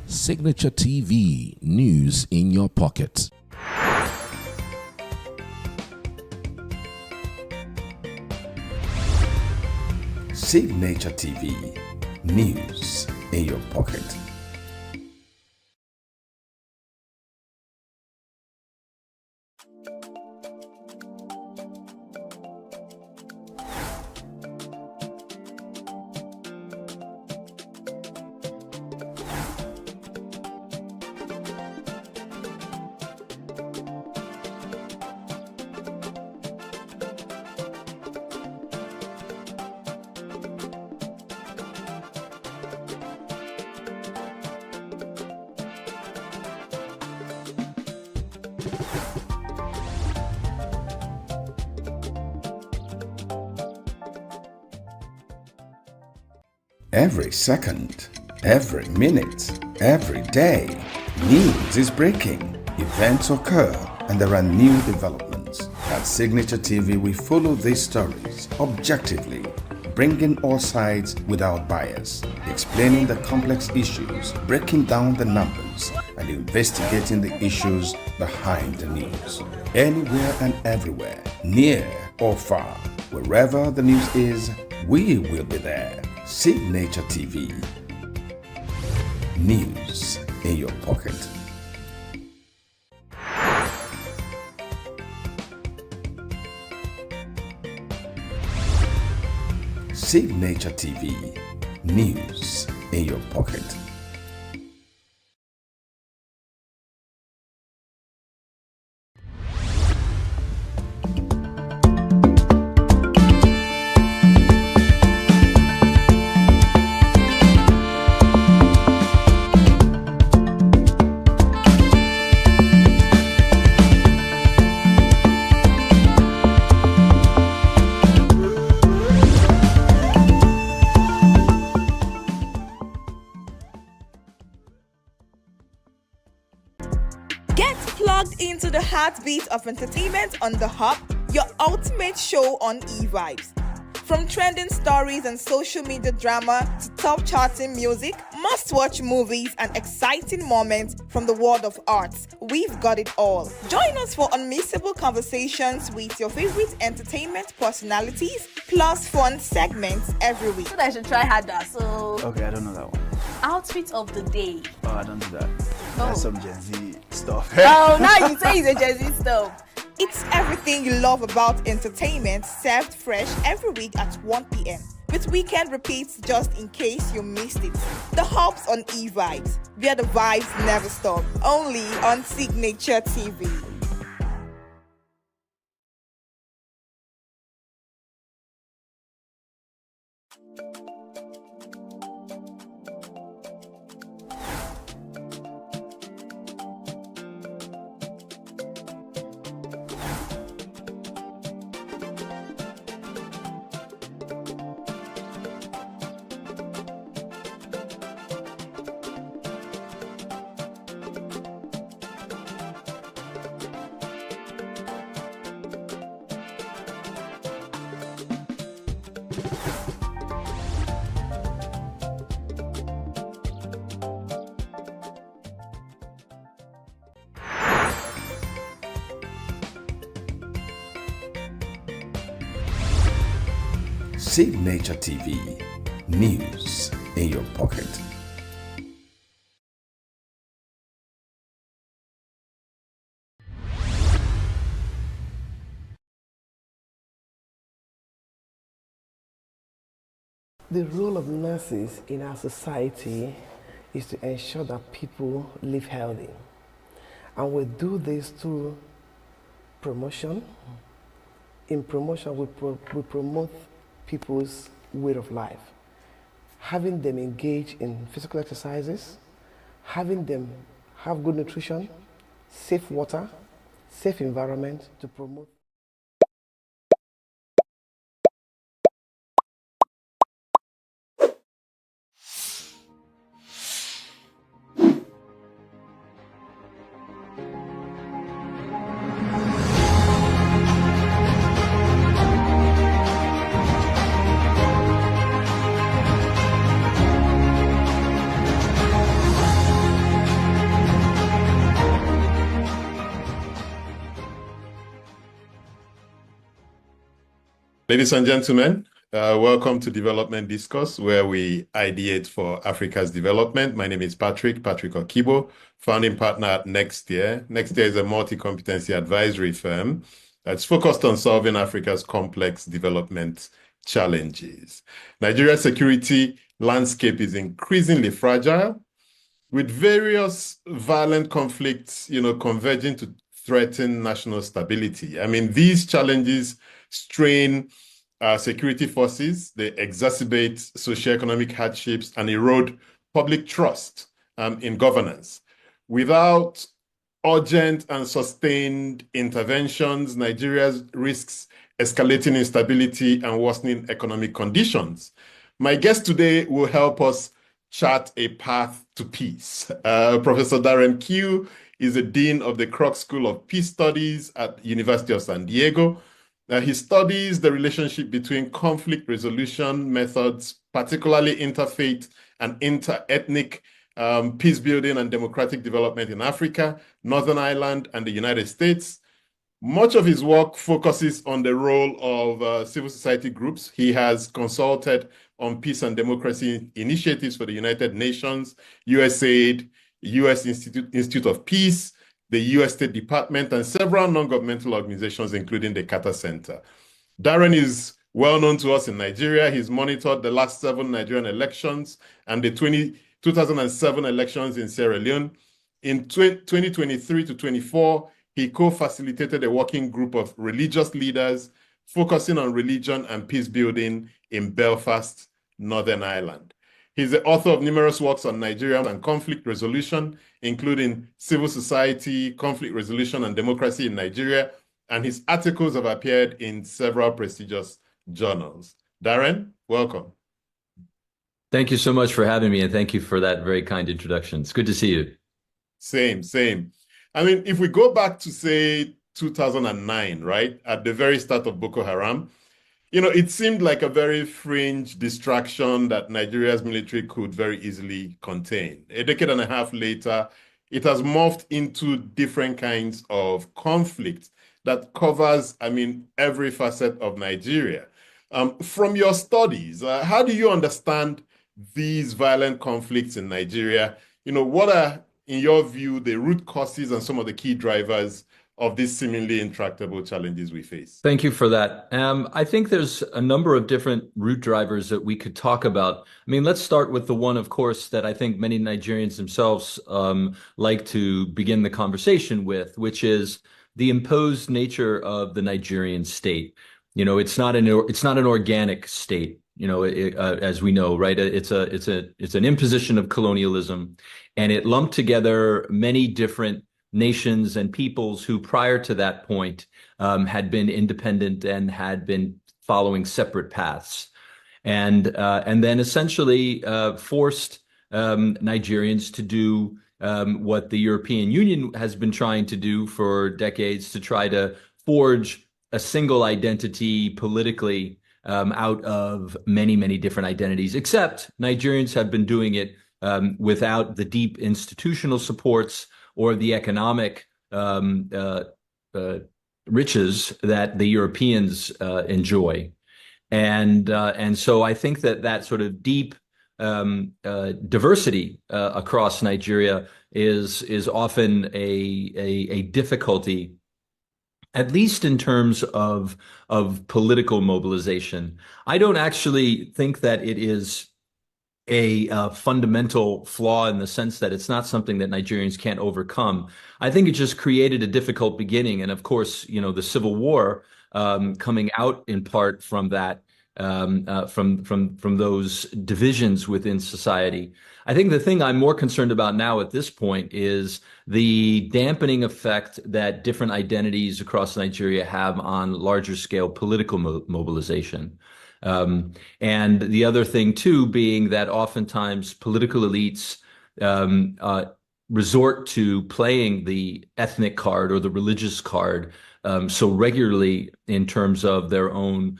Signature TV, news in your pocket. Signature TV, news in your pocket. Every second, every minute, every day, news is breaking, events occur, and there are new developments. At Signature TV, we follow these stories objectively, bringing all sides without bias, explaining the complex issues, breaking down the numbers, and investigating the issues behind the news. Anywhere and everywhere, near or far, wherever the news is, we will be there. Signature TV, news in your pocket. Signature TV, news in your pocket. Into the heartbeat of entertainment on The Hub, your ultimate show on eVibes. From trending stories and social media drama to top charting music, must-watch movies, and exciting moments from the world of arts. We've got it all. Join us for unmissable conversations with your favorite entertainment personalities, plus fun segments every week. I should try harder, so... Okay, I don't know that one. Outfit of the day. Oh, I don't do that. That's some Gen Z stuff. Oh, now you say it's a Gen Z stuff. It's everything you love about entertainment, served fresh every week at 1 p.m. with weekend repeats just in case you missed it. The Hubs on E-Vibes, where the vibes never stop. Only on Signature TV. Signature TV, news in your pocket. The role of nurses in our society is to ensure that people live healthy. And we do this through promotion. In promotion, we promote people's way of life, having them engage in physical exercises, having them have good nutrition, safe water, safe environment to promote. Ladies and gentlemen, welcome to Development Discourse, where we ideate for Africa's development. My name is Patrick Okibo, founding partner at Next Year. Next Year is a multi-competency advisory firm that's focused on solving Africa's complex development challenges. Nigeria's security landscape is increasingly fragile, with various violent conflicts, converging to threaten national stability. I mean, these challenges strain security forces, they exacerbate socioeconomic hardships and erode public trust in governance. Without urgent and sustained interventions, Nigeria risks escalating instability and worsening economic conditions. My guest today will help us chart a path to peace. Professor Darren Q is the Dean of the Kroc School of Peace Studies at University of San Diego. He studies the relationship between conflict resolution methods, particularly interfaith and inter-ethnic peace building and democratic development in Africa, Northern Ireland, and the United States. Much of his work focuses on the role of civil society groups. He has consulted on peace and democracy initiatives for the United Nations, USAID, U.S. Institute of Peace, the U.S. State Department, and several non-governmental organizations, including the Carter Center. Darren is well known to us in Nigeria. He's monitored the last 7 Nigerian elections and the 2007 elections in Sierra Leone. In 2023 to 24, he co-facilitated a working group of religious leaders focusing on religion and peace building in Belfast, Northern Ireland. He's the author of numerous works on Nigeria and conflict resolution, including civil society, conflict resolution, and democracy in Nigeria, and his articles have appeared in several prestigious journals. Darren, welcome. Thank you so much for having me, and thank you for that very kind introduction. It's good to see you. Same. I mean, if we go back to, say, 2009, right, at the very start of Boko Haram, It seemed like a very fringe distraction that Nigeria's military could very easily contain. A decade and a half later, it has morphed into different kinds of conflict that covers, every facet of Nigeria. From your studies, how do you understand these violent conflicts in Nigeria? What are, in your view, the root causes and some of the key drivers of these seemingly intractable challenges we face? Thank you for that. I think there's a number of different root drivers that we could talk about. Let's start with the one, of course, that I think many Nigerians themselves like to begin the conversation with, which is the imposed nature of the Nigerian state. It's not an organic state. As we know, right? It's an imposition of colonialism, and it lumped together many different nations and peoples who, prior to that point, had been independent and had been following separate paths, and then essentially forced Nigerians to do what the European Union has been trying to do for decades, to try to forge a single identity politically out of many, many different identities, except Nigerians have been doing it without the deep institutional supports or the economic riches that the Europeans enjoy. And so I think that sort of deep diversity across Nigeria is often a difficulty, at least in terms of political mobilization. I don't actually think that it is a fundamental flaw in the sense that it's not something that Nigerians can't overcome. I think it just created a difficult beginning. And of course, the Civil War coming out in part from that, from those divisions within society. I think the thing I'm more concerned about now at this point is the dampening effect that different identities across Nigeria have on larger scale political mobilization. And the other thing, too, being that oftentimes political elites resort to playing the ethnic card or the religious card so regularly in terms of their own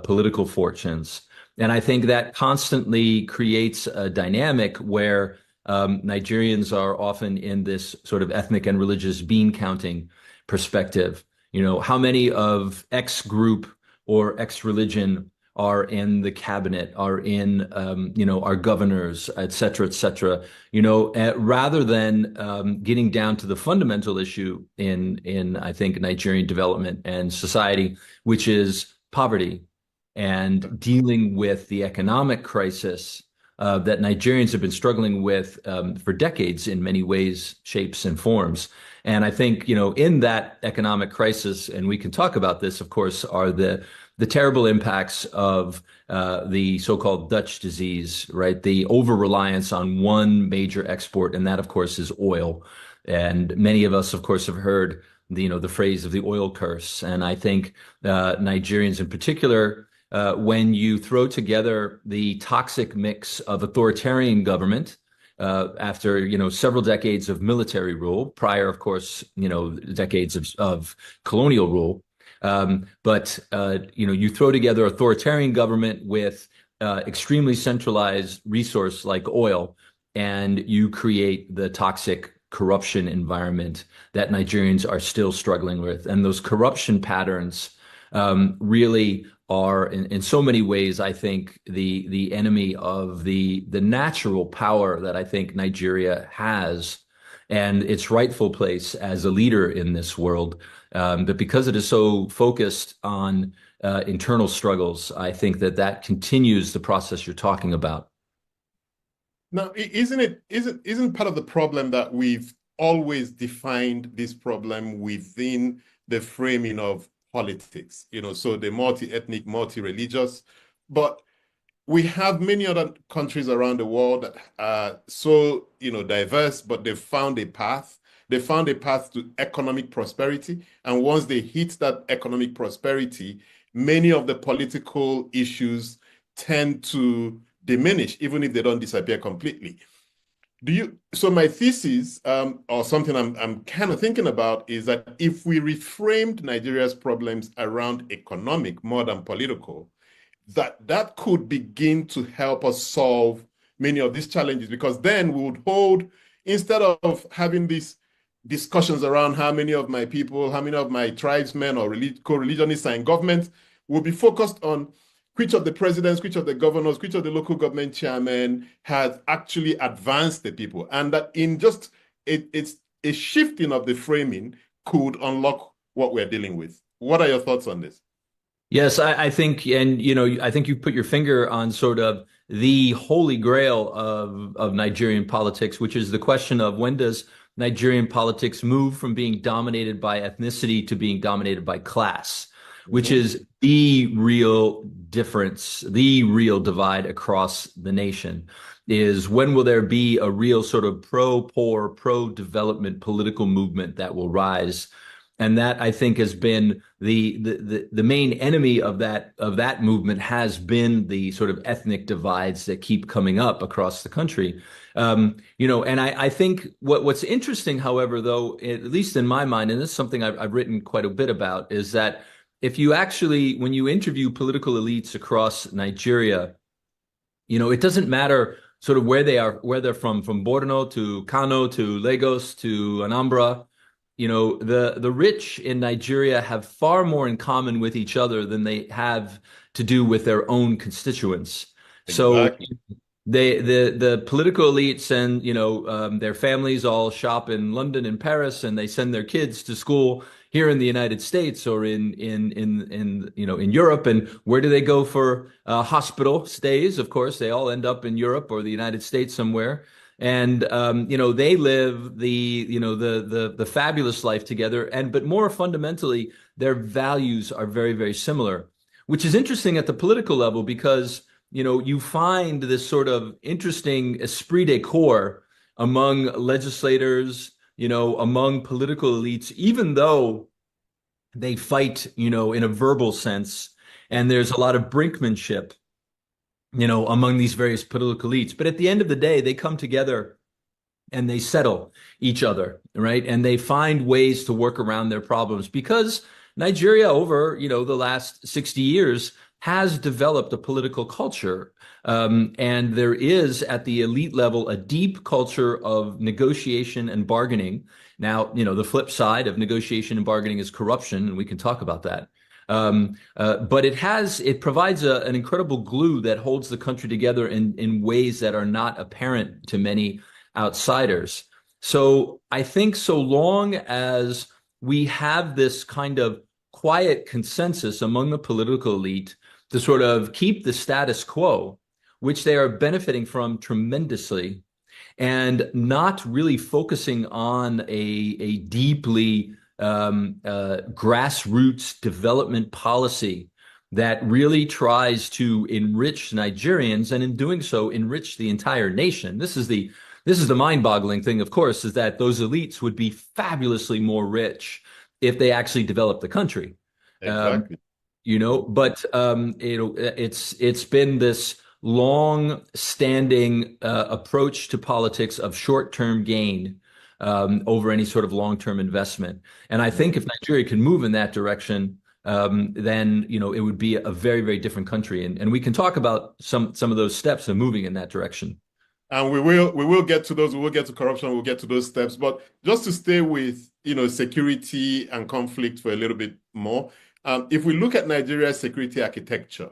political fortunes. And I think that constantly creates a dynamic where Nigerians are often in this sort of ethnic and religious bean counting perspective. How many of X group or X religion are in the cabinet, are in, our governors, et cetera, rather than getting down to the fundamental issue in I think, Nigerian development and society, which is poverty and dealing with the economic crisis that Nigerians have been struggling with for decades in many ways, shapes, and forms. And I think, in that economic crisis, and we can talk about this, of course, are the terrible impacts of the so-called Dutch disease, right? The over-reliance on one major export, and that, of course, is oil. And many of us, of course, have heard the phrase of the oil curse. And I think Nigerians in particular, when you throw together the toxic mix of authoritarian government, after several decades of military rule, prior, of course, decades of colonial rule, but you throw together authoritarian government with extremely centralized resource like oil, and you create the toxic corruption environment that Nigerians are still struggling with. And those corruption patterns really are in so many ways, I think, the enemy of the natural power that I think Nigeria has and its rightful place as a leader in this world. But because it is so focused on internal struggles, I think that continues the process you're talking about. Now, isn't part of the problem that we've always defined this problem within the framing of politics, so the multi-ethnic, multi-religious, but we have many other countries around the world that are so, diverse, but they've found a path. They found a path to economic prosperity. And once they hit that economic prosperity, many of the political issues tend to diminish, even if they don't disappear completely. So my thesis, or something I'm kind of thinking about, is that if we reframed Nigeria's problems around economic more than political, that could begin to help us solve many of these challenges, because then we would hold, instead of having these discussions around how many of my people, how many of my tribesmen or co-religionists are in government, we'll be focused on which of the presidents, which of the governors, which of the local government chairmen has actually advanced the people. And that in just it's a shifting of the framing could unlock what we're dealing with. What are your thoughts on this? Yes, I think, and I think you put your finger on sort of the holy grail of Nigerian politics, which is the question of when does Nigerian politics move from being dominated by ethnicity to being dominated by class, which is the real difference, the real divide across the nation, is when will there be a real sort of pro-poor, pro-development political movement that will rise. And that, I think, has been the main enemy of that movement has been the sort of ethnic divides that keep coming up across the country. And I think what's interesting, however, though, at least in my mind, and this is something I've written quite a bit about, is that if you actually, when you interview political elites across Nigeria, it doesn't matter sort of where they are, where they're from Borno to Kano to Lagos to Anambra. The rich in Nigeria have far more in common with each other than they have to do with their own constituents. Exactly. So the political elite send, their families all shop in London and Paris, and they send their kids to school here in the United States or in Europe. And where do they go for hospital stays? Of course, they all end up in Europe or the United States somewhere. And they live the fabulous life together, but more fundamentally, their values are very, very similar, which is interesting at the political level because you find this sort of interesting esprit de corps among legislators, among political elites, even though they fight, in a verbal sense, and there's a lot of brinkmanship among these various political elites. But at the end of the day, they come together and they settle each other, right? And they find ways to work around their problems because Nigeria over, the last 60 years has developed a political culture. And there is at the elite level a deep culture of negotiation and bargaining. Now, the flip side of negotiation and bargaining is corruption, and we can talk about that. But it provides an incredible glue that holds the country together in ways that are not apparent to many outsiders. So I think so long as we have this kind of quiet consensus among the political elite to sort of keep the status quo, which they are benefiting from tremendously, and not really focusing on a deeply grassroots development policy that really tries to enrich Nigerians, and in doing so, enrich the entire nation. This is the mind-boggling thing, of course, is that those elites would be fabulously more rich if they actually developed the country. Exactly. But it's been this long-standing approach to politics of short-term gain over any sort of long-term investment. And I think if Nigeria can move in that direction, then it would be a very, very different country. And we can talk about some of those steps of moving in that direction. And we will get to those. We will get to corruption. We'll get to those steps. But just to stay with security and conflict for a little bit more, if we look at Nigeria's security architecture,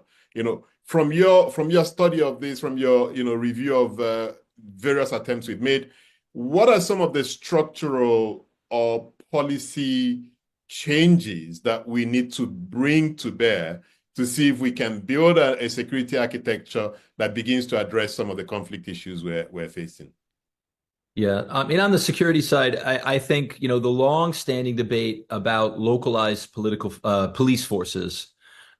from your study of this, from your review of various attempts we've made, what are some of the structural or policy changes that we need to bring to bear to see if we can build a security architecture that begins to address some of the conflict issues we're facing? Yeah, on the security side, I think, the long-standing debate about localized police forces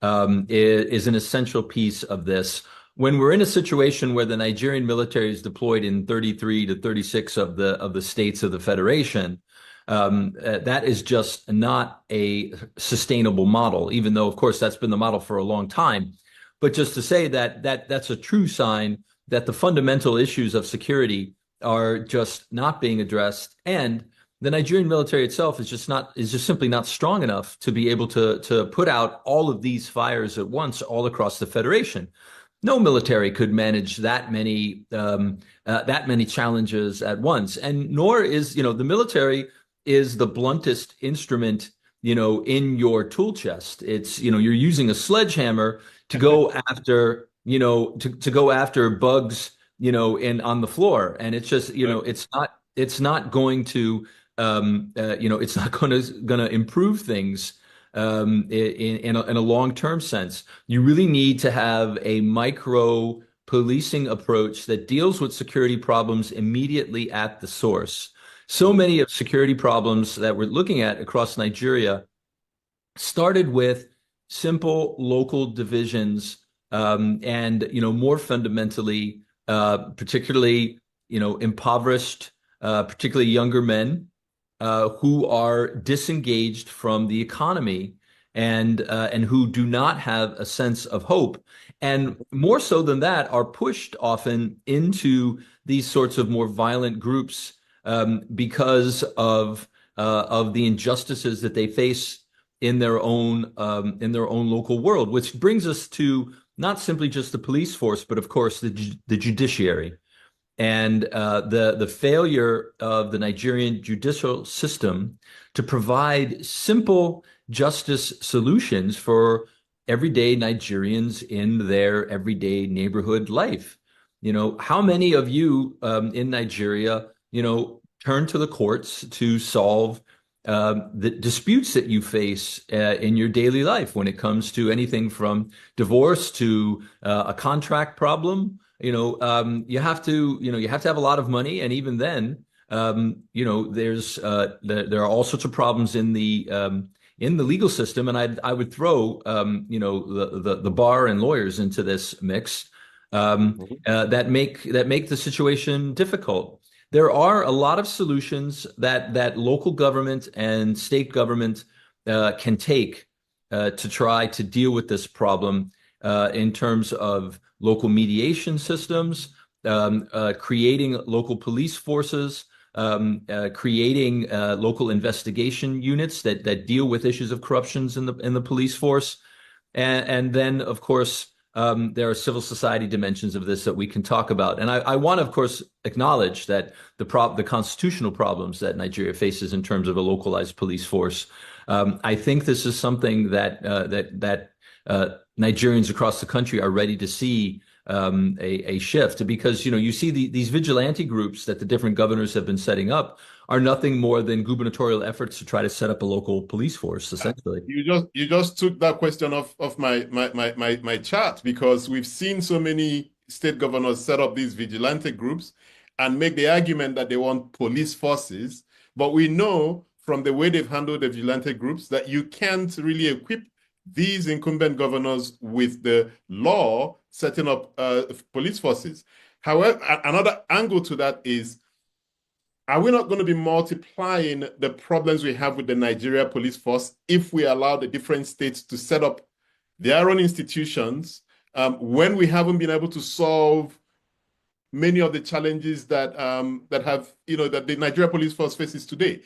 is an essential piece of this. When we're in a situation where the Nigerian military is deployed in 33 to 36 of the states of the Federation, that is just not a sustainable model, even though, of course, that's been the model for a long time. But just to say that's a true sign that the fundamental issues of security are just not being addressed, and the Nigerian military itself is just simply not strong enough to be able to put out all of these fires at once all across the Federation. No military could manage that many challenges at once, and nor is the military is the bluntest instrument in your tool chest. It's you're using a sledgehammer to go after to go after bugs on the floor, and it's just it's not going to it's not going to improve things in a long-term sense. You really need to have a micro policing approach that deals with security problems immediately at the source. So many of security problems that we're looking at across Nigeria started with simple local divisions, and more fundamentally, particularly impoverished, particularly younger men who are disengaged from the economy and who do not have a sense of hope, and more so than that, are pushed often into these sorts of more violent groups because of the injustices that they face in their own local world. Which brings us to not simply just the police force, but of course the judiciary. And the failure of the Nigerian judicial system to provide simple justice solutions for everyday Nigerians in their everyday neighborhood life. How many of you in Nigeria, turn to the courts to solve the disputes that you face in your daily life when it comes to anything from divorce to a contract problem? You have to have a lot of money, and even then, there are all sorts of problems in the legal system, and I would throw the bar and lawyers into this mix that make the situation difficult. There are a lot of solutions that local government and state government can take to try to deal with this problem in terms of local mediation systems, creating local police forces, creating local investigation units that deal with issues of corruptions in the police force, and then of course there are civil society dimensions of this that we can talk about. And I want to, of course, acknowledge that the constitutional problems that Nigeria faces in terms of a localized police force. I think this is something that Nigerians across the country are ready to see a shift, because you see these vigilante groups that the different governors have been setting up are nothing more than gubernatorial efforts to try to set up a local police force, essentially. You just took that question off my chart, because we've seen so many state governors set up these vigilante groups and make the argument that they want police forces, but we know from the way they've handled the vigilante groups that you can't really equip these incumbent governors with the law setting up police forces. However, another angle to that is, are we not going to be multiplying the problems we have with the Nigeria police force if we allow the different states to set up their own institutions when we haven't been able to solve many of the challenges that that the Nigeria police force faces today?